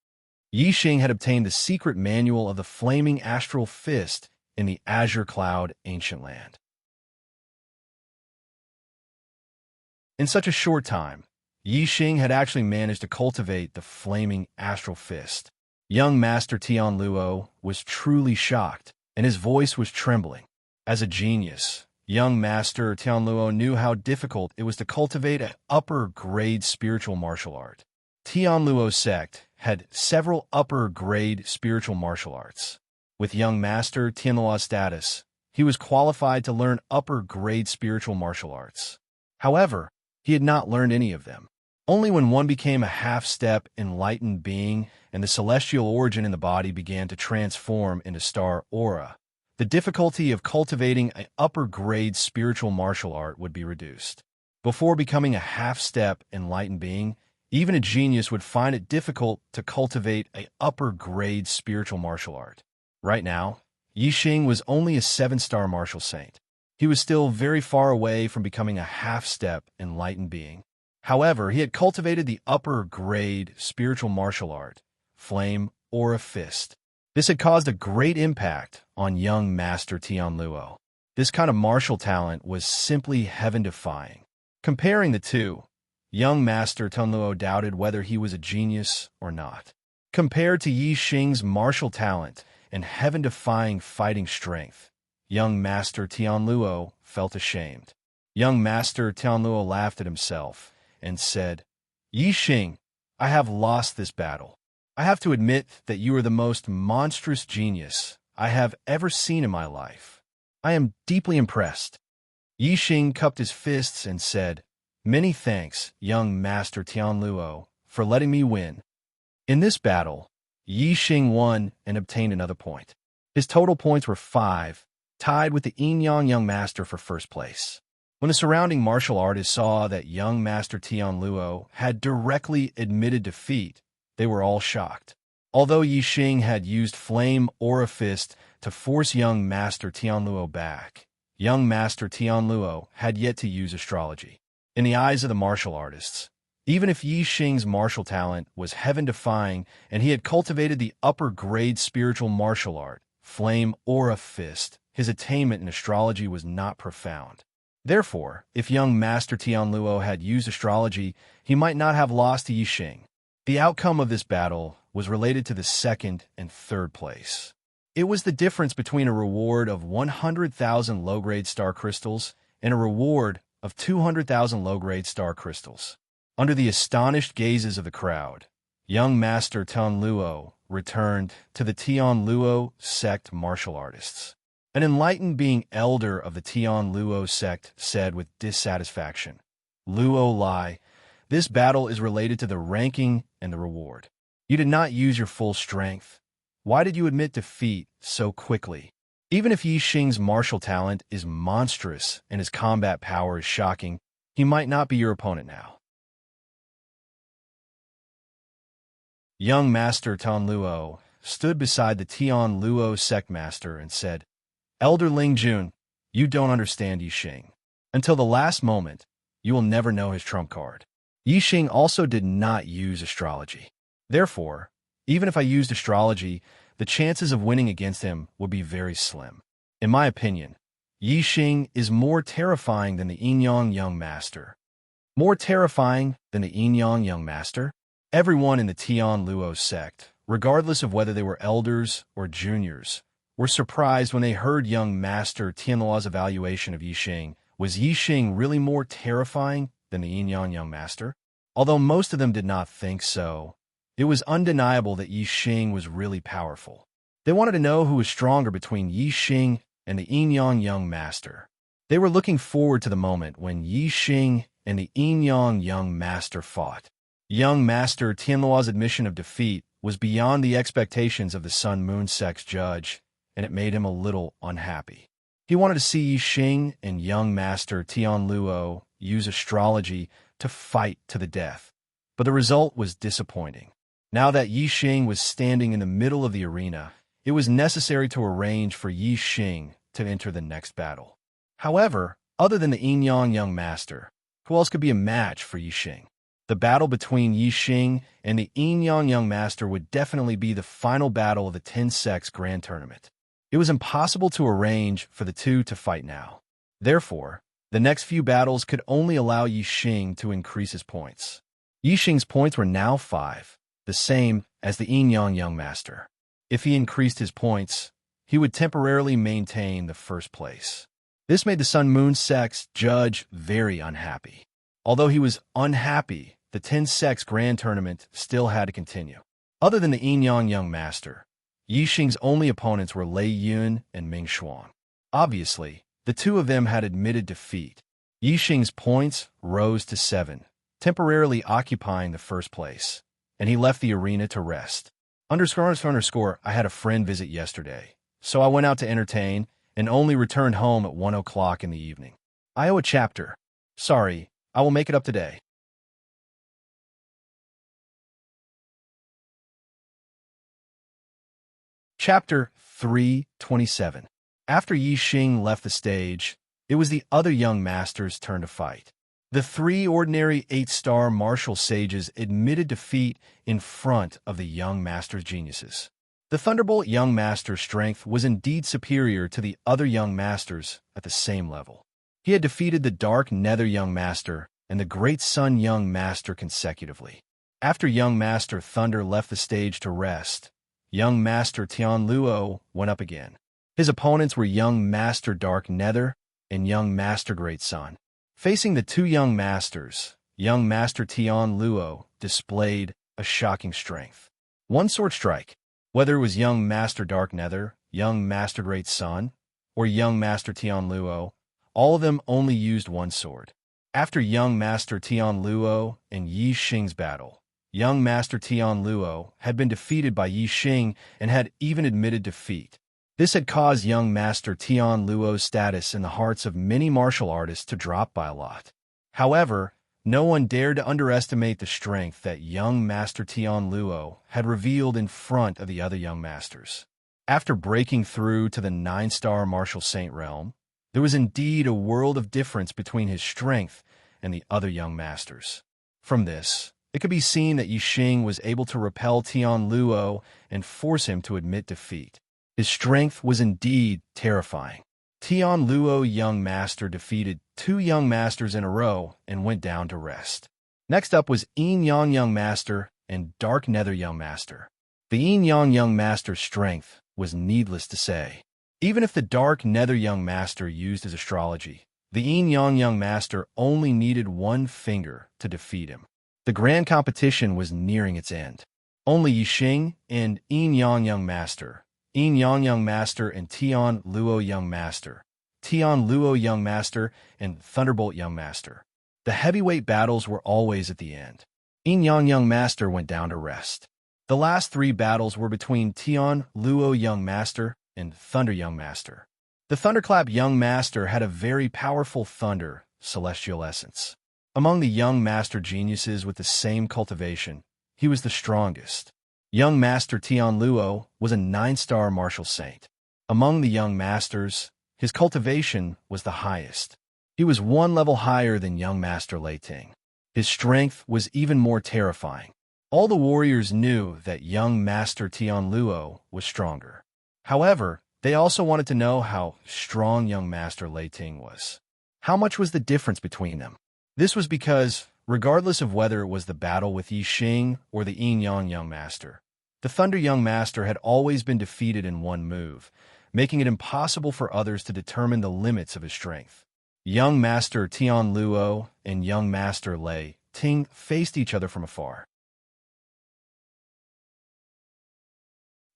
Yi Xing had obtained the secret manual of the flaming astral fist in the Azure Cloud Ancient Land. In such a short time, Yi Xing had actually managed to cultivate the flaming astral fist. Young Master Tianluo was truly shocked, and his voice was trembling. As a genius, young Master Tianluo knew how difficult it was to cultivate an upper-grade spiritual martial art. Tianluo's sect had several upper-grade spiritual martial arts. With young Master Tianluo's status, he was qualified to learn upper-grade spiritual martial arts. However, he had not learned any of them. Only when one became a half-step enlightened being and the celestial origin in the body began to transform into star aura, the difficulty of cultivating an upper-grade spiritual martial art would be reduced. Before becoming a half-step enlightened being, even a genius would find it difficult to cultivate an upper-grade spiritual martial art. Right now, Yi Xing was only a 7-star martial saint. He was still very far away from becoming a half-step enlightened being. However, he had cultivated the upper-grade spiritual martial art, flame aura fist. This had caused a great impact on young Master Tianluo. This kind of martial talent was simply heaven-defying. Comparing the two, young Master Tianluo doubted whether he was a genius or not. Compared to Yi Xing's martial talent and heaven-defying fighting strength, young Master Tianluo felt ashamed. Young Master Tianluo laughed at himself and said, "Yi Xing, I have lost this battle. I have to admit that you are the most monstrous genius I have ever seen in my life. I am deeply impressed." Yi Xing cupped his fists and said, "Many thanks, young Master Tianluo, for letting me win." In this battle, Yi Xing won and obtained another point. His total points were 5, tied with the Yin-Yang Young Master for first place. When the surrounding martial artists saw that young Master Tianluo had directly admitted defeat, they were all shocked. Although Yi Xing had used Flame Aura Fist to force young Master Tianluo back, young Master Tianluo had yet to use astrology. In the eyes of the martial artists, even if Yi Xing's martial talent was heaven-defying and he had cultivated the upper-grade spiritual martial art, Flame Aura Fist, his attainment in astrology was not profound. Therefore, if young Master Tianluo had used astrology, he might not have lost to Yi Xing. The outcome of this battle was related to the second and third place. It was the difference between a reward of 100,000 low-grade star crystals and a reward of 200,000 low-grade star crystals. Under the astonished gazes of the crowd, young Master Tianluo returned to the Tianluo sect martial artists. An enlightened being elder of the Tianluo sect said with dissatisfaction, "Luo Lai, this battle is related to the ranking and the reward. You did not use your full strength. Why did you admit defeat so quickly? Even if Yi Xing's martial talent is monstrous and his combat power is shocking, he might not be your opponent now." Young Master Tan Luo stood beside the Tian Luo sect master and said, Elder Ling Jun, you don't understand Yi Xing. Until the last moment, you will never know his trump card. Yi Xing also did not use astrology. Therefore, even if I used astrology, the chances of winning against him would be very slim. In my opinion, Yi Xing is more terrifying than the Yinyang Young Master. More terrifying than the Yinyang Young Master? Everyone in the Tian Luo sect, regardless of whether they were elders or juniors, were surprised when they heard young Master Tianluo's evaluation of Yi Xing. Was Yi Xing really more terrifying than the Yinyang Young Master? Although most of them did not think so, it was undeniable that Yi Xing was really powerful. They wanted to know who was stronger between Yi Xing and the Yinyang Young Master. They were looking forward to the moment when Yi Xing and the Yinyang Young Master fought. Young Master Tianluo's admission of defeat was beyond the expectations of the Sun Moon sect's judge, and it made him a little unhappy. He wanted to see Yi Xing and young Master Tian Luo use astrology to fight to the death, but the result was disappointing. Now that Yi Xing was standing in the middle of the arena, it was necessary to arrange for Yi Xing to enter the next battle. However, other than the Yinyang Young Master, who else could be a match for Yi Xing? The battle between Yi Xing and the Yinyang Young Master would definitely be the final battle of the 10 Sects Grand Tournament. It was impossible to arrange for the two to fight now. Therefore, the next few battles could only allow Yi Xing to increase his points. Yi Xing's points were now 5, the same as the Yinyang Young Master. If he increased his points, he would temporarily maintain the first place. This made the Sun Moon sect's judge very unhappy. Although he was unhappy, the 10 Sects Grand Tournament still had to continue. Other than the Yinyang Young Master, Yi Xing's only opponents were Lei Yun and Ming Xuan. Obviously, the two of them had admitted defeat. Yi Xing's points rose to 7, temporarily occupying the first place, and he left the arena to rest. I had a friend visit yesterday, so I went out to entertain and only returned home at 1 o'clock in the evening. I owe a chapter. Sorry, I will make it up today. Chapter 327. After Yi Xing left the stage, it was the other young masters' turn to fight. The 3 ordinary 8-star martial sages admitted defeat in front of the young master's geniuses. The Thunderbolt young master's strength was indeed superior to the other young masters at the same level. He had defeated the Dark Nether young master and the Great Sun young master consecutively. After young master Thunder left the stage to rest, young master Tian Luo went up again. His opponents were young master Dark Nether and young master Great Sun. Facing the two young masters, young master Tian Luo displayed a shocking strength. One sword strike, whether it was young master Dark Nether, young master Great Sun, or young master Tian Luo, all of them only used one sword. After young master Tian Luo and Yi Xing's battle, young master Tian Luo had been defeated by Yi Xing and had even admitted defeat. This had caused young master Tian Luo's status in the hearts of many martial artists to drop by a lot. However, no one dared to underestimate the strength that young master Tian Luo had revealed in front of the other young masters. After breaking through to the 9-star martial saint realm, there was indeed a world of difference between his strength and the other young masters. From this, it could be seen that Yi Xing was able to repel Tian Luo and force him to admit defeat. His strength was indeed terrifying. Tian Luo young master defeated 2 young masters in a row and went down to rest. Next up was Yinyang young master and Dark Nether young master. The Yinyang young master's strength was needless to say. Even if the Dark Nether young master used his astrology, the Yinyang young master only needed 1 finger to defeat him. The grand competition was nearing its end. Only Yi Xing and Yinyang young master, Yinyang young master and Tian Luo young master, Tian Luo young master and Thunderbolt young master. The heavyweight battles were always at the end. Yinyang young master went down to rest. The last 3 battles were between Tian Luo young master and Thunder young master. The Thunderclap young master had a very powerful thunder, celestial essence. Among the young master geniuses with the same cultivation, he was the strongest. Young Master Tian Luo was a 9-star martial saint. Among the young masters, his cultivation was the highest. He was one level higher than young Master Lei Ting. His strength was even more terrifying. All the warriors knew that young Master Tian Luo was stronger. However, they also wanted to know how strong young Master Lei Ting was. How much was the difference between them? This was because, regardless of whether it was the battle with Yi Xing or the Yin Yang Young Master, the Thunder Young Master had always been defeated in one move, making it impossible for others to determine the limits of his strength. Young Master Tian Luo and Young Master Lei Ting faced each other from afar.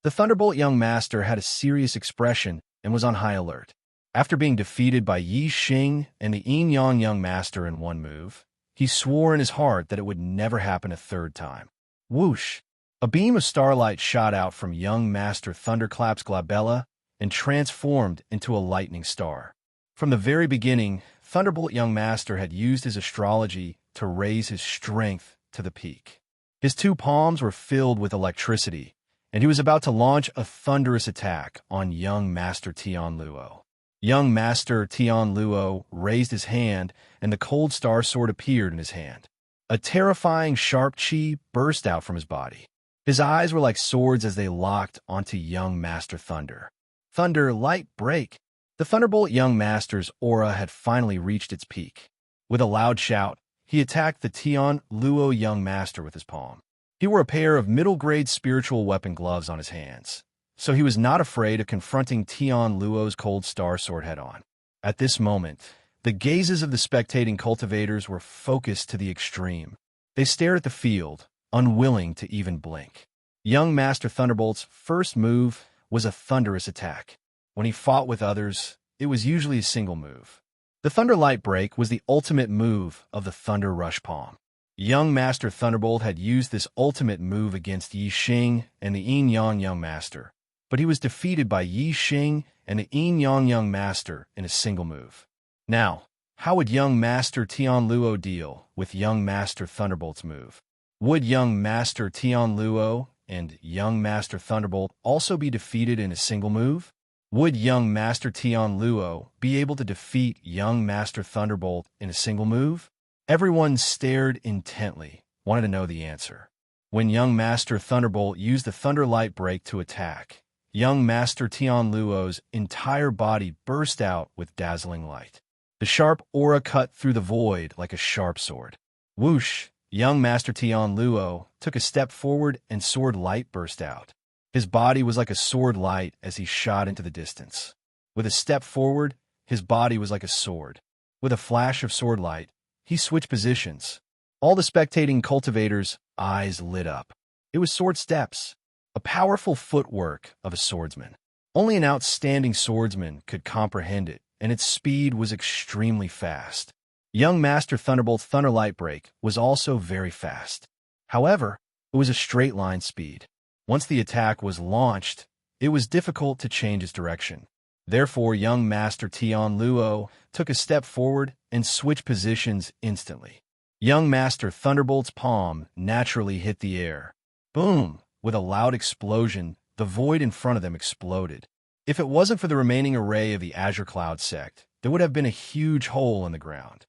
The Thunderbolt Young Master had a serious expression and was on high alert. After being defeated by Yi Xing and the Yin Yang Young Master in one move, he swore in his heart that it would never happen a third time. Whoosh! A beam of starlight shot out from young Master Thunderclap's glabella and transformed into a lightning star. From the very beginning, Thunderbolt Young Master had used his astrology to raise his strength to the peak. His two palms were filled with electricity, and he was about to launch a thunderous attack on young Master Tian Luo. Young Master Tian Luo raised his hand, and the cold star sword appeared in his hand. A terrifying sharp chi burst out from his body. His eyes were like swords as they locked onto young Master Thunder. Thunder, light, break! The Thunderbolt Young Master's aura had finally reached its peak. With a loud shout, he attacked the Tian Luo Young Master with his palm. He wore a pair of middle-grade spiritual weapon gloves on his hands, so he was not afraid of confronting Tian Luo's cold star sword head-on. At this moment, the gazes of the spectating cultivators were focused to the extreme. They stared at the field, unwilling to even blink. Young Master Thunderbolt's first move was a thunderous attack. When he fought with others, it was usually a single move. The Thunder Light Break was the ultimate move of the Thunder Rush Palm. Young Master Thunderbolt had used this ultimate move against Yi Xing and the Yin Yang Young Master, but he was defeated by Yi Xing and the Yin Yang Young Master in a single move. Now, how would young Master Tian Luo deal with young Master Thunderbolt's move? Would young Master Tian Luo and young Master Thunderbolt also be defeated in a single move? Would young Master Tian Luo be able to defeat young Master Thunderbolt in a single move? Everyone stared intently, wanted to know the answer. When young Master Thunderbolt used the Thunder Light Break to attack, young Master Tian Luo's entire body burst out with dazzling light. The sharp aura cut through the void like a sharp sword. Whoosh! Young Master Tian Luo took a step forward and sword light burst out. His body was like a sword light as he shot into the distance. With a step forward, his body was like a sword. With a flash of sword light, he switched positions. All the spectating cultivators' eyes lit up. It was sword steps, a powerful footwork of a swordsman. Only an outstanding swordsman could comprehend it, and its speed was extremely fast. Young Master Thunderbolt's Thunder Light Break was also very fast. However, it was a straight-line speed. Once the attack was launched, it was difficult to change its direction. Therefore, young Master Tian Luo took a step forward and switched positions instantly. Young Master Thunderbolt's palm naturally hit the air. Boom! With a loud explosion, the void in front of them exploded. If it wasn't for the remaining array of the Azure Cloud sect, there would have been a huge hole in the ground.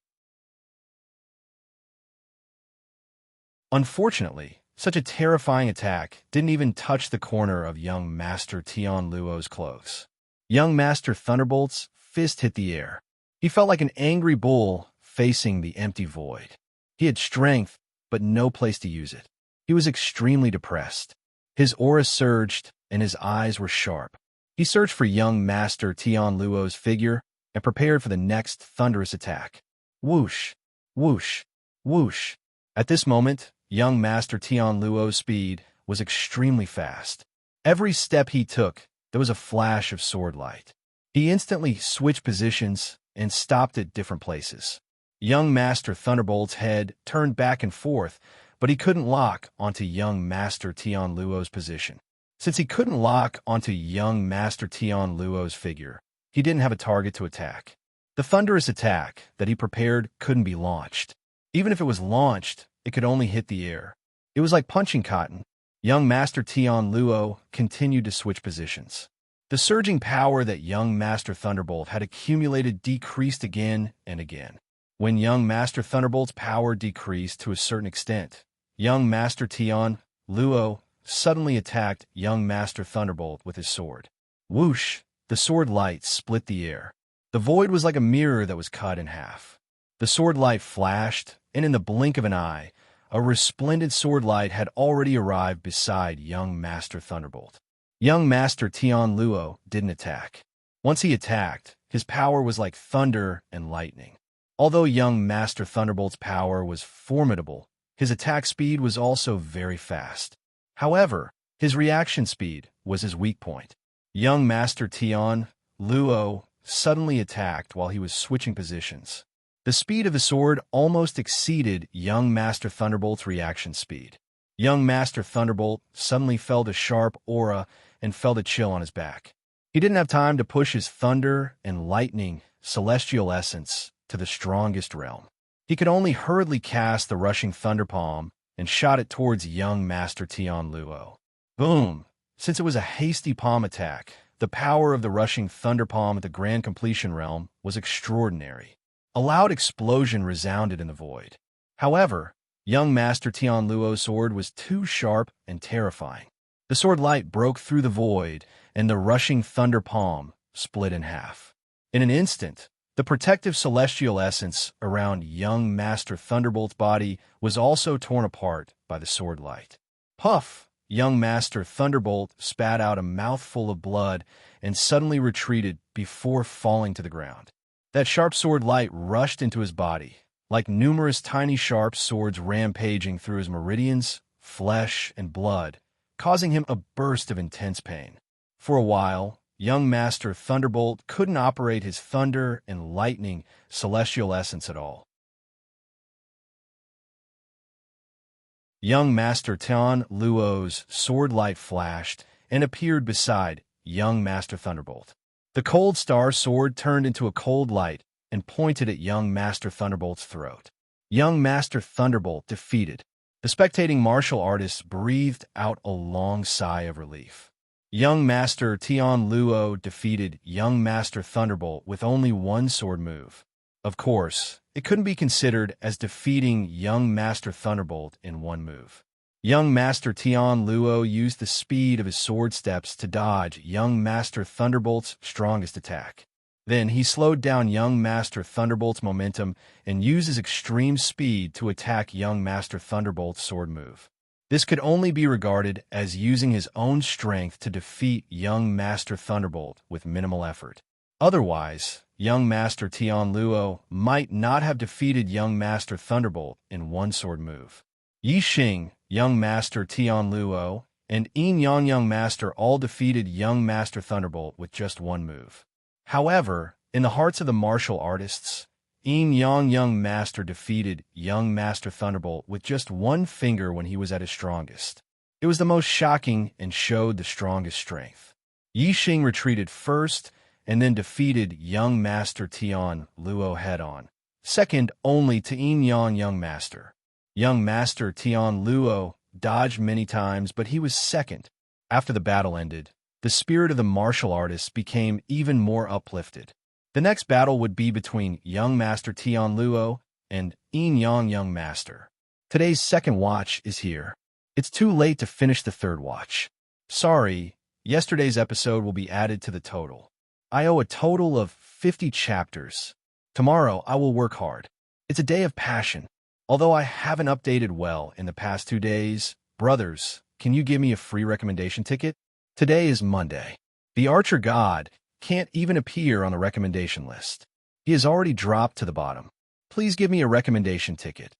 Unfortunately, such a terrifying attack didn't even touch the corner of young Master Tian Luo's clothes. Young Master Thunderbolt's fist hit the air. He felt like an angry bull facing the empty void. He had strength, but no place to use it. He was extremely depressed. His aura surged, and his eyes were sharp. He searched for young Master Tian Luo's figure and prepared for the next thunderous attack. Whoosh! Whoosh! Whoosh! At this moment, young Master Tian Luo's speed was extremely fast. Every step he took, there was a flash of sword light. He instantly switched positions and stopped at different places. Young Master Thunderbolt's head turned back and forth, but he couldn't lock onto young Master Tian Luo's position. Since he couldn't lock onto young Master Tian Luo's figure, he didn't have a target to attack. The thunderous attack that he prepared couldn't be launched. Even if it was launched, it could only hit the air. It was like punching cotton. Young Master Tian Luo continued to switch positions. The surging power that young Master Thunderbolt had accumulated decreased again and again. When young Master Thunderbolt's power decreased to a certain extent, young Master Tian Luo suddenly attacked young Master Thunderbolt with his sword. Whoosh! The sword light split the air. The void was like a mirror that was cut in half. The sword light flashed, and in the blink of an eye, a resplendent sword light had already arrived beside young Master Thunderbolt. Young Master Tian Luo didn't attack. Once he attacked, his power was like thunder and lightning. Although young Master Thunderbolt's power was formidable, his attack speed was also very fast. However, his reaction speed was his weak point. Young Master Tian Luo suddenly attacked while he was switching positions. The speed of his sword almost exceeded young Master Thunderbolt's reaction speed. Young Master Thunderbolt suddenly felt a sharp aura and felt a chill on his back. He didn't have time to push his thunder and lightning celestial essence to the strongest realm. He could only hurriedly cast the rushing thunder palm and shot it towards young Master Tian Luo. Boom! Since it was a hasty palm attack, the power of the rushing thunder palm at the grand completion realm was extraordinary. A loud explosion resounded in the void. However, young Master Tian Luo's sword was too sharp and terrifying. The sword light broke through the void, and the rushing thunder palm split in half. In an instant, the protective celestial essence around young Master Thunderbolt's body was also torn apart by the sword light. Puff! Young Master Thunderbolt spat out a mouthful of blood and suddenly retreated before falling to the ground. That sharp sword light rushed into his body, like numerous tiny sharp swords rampaging through his meridians, flesh, and blood, causing him a burst of intense pain. For a while, young Master Thunderbolt couldn't operate his thunder and lightning celestial essence at all. Young Master Tian Luo's sword light flashed and appeared beside young Master Thunderbolt. The cold star sword turned into a cold light and pointed at young Master Thunderbolt's throat. Young Master Thunderbolt defeated. The spectating martial artists breathed out a long sigh of relief. Young Master Tian Luo defeated young Master Thunderbolt with only one sword move. Of course, it couldn't be considered as defeating young Master Thunderbolt in one move. Young Master Tian Luo used the speed of his sword steps to dodge young Master Thunderbolt's strongest attack. Then he slowed down young Master Thunderbolt's momentum and used his extreme speed to attack young Master Thunderbolt's sword move. This could only be regarded as using his own strength to defeat young Master Thunderbolt with minimal effort. Otherwise, young Master Tian Luo might not have defeated young Master Thunderbolt in one sword move. Yi Xing, young Master Tian Luo, and Yin Yang young Master all defeated young Master Thunderbolt with just one move. However, in the hearts of the martial artists, Yin Yang young Master defeated young Master Thunderbolt with just one finger when he was at his strongest. It was the most shocking and showed the strongest strength. Yi Xing retreated first and then defeated young Master Tian Luo head-on, second only to Yin Yang young Master. Young Master Tian Luo dodged many times, but he was second. After the battle ended, the spirit of the martial artists became even more uplifted. The next battle would be between young Master Tian Luo and Yin Yang young Master. Today's second watch is here. It's too late to finish the third watch. Sorry, yesterday's episode will be added to the total. I owe a total of 50 chapters. Tomorrow I will work hard. It's a day of passion. Although I haven't updated well in the past 2 days, brothers, can you give me a free recommendation ticket? Today is Monday. The Archer God can't even appear on the recommendation list. He has already dropped to the bottom. Please give me a recommendation ticket.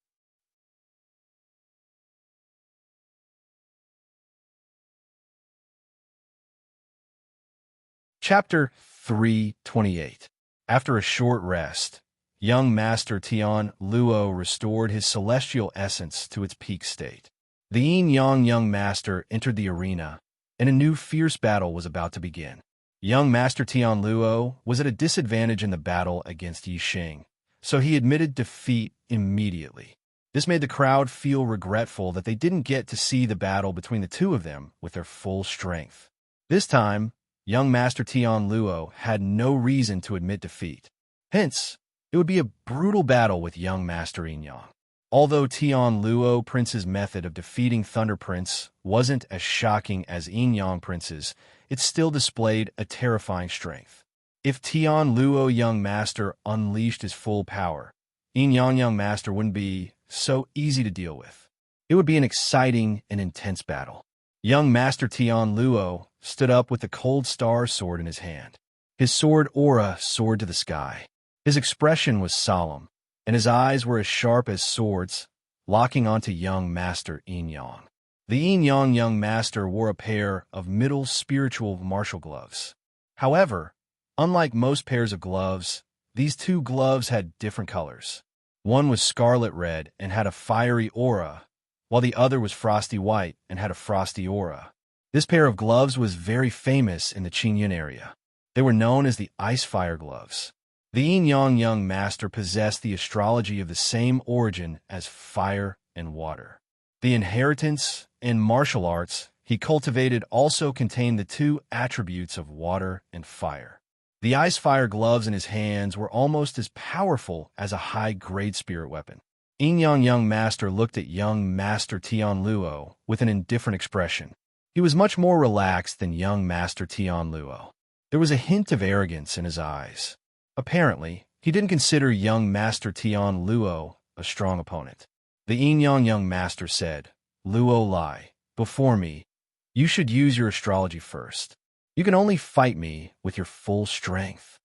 Chapter 328. After a short rest, young Master Tian Luo restored his celestial essence to its peak state. The Yin Yang young Master entered the arena, and a new fierce battle was about to begin. Young Master Tian Luo was at a disadvantage in the battle against Yi Xing, so he admitted defeat immediately. This made the crowd feel regretful that they didn't get to see the battle between the two of them with their full strength. This time, young Master Tian Luo had no reason to admit defeat. Hence, it would be a brutal battle with young Master Yin Yang. Although Tian Luo Prince's method of defeating Thunder Prince wasn't as shocking as Yin Yang Prince's, it still displayed a terrifying strength. If Tian Luo Young Master unleashed his full power, Yin Yang Young Master wouldn't be so easy to deal with. It would be an exciting and intense battle. Young Master Tian Luo stood up with the Cold Star sword in his hand. His sword aura soared to the sky. His expression was solemn, and his eyes were as sharp as swords, locking onto young Master Yin Yang. The Yin Yang Young Master wore a pair of middle spiritual martial gloves. However, unlike most pairs of gloves, these two gloves had different colors. One was scarlet red and had a fiery aura, while the other was frosty white and had a frosty aura. This pair of gloves was very famous in the Qingyun area. They were known as the Ice Fire Gloves. The Yin Yang Young Master possessed the astrology of the same origin as fire and water. The inheritance in martial arts he cultivated also contained the two attributes of water and fire. The Ice Fire Gloves in his hands were almost as powerful as a high-grade spirit weapon. Yin Yang Young Master looked at young Master Tian Luo with an indifferent expression. He was much more relaxed than young Master Tian Luo. There was a hint of arrogance in his eyes. Apparently, he didn't consider young Master Tian Luo a strong opponent. The Yin Yang Young Master said, "Luo Lai, before me, you should use your astrology first. You can only fight me with your full strength."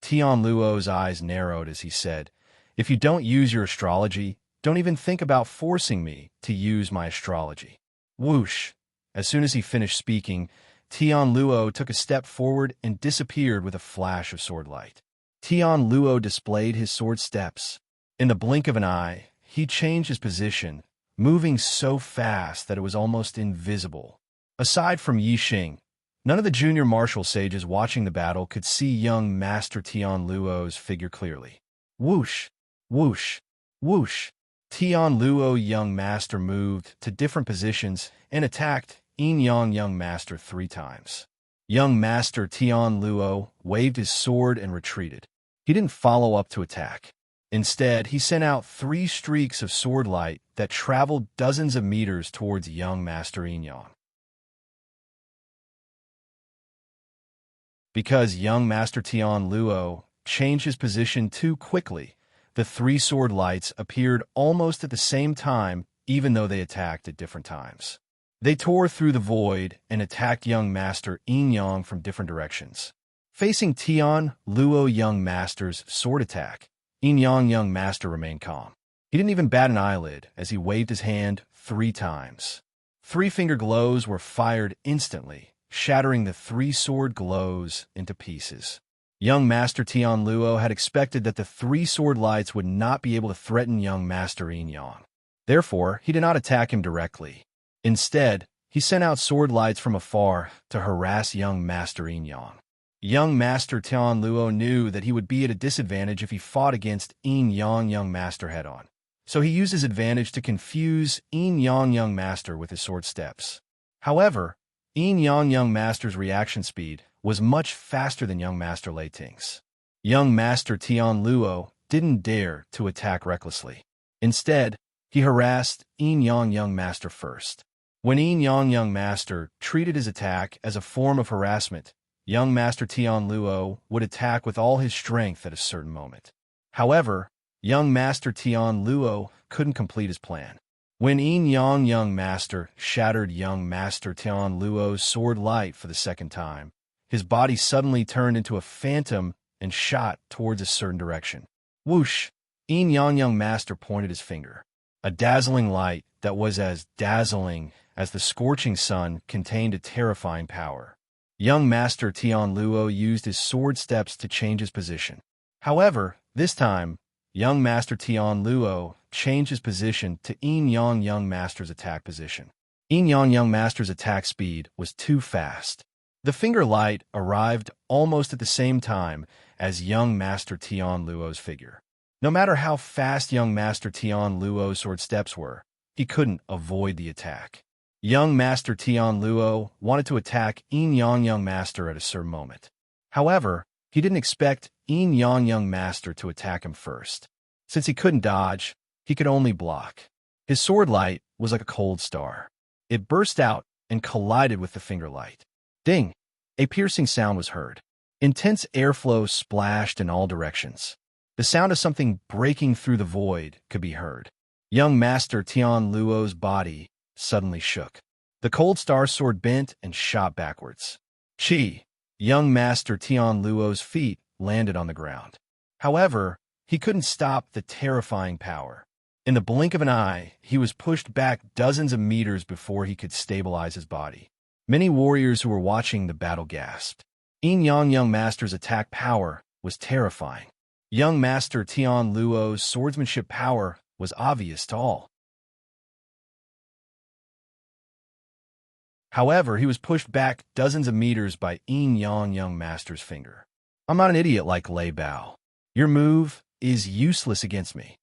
Tian Luo's eyes narrowed as he said, "If you don't use your astrology, don't even think about forcing me to use my astrology." Whoosh! As soon as he finished speaking, Tian Luo took a step forward and disappeared with a flash of sword light. Tian Luo displayed his sword steps. In the blink of an eye, he changed his position, moving so fast that it was almost invisible. Aside from Yi Xing, none of the junior martial sages watching the battle could see young Master Tian Luo's figure clearly. Whoosh! Whoosh! Whoosh! Tian Luo Young Master moved to different positions and attacked Yin Yang Young Master 3 times. Young Master Tian Luo waved his sword and retreated. He didn't follow up to attack. Instead, he sent out 3 streaks of sword light that traveled dozens of meters towards young Master Yin Yang. Because young Master Tian Luo changed his position too quickly, the 3 sword lights appeared almost at the same time, even though they attacked at different times. They tore through the void and attacked young Master Yin Yang from different directions. Facing Tian Luo Young Master's sword attack, Yin Yang Young Master remained calm. He didn't even bat an eyelid as he waved his hand 3 times. 3-finger glows were fired instantly, shattering the 3 sword glows into pieces. Young Master Tian Luo had expected that the 3 sword lights would not be able to threaten young Master Yin Yang. Therefore, he did not attack him directly. Instead, he sent out sword lights from afar to harass young Master Yin Yang. Young Master Tian Luo knew that he would be at a disadvantage if he fought against Yin Yang Young Master head-on. So he used his advantage to confuse Yin Yang Young Master with his sword steps. However, Yin Yang Young Master's reaction speed was much faster than young Master Lei Ting's. Young Master Tian Luo didn't dare to attack recklessly. Instead, he harassed Yin Yang Young Master first. When Yin Yang Young Master treated his attack as a form of harassment, young Master Tian Luo would attack with all his strength at a certain moment. However, young Master Tian Luo couldn't complete his plan. When Yin Yang Young Master shattered young Master Tian Luo's sword light for the 2nd time, his body suddenly turned into a phantom and shot towards a certain direction. Whoosh! Yin Yang Young Master pointed his finger. A dazzling light that was as dazzling as the scorching sun contained a terrifying power. Young Master Tian Luo used his sword steps to change his position. However, this time, young Master Tian Luo changed his position to Yin Yang Young Master's attack position. Yin Yang Young Master's attack speed was too fast. The finger light arrived almost at the same time as young Master Tian Luo's figure. No matter how fast young Master Tian Luo's sword steps were, he couldn't avoid the attack. Young Master Tian Luo wanted to attack Yin Yang Young Master at a certain moment. However, he didn't expect Yin Yang Young Master to attack him first. Since he couldn't dodge, he could only block. His sword light was like a cold star. It burst out and collided with the finger light. Ding! A piercing sound was heard. Intense airflow splashed in all directions. The sound of something breaking through the void could be heard. Young Master Tian Luo's body suddenly shook. The cold star sword bent and shot backwards. Chi! Young Master Tian Luo's feet landed on the ground. However, he couldn't stop the terrifying power. In the blink of an eye, he was pushed back dozens of meters before he could stabilize his body. Many warriors who were watching the battle gasped. Yin Yang Young Master's attack power was terrifying. Young Master Tian Luo's swordsmanship power was obvious to all. However, he was pushed back dozens of meters by Yin Yang Young Master's finger. I'm not an idiot like Lei Bao. Your move is useless against me.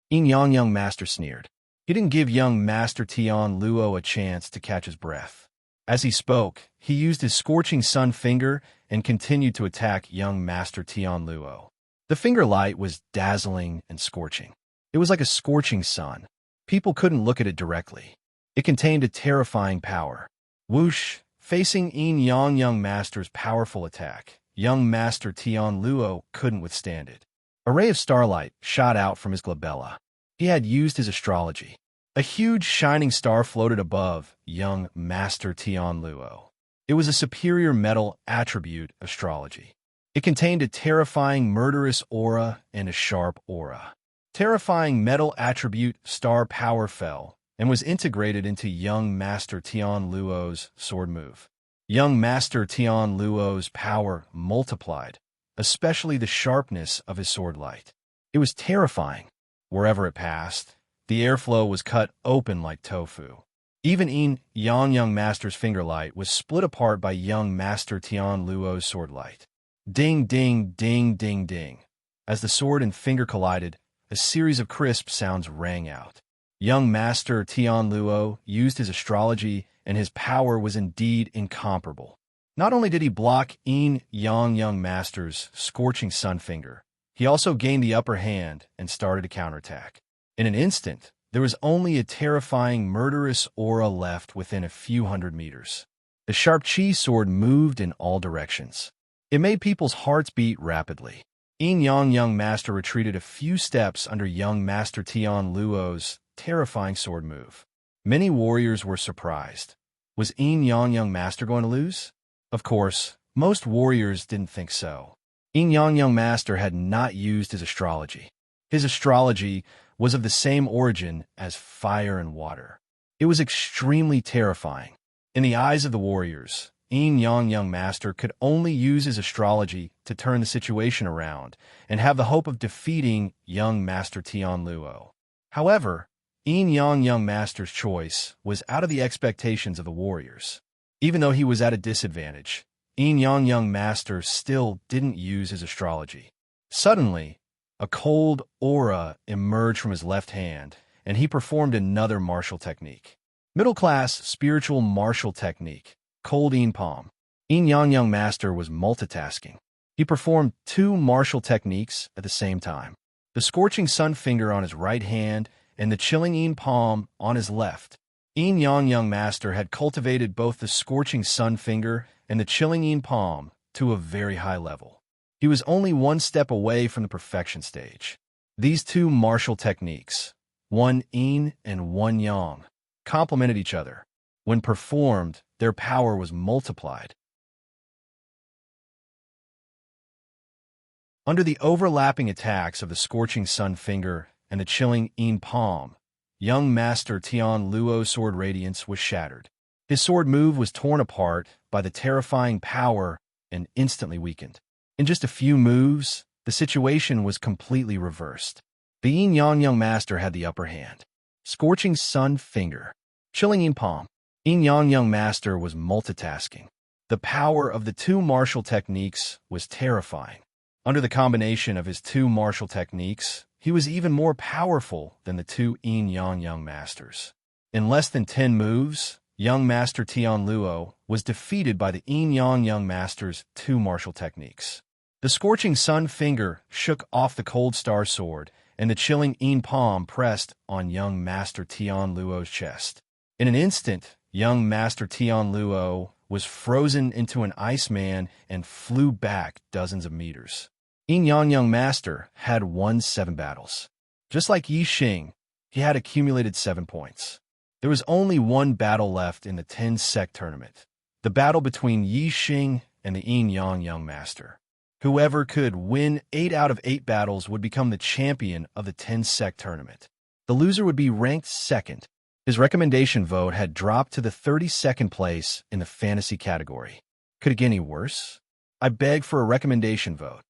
Yin Yang Young Master sneered. He didn't give young Master Tian Luo a chance to catch his breath. As he spoke, he used his scorching sun finger and continued to attack young Master Tian Luo. The finger light was dazzling and scorching. It was like a scorching sun. People couldn't look at it directly. It contained a terrifying power. Whoosh! Facing Yin Yang Young Master's powerful attack, young Master Tian Luo couldn't withstand it. A ray of starlight shot out from his glabella. He had used his astrology. A huge shining star floated above young Master Tian Luo. It was a superior metal attribute astrology. It contained a terrifying murderous aura and a sharp aura. Terrifying metal attribute star power fell and was integrated into young Master Tian Luo's sword move. Young Master Tian Luo's power multiplied, especially the sharpness of his sword light. It was terrifying. Wherever it passed, the airflow was cut open like tofu. Even Yin Yang Young Master's finger light was split apart by young Master Tian Luo's sword light. Ding, ding, ding, ding, ding. As the sword and finger collided, a series of crisp sounds rang out. Young Master Tian Luo used his astrology, and his power was indeed incomparable. Not only did he block Yin Yang Young Master's scorching sun finger, he also gained the upper hand and started a counterattack. In an instant, there was only a terrifying murderous aura left within a few hundred meters. The sharp chi sword moved in all directions. It made people's hearts beat rapidly. Yin Yang Young Master retreated a few steps under young Master Tian Luo's terrifying sword move. Many warriors were surprised. Was Yin Yang Young Master going to lose? Of course, most warriors didn't think so. Yin Yang Young Master had not used his astrology. His astrology was of the same origin as fire and water. It was extremely terrifying. In the eyes of the warriors, Yin Yang Young Master could only use his astrology to turn the situation around and have the hope of defeating young Master Tian Luo. However, Yin Yang Young Master's choice was out of the expectations of the warriors. Even though he was at a disadvantage, Yin Yang Young Master still didn't use his astrology. Suddenly, a cold aura emerged from his left hand, and he performed another martial technique. Middle-class spiritual martial technique, Cold Yin Palm. Yin Yang Young Master was multitasking. He performed two martial techniques at the same time. The scorching sun finger on his right hand and the chilling Yin palm on his left. Yin Yang Young Master had cultivated both the scorching sun finger and the chilling Yin palm to a very high level. He was only one step away from the perfection stage. These two martial techniques, one Yin and one Yang, complemented each other. When performed, their power was multiplied. Under the overlapping attacks of the scorching sun finger and the chilling Yin palm, young Master Tian Luo's sword radiance was shattered. His sword move was torn apart by the terrifying power and instantly weakened. In just a few moves, the situation was completely reversed. The Yin Yang Young Master had the upper hand. Scorching sun finger, chilling Yin palm. Yin Yang Young Master was multitasking. The power of the two martial techniques was terrifying. Under the combination of his two martial techniques, he was even more powerful than the two yin-yang young masters. In less than 10 moves, young master Tianluo was defeated by the yin-yang young master's two martial techniques. The scorching sun finger shook off the cold star sword, and the chilling yin palm pressed on young master Tianluo's chest. In an instant, young master Tianluo was frozen into an iceman and flew back dozens of meters. Yin-yang young master had won 7 battles. Just like Yi Xing, he had accumulated 7 points. There was only one battle left in the 10-sec tournament, the battle between Yi Xing and the Yin-yang young master. Whoever could win 8 out of 8 battles would become the champion of the 10-sec tournament. The loser would be ranked second. His recommendation vote had dropped to the 32nd place in the fantasy category. Could it get any worse? I beg for a recommendation vote.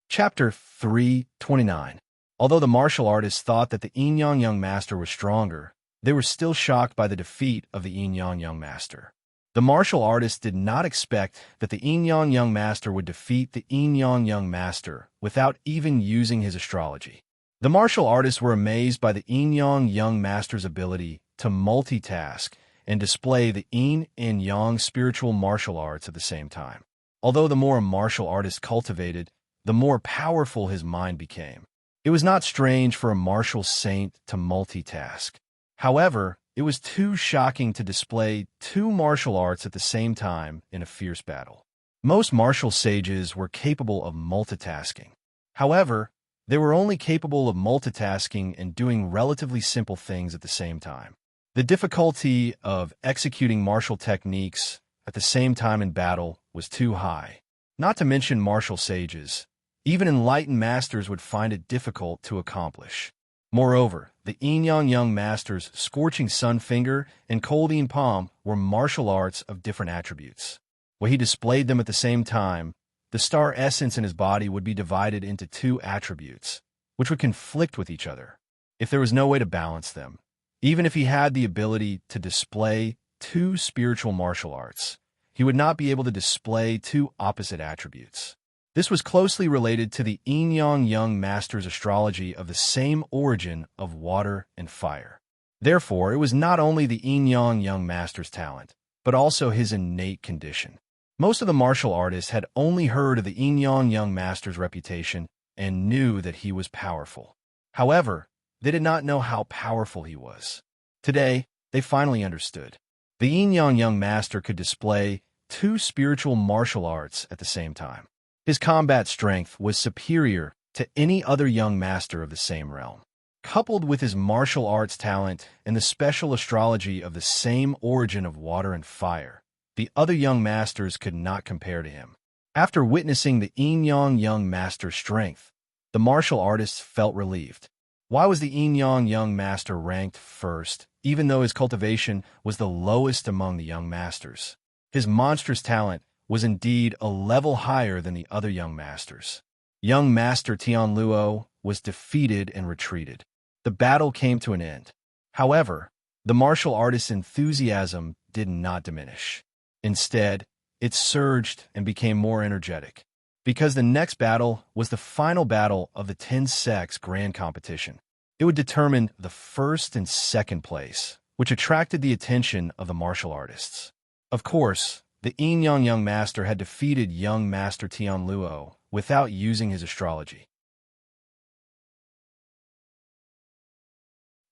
Chapter 329. Although the martial artists thought that the yin-yang young master was stronger, they were still shocked by the defeat of the yin-yang young master. The martial artists did not expect that the yin-yang young master would defeat the yin-yang young master without even using his astrology. The martial artists were amazed by the yin-yang young master's ability to multitask and display the yin and yang spiritual martial arts at the same time. Although the more a martial artist cultivated, the more powerful his mind became. It was not strange for a martial saint to multitask. However, it was too shocking to display 2 martial arts at the same time in a fierce battle. Most martial sages were capable of multitasking. However, they were only capable of multitasking and doing relatively simple things at the same time. The difficulty of executing martial techniques at the same time in battle was too high. Not to mention martial sages, even enlightened masters would find it difficult to accomplish. Moreover, the yin-yang young master's scorching sun finger and cold yin palm were martial arts of different attributes. When he displayed them at the same time, the star essence in his body would be divided into 2 attributes, which would conflict with each other if there was no way to balance them. Even if he had the ability to display 2 spiritual martial arts, he would not be able to display 2 opposite attributes. This was closely related to the yin-yang young master's astrology of the same origin of water and fire. Therefore, it was not only the yin-yang young master's talent, but also his innate condition. Most of the martial artists had only heard of the yin-yang young master's reputation and knew that he was powerful. However, they did not know how powerful he was. Today, they finally understood. The yin-yang young master could display 2 spiritual martial arts at the same time. His combat strength was superior to any other young master of the same realm. Coupled with his martial arts talent and the special astrology of the same origin of water and fire, the other young masters could not compare to him. After witnessing the yin-yang young master's strength, the martial artists felt relieved. Why was the yin-yang young master ranked first, even though his cultivation was the lowest among the young masters? His monstrous talent was indeed a level higher than the other young masters. Young master Tianluo was defeated and retreated. The battle came to an end. However, the martial artist's enthusiasm did not diminish. Instead, it surged and became more energetic, because the next battle was the final battle of the 10 secs grand competition. It would determine the first and second place, which attracted the attention of the martial artists. Of course, the yin-yang young master had defeated young master Tianluo without using his astrology.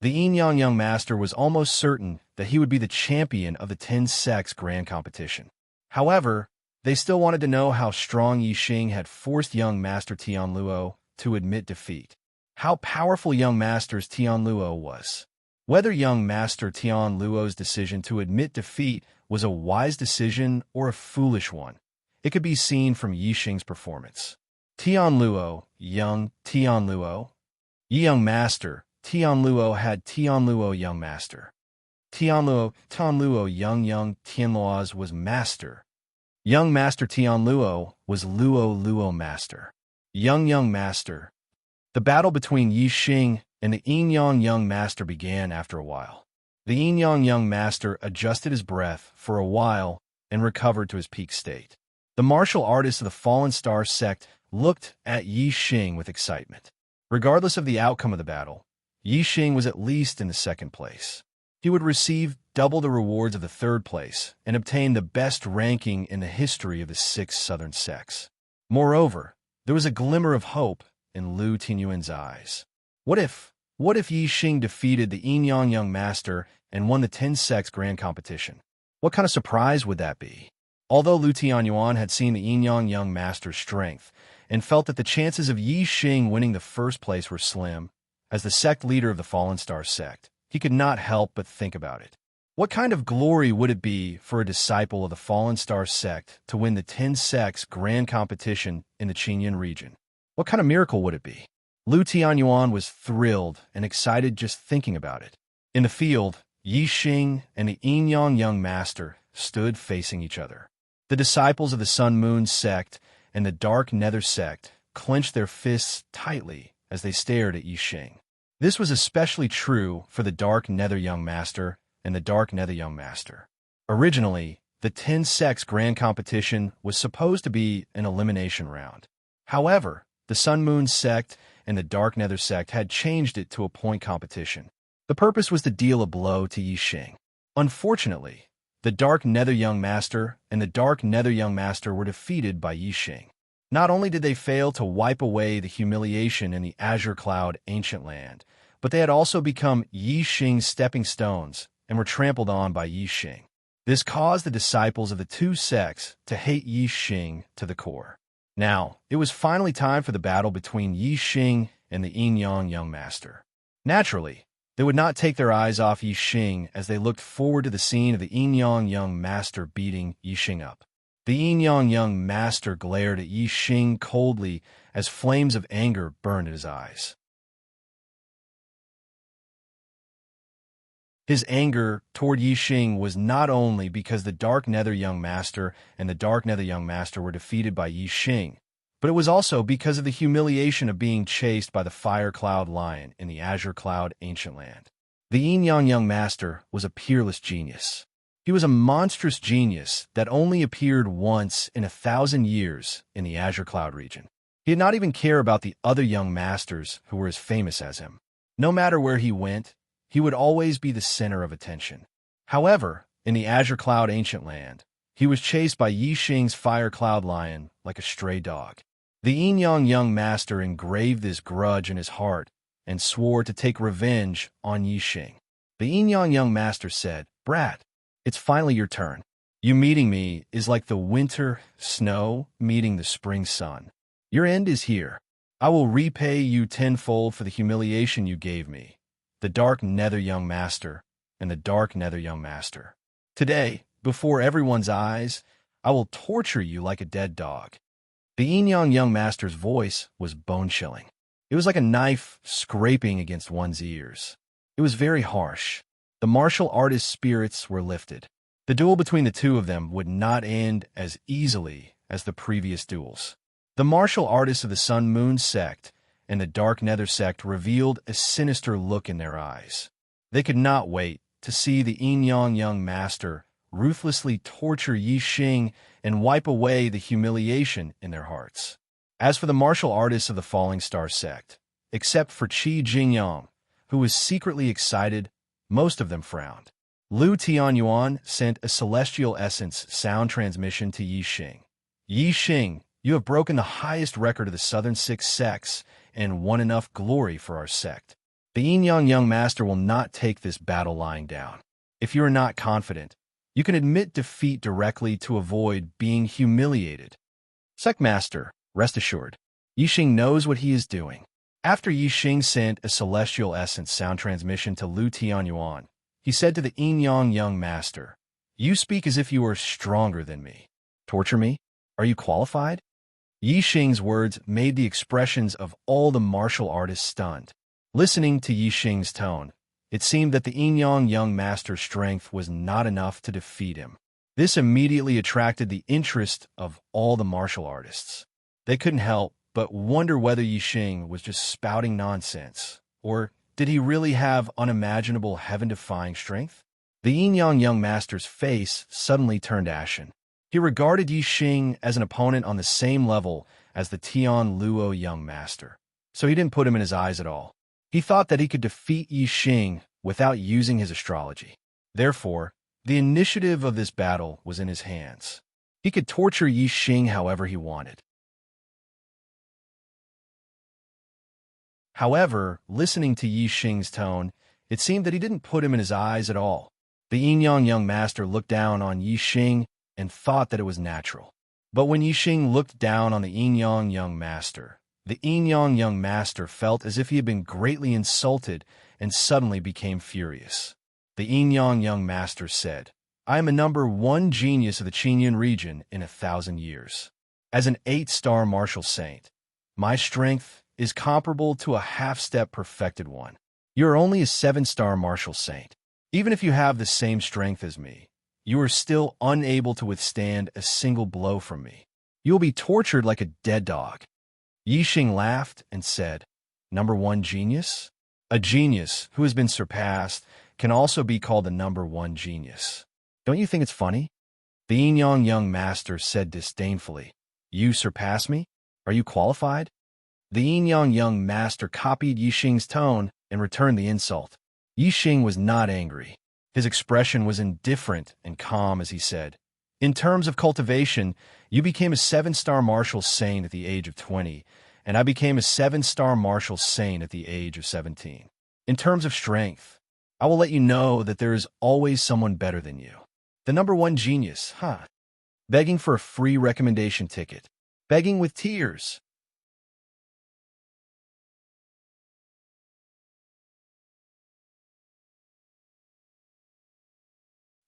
The yin-yang young master was almost certain that he would be the champion of the 10 secs grand competition. However, they still wanted to know how strong Yi Xing had forced young master Tianluo to admit defeat. How powerful young master's Tianluo was. Whether young master Tianluo's decision to admit defeat was a wise decision or a foolish one, it could be seen from Yi Xing's performance. Tianluo, young Tianluo. Young master Tianluo had Tianluo young master. Tianluo young Tianluo's was master. Young master Tianluo was Luo master. Young master. The battle between Yi Xing and the yin-yang young master began after a while. The yin-yang young master adjusted his breath for a while and recovered to his peak state. The martial artist of the Fallen Star sect looked at Yi Xing with excitement. Regardless of the outcome of the battle, Yi Xing was at least in the second place. He would receive double the rewards of the third place and obtain the best ranking in the history of the 6 southern sects. Moreover, there was a glimmer of hope in Lu Tianyuan's eyes. What if Yi Xing defeated the Yin-Yang Young Master and won the 10 sects grand competition? What kind of surprise would that be? Although Lu Tianyuan had seen the Yin-Yang Young Master's strength and felt that the chances of Yi Xing winning the first place were slim, as the sect leader of the Fallen Star sect, he could not help but think about it. What kind of glory would it be for a disciple of the Fallen Star sect to win the 10 sects grand competition in the Qinyan region? What kind of miracle would it be? Lu Tianyuan was thrilled and excited just thinking about it. In the field, Yi Xing and the Yin-Yang Young Master stood facing each other. The disciples of the Sun-Moon sect and the Dark Nether sect clenched their fists tightly as they stared at Yi Xing. This was especially true for the Dark Nether Young Master and the Dark Nether Young Master. Originally, the 10 sects grand competition was supposed to be an elimination round. However, the Sun-Moon sect and the Dark Nether sect had changed it to a point competition. The purpose was to deal a blow to Yi Xing. Unfortunately, the Dark Nether Young Master and the Dark Nether Young Master were defeated by Yi Xing. Not only did they fail to wipe away the humiliation in the Azure Cloud Ancient Land, but they had also become Yi Xing's stepping stones and were trampled on by Yi Xing. This caused the disciples of the 2 sects to hate Yi Xing to the core. Now, it was finally time for the battle between Yi Xing and the Yin-Yang Young Master. Naturally, they would not take their eyes off Yi Xing as they looked forward to the scene of the Yin-Yang Young Master beating Yi Xing up. The Yin-Yang Young Master glared at Yi Xing coldly as flames of anger burned in his eyes. His anger toward Yi Xing was not only because the Dark Nether Young Master and the Dark Nether Young Master were defeated by Yi Xing, but it was also because of the humiliation of being chased by the Fire Cloud Lion in the Azure Cloud Ancient Land. The Yin-Yang Young Master was a peerless genius. He was a monstrous genius that only appeared once in 1,000 years in the Azure Cloud region. He did not even care about the other young masters who were as famous as him. No matter where he went, he would always be the center of attention. However, in the Azure Cloud Ancient Land, he was chased by Yi Xing's Fire Cloud Lion like a stray dog. The Yin-Yang Young Master engraved this grudge in his heart and swore to take revenge on Yi Xing. The Yin-Yang Young Master said, "Brat, it's finally your turn. You meeting me is like the winter snow meeting the spring sun. Your end is here. I will repay you tenfold for the humiliation you gave me, the Dark Nether Young Master and the Dark Nether Young Master. Today, before everyone's eyes, I will torture you like a dead dog." The Yin-Yang Young Master's voice was bone-chilling. It was like a knife scraping against one's ears. It was very harsh. The martial artist's spirits were lifted. The duel between the two of them would not end as easily as the previous duels. The martial artists of the Sun-Moon sect and the Dark Nether sect revealed a sinister look in their eyes. They could not wait to see the Yin-Yang Young Master ruthlessly torture Yi Xing and wipe away the humiliation in their hearts. As for the martial artists of the Falling Star sect, except for Qi Jingyang, who was secretly excited, most of them frowned. Lu Tianyuan sent a celestial essence sound transmission to Yi Xing. "Yi Xing, you have broken the highest record of the Southern 6 sects and won enough glory for our sect. The Yin-Yang Young Master will not take this battle lying down. If you are not confident, you can admit defeat directly to avoid being humiliated. Sect Master, rest assured, Yi Xing knows what he is doing." After Yi Xing sent a celestial essence sound transmission to Lu Tianyuan, he said to the Yin-Yang Young Master, "You speak as if you are stronger than me. Torture me? Are you qualified?" Yi Xing's words made the expressions of all the martial artists stunned. Listening to Yi Xing's tone, it seemed that the Yin-Yang Young Master's strength was not enough to defeat him. This immediately attracted the interest of all the martial artists. They couldn't help but wonder whether Yi Xing was just spouting nonsense, or did he really have unimaginable heaven-defying strength? The Yin-Yang Young Master's face suddenly turned ashen. He regarded Yi Xing as an opponent on the same level as the Tian Luo young master, so he didn't put him in his eyes at all. He thought that he could defeat Yi Xing without using his astrology. Therefore, the initiative of this battle was in his hands. He could torture Yi Xing however he wanted. However, listening to Yi Xing's tone, it seemed that he didn't put him in his eyes at all. The yin-yang young master looked down on Yi Xing and thought that it was natural. But when Yi Xing looked down on the yin-yang young master, the yin-yang young master felt as if he had been greatly insulted and suddenly became furious. The yin-yang young master said, "I am a #1 genius of the Qinyan region in 1,000 years. As an 8-star martial saint, my strength is comparable to a half-step perfected one. You are only a 7-star martial saint. Even if you have the same strength as me, you are still unable to withstand a single blow from me. You will be tortured like a dead dog." Yi Xing laughed and said, "#1 genius? A genius who has been surpassed can also be called the #1 genius. Don't you think it's funny?" The yin-yang young master said disdainfully, "You surpass me? Are you qualified?" The yin-yang young master copied Yi Xing's tone and returned the insult. Yi Xing was not angry. His expression was indifferent and calm as he said, "In terms of cultivation, you became a 7-star martial saint at the age of 20, and I became a 7-star martial saint at the age of 17. In terms of strength, I will let you know that there is always someone better than you. The #1 genius, huh? Begging for a free recommendation ticket. Begging with tears."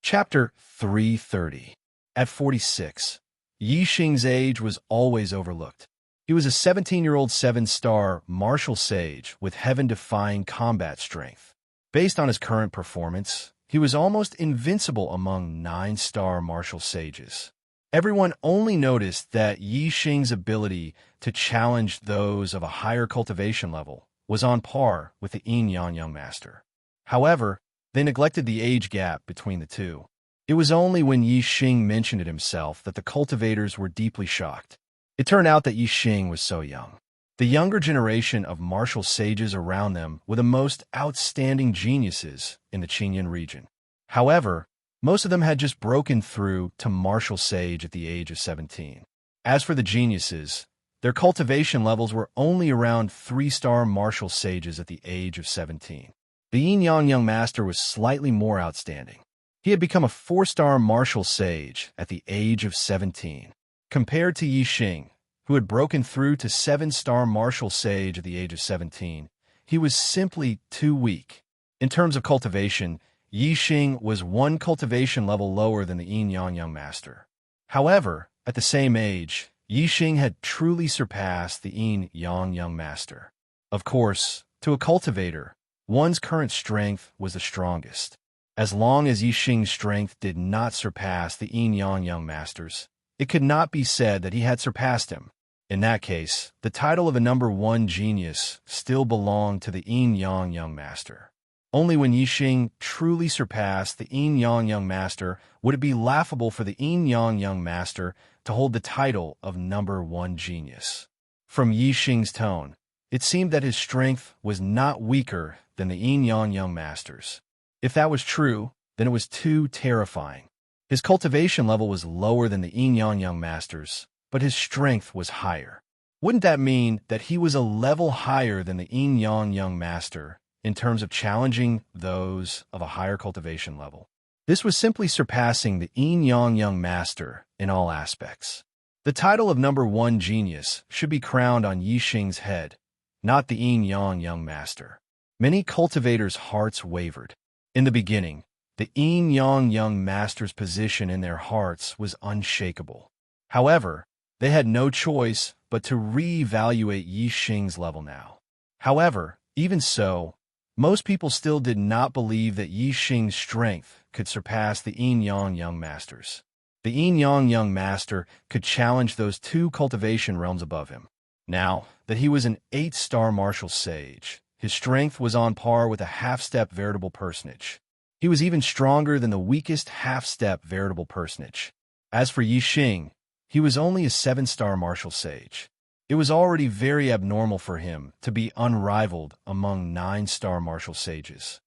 Chapter 330. At 46, Yi Xing's age was always overlooked. He was a 17-year-old 7-star martial sage with heaven-defying combat strength. Based on his current performance, he was almost invincible among 9-star martial sages. Everyone only noticed that Yi Xing's ability to challenge those of a higher cultivation level was on par with the yin-yang young master. However, they neglected the age gap between the two. It was only when Yi Xing mentioned it himself that the cultivators were deeply shocked. It turned out that Yi Xing was so young. The younger generation of martial sages around them were the most outstanding geniuses in the Qinyan region. However, most of them had just broken through to martial sage at the age of 17. As for the geniuses, their cultivation levels were only around 3-star martial sages at the age of 17. The yin-yang young master was slightly more outstanding. He had become a 4-star martial sage at the age of 17. Compared to Yi Xing, who had broken through to 7-star martial sage at the age of 17, he was simply too weak. In terms of cultivation, Yi Xing was 1 cultivation level lower than the yin-yang young master. However, at the same age, Yi Xing had truly surpassed the yin-yang young master. Of course, to a cultivator, one's current strength was the strongest. As long as Yi Xing's strength did not surpass the yin-yang young master's, it could not be said that he had surpassed him. In that case, the title of a #1 genius still belonged to the yin-yang young master. Only when Yi Xing truly surpassed the yin-yang young master would it be laughable for the yin-yang young master to hold the title of #1 genius. From Yi Xing's tone, it seemed that his strength was not weaker than the yin-yang young master's. If that was true, then it was too terrifying. His cultivation level was lower than the yin-yang young master's, but his strength was higher. Wouldn't that mean that he was a level higher than the yin-yang young master in terms of challenging those of a higher cultivation level? This was simply surpassing the yin-yang young master in all aspects. The title of #1 genius should be crowned on Yi Xing's head, not the yin-yang young master. Many cultivators' hearts wavered. In the beginning, the yin-yang young master's position in their hearts was unshakable. However, they had no choice but to re-evaluate Yi Xing's level now. However, even so, most people still did not believe that Yi Xing's strength could surpass the yin-yang young master's. The yin-yang young master could challenge those 2 cultivation realms above him. Now that he was an 8-star martial sage, his strength was on par with a half-step veritable personage. He was even stronger than the weakest half-step veritable personage. As for Yi Xing, he was only a 7-star martial sage. It was already very abnormal for him to be unrivaled among 9-star martial sages.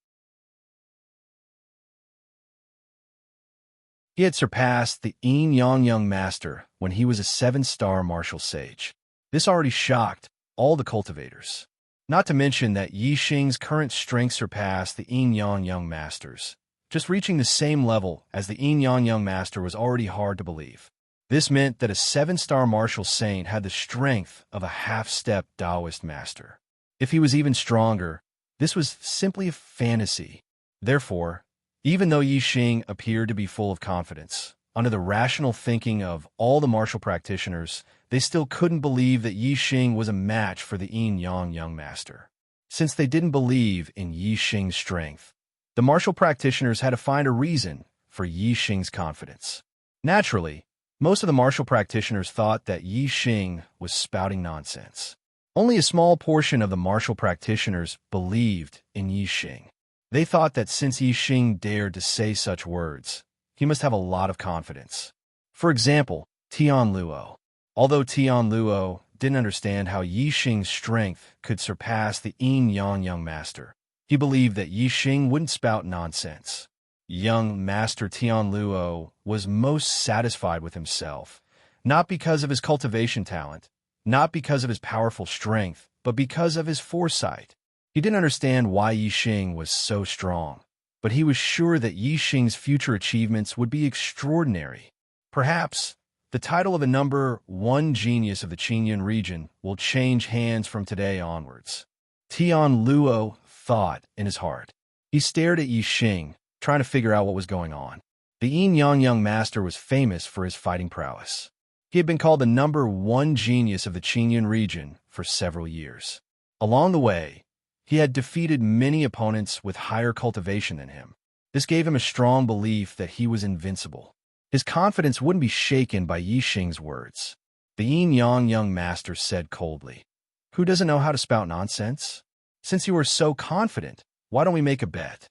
He had surpassed the Yin-Yang Master when he was a 7-star martial sage. This already shocked all the cultivators. Not to mention that Yi Xing's current strength surpassed the Yin-Yang Masters. Just reaching the same level as the Yin-Yang Master was already hard to believe. This meant that a 7-star martial saint had the strength of a half-step Taoist master. If he was even stronger, this was simply a fantasy. Therefore, even though Yi Xing appeared to be full of confidence, under the rational thinking of all the martial practitioners, they still couldn't believe that Yi Xing was a match for the Yin-Yang Master. Since they didn't believe in Yi Xing's strength, the martial practitioners had to find a reason for Yi Xing's confidence. Naturally, most of the martial practitioners thought that Yi Xing was spouting nonsense. Only a small portion of the martial practitioners believed in Yi Xing. They thought that since Yi Xing dared to say such words, he must have a lot of confidence. For example, Tian Luo. Although Tian Luo didn't understand how Yi Xing's strength could surpass the Yin-Yang Master, he believed that Yi Xing wouldn't spout nonsense. Young Master Tian Luo was most satisfied with himself, not because of his cultivation talent, not because of his powerful strength, but because of his foresight. He didn't understand why Yi Xing was so strong, but he was sure that Yi Xing's future achievements would be extraordinary. Perhaps the title of a number 1 genius of the Qingyun region will change hands from today onwards. Tian Luo thought in his heart. He stared at Yi Xing, trying to figure out what was going on. The Yin-Yang Master was famous for his fighting prowess. He had been called the number 1 genius of the Qingyun region for several years. Along the way, he had defeated many opponents with higher cultivation than him. This gave him a strong belief that he was invincible. His confidence wouldn't be shaken by Yi Xing's words. The Yin-Yang Master said coldly, "Who doesn't know how to spout nonsense? Since you are so confident, why don't we make a bet?"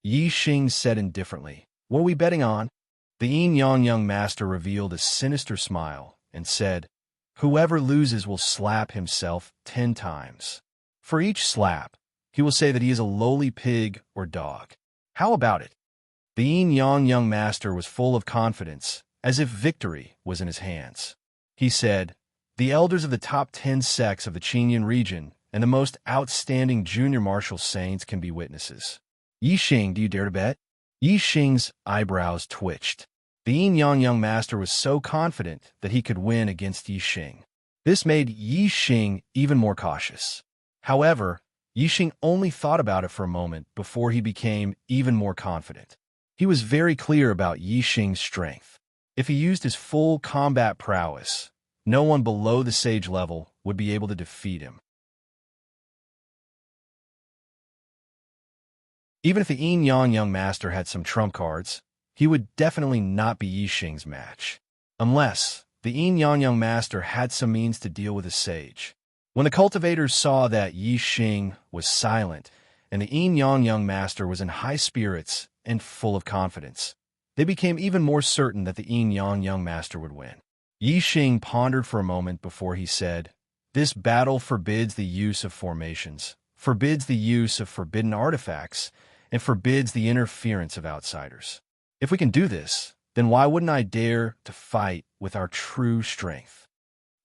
Yi Xing said indifferently, "What are we betting on?" The Yin-Yang Master revealed a sinister smile and said, "Whoever loses will slap himself 10 times. For each slap, he will say that he is a lowly pig or dog. How about it?" The Yin-Yang Master was full of confidence, as if victory was in his hands. He said, "The elders of the top 10 sects of the Qingyun region and the most outstanding junior martial saints can be witnesses. Yi Xing, do you dare to bet?" Yi Xing's eyebrows twitched. The Yin-Yang Master was so confident that he could win against Yi Xing. This made Yi Xing even more cautious. However, Yi Xing only thought about it for a moment before he became even more confident. He was very clear about Yi Xing's strength. If he used his full combat prowess, no one below the sage level would be able to defeat him. Even if the Yin-Yang Master had some trump cards, he would definitely not be Yi Xing's match. Unless the Yin-Yang Master had some means to deal with a sage. When the cultivators saw that Yi Xing was silent and the Yin-Yang Master was in high spirits and full of confidence, they became even more certain that the Yin-Yang Master would win. Yi Xing pondered for a moment before he said, "This battle forbids the use of formations, forbids the use of forbidden artifacts, and forbids the interference of outsiders. If we can do this, then why wouldn't I dare to fight with our true strength?"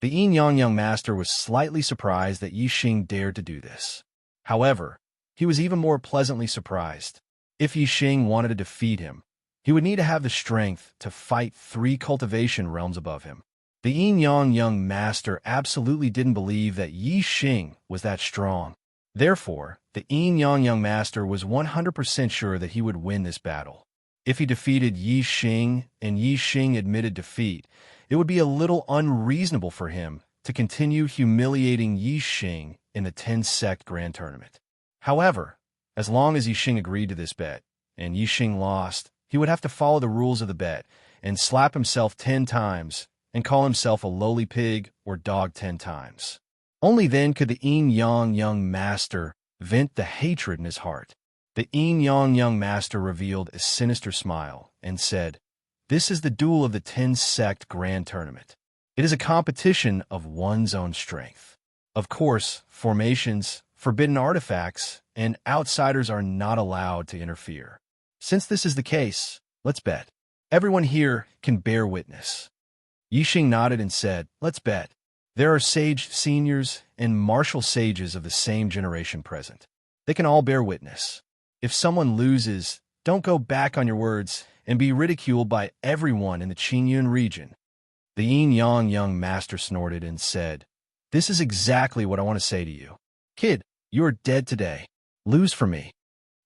The Yin-Yang Master was slightly surprised that Yi Xing dared to do this. However, he was even more pleasantly surprised. If Yi Xing wanted to defeat him, he would need to have the strength to fight 3 cultivation realms above him. The Yin-Yang Master absolutely didn't believe that Yi Xing was that strong. Therefore, the Yin-Yang Master was 100% sure that he would win this battle. If he defeated Yi Xing and Yi Xing admitted defeat, it would be a little unreasonable for him to continue humiliating Yi Xing in the 10-sect Grand Tournament. However, as long as Yi Xing agreed to this bet, and Yi Xing lost, he would have to follow the rules of the bet and slap himself 10 times and call himself a lowly pig or dog 10 times. Only then could the Yin-Yang Master vent the hatred in his heart. The Yin-Yang Master revealed a sinister smile and said, This is the duel of the 10-sect Grand Tournament. It is a competition of one's own strength. Of course, formations, forbidden artifacts, and outsiders are not allowed to interfere. Since this is the case, let's bet. Everyone here can bear witness. Yixing nodded and said, "Let's bet." There are sage seniors and martial sages of the same generation present. They can all bear witness. If someone loses, don't go back on your words and be ridiculed by everyone in the Qingyun region. The yin-yang young master snorted and said, "This is exactly what I want to say to you. Kid, you are dead today. Lose for me."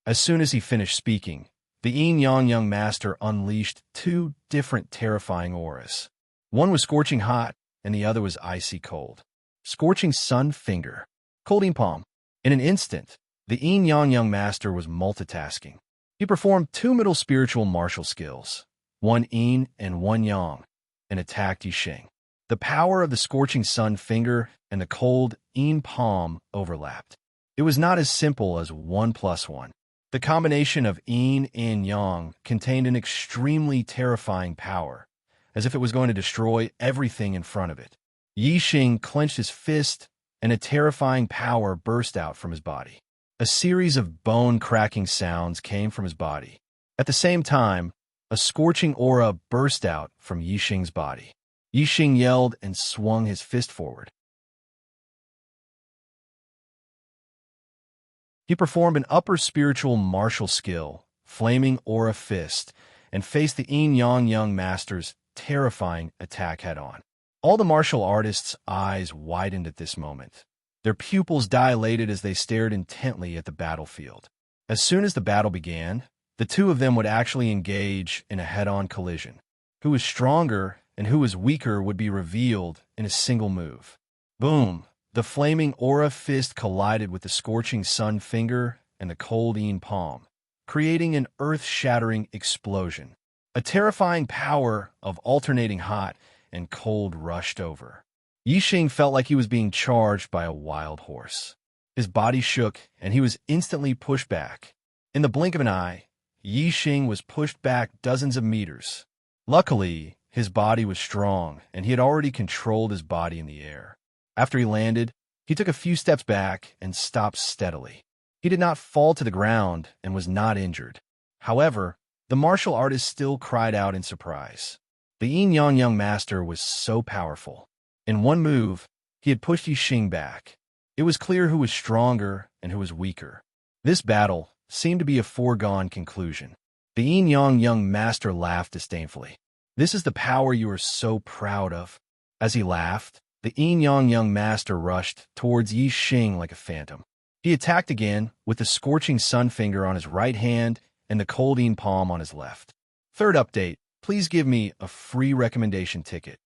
As soon as he finished speaking, the yin-yang young master unleashed two different terrifying auras. One was scorching hot, and the other was icy cold. Scorching sun finger. Cold palm. In an instant, the yin-yang young master was multitasking. He performed two middle spiritual martial skills, one yin and one yang, and attacked Yixing. The power of the scorching sun finger and the cold yin palm overlapped. It was not as simple as 1+1. The combination of yin and yang contained an extremely terrifying power, as if it was going to destroy everything in front of it. Yixing clenched his fist, and a terrifying power burst out from his body. A series of bone-cracking sounds came from his body. At the same time, a scorching aura burst out from Yixing's body. Yixing yelled and swung his fist forward. He performed an upper spiritual martial skill, Flaming Aura Fist, and faced the yin-yang young master's terrifying attack head-on. All the martial artists' eyes widened at this moment. Their pupils dilated as they stared intently at the battlefield. As soon as the battle began, the two of them would actually engage in a head-on collision. Who was stronger and who was weaker would be revealed in a single move. Boom! The flaming aura fist collided with the scorching sun finger and the cold yin palm, creating an earth-shattering explosion. A terrifying power of alternating hot and cold rushed over. Yixing felt like he was being charged by a wild horse. His body shook, and he was instantly pushed back. In the blink of an eye, Yixing was pushed back dozens of meters. Luckily, his body was strong, and he had already controlled his body in the air. After he landed, he took a few steps back and stopped steadily. He did not fall to the ground and was not injured. However, the martial artist still cried out in surprise. The yin-yang young master was so powerful. In one move, he had pushed Yixing back. It was clear who was stronger and who was weaker. This battle seemed to be a foregone conclusion. The yin-yang young master laughed disdainfully. "This is the power you are so proud of." As he laughed, the yin-yang young master rushed towards Yixing like a phantom. He attacked again with the scorching sun finger on his right hand and the cold yin palm on his left. Third update, please give me a free recommendation ticket.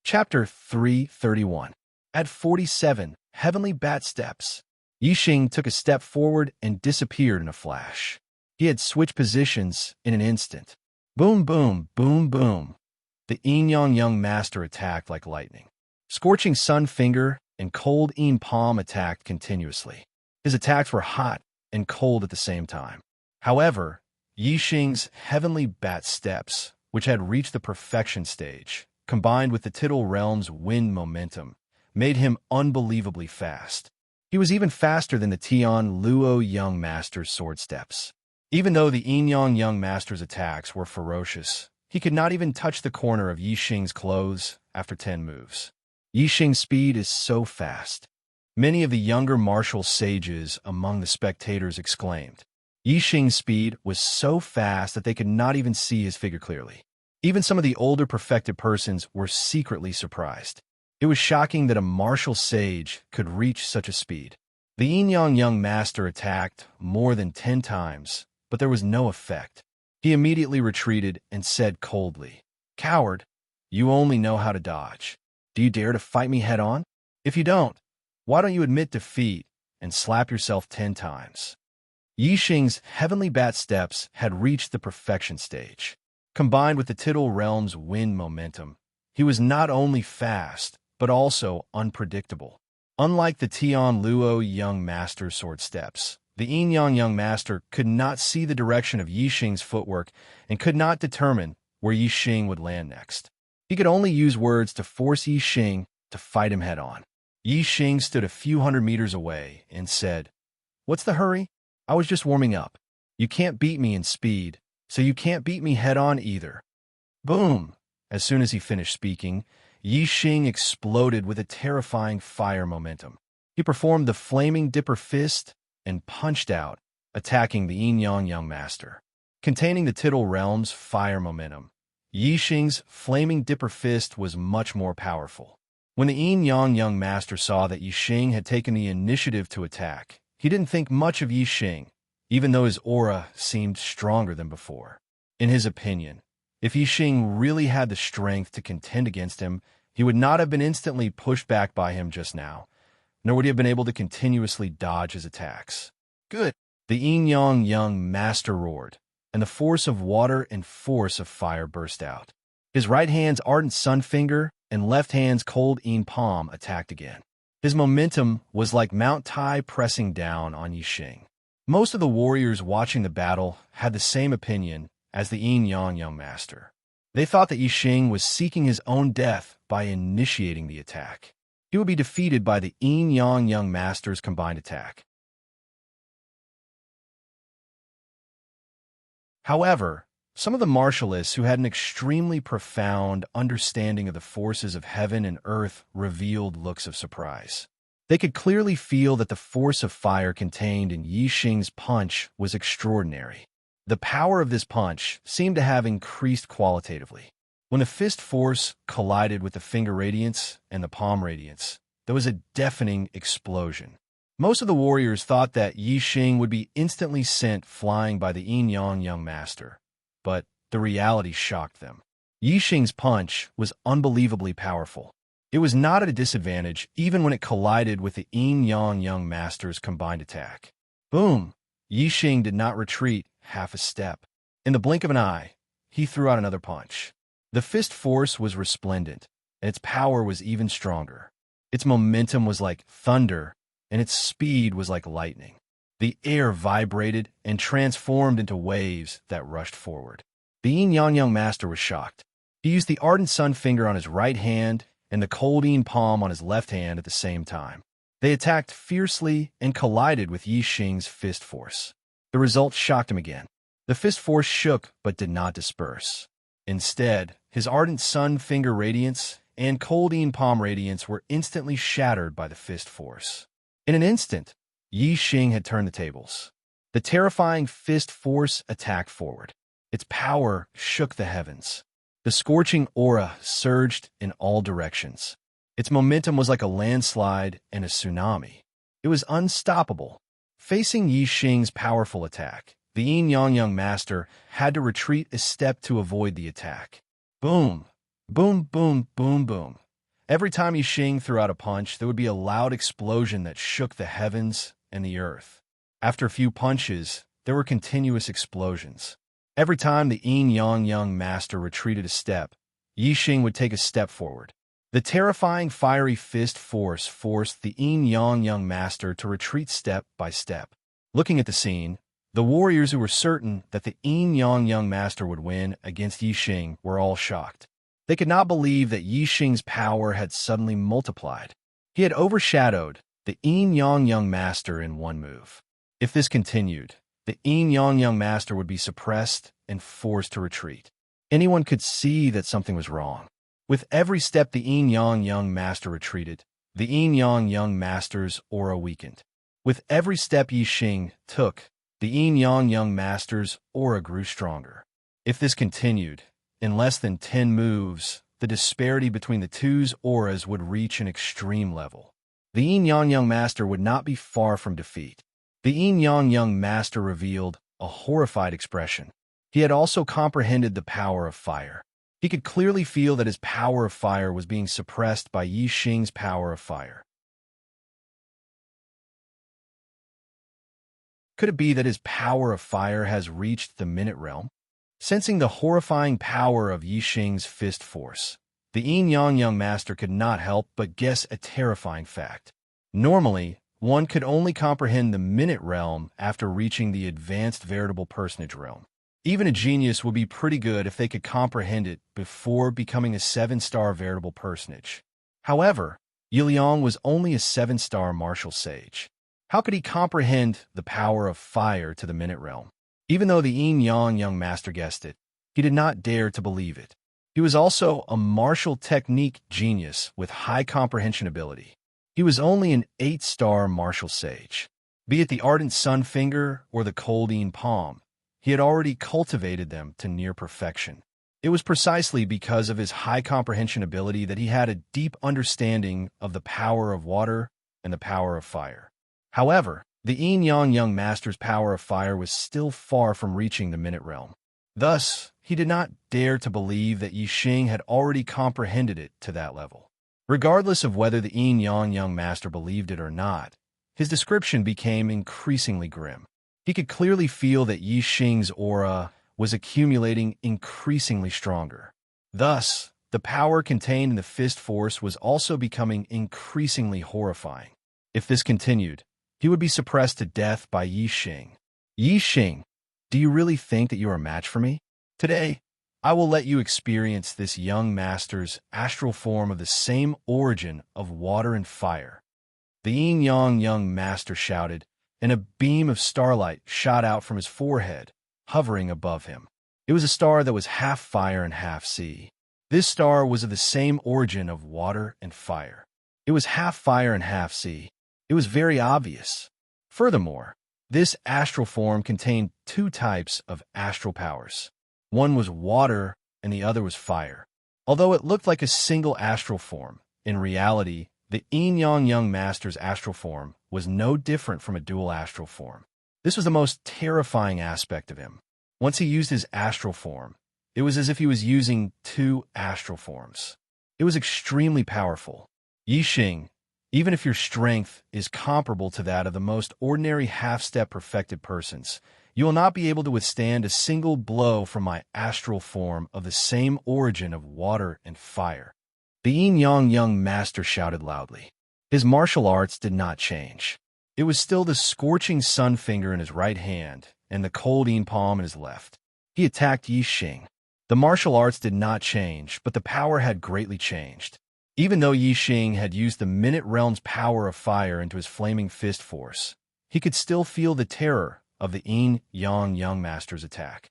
Chapter 331. At 47 heavenly bat steps, Yixing took a step forward and disappeared in a flash. He had switched positions in an instant. Boom, boom, boom, boom. The yin-yang young master attacked like lightning. Scorching sun finger and cold yin palm attacked continuously. His attacks were hot and cold at the same time. However, Yixing's heavenly bat steps, which had reached the perfection stage, combined with the Tidal Realm's wind momentum, made him unbelievably fast. He was even faster than the Tian Luo young master's sword steps. Even though the yin-yang young master's attacks were ferocious, he could not even touch the corner of Yixing's clothes after 10 moves. Yixing's speed is so fast. Many of the younger martial sages among the spectators exclaimed. Yixing's speed was so fast that they could not even see his figure clearly. Even some of the older perfected persons were secretly surprised. It was shocking that a martial sage could reach such a speed. The yin-yang young master attacked more than 10 times, but there was no effect. He immediately retreated and said coldly, "Coward, you only know how to dodge. Do you dare to fight me head-on? If you don't, why don't you admit defeat and slap yourself 10 times?" Yixing's heavenly bat steps had reached the perfection stage. Combined with the Tidal Realm's wind momentum, he was not only fast, but also unpredictable. Unlike the Tian Luo Young Master's sword steps, the Yin Yang Young Master could not see the direction of Yi Xing's footwork and could not determine where Yi Xing would land next. He could only use words to force Yi Xing to fight him head-on. Yi Xing stood a few hundred meters away and said, "What's the hurry? I was just warming up. You can't beat me in speed, so you can't beat me head-on either." Boom! As soon as he finished speaking, Yi Xing exploded with a terrifying fire momentum. He performed the flaming dipper fist and punched out, attacking the Yin Yang Young Master. Containing the Tittle Realm's fire momentum, Yi Xing's flaming dipper fist was much more powerful. When the Yin Yang Young Master saw that Yi Xing had taken the initiative to attack, he didn't think much of Yi Xing, even though his aura seemed stronger than before. In his opinion, if Yi Xing really had the strength to contend against him, he would not have been instantly pushed back by him just now, nor would he have been able to continuously dodge his attacks. Good! The Yin Yang Young Master roared, and the force of water and force of fire burst out. His right hand's ardent sun finger and left hand's cold Yin palm attacked again. His momentum was like Mount Tai pressing down on Yi Xing. Most of the warriors watching the battle had the same opinion as the Yin Yang Young Master. They thought that Yi Xing was seeking his own death by initiating the attack. He would be defeated by the Yin Yang Young Master's combined attack. However, some of the martialists who had an extremely profound understanding of the forces of heaven and earth revealed looks of surprise. They could clearly feel that the force of fire contained in Yi Xing's punch was extraordinary. The power of this punch seemed to have increased qualitatively. When the fist force collided with the finger radiance and the palm radiance, there was a deafening explosion. Most of the warriors thought that Yi Xing would be instantly sent flying by the Yin Yang Young Master, but the reality shocked them. Yi Xing's punch was unbelievably powerful. It was not at a disadvantage even when it collided with the Yin Yang Young Master's combined attack. Boom! Yi Xing did not retreat half a step. In the blink of an eye, he threw out another punch. The fist force was resplendent, and its power was even stronger. Its momentum was like thunder, and its speed was like lightning. The air vibrated and transformed into waves that rushed forward. The Yin Yang Young Master was shocked. He used the ardent sun finger on his right hand and the cold Yin palm on his left hand at the same time. They attacked fiercely and collided with Yi Xing's fist force. The result shocked him again. The fist force shook but did not disperse. Instead, his ardent sun finger radiance and cold Yin palm radiance were instantly shattered by the fist force. In an instant, Yi Xing had turned the tables. The terrifying fist force attacked forward. Its power shook the heavens. The scorching aura surged in all directions. Its momentum was like a landslide and a tsunami. It was unstoppable. Facing Yi Xing's powerful attack, the Yin Yang Young Master had to retreat a step to avoid the attack. Boom! Boom, boom, boom, boom. Every time Yi Xing threw out a punch, there would be a loud explosion that shook the heavens and the earth. After a few punches, there were continuous explosions. Every time the Yin Yang Young Master retreated a step, Yi Xing would take a step forward. The terrifying fiery fist force forced the Yin Yang Young Master to retreat step by step. Looking at the scene, the warriors who were certain that the Yin Yang Young Master would win against Yi Xing were all shocked. They could not believe that Yi Xing's power had suddenly multiplied. He had overshadowed the Yin Yang Young Master in one move. If this continued, the Yin Yang Young Master would be suppressed and forced to retreat. Anyone could see that something was wrong. With every step the Yin Yang Young Master retreated, the Yin Yang Young Master's aura weakened. With every step Yi Xing took, the Yin Yang Young Master's aura grew stronger. If this continued, in less than 10 moves, the disparity between the two's auras would reach an extreme level. The Yin Yang Young Master would not be far from defeat. The Yin Yang Young Master revealed a horrified expression. He had also comprehended the power of fire. He could clearly feel that his power of fire was being suppressed by Yi Xing's power of fire. Could it be that his power of fire has reached the minute realm? Sensing the horrifying power of Yi Xing's fist force, the Yin Yang Young Master could not help but guess a terrifying fact. Normally, one could only comprehend the minute realm after reaching the advanced veritable personage realm. Even a genius would be pretty good if they could comprehend it before becoming a 7-star veritable personage. However, Yiliang was only a 7-star martial sage. How could he comprehend the power of fire to the minute realm? Even though the Yin-Yang young master guessed it, he did not dare to believe it. He was also a martial technique genius with high comprehension ability. He was only an 8-star martial sage. Be it the ardent sun finger or the cold Yin palm, he had already cultivated them to near perfection. It was precisely because of his high comprehension ability that he had a deep understanding of the power of water and the power of fire. However, the Yin-Yang young master's power of fire was still far from reaching the minute realm. Thus, he did not dare to believe that Yi Xing had already comprehended it to that level. Regardless of whether the Yin-Yang young master believed it or not, his description became increasingly grim. He could clearly feel that Yi Xing's aura was accumulating increasingly stronger. Thus, the power contained in the fist force was also becoming increasingly horrifying. If this continued, he would be suppressed to death by Yi Xing. Yi Xing, do you really think that you are a match for me? Today, I will let you experience this young master's astral form of the same origin of water and fire. The Yin-Yang young master shouted, and a beam of starlight shot out from his forehead, hovering above him. It was a star that was half fire and half sea. This star was of the same origin of water and fire. It was half fire and half sea. It was very obvious. Furthermore, this astral form contained 2 types of astral powers. One was water and the other was fire. Although it looked like a single astral form, in reality, the Yin-Yang young master's astral form was no different from a dual astral form. This was the most terrifying aspect of him. Once he used his astral form, it was as if he was using 2 astral forms. It was extremely powerful. Yi Xing, even if your strength is comparable to that of the most ordinary half-step perfected persons, you will not be able to withstand a single blow from my astral form of the same origin of water and fire. The Yin-Yang young master shouted loudly. His martial arts did not change. It was still the scorching sun finger in his right hand and the cold Yin palm in his left. He attacked Yi Xing. The martial arts did not change, but the power had greatly changed. Even though Yi Xing had used the minute realm's power of fire into his flaming fist force, he could still feel the terror of the Yin-Yang young master's attack.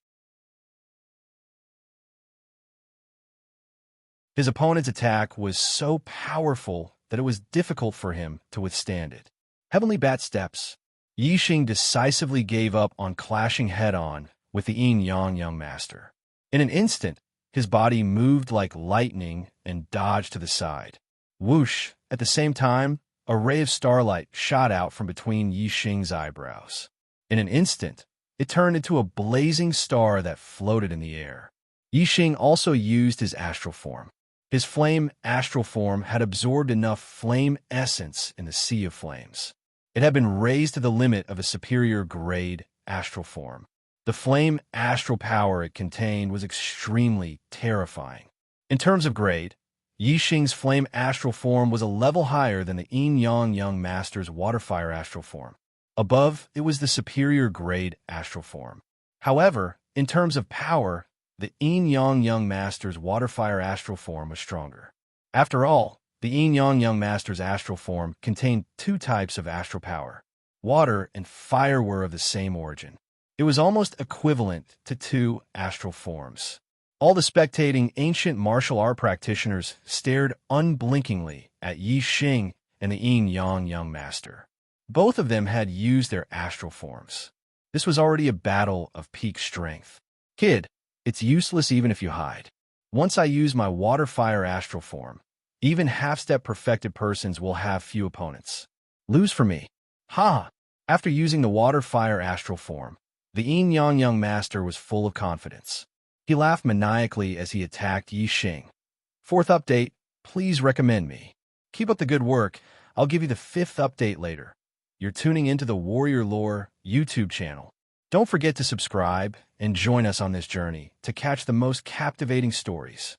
His opponent's attack was so powerful that it was difficult for him to withstand it. Heavenly Bat steps. Yi Xing decisively gave up on clashing head-on with the Yin-Yang young master. In an instant, his body moved like lightning and dodged to the side. Whoosh! At the same time, a ray of starlight shot out from between Yi Xing's eyebrows. In an instant, it turned into a blazing star that floated in the air. Yi Xing also used his astral form. His flame astral form had absorbed enough flame essence in the sea of flames. It had been raised to the limit of a superior grade astral form. The flame astral power it contained was extremely terrifying. In terms of grade, Yi Xing's flame astral form was a level higher than the Yin-Yang young master's water-fire astral form. Above, it was the superior grade astral form. However, in terms of power, the Yin-Yang young master's water-fire astral form was stronger. After all, the Yin-Yang young master's astral form contained 2 types of astral power. Water and fire were of the same origin. It was almost equivalent to 2 astral forms. All the spectating ancient martial art practitioners stared unblinkingly at Yi Xing and the Yin-Yang young master. Both of them had used their astral forms. This was already a battle of peak strength. Kid, it's useless even if you hide. Once I use my water-fire astral form, even half-step perfected persons will have few opponents. Lose for me. Ha! After using the water-fire astral form, the Yin-Yang young master was full of confidence. He laughed maniacally as he attacked Yi Xing. 4th update, please recommend me. Keep up the good work. I'll give you the 5th update later. You're tuning into the Warrior Lore YouTube channel. Don't forget to subscribe and join us on this journey to catch the most captivating stories.